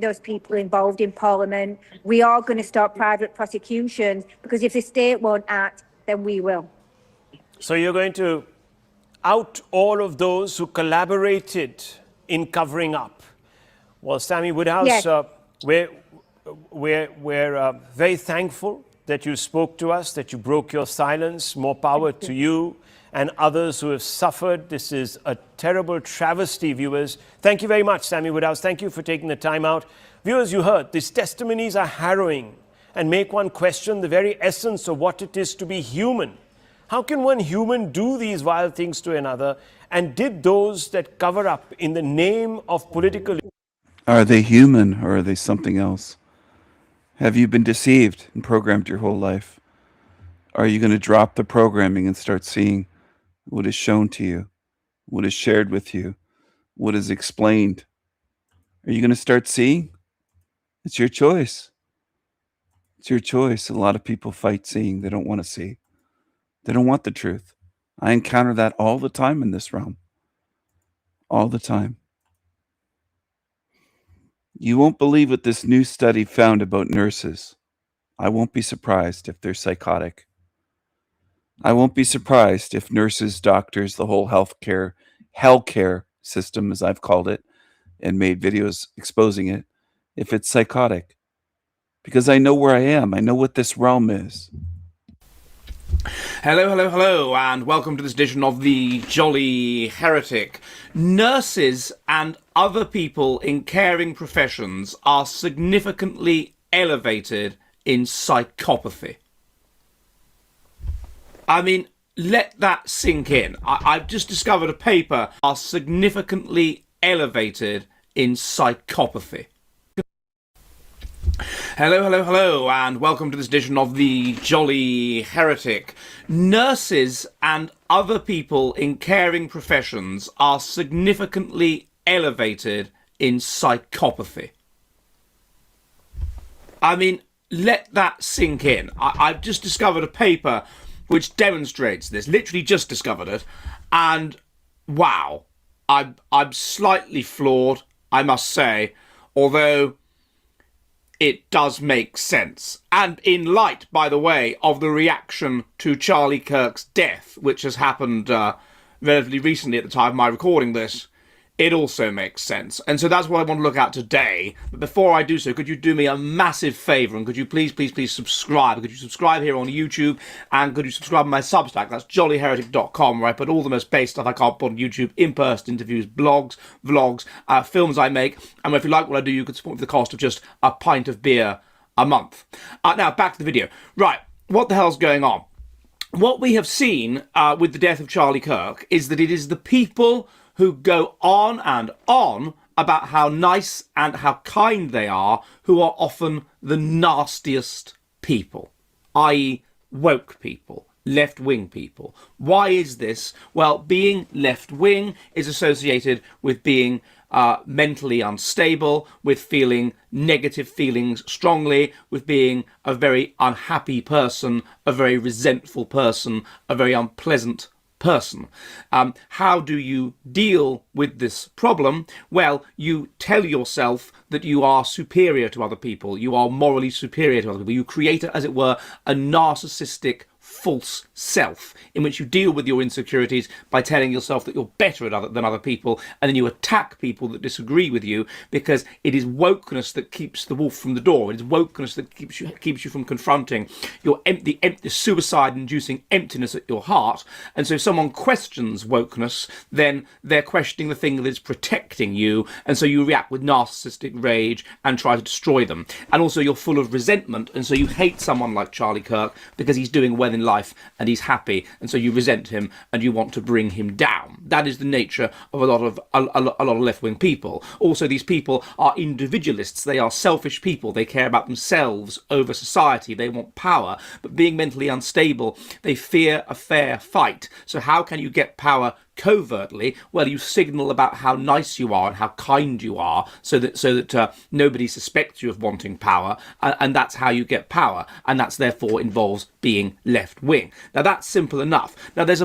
those people involved in Parliament. We are going to stop private prosecutions, because if the state won't act, then we will. So you're going to out all of those who collaborated in covering up? Well, Sammy Woodhouse, we're very thankful that you spoke to us, that you broke your silence. More power to you and others who have suffered. This is a terrible travesty, viewers. Thank you very much, Sammy Woodhouse. Thank you for taking the time out. Viewers, you heard, these testimonies are harrowing and make one question the very essence of what it is to be human. How can one human do these vile things to another? And did those that cover up in the name of political... Are they human or are they something else? Have you been deceived and programmed your whole life? Are you going to drop the programming and start seeing what is shown to you, what is shared with you, what is explained? Are you going to start seeing? It's your choice. It's your choice. A lot of people fight seeing. They don't want to see. They don't want the truth. I encounter that all the time in this realm. All the time. You won't believe what this new study found about nurses. I won't be surprised if they're psychotic. I won't be surprised if nurses, doctors, the whole healthcare system, as I've called it, and made videos exposing it, if it's psychotic. Because I know where I am. I know what this realm is. Hello, and welcome to this edition of the Jolly Heretic. Nurses and other people in caring professions are significantly elevated in psychopathy. I mean, let that sink in. I've just discovered a paper are significantly elevated in psychopathy. Hello, and welcome to this edition of the Jolly Heretic. Nurses and other people in caring professions are significantly elevated in psychopathy. I mean, let that sink in. I've just discovered a paper which demonstrates this, literally just discovered it, and wow, I'm slightly floored, I must say, although it does make sense. And in light, by the way, of the reaction to Charlie Kirk's death, which has happened relatively recently at the time of my recording this, it also makes sense. And so that's what I want to look at today. But before I do so, could you do me a massive favour, and could you please subscribe? Could you subscribe here on YouTube, and could you subscribe to my Substack? That's jollyheretic.com, where I put all the most base stuff I can't put on YouTube, in-person interviews, blogs, vlogs, films I make. And if you like what I do, you could support me for the cost of just a pint of beer a month. Now, back to the video. Right, what the hell's going on? What we have seen with the death of Charlie Kirk is that it is the people who go on and on about how nice and how kind they are, who are often the nastiest people, i.e. woke people, left-wing people. Why is this? Well, being left-wing is associated with being mentally unstable, with feeling negative feelings strongly, with being a very unhappy person, a very resentful person, a very unpleasant person. How do you deal with this problem? Well, you tell yourself that you are superior to other people. You are morally superior to other people. You create, as it were, a narcissistic false self in which you deal with your insecurities by telling yourself that you're better than other people, and then you attack people that disagree with you, because it is wokeness that keeps the wolf from the door. It is wokeness that keeps you from confronting your empty suicide-inducing emptiness at your heart. And so if someone questions wokeness, then they're questioning the thing that is protecting you, and so you react with narcissistic rage and try to destroy them. And also you're full of resentment, and so you hate someone like Charlie Kirk because he's doing well in life and he's happy, and so you resent him and you want to bring him down. That is the nature of a lot of left-wing people. Also, these people are individualists. They are selfish people. They care about themselves over society. They want power, but being mentally unstable, they fear a fair fight. So how can you get power covertly? Well, you signal about how nice you are and how kind you are, so that nobody suspects you of wanting power, and that's how you get power, and that's therefore involves being left wing. Now that's simple enough. Now there's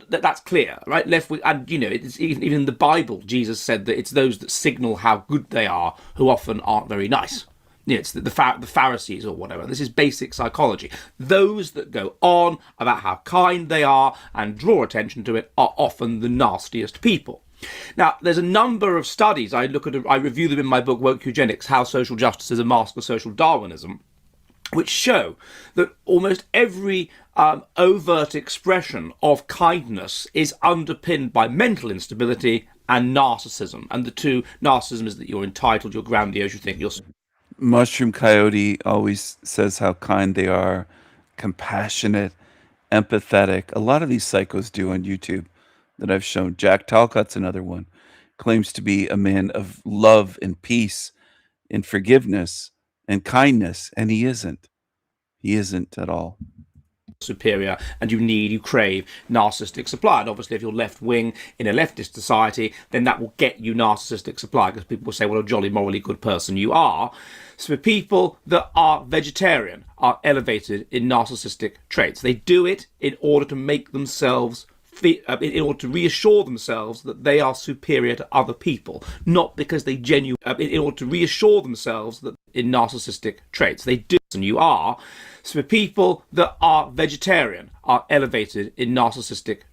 that's clear, right? Left wing, and you know, it's even in the Bible, Jesus said that it's those that signal how good they are who often aren't very nice. Yeah, it's the Pharisees or whatever. This is basic psychology. Those that go on about how kind they are and draw attention to it are often the nastiest people. Now, there's a number of studies. I review them in my book, Woke Eugenics, How Social Justice is a Mask of Social Darwinism, which show that almost every overt expression of kindness is underpinned by mental instability and narcissism. And the two, narcissism is that you're entitled, you're grandiose, you think you're... Mushroom Coyote always says how kind they are, compassionate, empathetic. A lot of these psychos do on YouTube that I've shown. Jack Talcott's another one. Claims to be a man of love and peace and forgiveness. and kindness, and he isn't. He isn't at all. Superior, and you crave narcissistic supply. And obviously if you're left wing in a leftist society, then that will get you narcissistic supply, because people will say, what a jolly morally good person you are. So people that are vegetarian are elevated in narcissistic traits. They do it in order to make themselves in order to reassure themselves that they are superior to other people, not because they in order to reassure themselves that in narcissistic traits. They do, and you are. So people that are vegetarian are elevated in narcissistic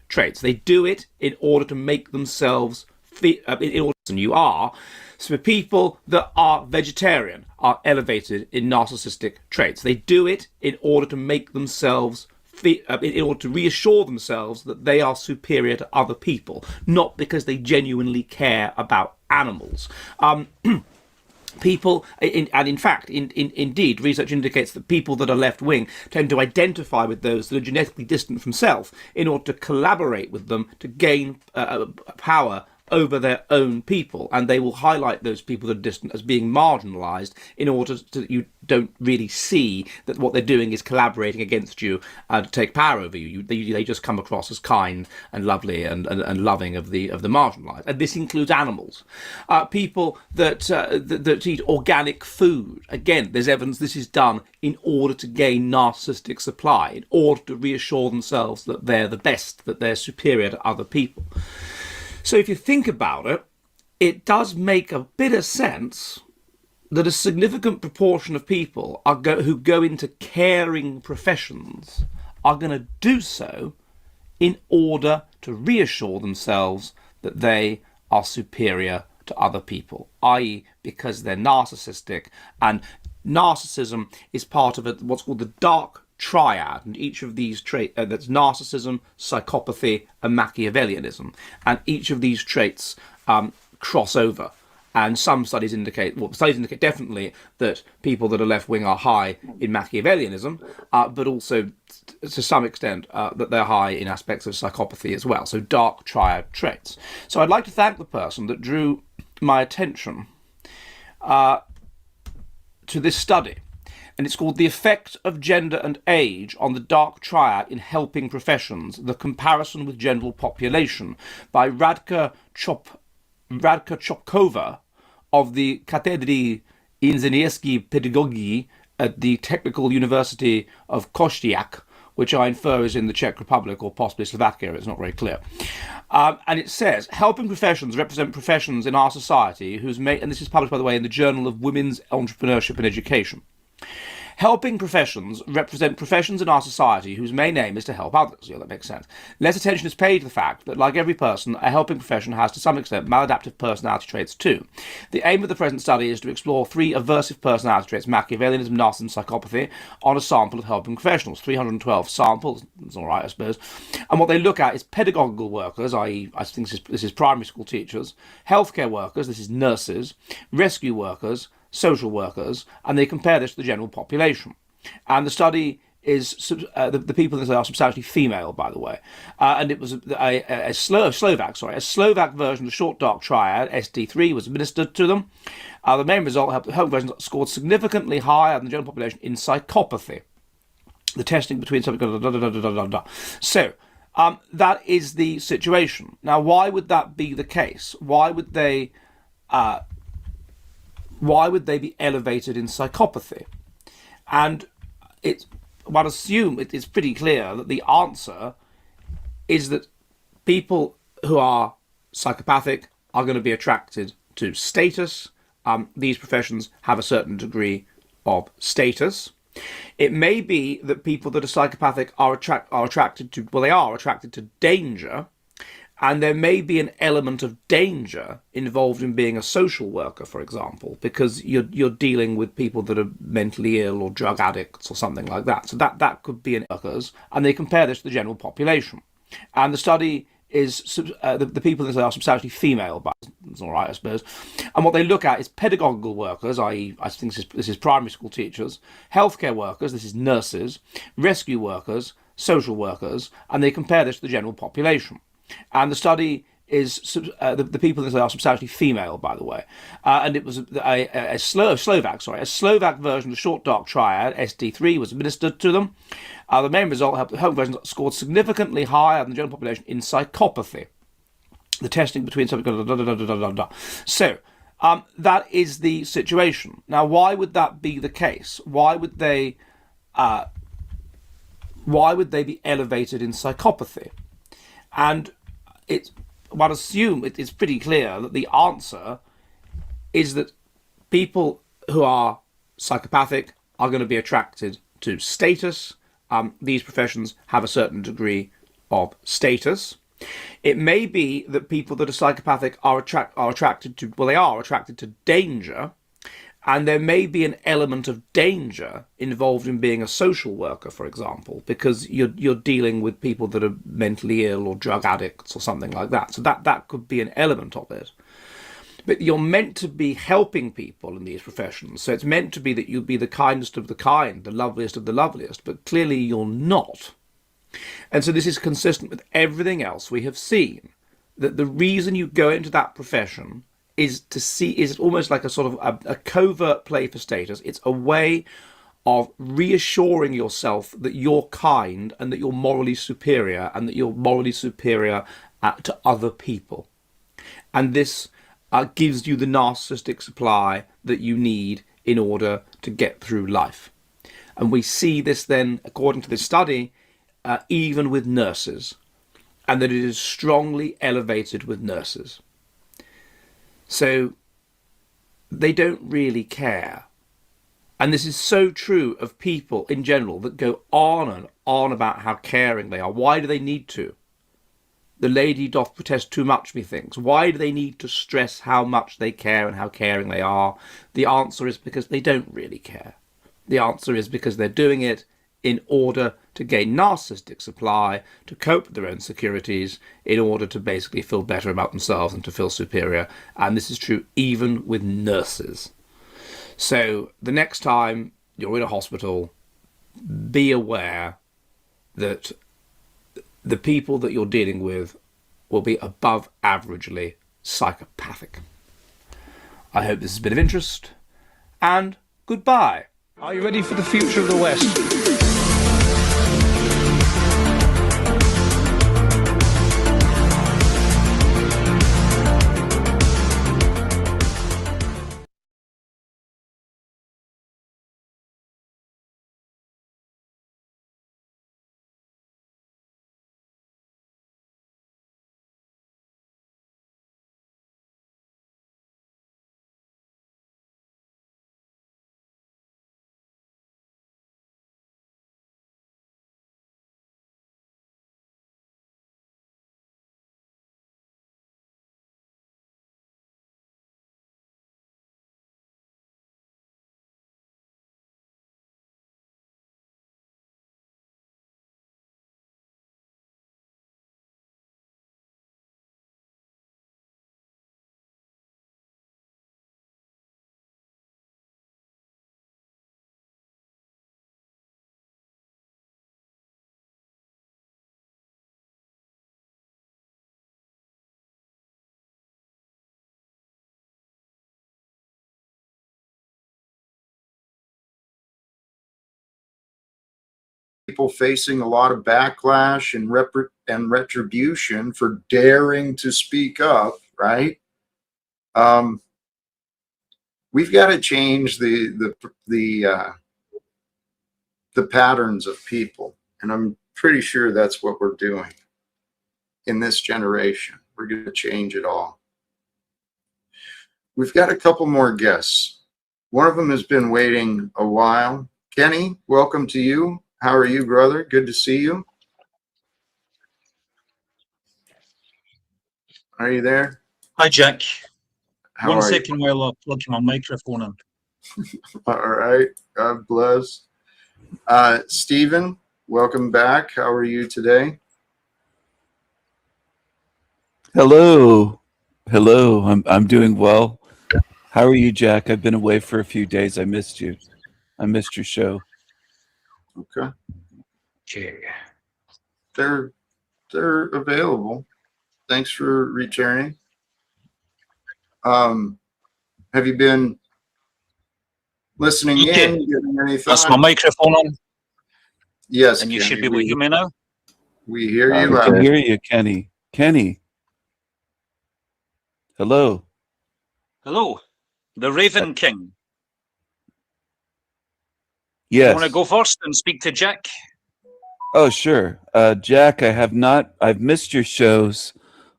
traits. They do it in order to make themselves in order, and you are. So people that are vegetarian are elevated in narcissistic traits. They do it in order to make themselves in order to reassure themselves that they are superior to other people, not because they genuinely care about animals. People, and in fact, indeed, research indicates that people that are left-wing tend to identify with those that are genetically distant from self in order to collaborate with them to gain power over their own people, and they will highlight those people that are distant as being marginalised in order to you don't really see that what they're doing is collaborating against you to take power over you. They just come across as kind and lovely and loving of the marginalised, and this includes animals. People that eat organic food. Again, there's evidence this is done in order to gain narcissistic supply, in order to reassure themselves that they're the best, that they're superior to other people. So if you think about it, it does make a bit of sense that a significant proportion of people who go into caring professions are going to do so in order to reassure themselves that they are superior to other people, i.e. because they're narcissistic. And narcissism is part of what's called the dark triad, and each of these traits, that's narcissism, psychopathy and Machiavellianism, and each of these traits cross over. And some studies indicate definitely that people that are left-wing are high in Machiavellianism, but also to some extent that they're high in aspects of psychopathy as well. So dark triad traits. So I'd like to thank the person that drew my attention to this study. And it's called The Effect of Gender and Age on the Dark Triad in Helping Professions, The Comparison with General Population, by Radka Chopkova of the Katedry Inżynierskiej Pedagogii at the Technical University of Kościuszko, which I infer is in the Czech Republic or possibly Slovakia. It's not very clear. And it says, helping professions represent professions in our society whose and this is published, by the way, in the Journal of Women's Entrepreneurship and Education. Helping professions represent professions in our society whose main aim is to help others. Yeah, that makes sense. Less attention is paid to the fact that, like every person, a helping profession has to some extent maladaptive personality traits too. The aim of the present study is to explore 3 aversive personality traits, Machiavellianism, narcissism, psychopathy, on a sample of helping professionals. 312 samples, it's all right, I suppose. And what they look at is pedagogical workers, i.e. I think this is primary school teachers, healthcare workers, this is nurses, rescue workers, social workers, and they compare this to the general population. And the study is, the people in this are substantially female, by the way. And it was a Slovak version of the short dark triad, ST3, was administered to them. The main result, the helping version scored significantly higher than the general population in psychopathy. The testing between So, that is the situation. Now, why would that be the case? Why would they be elevated in psychopathy? And one assume it's pretty clear that the answer is that people who are psychopathic are going to be attracted to status. These professions have a certain degree of status. It may be that people that are psychopathic are attracted to danger. And there may be an element of danger involved in being a social worker, for example, because you're dealing with people that are mentally ill or drug addicts or something like that. So that could be an workers, and they compare this to the general population. And the study is the people that are substantially female, but it's all right, I suppose. And what they look at is pedagogical workers, i.e. I think this is primary school teachers, healthcare workers, this is nurses, rescue workers, social workers, and they compare this to the general population. And the study is the people in this are substantially female, by the way, and it was a Slovak version of the short dark triad SD3 was administered to them. The main result helped the home version scored significantly higher than the general population in psychopathy. The testing between so that is the situation. Now, why would that be the case? Why would they be elevated in psychopathy? And one assume it's pretty clear that the answer is that people who are psychopathic are going to be attracted to status. These professions have a certain degree of status. It may be that people that are psychopathic are attracted to danger, and there may be an element of danger involved in being a social worker, for example, because you're dealing with people that are mentally ill or drug addicts or something like that. So that could be an element of it. But you're meant to be helping people in these professions. So it's meant to be that you'll be the kindest of the kind, the loveliest of the loveliest, but clearly you're not. And so this is consistent with everything else we have seen, that the reason you go into that profession is almost like a sort of a covert play for status. It's a way of reassuring yourself that you're kind and that you're morally superior and that you're morally superior to other people. And this gives you the narcissistic supply that you need in order to get through life. And we see this then, according to this study, even with nurses, and that it is strongly elevated with nurses. So they don't really care. And this is so true of people in general that go on and on about how caring they are. Why do they need to? The lady doth protest too much, methinks. Why do they need to stress how much they care and how caring they are? The answer is because they don't really care. The answer is because they're doing it in order to gain narcissistic supply, to cope with their own insecurities, in order to basically feel better about themselves and to feel superior. And this is true even with nurses. So the next time you're in a hospital, be aware that the people that you're dealing with will be above averagely psychopathic. I hope this has been of interest, and goodbye. Are you ready for the future of the West? People facing a lot of backlash and retribution for daring to speak up, right? We've got to change the patterns of people, and I'm pretty sure that's what we're doing in this generation. We're going to change it all. We've got a couple more guests. One of them has been waiting a while. Kenny, welcome to you. How are you, brother? Good to see you. Are you there? Hi, Jack. How One are you? second while I plug my microphone in. All right. God bless. Stephen, welcome back. How are you today? Hello. I'm doing well. How are you, Jack? I've been away for a few days. I missed you. I missed your show. Okay. They're available. Thanks for returning. Have you been listening in? Getting any thoughts? That's my microphone on. Yes, And you Kenny, should be able to hear me now. We hear you. We loud. can hear you, Kenny. Kenny. Hello. Hello, the Raven King. Yes. You want to go first and speak to Jack? Oh, sure. Jack, I've missed your shows.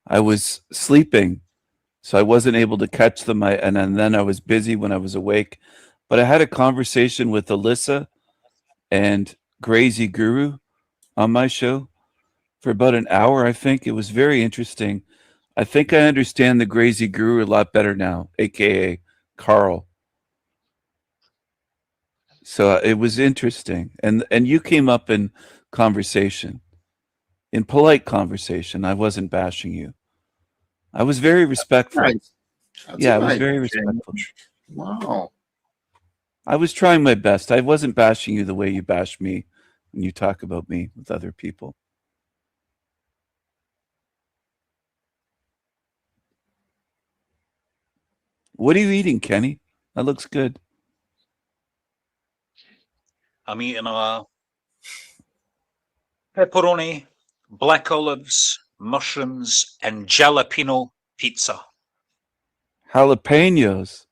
I was sleeping, so I wasn't able to catch them. And then I was busy when I was awake. But I had a conversation with Alyssa and Crazy Guru on my show for about an hour, I think. It was very interesting. I think I understand the Crazy Guru a lot better now, aka Carl. So it was interesting. And you came up in conversation, in polite conversation. I wasn't bashing you. I was very respectful. Nice. Yeah, I was very respectful. Wow. I was trying my best. I wasn't bashing you the way you bash me when you talk about me with other people. What are you eating, Kenny? That looks good. I'm eating a pepperoni, black olives, mushrooms, and jalapeno pizza. Jalapenos.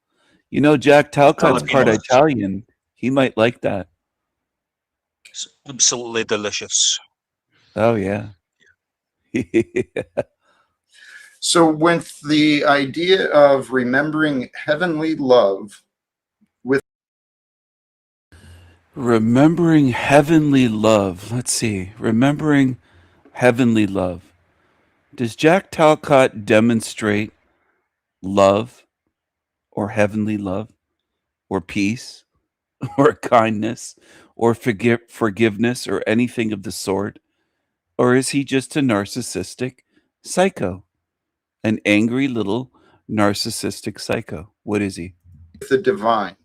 You know, Jack Talcott's part Jalapenos. Italian. He might like that. It's absolutely delicious. Oh, yeah. So with the idea of remembering heavenly love with Remembering heavenly love. Let's see. Remembering heavenly love. Does Jack Talcott demonstrate love or heavenly love or peace or kindness or forgiveness or anything of the sort? Or is he just a narcissistic psycho? An angry little narcissistic psycho? What is he? the divine?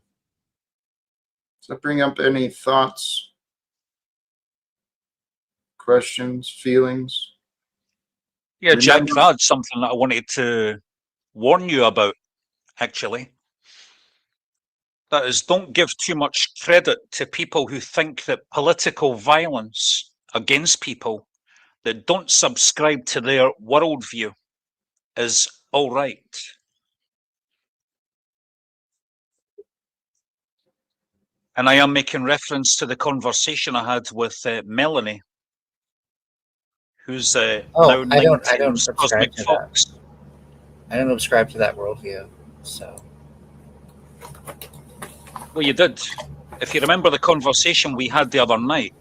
Does that bring up any thoughts, questions, feelings? Yeah, Jack, Remember- I had something that I wanted to warn you about, actually. That is, don't give too much credit to people who think that political violence against people that don't subscribe to their worldview is all right. And I am making reference to the conversation I had with Melanie, who's now I don't 19, subscribe Cosmic to Fox. that. I don't subscribe to that worldview. So Well, you did. If you remember the conversation we had the other night,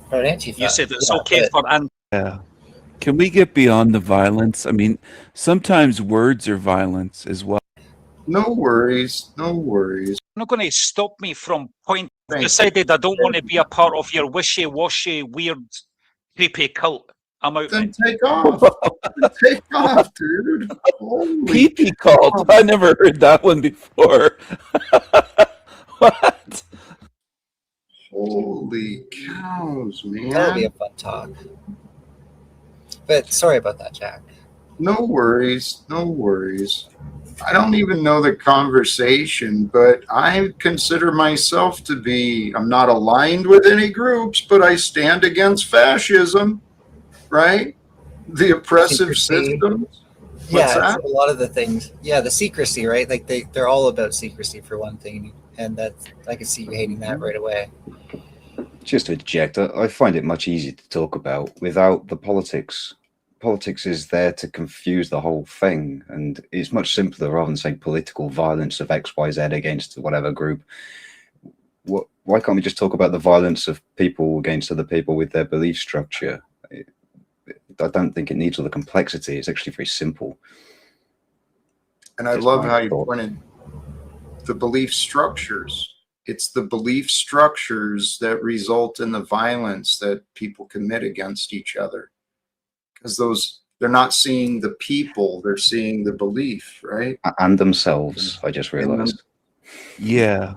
about Antifa, you said it's yeah, okay but- for Yeah. Can we get beyond the violence? I mean, sometimes words are violence as well. No worries, no worries. You're not going to stop me from pointing. I've decided I don't want to be a part of your wishy-washy, weird, creepy cult. I'm out. Then mate. take off. Take off, dude. Holy Pee-pee cult. I never heard that one before. What? Holy cows, man. That'll be a fun talk. But sorry about that, Jack. No worries, no worries. I don't even know the conversation, but I consider myself to be, I'm not aligned with any groups, but I stand against fascism, right? The oppressive Secrecy. systems. Yeah, What's that? it's a lot of the things. Yeah, the secrecy, right? Like they're all about secrecy for one thing, and that's I can see you hating that right away. Just to interject, I find it much easier to talk about without the politics. Politics is there to confuse the whole thing, and it's much simpler rather than saying political violence of XYZ against whatever group. Why can't we just talk about the violence of people against other people with their belief structure? I don't think it needs all the complexity. It's actually very simple. And I Just love my how you thought. pointed the belief structures. It's the belief structures that result in the violence that people commit against each other. Because they're not seeing the people, they're seeing the belief, right? And themselves, I just realized. Yeah.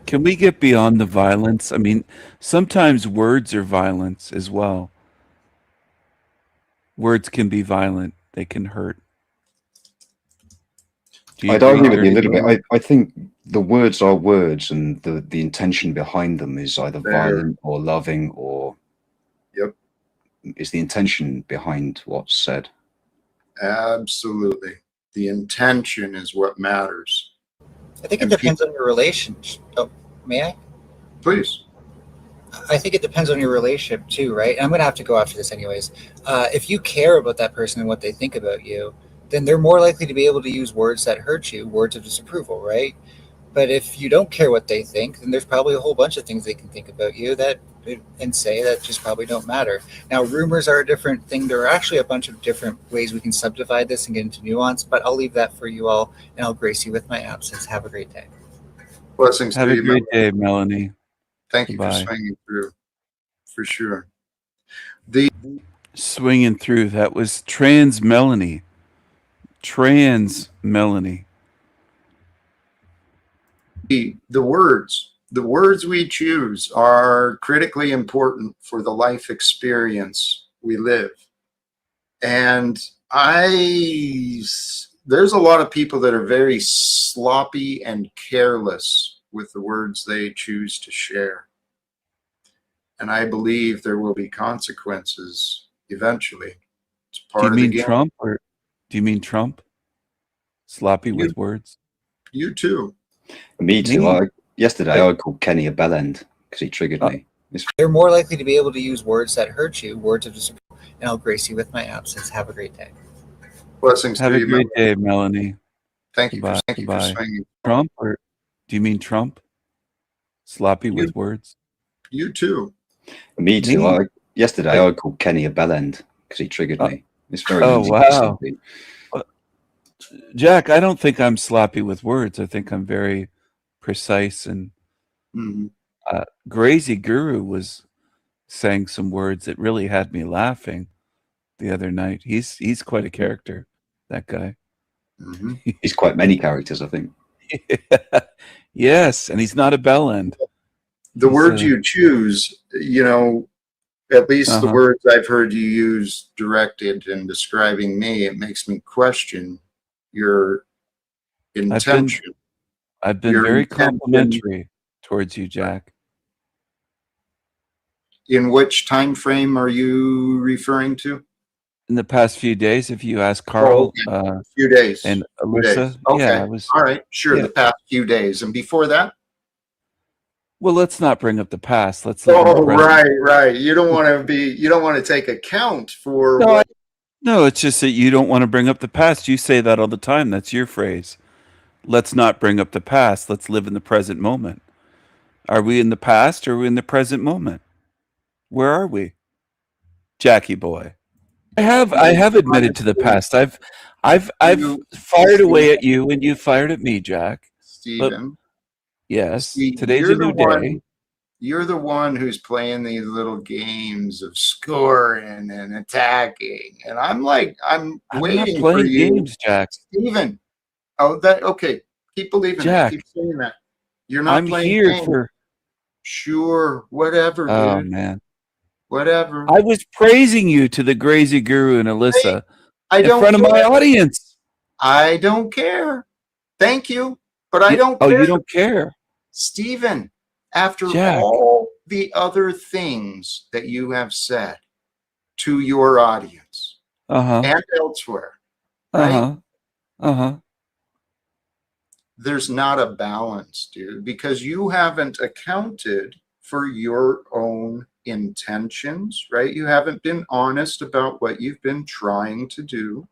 Can we get beyond the violence? I mean, sometimes words are violence as well. Words can be violent. they can hurt. Do you I'd agree, argue with you a Dirty little bit. Mo? I think the words are words, and the intention behind them is either There. violent or loving, or Yep. is the intention behind what's said. Absolutely. The intention is what matters. I think it And depends on your relationship. Oh, may I? Please. I think it depends on your relationship too, right? I'm going to have to go after this anyways. If you care about that person and what they think about you, then they're more likely to be able to use words that hurt you, words of disapproval, right? But if you don't care what they think, then there's probably a whole bunch of things they can think about you that and say that just probably don't matter. Now, rumors are a different thing. There are actually a bunch of different ways we can subdivide this and get into nuance, but I'll leave that for you all, and I'll grace you with my absence. Have a great day. Blessings Have to a you, great Melanie. day, Melanie. Thank you Bye. for swinging through, for sure. Swinging through. That was Trans Melanie. Trans Melanie. The words we choose are critically important for the life experience we live. And there's a lot of people that are very sloppy and careless with the words they choose to share. And I believe there will be consequences eventually. It's Do part you of the mean game. Trump, or do you mean Trump? Sloppy with words? You too. Me too. Me? Yesterday I called Kenny a bellend because he triggered me. They're more likely to be able to use words that hurt you, words of disapproval, and I'll grace you with my absence. Have a great day. Blessings Have to a you, great Melanie. day, Melanie. Thank you Goodbye. for Goodbye. swinging. Trump, or do you mean Trump? Sloppy with words? You too. Me too. Me? Yesterday I called Kenny a bellend because he triggered me. It's very Oh, easy to wow. see. Jack, I don't think I'm sloppy with words. I think I'm very precise. And Mhm. Grazy Guru was saying some words that really had me laughing the other night. He's quite a character, that guy. Mhm. He's quite many characters, I think. Yes, and he's not a bellend. The He's words a- you choose, at least the Uh-huh. words I've heard you use directed in describing me, it makes me question your intention. I've been Your very intention- complimentary towards you, Jack. In which time frame are you referring to? In the past few days, if you ask Carl A few days. and Few Alyssa, days. Okay. yeah, I was. All right. Sure. yeah. The past few days. And before that? Well, let's not bring up the past. Let's live in the Oh, present. right. You don't want to take account for No, what No, it's just that you don't want to bring up the past. You say that all the time. That's your phrase. Let's not bring up the past. Let's live in the present moment. Are we in the past or are we in the present moment? Where are we? Jackie boy. I have admitted to the past. I've fired away at you and you fired at me, Jack. Stephen. Yes. See, Today's you're a new the one- day. You're the one who's playing these little games of scoring and attacking, and I'm I'm not waiting for playing you, games, Jack. Stephen. Oh, okay. Keep believing Jack, it. Keep saying that. You're not I'm playing here games. for. Sure, whatever, Oh dude. man. Whatever. I was praising you to the Grazy Guru and Alyssa I in don't front of my care. audience. I don't care. Thank you, but I don't Oh, care. you don't care? Stephen, after Jack. all the other things that you have said to your audience Uh-huh. and elsewhere, right? Uh-huh. Uh-huh. There's not a balance, dude, because you haven't accounted for your own intentions, right? You haven't been honest about what you've been trying to do.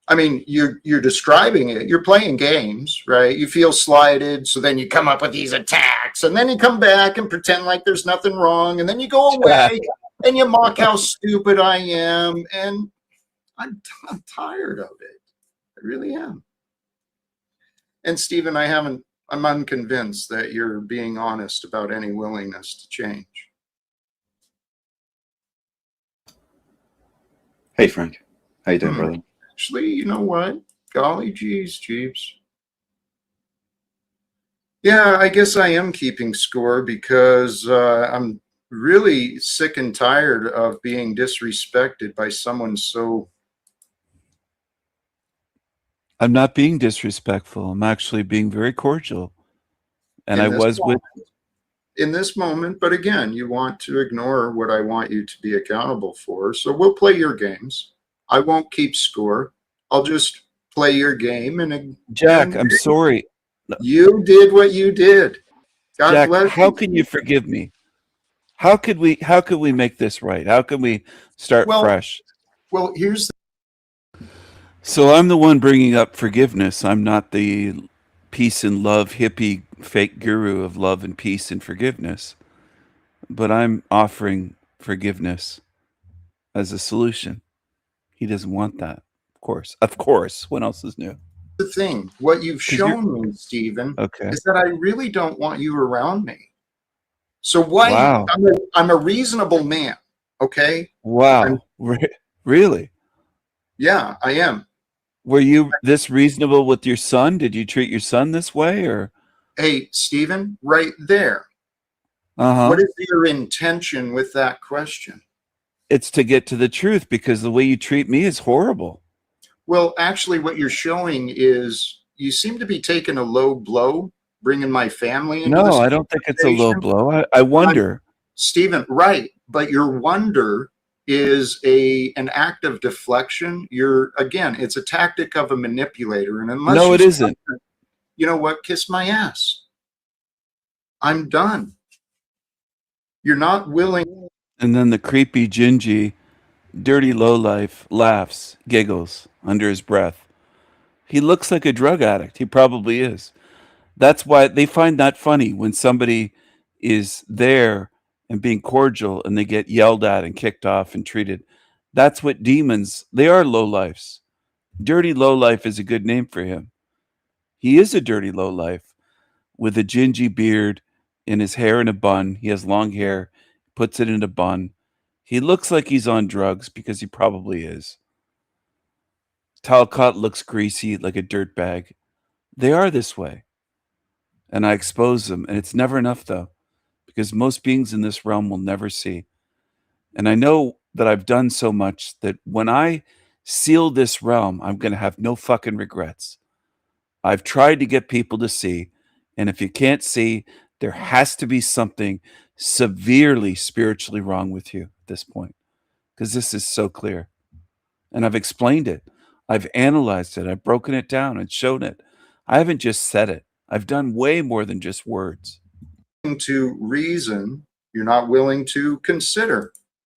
I mean, you're describing it. You're playing games, right? You feel slighted, so then you come up with these attacks, and then you come back and pretend like there's nothing wrong, and then you go away and you mock how stupid I am, and I'm tired of it. I really am. And Stephen, I'm unconvinced that you're being honest about any willingness to change. Hey, Frank. How you doing, brother? Actually, you know what? Golly geez, Jeeps. Yeah, I guess I am keeping score because I'm really sick and tired of being disrespected by someone so I'm not being disrespectful. I'm actually being very cordial. And I was with in this moment, but again, you want to ignore what I want you to be accountable for. So we'll play your games. I won't keep score. I'll just play your game. And Jack, I'm sorry. You did what you did. God Jack, bless how you. can you forgive me? How could we make this right? How can we start fresh? Well, here's So I'm the one bringing up forgiveness. I'm not the peace and love hippie fake guru of love and peace and forgiveness. But I'm offering forgiveness as a solution. He doesn't want that. Of course. Of course. What else is new? the thing. What you've shown me, Stephen, is that I really don't want you around me. So why? Wow. I'm a reasonable man. Okay. Wow. Really? Yeah, I am. Were you this reasonable with your son? Did you treat your son this way, or? Hey, Stephen, right there. What is your intention with that question? It's to get to the truth, because the way you treat me is horrible. Well, actually, what you're showing is you seem to be taking a low blow, bringing my family into this No, I don't think it's a low blow. I wonder. Stephen, right. But your wonder is an act of deflection. Again, it's a tactic of a manipulator. And unless No, it isn't. You know what? Kiss my ass. I'm done. You're not willing. And then the creepy, gingy, dirty lowlife laughs, giggles under his breath. He looks like a drug addict. He probably is. That's why they find that funny when somebody is there and being cordial and they get yelled at and kicked off and treated. That's what demons, they are lowlifes. Dirty lowlife is a good name for him. He is a dirty lowlife with a gingy beard and his hair in a bun. He has long hair, puts it in a bun. He looks like he's on drugs, because he probably is. Talcott looks greasy like a dirtbag. They are this way. And I expose them. And it's never enough, though, because most beings in this realm will never see. And I know that I've done so much that when I seal this realm, I'm going to have no fucking regrets. I've tried to get people to see. And if you can't see, there has to be something severely spiritually wrong with you at this point, because this is so clear. And I've explained it. I've analyzed it. I've broken it down and shown it. I haven't just said it. I've done way more than just words. To reason, you're not willing to consider.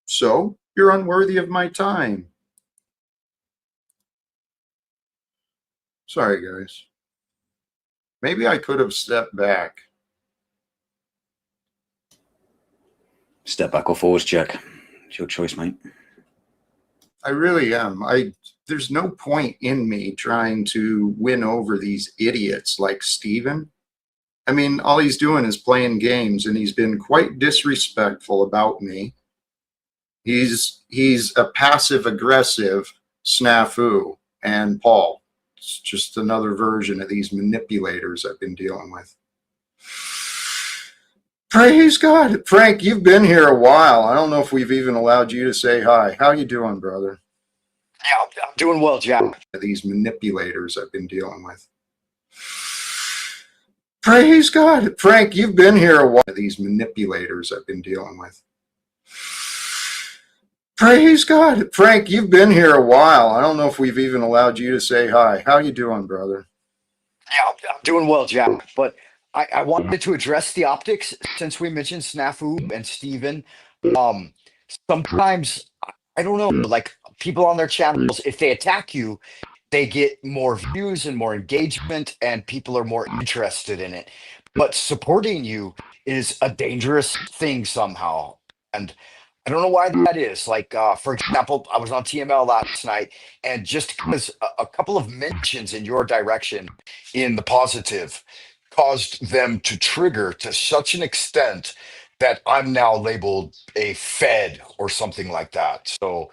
So you're unworthy of my time. Sorry, guys. Maybe I could have stepped back. Step back or forwards, Jack. It's your choice, mate. I really am. There's no point in me trying to win over these idiots like Stephen. I mean, all he's doing is playing games, and he's been quite disrespectful about me. He's a passive-aggressive snafu, and Paul. It's just another version of these manipulators I've been dealing with. Praise God. Frank, you've been here a while. I don't know if we've even allowed you to say hi. How you doing, brother? Yeah, I'm doing well, Jack. These manipulators I've been dealing with. Praise God. Frank, you've been here a while. These manipulators I've been dealing with. Praise God. Frank, you've been here a while. I don't know if we've even allowed you to say hi. How you doing, brother? Yeah, I'm doing well, Jack. But I wanted to address the optics since we mentioned Snafu and Steven. Sometimes, I don't know, like people on their channels, if they attack you, they get more views and more engagement, and people are more interested in it. But supporting you is a dangerous thing somehow. And I don't know why that is. Like, for example, I was on TML last night, and just because a couple of mentions in your direction in the positive caused them to trigger to such an extent that I'm now labeled a Fed or something like that. So,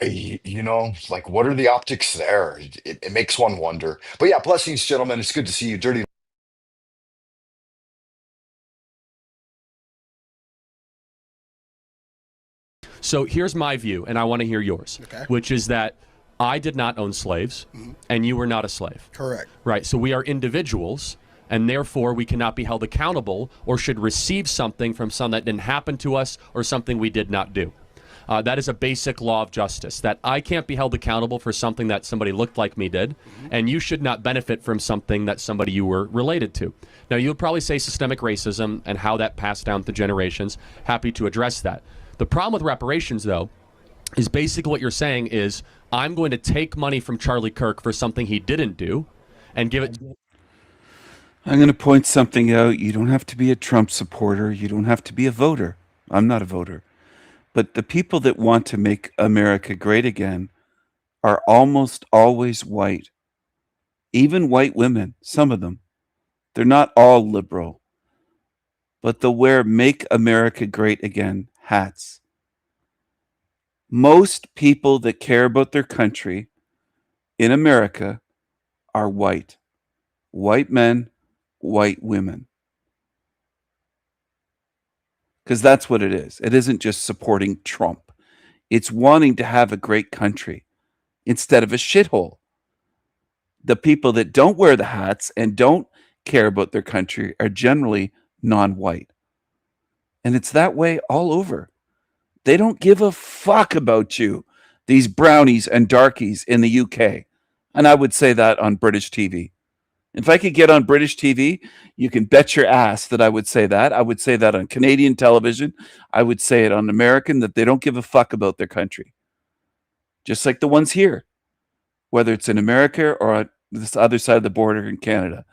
like, what are the optics there? It makes one wonder. But yeah, blessings, gentlemen. It's good to see you. Dirty. So here's my view, and I want to hear yours, which is that I did not own slaves, and you were not a slave. Correct. Right. So we are individuals, and therefore we cannot be held accountable or should receive something from something that didn't happen to us or something we did not do. That is a basic law of justice, that I can't be held accountable for something that somebody looked like me did, and you should not benefit from something that somebody you were related to. Now, you'll probably say systemic racism and how that passed down through generations. Happy to address that. The problem with reparations, though, is basically what you're saying is, I'm going to take money from Charlie Kirk for something he didn't do and give it... I'm going to point something out. You don't have to be a Trump supporter. You don't have to be a voter. I'm not a voter. But the people that want to make America great again are almost always white. Even white women, some of them. They're not all liberal. But they'll wear Make America Great Again hats. Most people that care about their country in America are white. White men, white women. Because that's what it is. It isn't just supporting Trump. It's wanting to have a great country instead of a shithole. The people that don't wear the hats and don't care about their country are generally non-white. And it's that way all over. They don't give a fuck about you, these brownies and darkies in the UK. And I would say that on British TV. If I could get on British TV, you can bet your ass that I would say that. I would say that on Canadian television. I would say it on American, that they don't give a fuck about their country. Just like the ones here, whether it's in America or on this other side of the border in Canada.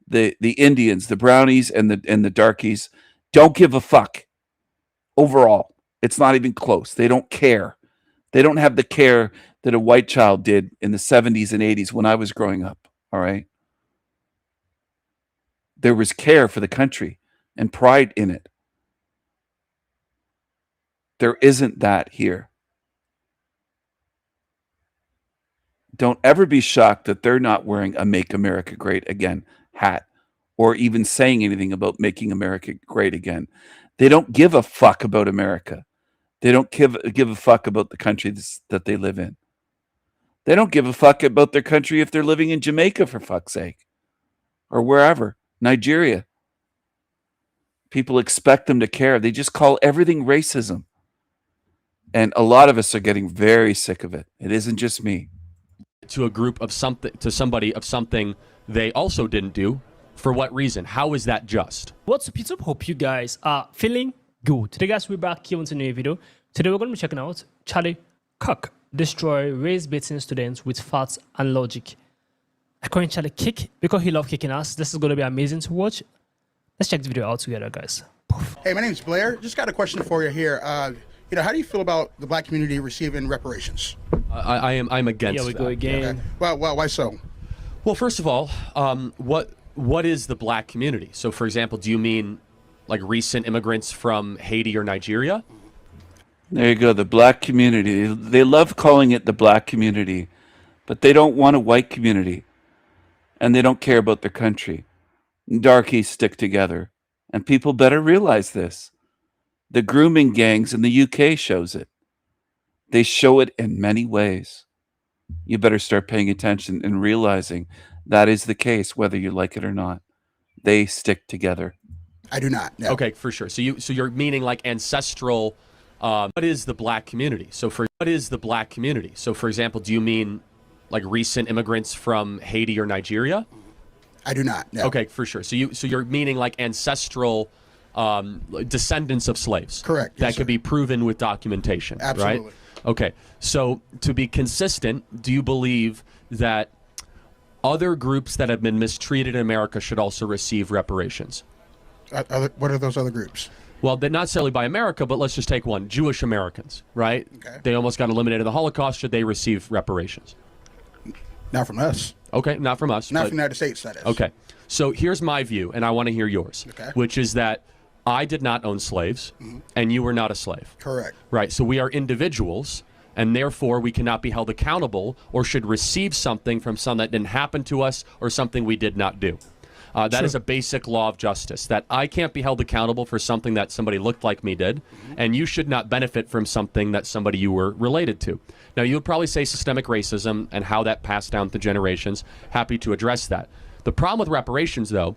The Indians, the brownies, and the darkies don't give a fuck overall. It's not even close. They don't care. They don't have the care that a white child did in the 70s and 80s when I was growing up. All right. There was care for the country and pride in it. There isn't that here. Don't ever be shocked that they're not wearing a Make America Great Again hat or even saying anything about making America great again. They don't give a fuck about America. They don't give a fuck about the country that they live in. They don't give a fuck about their country if they're living in Jamaica, for fuck's sake, or wherever, Nigeria. People expect them to care. They just call everything racism. And a lot of us are getting very sick of it. It isn't just me. To a group of something, to somebody of something they also didn't do. For what reason? How is that just? What's up, YouTube? Hope you guys are feeling good. Today, guys, we're back here with a new video. Today, we're going to be checking out Charlie Kirk destroy race-baiting students with facts and logic. According to Charlie Kick, because he loves kicking ass, this is going to be amazing to watch. Let's check the video out together, guys. Hey, my name's Blair. Just got a question for you here. You know, how do you feel about the black community receiving reparations? I'm against. Here we go again. Okay. Well, why so? Well, first of all, what is the black community? So, for example, do you mean like recent immigrants from Haiti or Nigeria? There you go, the black community. They love calling it the black community, but they don't want a white community, and they don't care about their country. Darkies stick together, and people better realize this. The grooming gangs in the UK shows it. They show it in many ways. You better start paying attention and realizing that is the case, whether you like it or not. They stick together. I do not. No. Okay, for sure. So you're meaning like ancestral. What is the black community? So for example, do you mean like recent immigrants from Haiti or Nigeria? I do not. No. Okay, for sure. So you're meaning like ancestral descendants of slaves. Correct. That could be proven with documentation. Absolutely. Right? Okay. So to be consistent, do you believe that other groups that have been mistreated in America should also receive reparations? What are those other groups? Well, they're not necessarily by America, but let's just take one. Jewish Americans, right? Okay. They almost got eliminated in the Holocaust. Should they receive reparations? Not from us. Okay, not from us. Not from the United States, that is. Okay. So here's my view, and I want to hear yours, which is that I did not own slaves, and you were not a slave. Correct. Right. So we are individuals, and therefore we cannot be held accountable or should receive something from something that didn't happen to us or something we did not do. That is a basic law of justice, that I can't be held accountable for something that somebody looked like me did, and you should not benefit from something that somebody you were related to. Now, you would probably say systemic racism and how that passed down through generations. Happy to address that. The problem with reparations, though,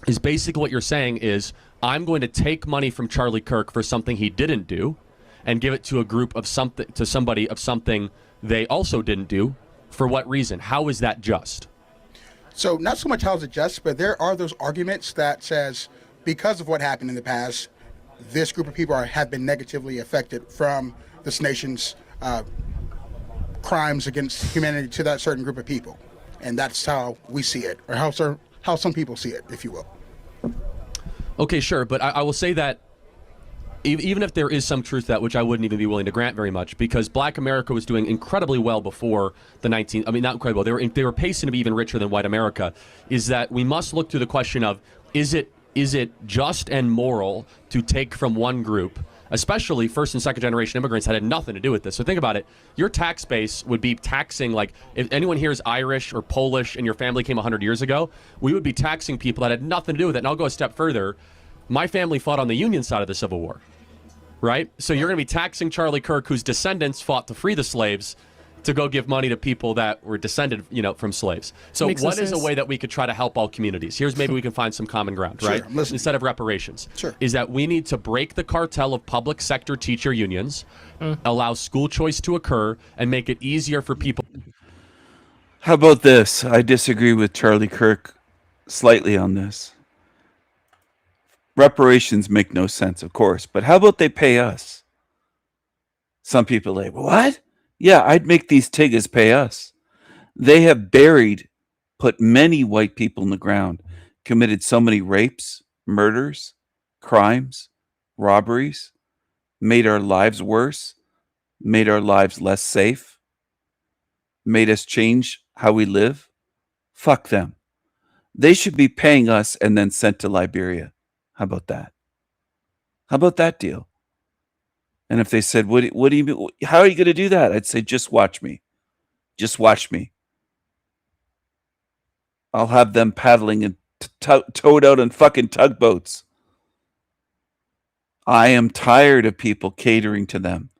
is basically what you're saying is, I'm going to take money from Charlie Kirk for something he didn't do and give it to a group of something, to somebody of something they also didn't do. For what reason? How is that just? So not so much how is it just, but there are those arguments that says because of what happened in the past, this group of people have been negatively affected from this nation's crimes against humanity to that certain group of people. And that's how we see it, or how some people see it, if you will. Okay, sure, but I will say that even if there is some truth to that, which I wouldn't even be willing to grant very much, because Black America was doing incredibly well before the not incredibly well, they were pacing to be even richer than white America, is that we must look through the question of, is it just and moral to take from one group, especially first and second generation immigrants that had nothing to do with this. So think about it. Your tax base would be taxing, like, if anyone here is Irish or Polish and your family came 100 years ago, we would be taxing people that had nothing to do with it. And I'll go a step further. My family fought on the Union side of the Civil War, right? So you're going to be taxing Charlie Kirk, whose descendants fought to free the slaves, to go give money to people that were descended, from slaves. So what is a way that we could try to help all communities? Here's maybe we can find some common ground, right? Instead of reparations. Is that we need to break the cartel of public sector teacher unions, allow school choice to occur, and make it easier for people. How about this? I disagree with Charlie Kirk slightly on this. Reparations make no sense, of course, but how about they pay us? Some people say, what? Yeah, I'd make these Tiggas pay us. They have put many white people in the ground, committed so many rapes, murders, crimes, robberies, made our lives worse, made our lives less safe, made us change how we live. Fuck them. They should be paying us and then sent to Liberia. How about that? How about that deal? And if they said, what do you, how are you going to do that? I'd say, just watch me. Just watch me. I'll have them paddling and towed out on fucking tugboats. I am tired of people catering to them.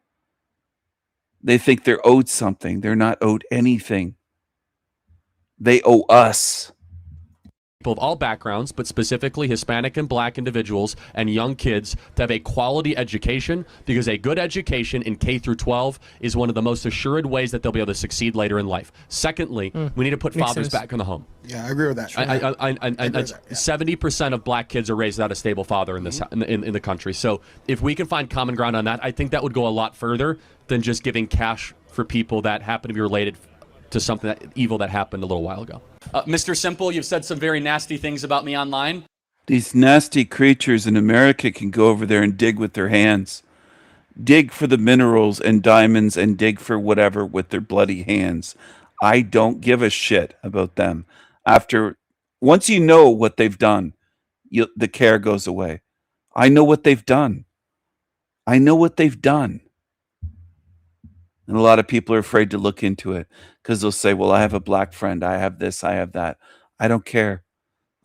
They think they're owed something. They're not owed anything. They owe us. People of all backgrounds, but specifically Hispanic and Black individuals and young kids to have a quality education, because a good education in K through 12 is one of the most assured ways that they'll be able to succeed later in life. Secondly, we need to put fathers back in the home. Yeah, I agree with that. 70% of Black kids are raised without a stable father in this in the country. So if we can find common ground on that, I think that would go a lot further than just giving cash for people that happen to be related to something evil that happened a little while ago. Mr. Simple, you've said some very nasty things about me online. These nasty creatures in America can go over there and dig with their hands. Dig for the minerals and diamonds and dig for whatever with their bloody hands. I don't give a shit about them. Once you know what they've done, the care goes away. I know what they've done. I know what they've done. And a lot of people are afraid to look into it because they'll say, well, I have a Black friend. I have this. I have that. I don't care.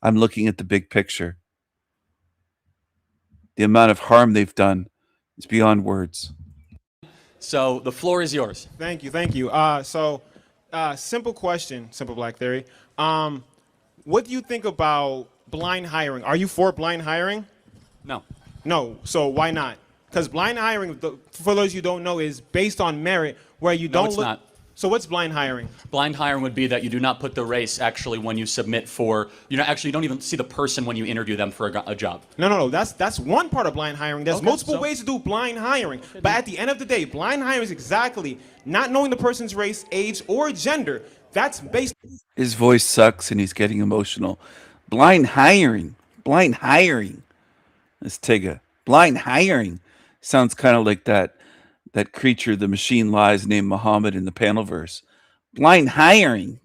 I'm looking at the big picture. The amount of harm they've done is beyond words. So the floor is yours. Thank you. Simple question, Simple Black Theory. What do you think about blind hiring? Are you for blind hiring? No. No. So why not? Because blind hiring, for those you don't know, is based on merit, where you don't it's look. not. So what's blind hiring? Blind hiring would be that you do not put the race actually when you submit for, you don't even see the person when you interview them for a job. No. That's one part of blind hiring. There's multiple ways to do blind hiring. But at the end of the day, blind hiring is exactly not knowing the person's race, age, or gender. That's based. His voice sucks and he's getting emotional. Blind hiring. That's Tigga. Blind hiring. Sounds kind of like that creature, the machine lies, named Muhammad in the Panelverse. Blind hiring.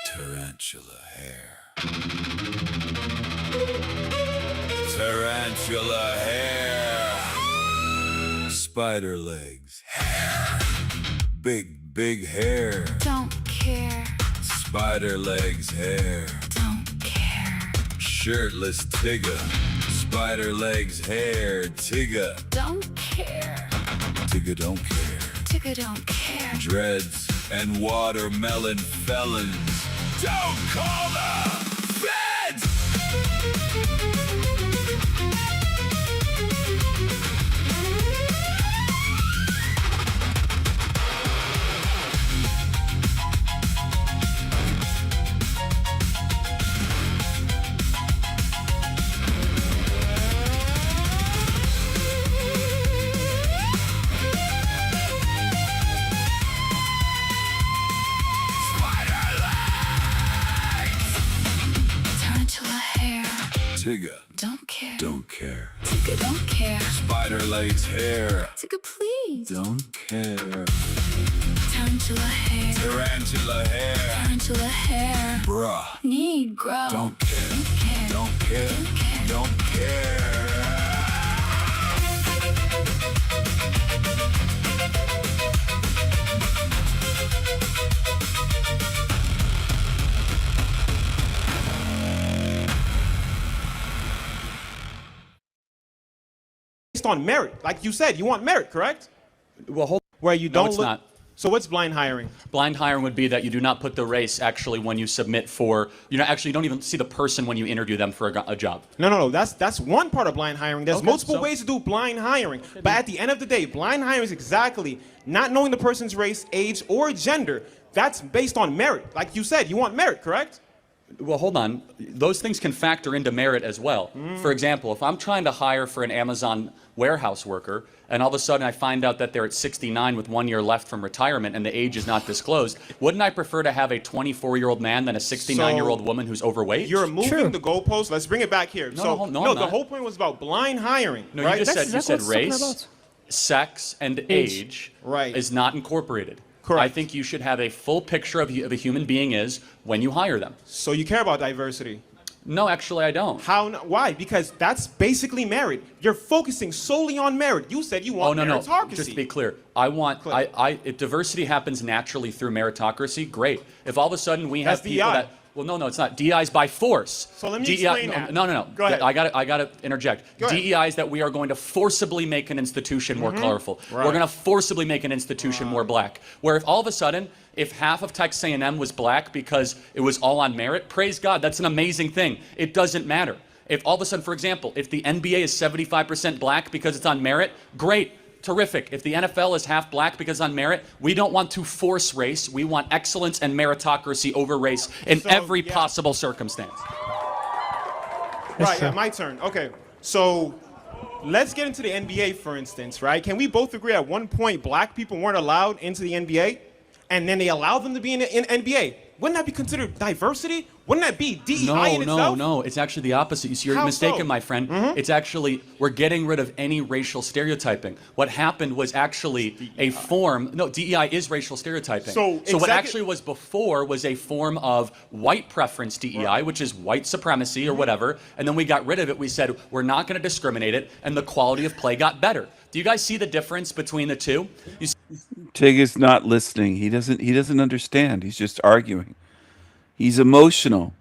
Tarantula hair. Tarantula hair. Spider legs. Hair. big hair. Don't care. Spider legs hair. Don't care. Shirtless Tigger. Spider legs hair. Tigger. Don't care. Tigger don't care. Tigger don't care. Dreads and watermelon felons. Don't call the feds! Tarantula hair. Tigger Don't care. don't care. Tigger don't care. Spider legs hair. Tigger please. Don't care. Tarantula hair. Tarantula hair. Tarantula hair. Bruh. Negro. Don't care. Don't care. Don't care. Based on merit, like you said, you want merit, correct? Well, hold. Where you No, don't it's look. not. So what's blind hiring? Blind hiring would be that you do not put the race actually when you submit for, actually you don't even see the person when you interview them for a job. No. That's one part of blind hiring. There's Okay, multiple so- ways to do blind hiring. But at the end of the day, blind hiring is exactly not knowing the person's race, age, or gender. That's based on merit. Like you said, you want merit, correct? Well, hold on. Those things can factor into merit as well. For example, if I'm trying to hire for an Amazon warehouse worker, and all of a sudden I find out that they're at 69 with 1 year left from retirement and the age is not disclosed, wouldn't I prefer to have a 24-year-old man than a 69-year-old woman who's overweight? You're moving the goalposts. Let's bring it back here. No, I'm not. The whole point was about blind hiring. No, right? you just said race, sex, and age is not incorporated. Correct. I think you should have a full picture of a human being is when you hire them. So you care about diversity? No, actually, I don't. Why? Because that's basically merit. You're focusing solely on merit. You said you want meritocracy. Just to be clear, if diversity happens naturally through meritocracy, great. If all of a sudden we have That's people DEI. that, well, no, it's not. DEI is by force. So let me DEI explain that. No. Go ahead. I got to interject. Go ahead. DEI is that we are going to forcibly make an institution more colorful. Right. We're going to forcibly make an institution more black. Where if all of a sudden, if half of Texas A&M was black because it was all on merit, praise God, that's an amazing thing. It doesn't matter. If all of a sudden, for example, if the NBA is 75% black because it's on merit, great. Terrific. If the NFL is half black because on merit, we don't want to force race. We want excellence and meritocracy over race in every possible circumstance. Right, my turn. Okay, so let's get into the NBA, for instance, right? Can we both agree at one point black people weren't allowed into the NBA, and then they allowed them to be in the NBA? Wouldn't that be considered diversity? Wouldn't that be DEI in itself? No. It's actually the opposite. You see, you're How mistaken, so? my friend. It's actually, we're getting rid of any racial stereotyping. What happened was actually a form. No, DEI is racial stereotyping. So what actually was before was a form of white preference DEI, which is white supremacy or whatever. And then we got rid of it. We said, we're not going to discriminate it. And the quality of play got better. Do you guys see the difference between the two? Tig is not listening. He doesn't understand. He's just arguing. He's emotional.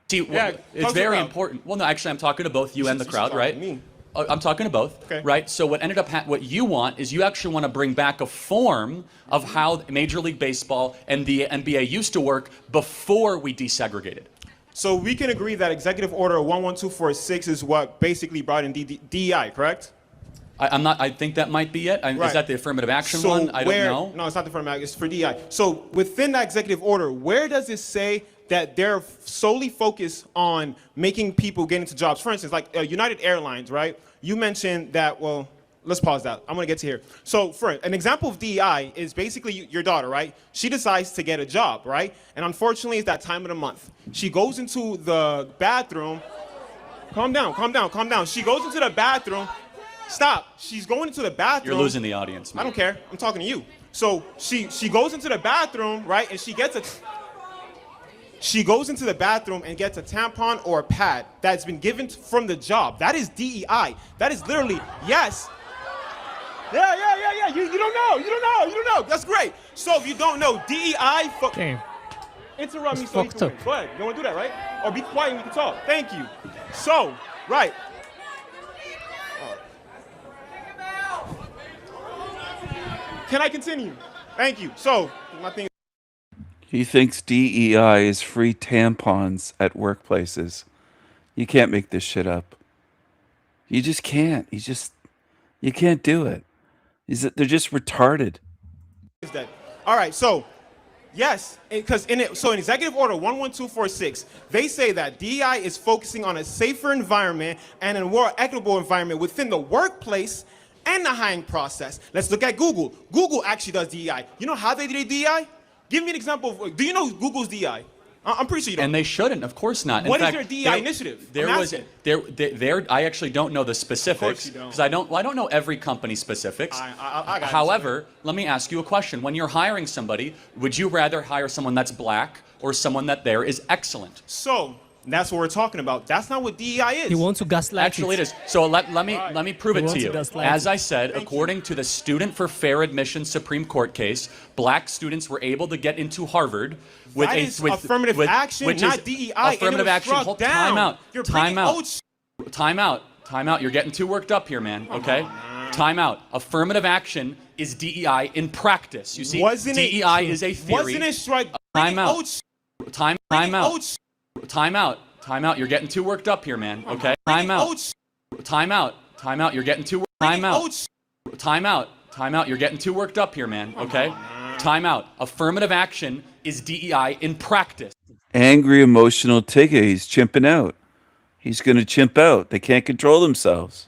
See, it's very important. Well, no, actually, I'm talking to both you and the crowd, right? I'm talking to both, right? So what ended up, what you want is you actually want to bring back a form of how Major League Baseball and the NBA used to work before we desegregated. So we can agree that Executive Order 11246 is what basically brought in DEI, correct? I think that might be it. Is that the affirmative action one? I don't know. No, it's not the affirmative action. It's for DEI. So within that executive order, where does it say that they're solely focused on making people get into jobs? For instance, like United Airlines, right? You mentioned that, well, let's pause that. I'm going to get to here. So for an example of DEI is basically your daughter, right? She decides to get a job, right? And unfortunately, it's that time of the month. She goes into the bathroom. Calm down. She goes into the bathroom. Stop. She's going into the bathroom. You're losing the audience, man. I don't care. I'm talking to you. So she goes into the bathroom, right? And she goes into the bathroom and gets a tampon or a pad that's been given from the job. That is DEI. That is literally, yes. Yeah. Yeah, you don't know. You don't know. That's great. So if you don't know, DEI. Damn. Interrupt me It's so you fucked can win. up. Go ahead. You want to do that, right? Or be quiet and we can talk. Thank you. So, right. Can I continue? Thank you. So, my thing. He thinks DEI is free tampons at workplaces. You can't make this shit up. You just can't. You can't do it. They're just retarded. Is that all right? So, yes, because in Executive Order 11246, they say that DEI is focusing on a safer environment and a more equitable environment within the workplace and the hiring process. Let's look at Google. Google actually does DEI. You know how they do DEI? Give me an example of. Do you know Google's DEI? I'm pretty sure you don't. And they shouldn't, of course not. What In is fact, their DEI initiative? There I'm was asking. there. I actually don't know the specifics you don't. because I don't know every company's specifics. I got However, let me ask you a question. When you're hiring somebody, would you rather hire someone that's black or someone that there is excellent? So that's what we're talking about. That's not what DEI is. He wants to gaslight Actually, it is. So let me prove He it wants to to you. gaslight As you. I said, according to the Student for Fair Admission Supreme Court case, black students were able to get into Harvard with That is affirmative action, which not is DEI, and it Affirmative was action. struck Hold, down. time out. You're Time bringing out. old Time out. You're getting too worked up here, man. Okay. Time out. Affirmative action is DEI in practice. You see, Wasn't it- DEI is a theory. Wasn't it strike? Time out. old Time out. Time out. Time out. You're getting too worked up here, man. Okay. Time out. Time out. Time out. You're getting too. Time out. Time out. Time out. You're getting too worked up here, man. Okay. Time out. Affirmative action is DEI in practice. Angry, emotional Tigger. He's chimping out. He's going to chimp out. They can't control themselves.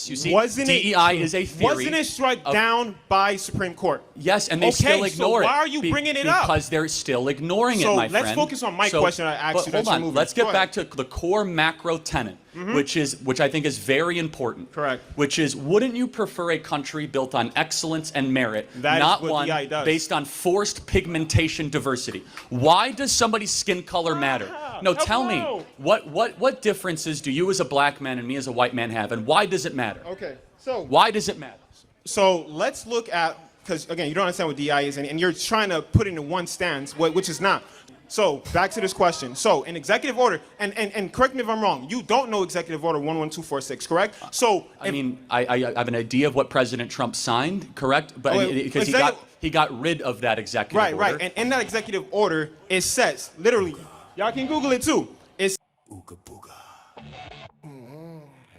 You see, Wasn't it- DEI is a theory. Wasn't it struck down by Supreme Court? Yes, and they Okay, still so ignore it. why are you bringing it up? Because they're still ignoring So it, my let's friend. focus on my question I asked but you that Hold you're on. moving. Let's Go get back to the core macro tenet, which I think is very important. Correct. Which is, wouldn't you prefer a country built on excellence and merit, That is not what one DEI does. based on forced pigmentation diversity? Why does somebody's skin color matter? No, tell me, what differences do you as a black man and me as a white man have, and why does it matter? Okay. So Why does it matter? So let's look at, because again, you don't understand what DI is, and you're trying to put it in one stance, which is not. So back to this question. So in executive order, and correct me if I'm wrong, you don't know executive order 11246, correct? So I mean, I have an idea of what President Trump signed, correct? But Oh, because executive- he got rid of that executive right, order. right, and in that executive order, it says literally, y'all can Google it too. It's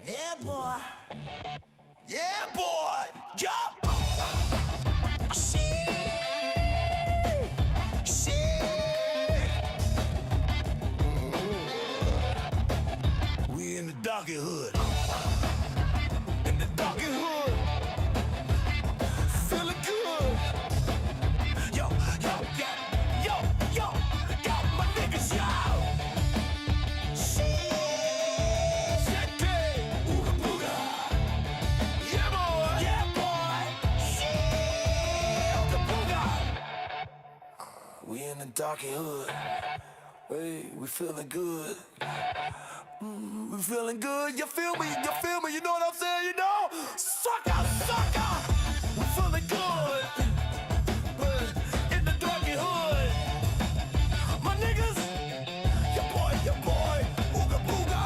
Yeah, boy. Yeah, boy. Jump. Shit. We in the doggy hood. In the doggy hood. Feeling good. Yo, my niggas, yo. We in the darky hood. Hey, we feeling good. We feeling good. You feel me? You feel me? You know what I'm saying? You know? Sucker, sucker. We feeling good. In the darky hood. My niggas. Your boy. Ooga booga.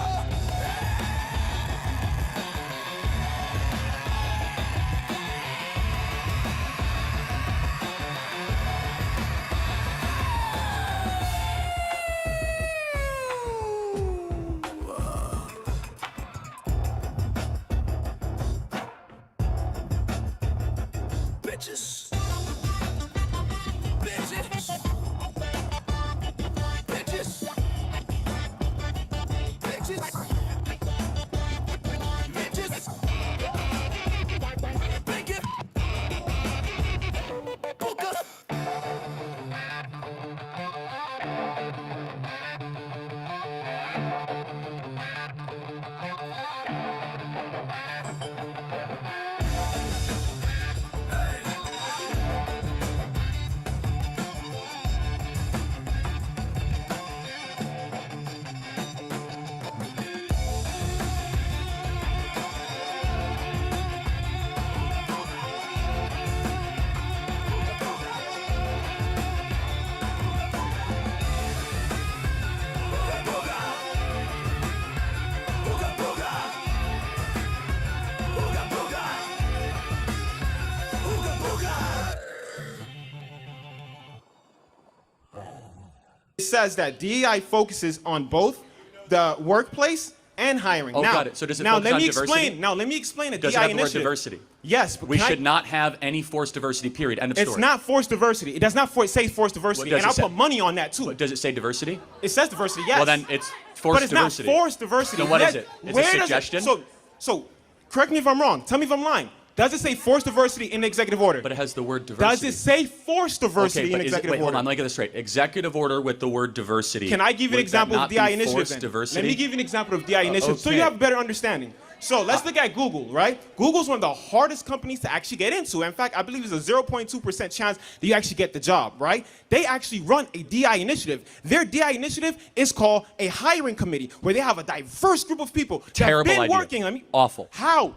says that DEI focuses on both the workplace and hiring. Oh, now, got it. So does it now focus let on me diversity? explain. Now let me explain a Does DEI it have the word initiative. diversity? Yes, but We should not have any forced diversity, period. End of story. It's not forced diversity. It does not say forced diversity, What does and it I'll say? put money on that too. But does it say diversity? It says diversity, yes. Well, then it's forced but it's diversity. not forced diversity. Then what Where- is it? It's where a does it- suggestion? So, correct me if I'm wrong. Tell me if I'm lying. Does it say forced diversity in the executive order? But it has the word diversity. Does it say forced diversity Okay, in but the is it, executive wait, hold order? on, let me get this straight. Executive order with the word diversity. Can I give you an Would that example of not be DI initiative forced then? diversity? Let me give you an example of DI initiative so you okay. have a better understanding. So let's look at Google, right? Google's one of the hardest companies to actually get into. In fact, I believe there's a 0.2% chance that you actually get the job, right? They actually run a DI initiative. Their DI initiative is called a hiring committee, where they have a diverse group of people that Terrible have been idea. working. I mean, Awful. how?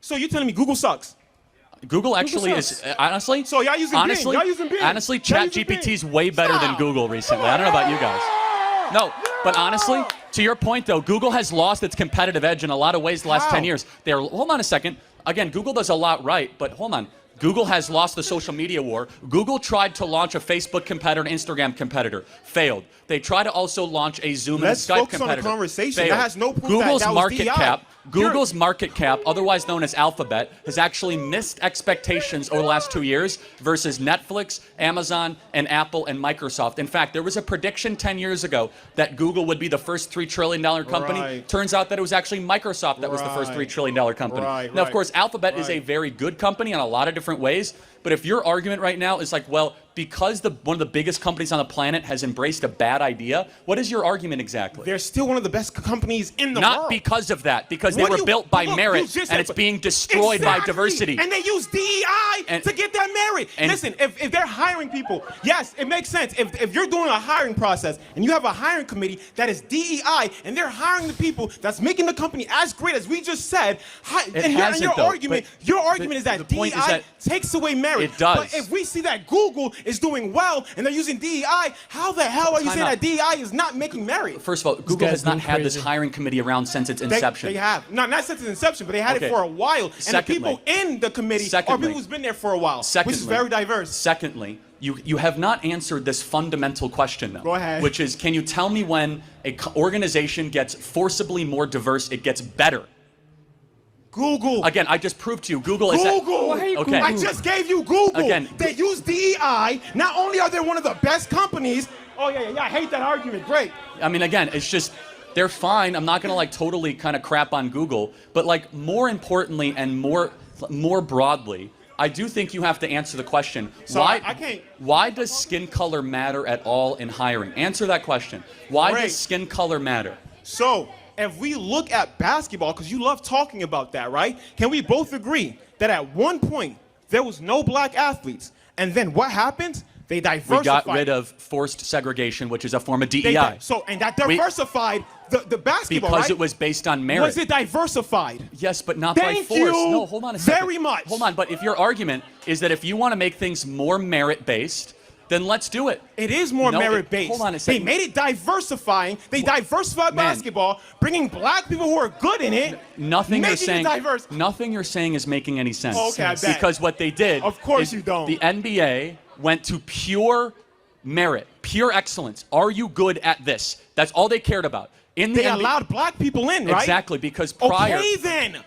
So you're telling me Google sucks? Google actually sucks. is honestly. So y'all using Bing. honestly, Y'all using Bing. honestly, Y'all using ChatGPT is way better than Google recently. I don't know about you guys. No, but honestly, to your point though, Google has lost its competitive edge in a lot of ways the last How? 10 years. Hold on a second. Again, Google does a lot right, but hold on. Google has lost the social media war. Google tried to launch a Facebook competitor, an Instagram competitor, failed. They tried to also launch a Zoom Let's and a Skype focus on the competitor. conversation. Failed. That has no proof Google's that was market DI. cap, You're- Google's market cap, otherwise known as Alphabet, has actually missed expectations over the last 2 years versus Netflix, Amazon, and Apple and Microsoft. In fact, there was a prediction 10 years ago that Google would be the first $3 trillion company. Right. Turns out that it was actually Microsoft that was the first $3 trillion company. Right, now, of right, course, Alphabet is a very good company in a lot of different ways. But if your argument right now is like, well, because one of the biggest companies on the planet has embraced a bad idea, what is your argument exactly? They're still one of the best companies in the Not world. because of that, because What they do were you- built by look, you merit, just and said- it's being destroyed by Exactly. diversity. And they use DEI to get that merit. and- Listen, if they're hiring people, yes, it makes sense. If you're doing a hiring process and you have a hiring committee that is DEI and they're hiring the people that's making the company as great as we just said, and hasn't, your though, argument, but your argument is that the point DEI is that takes away merit. it does. But if we see that Google is doing well and they're using DEI, how the hell are you Time saying out. that DEI is not making merit? First of all, Google guy's has not going had this crazy. hiring committee around since its inception. They have. Not since its inception, but they had Okay. it for a while. And Secondly- the people in the committee are Secondly- people who's been there for a while, Secondly, which is very diverse. Secondly, you have not answered this fundamental question, though. Go ahead. Which is, can you tell me when an organization gets forcibly more diverse, it gets better? Google. Again, I just proved to you, Google is... Google. Okay. I just gave you Google. Again, They use DEI. Not only are they one of the best companies. Oh, yeah. I hate that argument. Great. I mean, again, it's just, they're fine. I'm not going to like totally kind of crap on Google, but like more importantly and more broadly, I do think you have to answer the question, So why, I can't- why does skin color matter at all in hiring? Answer that question. Why Great. does skin color matter? So, if we look at basketball, because you love talking about that, right? Can we both agree that at one point there was no black athletes, and then what happened? They diversified. We got rid of forced segregation, which is a form of They DEI. and that diversified the basketball, because right? it was based on merit. Was it diversified? Yes, but not by Thank force. you No, hold on a second. very much. Hold on, but if your argument is that if you want to make things more merit-based, then let's do it. It is more No, merit-based. Hold on a They second. made it diversifying. They diversified Man. basketball, bringing black people who are good in it. Nothing you're making saying. it diverse. Nothing you're saying is making any sense. Oh, okay, I bet. Because what they did. Of course is you don't. The NBA went to pure merit, pure excellence. Are you good at this? That's all they cared about. In the They NBA allowed black people in, right? Exactly, because prior. Okay, then.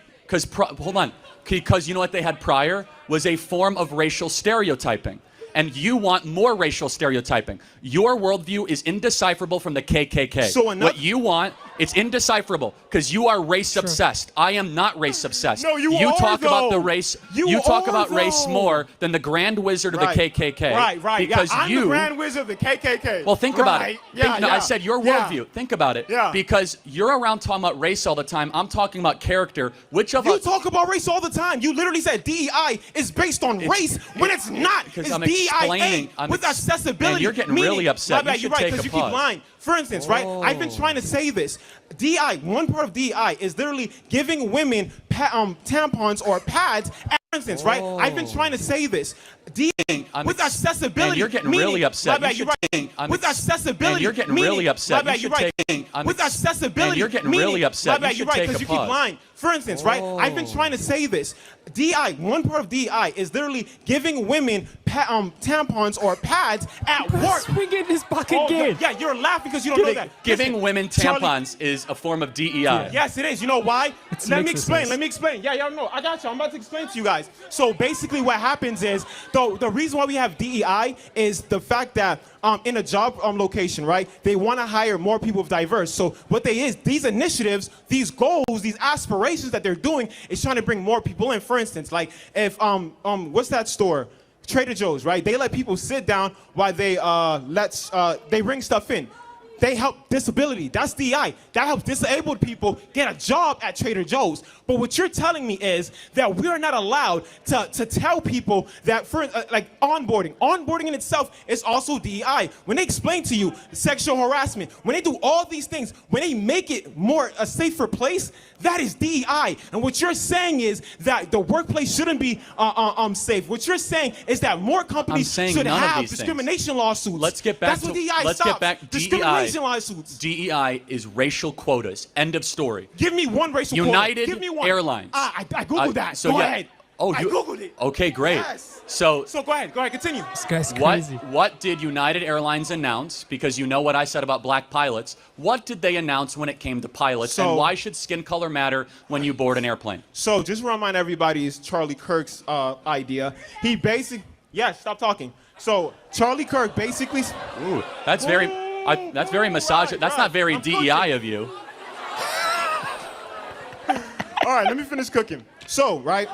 Hold on. Because you know what they had prior was a form of racial stereotyping. And you want more racial stereotyping. Your worldview is indecipherable from the KKK. So enough- what you want, it's indecipherable because you are race obsessed. I am not race obsessed. No, you are, talk about the though. race. You talk are, about race though. more than the Grand Wizard of Right. the KKK. Right. Because yeah, I'm you. the Grand Wizard of the KKK. Well, think about Right. it. Yeah, No, yeah. I said your Yeah. worldview. Think about it. Yeah. Because you're around talking about race all the time. I'm talking about character. Which of You us? talk about race all the time. You literally said DEI is based on race when it's not. Because It's I'm DEIA explaining- with accessibility. Man, you're getting meaning- really upset. My You bad, should you're right, take because a you keep pause. lying. For instance, right? I've been trying to say this. DEI, one part of DEI is literally giving women tampons or pads. For instance, right? I've been trying to say this. DEI with accessibility. Man, you're getting meaning- really upset. My bad, You you're should right. take- With accessibility. Man, you're getting meaning- really upset. My bad, You you're should right. take- With accessibility. Man, you're getting meaning- really upset. My bad, You you're should right, take because a you keep pause. lying. For instance, right? I've been trying to say this. DEI, one part of DEI is literally giving women tampons or pads at work. We get this back Oh, again. yeah, you're laughing because you don't know that. Giving Listen, women Charlie- tampons is a form of DEI. Yes, it is. You know why? Let me makes explain. sense. Let me explain. Yeah, y'all know. I got you. I'm about to explain to you guys. So basically what happens is, the reason why we have DEI is the fact that in a job location, right, they want to hire more people of diverse. So what these initiatives, these goals, these aspirations that they're doing is trying to bring more people in. For instance, like if, what's that store? Trader Joe's, right? They let people sit down while they they bring stuff in. They help disability. That's DEI. That helps disabled people get a job at Trader Joe's. But what you're telling me is that we are not allowed to tell people that for like onboarding. Onboarding in itself is also DEI. When they explain to you sexual harassment, when they do all these things, when they make it more a safer place, that is DEI. And what you're saying is that the workplace shouldn't be safe. What you're saying is that more companies should none of have these things. discrimination lawsuits. Let's get back That's to what DEI let's stops. get back Discrimination lawsuits. DEI is racial quotas. End of story. Give me one racial quota. United Give me one. Airlines. I googled that. So go yeah. ahead. Oh, I you googled it. Okay, great. Yes. So go ahead. Go ahead. Continue. This guy's crazy. What did United Airlines announce? Because you know what I said about black pilots. What did they announce when it came to pilots? So- and why should skin color matter when you board an airplane? So just remind everybody, is Charlie Kirk's idea. He basically, yes, stop talking. So Charlie Kirk basically. Ooh, that's very misogynist. That's not very DEI of you. All right, let me finish cooking. So, right.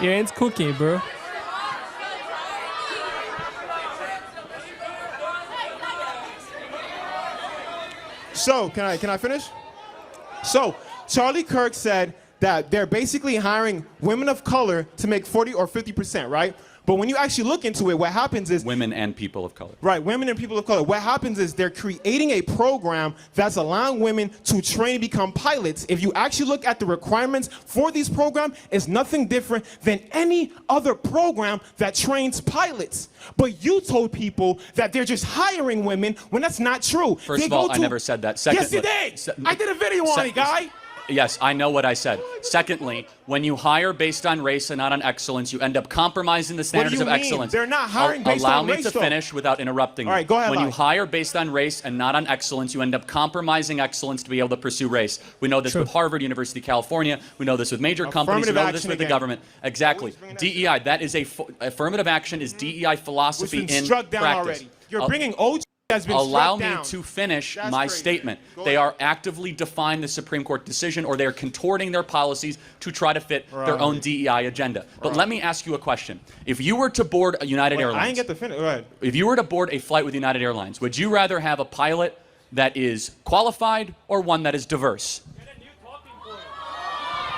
You ain't cooking, bro. So, can I finish? So, Charlie Kirk said that they're basically hiring women of color to make 40 or 50%, right? But when you actually look into it, what happens is Women and people of color. right, women and people of color. What happens is they're creating a program that's allowing women to train to become pilots. If you actually look at the requirements for these programs, it's nothing different than any other program that trains pilots. But you told people that they're just hiring women when that's not true. First They of all, go I to- never said that. Yes, you did. I did a video on it, guy. Yes, I know what I said. Secondly, when you hire based on race and not on excellence, you end up compromising the standards you of mean? excellence. They're not hiring based Allow on me race, to though. finish without interrupting. All right, go ahead, When you Lai. hire based on race and not on excellence, you end up compromising excellence to be able to pursue race. We know this True. with Harvard, University of California. We know this with major companies. We Affirmative know this action with the again. government. Exactly. DEI. That is affirmative action is DEI Which philosophy been in struck down practice. already. You're bringing OG has been Allow struck me down. to finish That's my crazy. statement. Go They ahead. are actively defying the Supreme Court decision, or they are contorting their policies to try to fit their own DEI agenda. But let me ask you a question. If you were to board a United Airlines, I ain't get the finish. Go ahead. if you were to board a flight with United Airlines, would you rather have a pilot that is qualified or one that is diverse?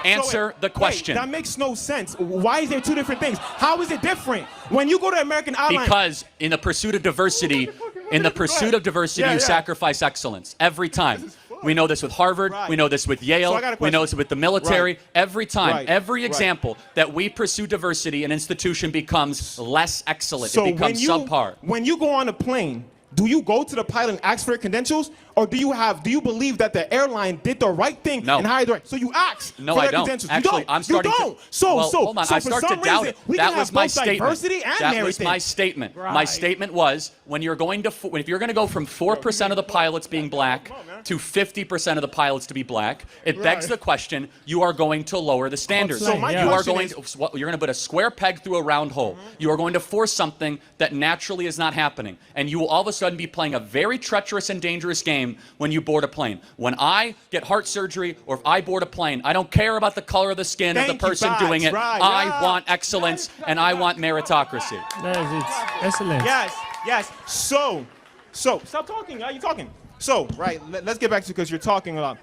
Answer the question. Wait, that makes no sense. Why is there two different things? How is it different? When you go to American Airlines, Because in the pursuit of diversity, Yeah, you yeah. sacrifice excellence every time. We know this with Harvard. Right. We know this with Yale. So I got a We know question. this with the military. Right. Every time, Right. every Right. example that we pursue diversity, an institution becomes less excellent. so it becomes subpar. when you go on a plane, do you go to the pilot and ask for their credentials, or do you believe that the airline did the right thing No. and hired the right? So you ask No, for I their don't. credentials. Actually, you don't. I'm starting you don't. to. So well, so hold on. so I for start some to doubt reason, it. we That can was have my both statement. diversity and That was everything. my statement. My Right. statement was when you're going to if you're going to go from 4% of the pilots being black to 50% of the pilots to be black, it begs Right. the question: you are going to lower the standards. So my you are question going is- to, you're going to put a square peg through a round hole. You are going to force something that naturally is not happening, and you will all of a sudden be playing a very treacherous and dangerous game when you board a plane. When I get heart surgery or if I board a plane, I don't care about the color of the skin of Thank the you, person Babs. doing it. Right, I yeah. want excellence and I want meritocracy. That is it. Excellent. Yes. So stop talking. Are you talking? So right, let's get back to because you're talking a lot.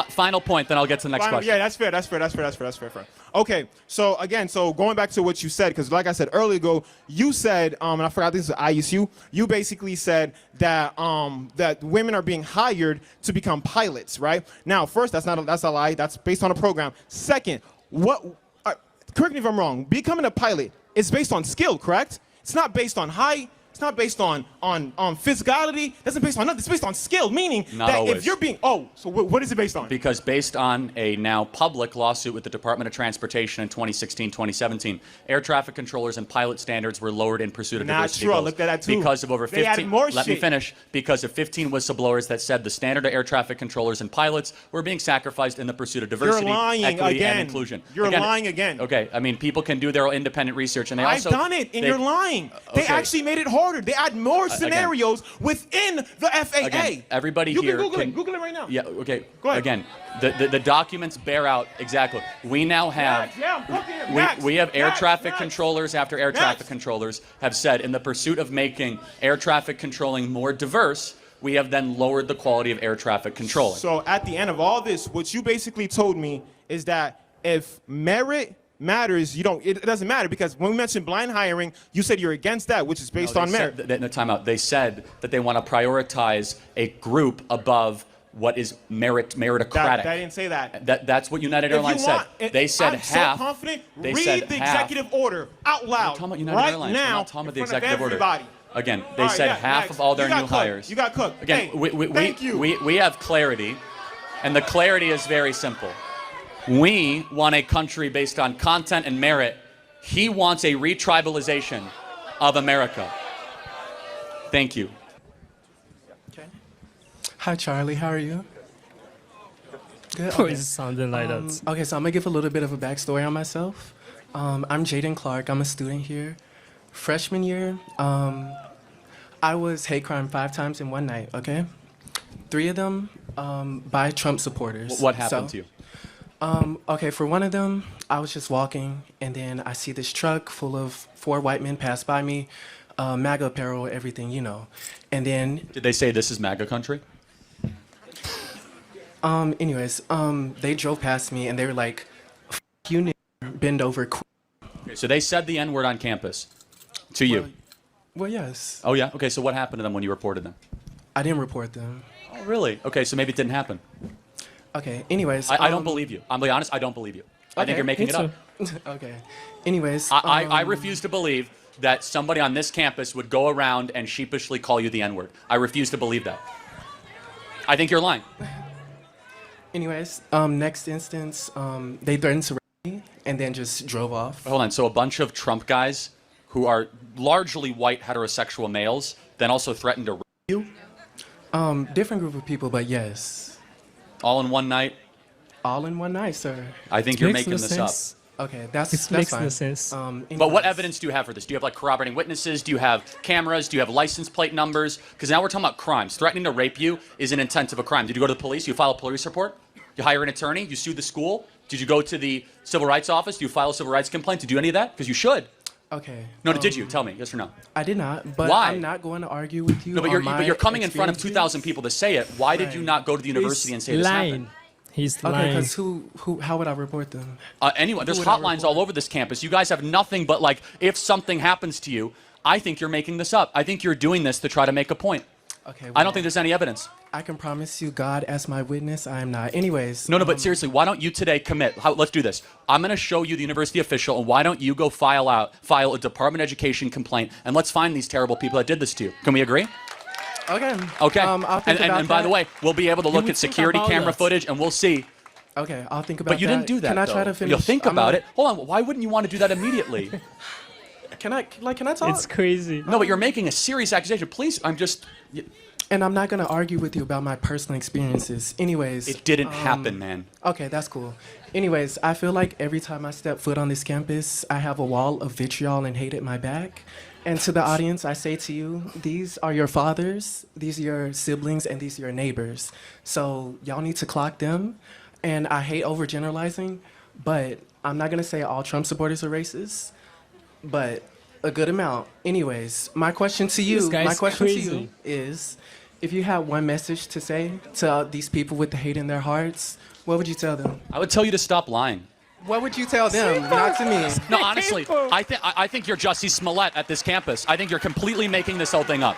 Final point, then I'll get to the next question. Yeah, that's fair. Okay, so again, going back to what you said, because like I said earlier ago, you said, and I forgot this is ISU, you basically said that that women are being hired to become pilots, right? Now, first, that's a lie. That's based on a program. Second, correct me if I'm wrong. Becoming a pilot is based on skill, correct? It's not based on height, It's not based on physicality. That's not based on nothing. It's based on skill. Meaning Not that always. if you're being so what is it based on? Because based on a now public lawsuit with the Department of Transportation in 2016, 2017, air traffic controllers and pilot standards were lowered in pursuit of Not diversity true. I goals. looked at that too. Because of over They 15. added more Let me shit. finish. Because of 15 whistleblowers that said the standard of air traffic controllers and pilots were being sacrificed in the pursuit of diversity, lying equity, again. and inclusion. You're lying again. Okay, I mean, people can do their own independent research, and they I've also. done it, and you're lying. They okay. actually made it harder. They add more scenarios within the FAA. Again, everybody you here can Google can, it. Google it right now. Yeah, okay. Go ahead. Again, the documents bear out exactly. We now have Yeah, I'm fucking Max, we have air Max, traffic Max. controllers after air Max. traffic controllers have said in the pursuit of making air traffic controlling more diverse, we have then lowered the quality of air traffic controlling. So at the end of all this, what you basically told me is that if merit matters, it doesn't matter, because when we mentioned blind hiring, you said you're against that, which is based on merit. No, time out. They said that they want to prioritize a group above what is meritocratic. That didn't say that. That's what United If you Airlines want- said. They said I'm half. so confident. They Read said the half. executive order out loud We're talking about United right Airlines. We're now not talking about the in front of executive order. everybody. Again, they All right, said yeah, half next. of all their You got new cooked. hires. You got cooked. Again, Hey, thank you. we have clarity, and the clarity is very simple. We want a country based on content and merit. He wants a retribalization of America. Thank you. Hi, Charlie. How are you? Good. Why is it sounding like that? Okay, so I'm gonna give a little bit of a backstory on myself. I'm Jaden Clark. I'm a student here. Freshman year, I was hate crime 5 times in one night. Okay, 3 of them by Trump supporters. What happened to you? Okay, for one of them, I was just walking, and then I see this truck full of 4 white men pass by me, MAGA apparel, everything, you know. And then, Did they say this is MAGA country? anyways, they drove past me, and they were like, "F you, nigger, bend over, quick." Okay, so they said the N-word on campus to you. Well, yes. Oh yeah. Okay. So what happened to them when you reported them? I didn't report them. Oh really? Okay. So maybe it didn't happen. Okay, anyways. I don't believe you. I'm being honest. I don't believe you. I think you're making it up. Okay. Anyways. I refuse to believe that somebody on this campus would go around and sheepishly call you the N-word. I refuse to believe that. I think you're lying. Anyways, next instance, they threatened to rape me and then just drove off. Hold on. So a bunch of Trump guys who are largely white heterosexual males then also threatened to rape you? Different group of people, but yes. All in one night? All in one night, sir. I think you're making this up. Okay, that's makes fine. no sense. But what evidence do you have for this? Do you have like corroborating witnesses? Do you have cameras? Do you have license plate numbers? Because now we're talking about crimes. Threatening to rape you is an intent of a crime. Did you go to the police? You file a police report? You hire an attorney? You sue the school? Did you go to the civil rights office? Do you file a civil rights complaint? Did you do any of that? Because you should. Okay. No, did you? Tell me. Yes or no? I did not, but Why? I'm not going to argue with you. No, but you're coming in front of 2,000 people to say it. Why did you not go to the university and say this happened? He's Okay, lying. because how would I report them? Anyone, there's Who would I hotlines all over this campus. You guys have nothing but like, if something happens to you, I think you're making this up. I think you're doing this to try to make a point. Okay. I don't think there's any evidence. I can promise you, God as my witness, I am not. Anyways. No, but seriously, why don't you today commit? Let's do this. I'm going to show you the university official, and why don't you go file a Department of Education complaint, and let's find these terrible people that did this to you. Can we agree? Okay. Okay. I'll think about and by the that. way, we'll be able to look would at think security about camera that. footage, and we'll see. Okay, I'll think about that. But you didn't do that. Can I try though. to finish? You'll think I'm about gonna- it. Hold on. Why wouldn't you want to do that immediately? Can I talk? It's crazy. No, but you're making a serious accusation. Please, I'm just. And I'm not gonna argue with you about my personal experiences. Anyways. It didn't happen, man. Okay, that's cool. Anyways, I feel like every time I step foot on this campus, I have a wall of vitriol and hate at my back. And to the audience, I say to you, these are your fathers, these are your siblings, and these are your neighbors. So y'all need to clock them. And I hate overgeneralizing, but I'm not gonna say all Trump supporters are racist, but a good amount. Anyways, my question to This you, guy's my question to you crazy. is, if you had one message to say to these people with the hate in their hearts, what would you tell them? I would tell you to stop lying. What would you tell them? Not to me. No, honestly, I think you're Jussie Smollett at this campus. I think you're completely making this whole thing up.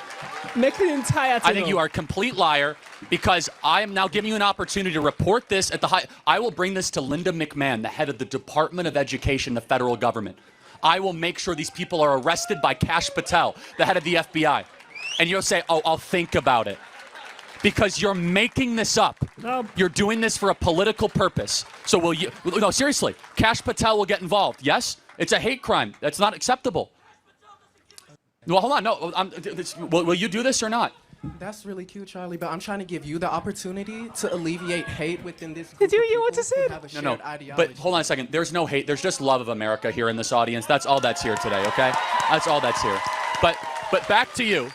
Make the entire thing I think you are a complete liar because I am now giving you an opportunity to report this at the high. I will bring this to Linda McMahon, the head of the Department of Education, the federal government. I will make sure these people are arrested by Kash Patel, the head of the FBI. And you'll say, oh, I'll think about it. Because you're making this up. No. You're doing this for a political purpose. So will you, no, seriously, Kash Patel will get involved. Yes? It's a hate crime. That's not acceptable. Well, hold on. No, will you do this or not? That's really cute, Charlie, but I'm trying to give you the opportunity to alleviate hate within this group. Did you hear what to say? No. But hold on a second. There's no hate. There's just love of America here in this audience. That's all that's here today, okay? That's all that's here. But back to you.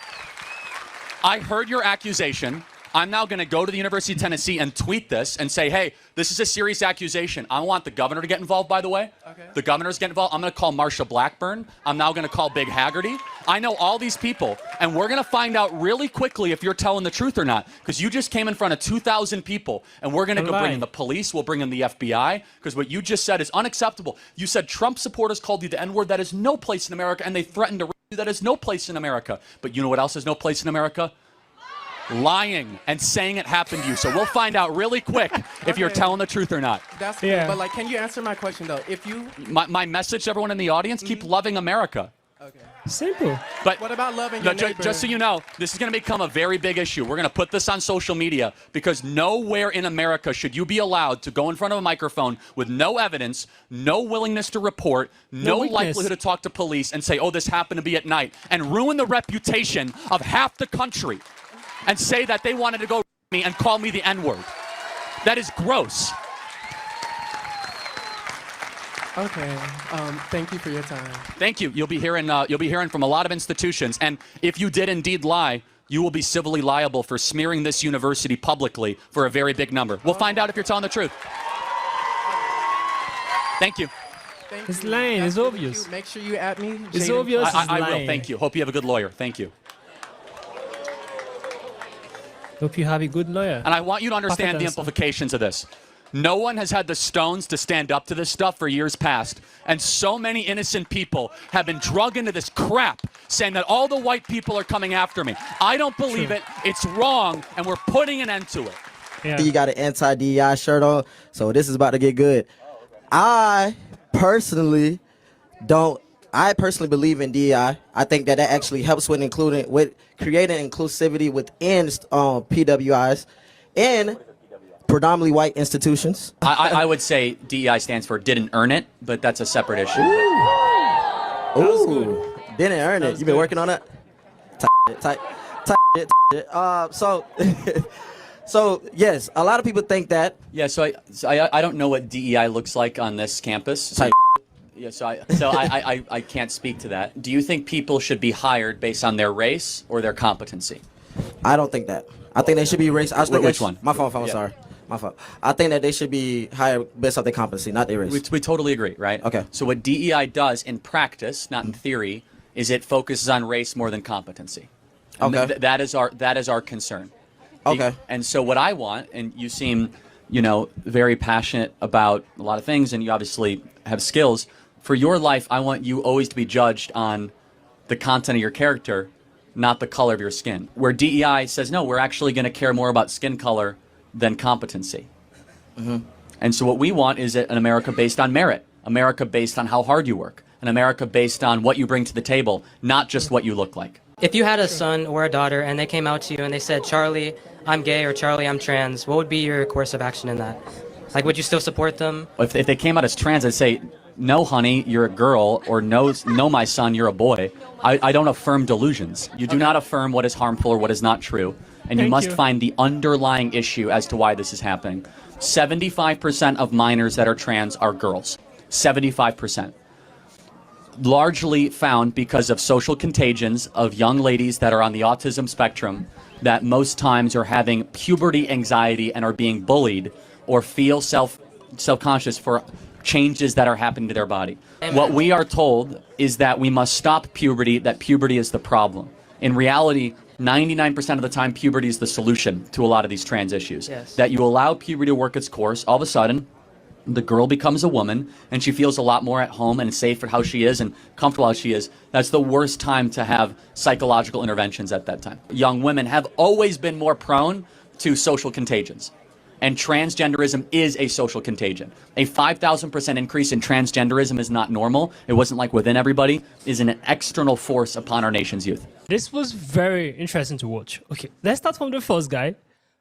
I heard your accusation. I'm now going to go to the University of Tennessee and tweet this and say, hey, this is a serious accusation. I want the governor to get involved, by the way. Okay. The governor's get involved. I'm going to call Marsha Blackburn. I'm now going to call Big Haggerty. I know all these people, and we're going to find out really quickly if you're telling the truth or not, because you just came in front of 2,000 people, and we're going to go bring in the police. We'll bring in the FBI, because what you just said is unacceptable. You said Trump supporters called you the N-word. That is no place in America, and they threatened to rape you. That is no place in America. But you know what else is no place in America? Lying and saying it happened to you. So we'll find out really quick if you're telling the truth or not. That's cool, but like, can you answer my question though? If you, my message to everyone in the audience: keep loving America. Okay. Simple. But what about loving your neighbor? Just so you know, this is going to become a very big issue. We're going to put this on social media because nowhere in America should you be allowed to go in front of a microphone with no evidence, no willingness to report, no likelihood to talk to police and say, oh, this happened to be at night, and ruin the reputation of half the country and say that they wanted to go me and call me the N-word. That is gross. Okay. Thank you for your time. Thank you. You'll be hearing from a lot of institutions, and if you did indeed lie, you will be civilly liable for smearing this university publicly for a very big number. We'll find out if you're telling the truth. Thank you. It's lying. It's obvious. Make sure you at me. It's obvious. I will. Thank you. Hope you have a good lawyer. Thank you. Hope you have a good lawyer. And I want you to understand the implications of this. No one has had the stones to stand up to this stuff for years past. And so many innocent people have been drugged into this crap saying that all the white people are coming after me. I don't believe it. It's wrong, and we're putting an end to it. Yeah. You got an anti-DEI shirt on, so this is about to get good. I personally believe in DEI. I think that actually helps with creating inclusivity within PWIs and predominantly white institutions. I would say DEI stands for didn't earn it, but that's a separate issue. Ooh, didn't earn it. You been working on that? Tight shit. So yes, a lot of people think that. Yeah. So I don't know what DEI looks like on this campus. Yeah, so I can't speak to that. Do you think people should be hired based on their race or their competency? I don't think that. I think they should be race. Which one? My fault. Sorry. My fault. I think that they should be hired based on their competency, not their race. We totally agree, right? Okay. So what DEI does in practice, not in theory, is it focuses on race more than competency. And okay. That is our concern. Okay. And so what I want, and you seem, very passionate about a lot of things, and you obviously have skills. For your life, I want you always to be judged on the content of your character, not the color of your skin. Where DEI says, no, we're actually going to care more about skin color than competency. Mm-hmm. And so what we want is an America based on merit, America based on how hard you work, an America based on what you bring to the table, not just what you look like. If you had a son or a daughter and they came out to you and they said, Charlie, I'm gay, or Charlie, I'm trans, what would be your course of action in that? Like, would you still support them? If they came out as trans, I'd say, no, honey, you're a girl, or no, my son, you're a boy. I don't affirm delusions. You do not affirm what is harmful or what is not true. And you must find the underlying issue as to why this is happening. 75% of minors that are trans are girls. 75%. Largely found because of social contagions of young ladies that are on the autism spectrum that most times are having puberty anxiety and are being bullied or feel self-conscious for changes that are happening to their body. What we are told is that we must stop puberty, that puberty is the problem. In reality, 99% of the time, puberty is the solution to a lot of these trans issues. Yes. That you allow puberty to work its course, all of a sudden, the girl becomes a woman, and she feels a lot more at home and safe for how she is and comfortable how she is. That's the worst time to have psychological interventions at that time. Young women have always been more prone to social contagions. And transgenderism is a social contagion. A 5,000% increase in transgenderism is not normal. It wasn't like within everybody. Is an external force upon our nation's youth. This was very interesting to watch. Okay, let's start from the first guy.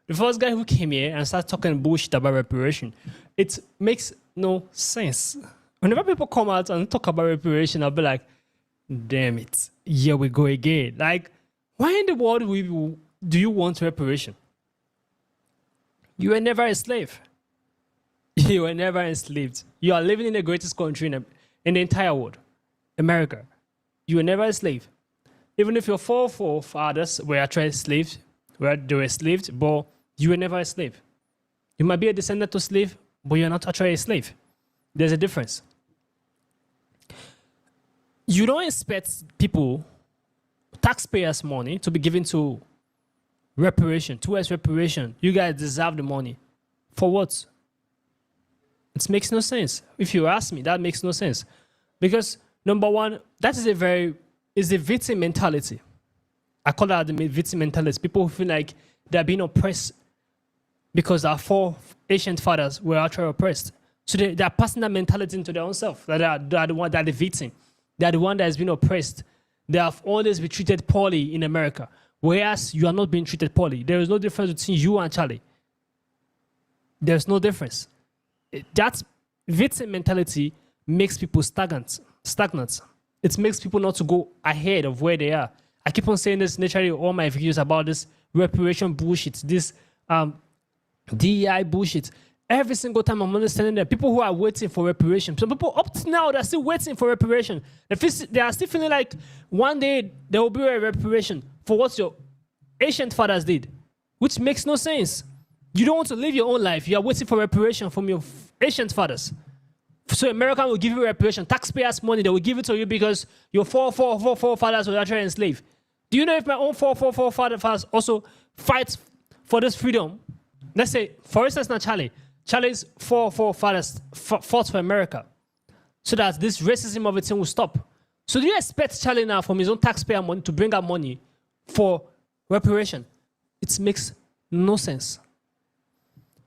The first guy who came here and started talking bullshit about reparation. It makes no sense. Whenever people come out and talk about reparation, I'll be like, damn it, here we go again. Like, why in the world do you want reparation? You were never a slave. You were never enslaved. You are living in the greatest country in the entire world, America. You were never a slave. Even if your forefathers were actually slaves, they were enslaved, but you were never a slave. You might be a descendant of slave, but you're not actually a slave. There's a difference. You don't expect people, taxpayers' money, to be given to reparation, towards reparation. You guys deserve the money. For what? It makes no sense. If you ask me, that makes no sense. Because, number one, that is a victim mentality. I call that the victim mentality. People who feel like they're being oppressed because our four ancient fathers were actually oppressed. So they're passing that mentality into their own self. That they're the one that are the victim. They're the one that has been oppressed. They have always been treated poorly in America. Whereas you are not being treated poorly. There is no difference between you and Charlie. There's no difference. That victim mentality makes people stagnant. It makes people not to go ahead of where they are. I keep on saying this literally all my videos about this reparation bullshit, this DEI bullshit. Every single time I'm understanding that people who are waiting for reparation, some people up to now, they're still waiting for reparation. They are still feeling like one day there will be a reparation for what your ancient fathers did, which makes no sense. You don't want to live your own life. You are waiting for reparation from your ancient fathers. So America will give you reparation, taxpayers' money. They will give it to you because your forefathers were actually enslaved. Do you know if my own forefathers also fight for this freedom? Let's say, for instance, not Charlie. Charlie's forefathers fought for America so that this racism of a thing will stop. So do you expect Charlie now from his own taxpayer money to bring up money for reparation? It makes no sense.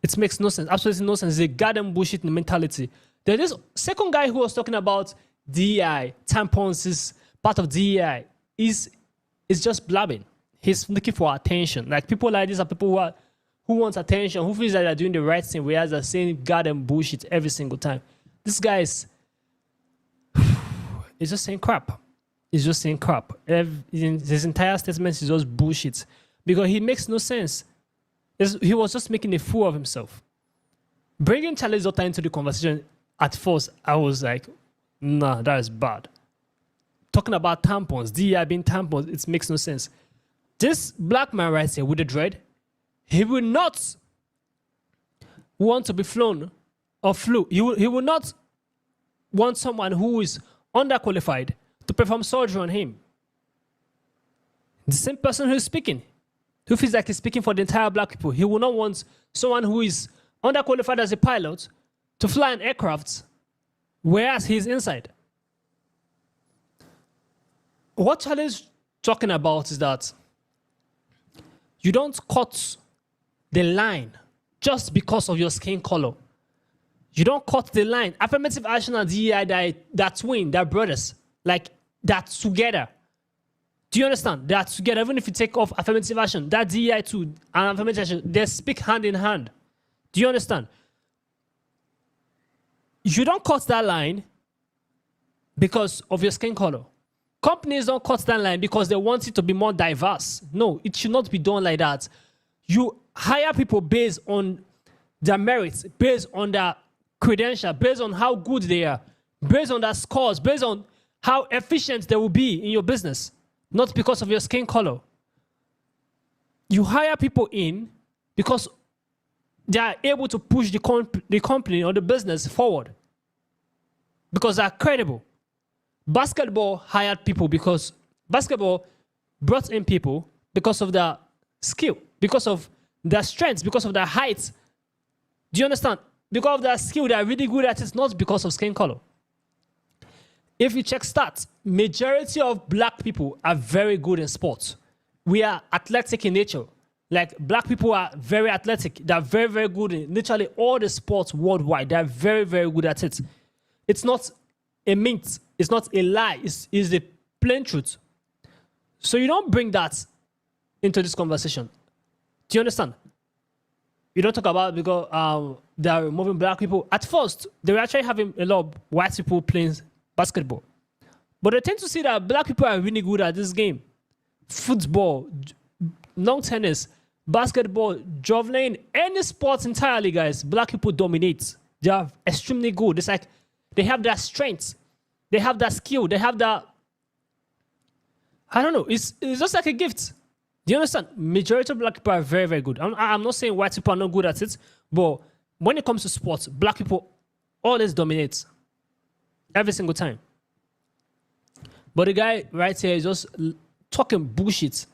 It makes no sense. Absolutely no sense. It's a goddamn bullshit mentality. There's this second guy who was talking about DEI, tampons is part of DEI. Is just blabbing. He's looking for attention. Like people like this are people who want attention, who feels like they're doing the right thing, whereas they're saying goddamn bullshit every single time. This guy is just saying crap. He's just saying crap. His entire statement is just bullshit because he makes no sense. He was just making a fool of himself. Bringing Charlie's daughter into the conversation, at first, I was like, nah, that is bad. Talking about tampons, DEI being tampons, it makes no sense. This black man right here with the dread, he will not want to be flown or flew. He will not want someone who is underqualified to perform surgery on him. The same person who is speaking, who feels like he's speaking for the entire black people, he will not want someone who is underqualified as a pilot to fly an aircraft, whereas he's inside. What Charlie's talking about is that you don't cut the line just because of your skin color. You don't cut the line. Affirmative action and DEI, they're twin, they're brothers. Like, they're together. Do you understand? They're together. Even if you take off affirmative action, that DEI too and affirmative action, they speak hand in hand. Do you understand? You don't cut that line because of your skin color. Companies don't cut that line because they want it to be more diverse. No, it should not be done like that. You hire people based on their merits, based on their credential, based on how good they are, based on their scores, based on how efficient they will be in your business, not because of your skin color. You hire people in because they are able to push the company or the business forward because they are credible. Basketball hired people because basketball brought in people because of their skill, because of their strengths, because of their height. Do you understand? Because of their skill, they are really good at it, not because of skin color. If you check stats, majority of black people are very good in sports. We are athletic in nature. Like black people are very athletic. They're very, very good in literally all the sports worldwide. They're very, very good at it. It's not a myth. It's not a lie. It's the plain truth. So you don't bring that into this conversation. Do you understand? You don't talk about because they are removing black people. At first, they were actually having a lot of white people playing basketball. But they tend to see that black people are really good at this game. Football, long tennis, basketball, javelin, any sports entirely, guys, black people dominate. They are extremely good. It's like they have that strength. They have that skill. They have that, I don't know, it's just like a gift. Do you understand? Majority of black people are very, very good. I'm not saying white people are not good at it, but when it comes to sports, black people always dominate. Every single time. But the guy right here is just talking bullshit.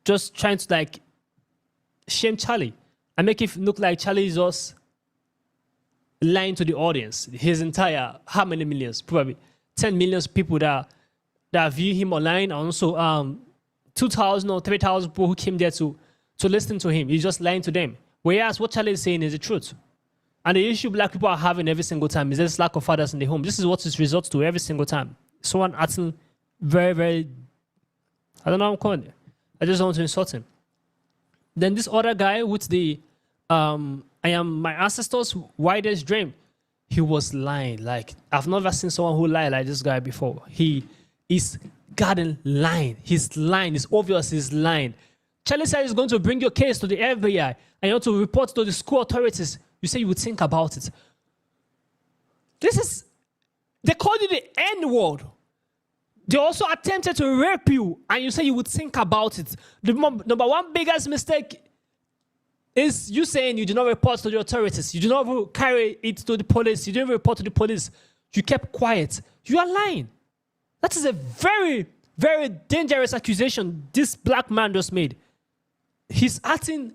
Just trying to like shame Charlie and make it look like Charlie is just lying to the audience. His entire, how many millions? Probably 10 million people that view him online, and also 2,000 or 3,000 people who came there to listen to him. He's just lying to them. Whereas what Charlie is saying is the truth. And the issue black people are having every single time is this lack of fathers in the home. This is what it results to every single time. Someone acting very, very, I don't know how I'm calling it. I just don't want to insult him. Then this other guy with the, I am my ancestors' wildest dream. He was lying. Like, I've never seen someone who lied like this guy before. He is goddamn lying. He's lying. It's obvious he's lying. Charlie said he's going to bring your case to the FBI and you want to report to the school authorities. You say you would think about it. They called you the N-word. They also attempted to rape you and you say you would think about it. The number one biggest mistake is you saying you do not report to the authorities. You do not carry it to the police. You didn't report to the police. You kept quiet. You are lying. That is a very, very dangerous accusation this black man just made. He's acting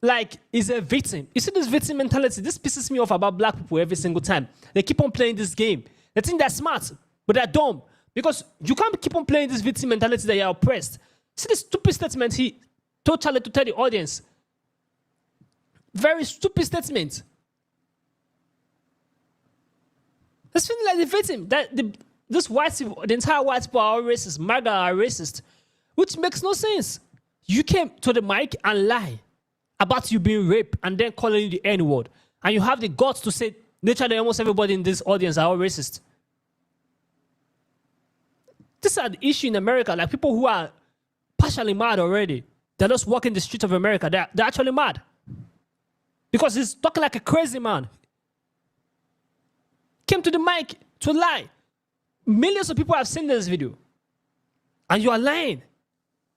like he's a victim. You see this victim mentality? This pisses me off about black people every single time. They keep on playing this game. They think they're smart, but they're dumb. Because you can't keep on playing this victim mentality that you're oppressed. See the stupid statement he told Charlie to tell the audience. Very stupid statement. That's feeling like the victim. This white people, the entire white people are all racist. MAGA are racist. Which makes no sense. You came to the mic and lie about you being raped and then calling you the N-word. And you have the guts to say, literally almost everybody in this audience are all racist. This is the issue in America. Like people who are partially mad already. They're just walking the streets of America. They're actually mad. Because he's talking like a crazy man. Came to the mic to lie. Millions of people have seen this video. And you are lying.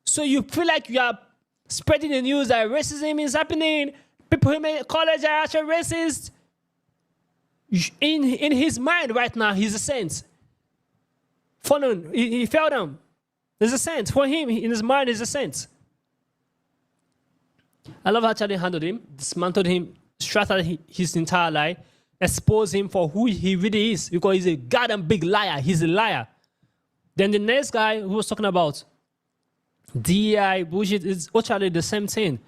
So you feel like you are spreading the news that racism is happening. People who in college are actually racist. In his mind right now, he's a saint. Following, he felt them. There's a saint. For him, in his mind, he's a saint. I love how Charlie handled him, dismantled him, straightened his entire lie, exposed him for who he really is, because he's a goddamn big liar. He's a liar. Then the next guy who was talking about DEI bullshit is actually the same thing.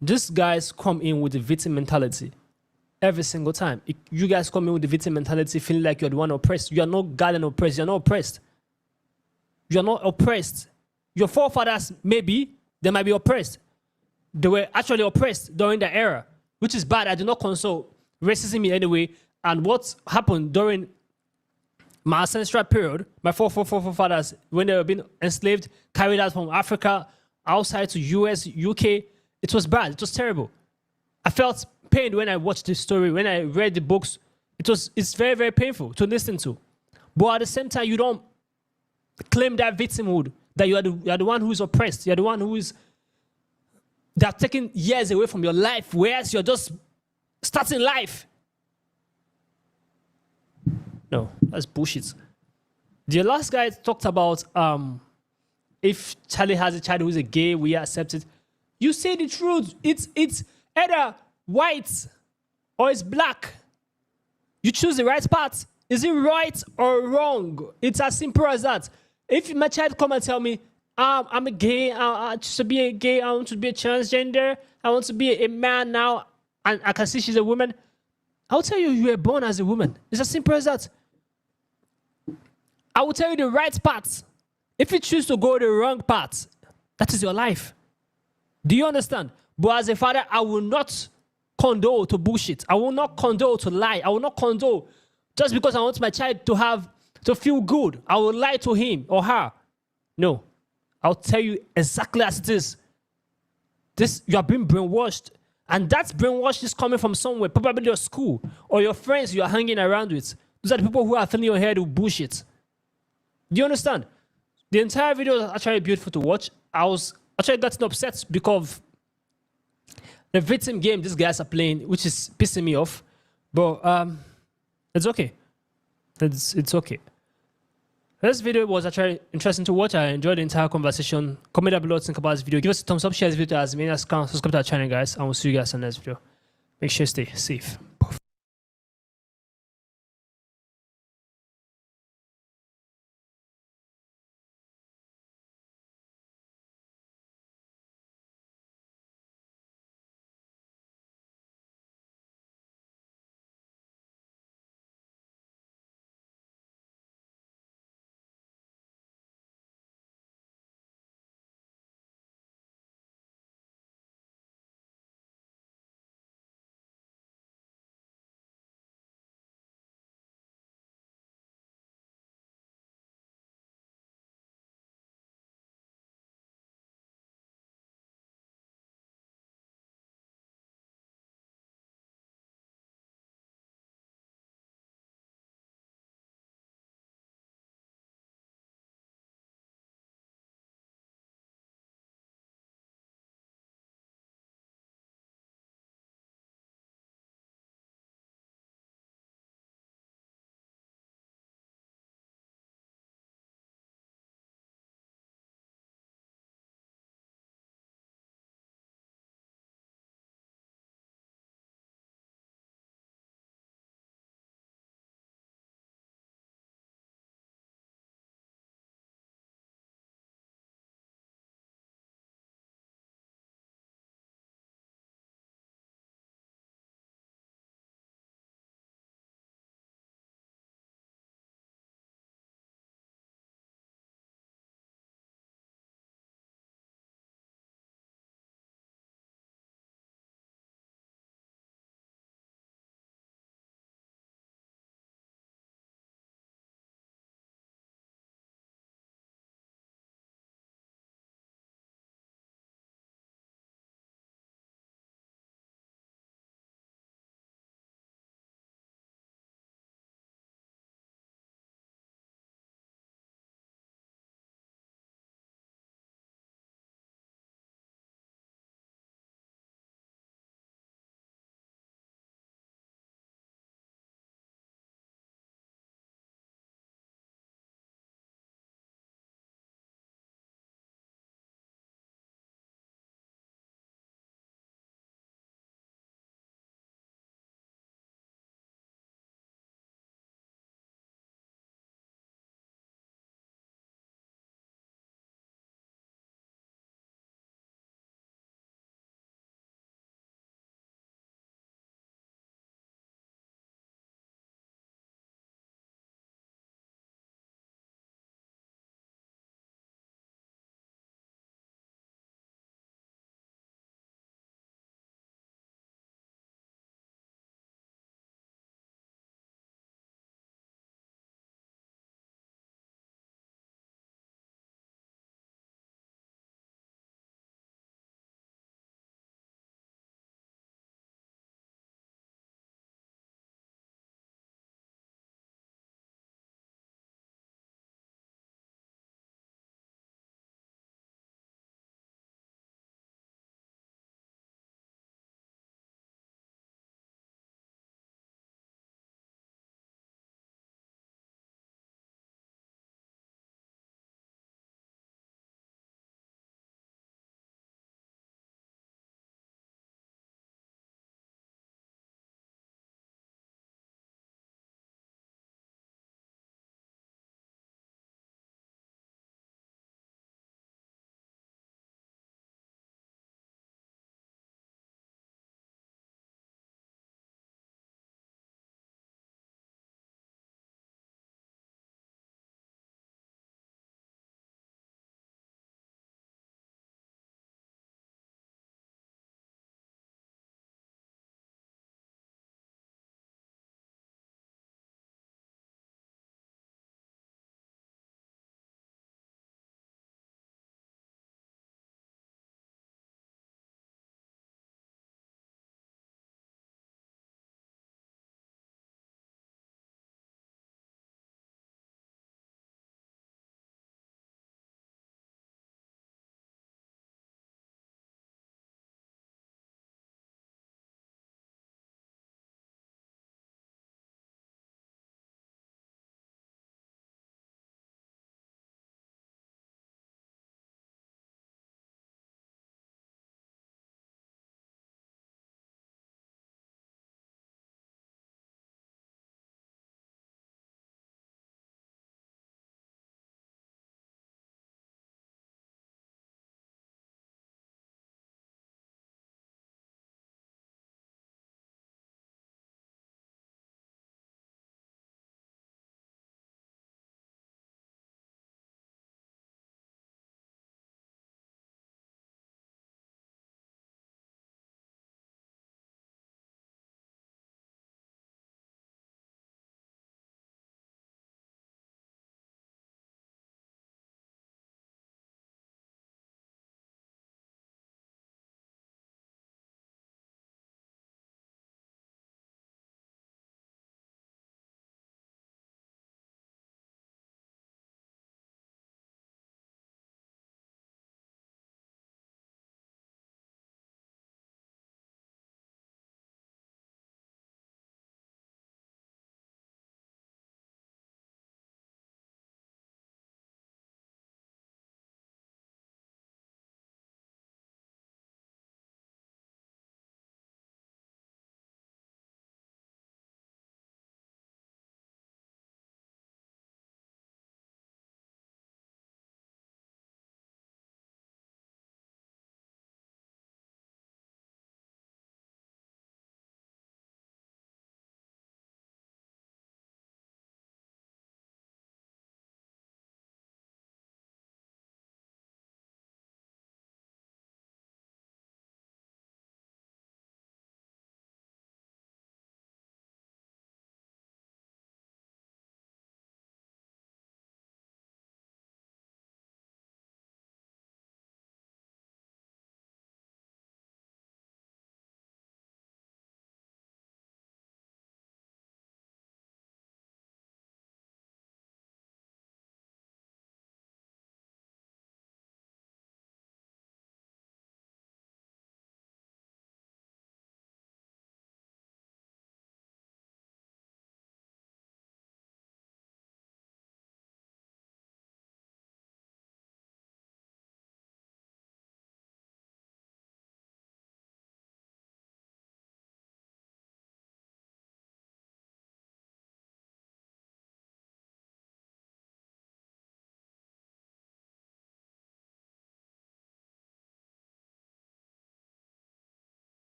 These guys come in with the victim mentality every single time. You guys come in with the victim mentality feeling like you're the one oppressed. You are not goddamn oppressed. You're not oppressed. You're not oppressed. Your forefathers, maybe, they might be oppressed. They were actually oppressed during the era, which is bad. I do not console racism in any way. And what happened during my ancestral period, my forefathers, when they were being enslaved, carried out from Africa outside to US, UK, it was bad. It was terrible. I felt pain when I watched this story, when I read the books. It's very, very painful to listen to. But at the same time, you don't claim that victimhood, that you are the one who is oppressed. You're the one who is, they're taking years away from your life, whereas you're just starting life. No, that's bullshit. The last guy talked about if Charlie has a child who is a gay, we accept it. You say the truth. It's either white or it's black. You choose the right path. Is it right or wrong? It's as simple as that. If my child come and tell me I'm a gay. I just to be a gay. I want to be a transgender. I want to be a man now, and I can see she's a woman. I'll tell you, you were born as a woman. It's as simple as that. I will tell you the right path. If you choose to go the wrong path, that is your life. Do you understand? But as a father, I will not condone to bullshit. I will not condone to lie. I will not condone just because I want my child to feel good. I will lie to him or her. No. I'll tell you exactly as it is. You are being brainwashed. And that brainwash is coming from somewhere, probably your school or your friends you are hanging around with. Those are the people who are filling your head with bullshit. Do you understand? The entire video was actually beautiful to watch. I was actually getting upset because the victim game these guys are playing, which is pissing me off. But it's okay. It's okay. This video was actually interesting to watch. I enjoyed the entire conversation. Comment down below what you think about this video. Give us a thumbs up, share this video as many as can. Subscribe to our channel, guys. And we'll see you guys in the next video. Make sure you stay safe.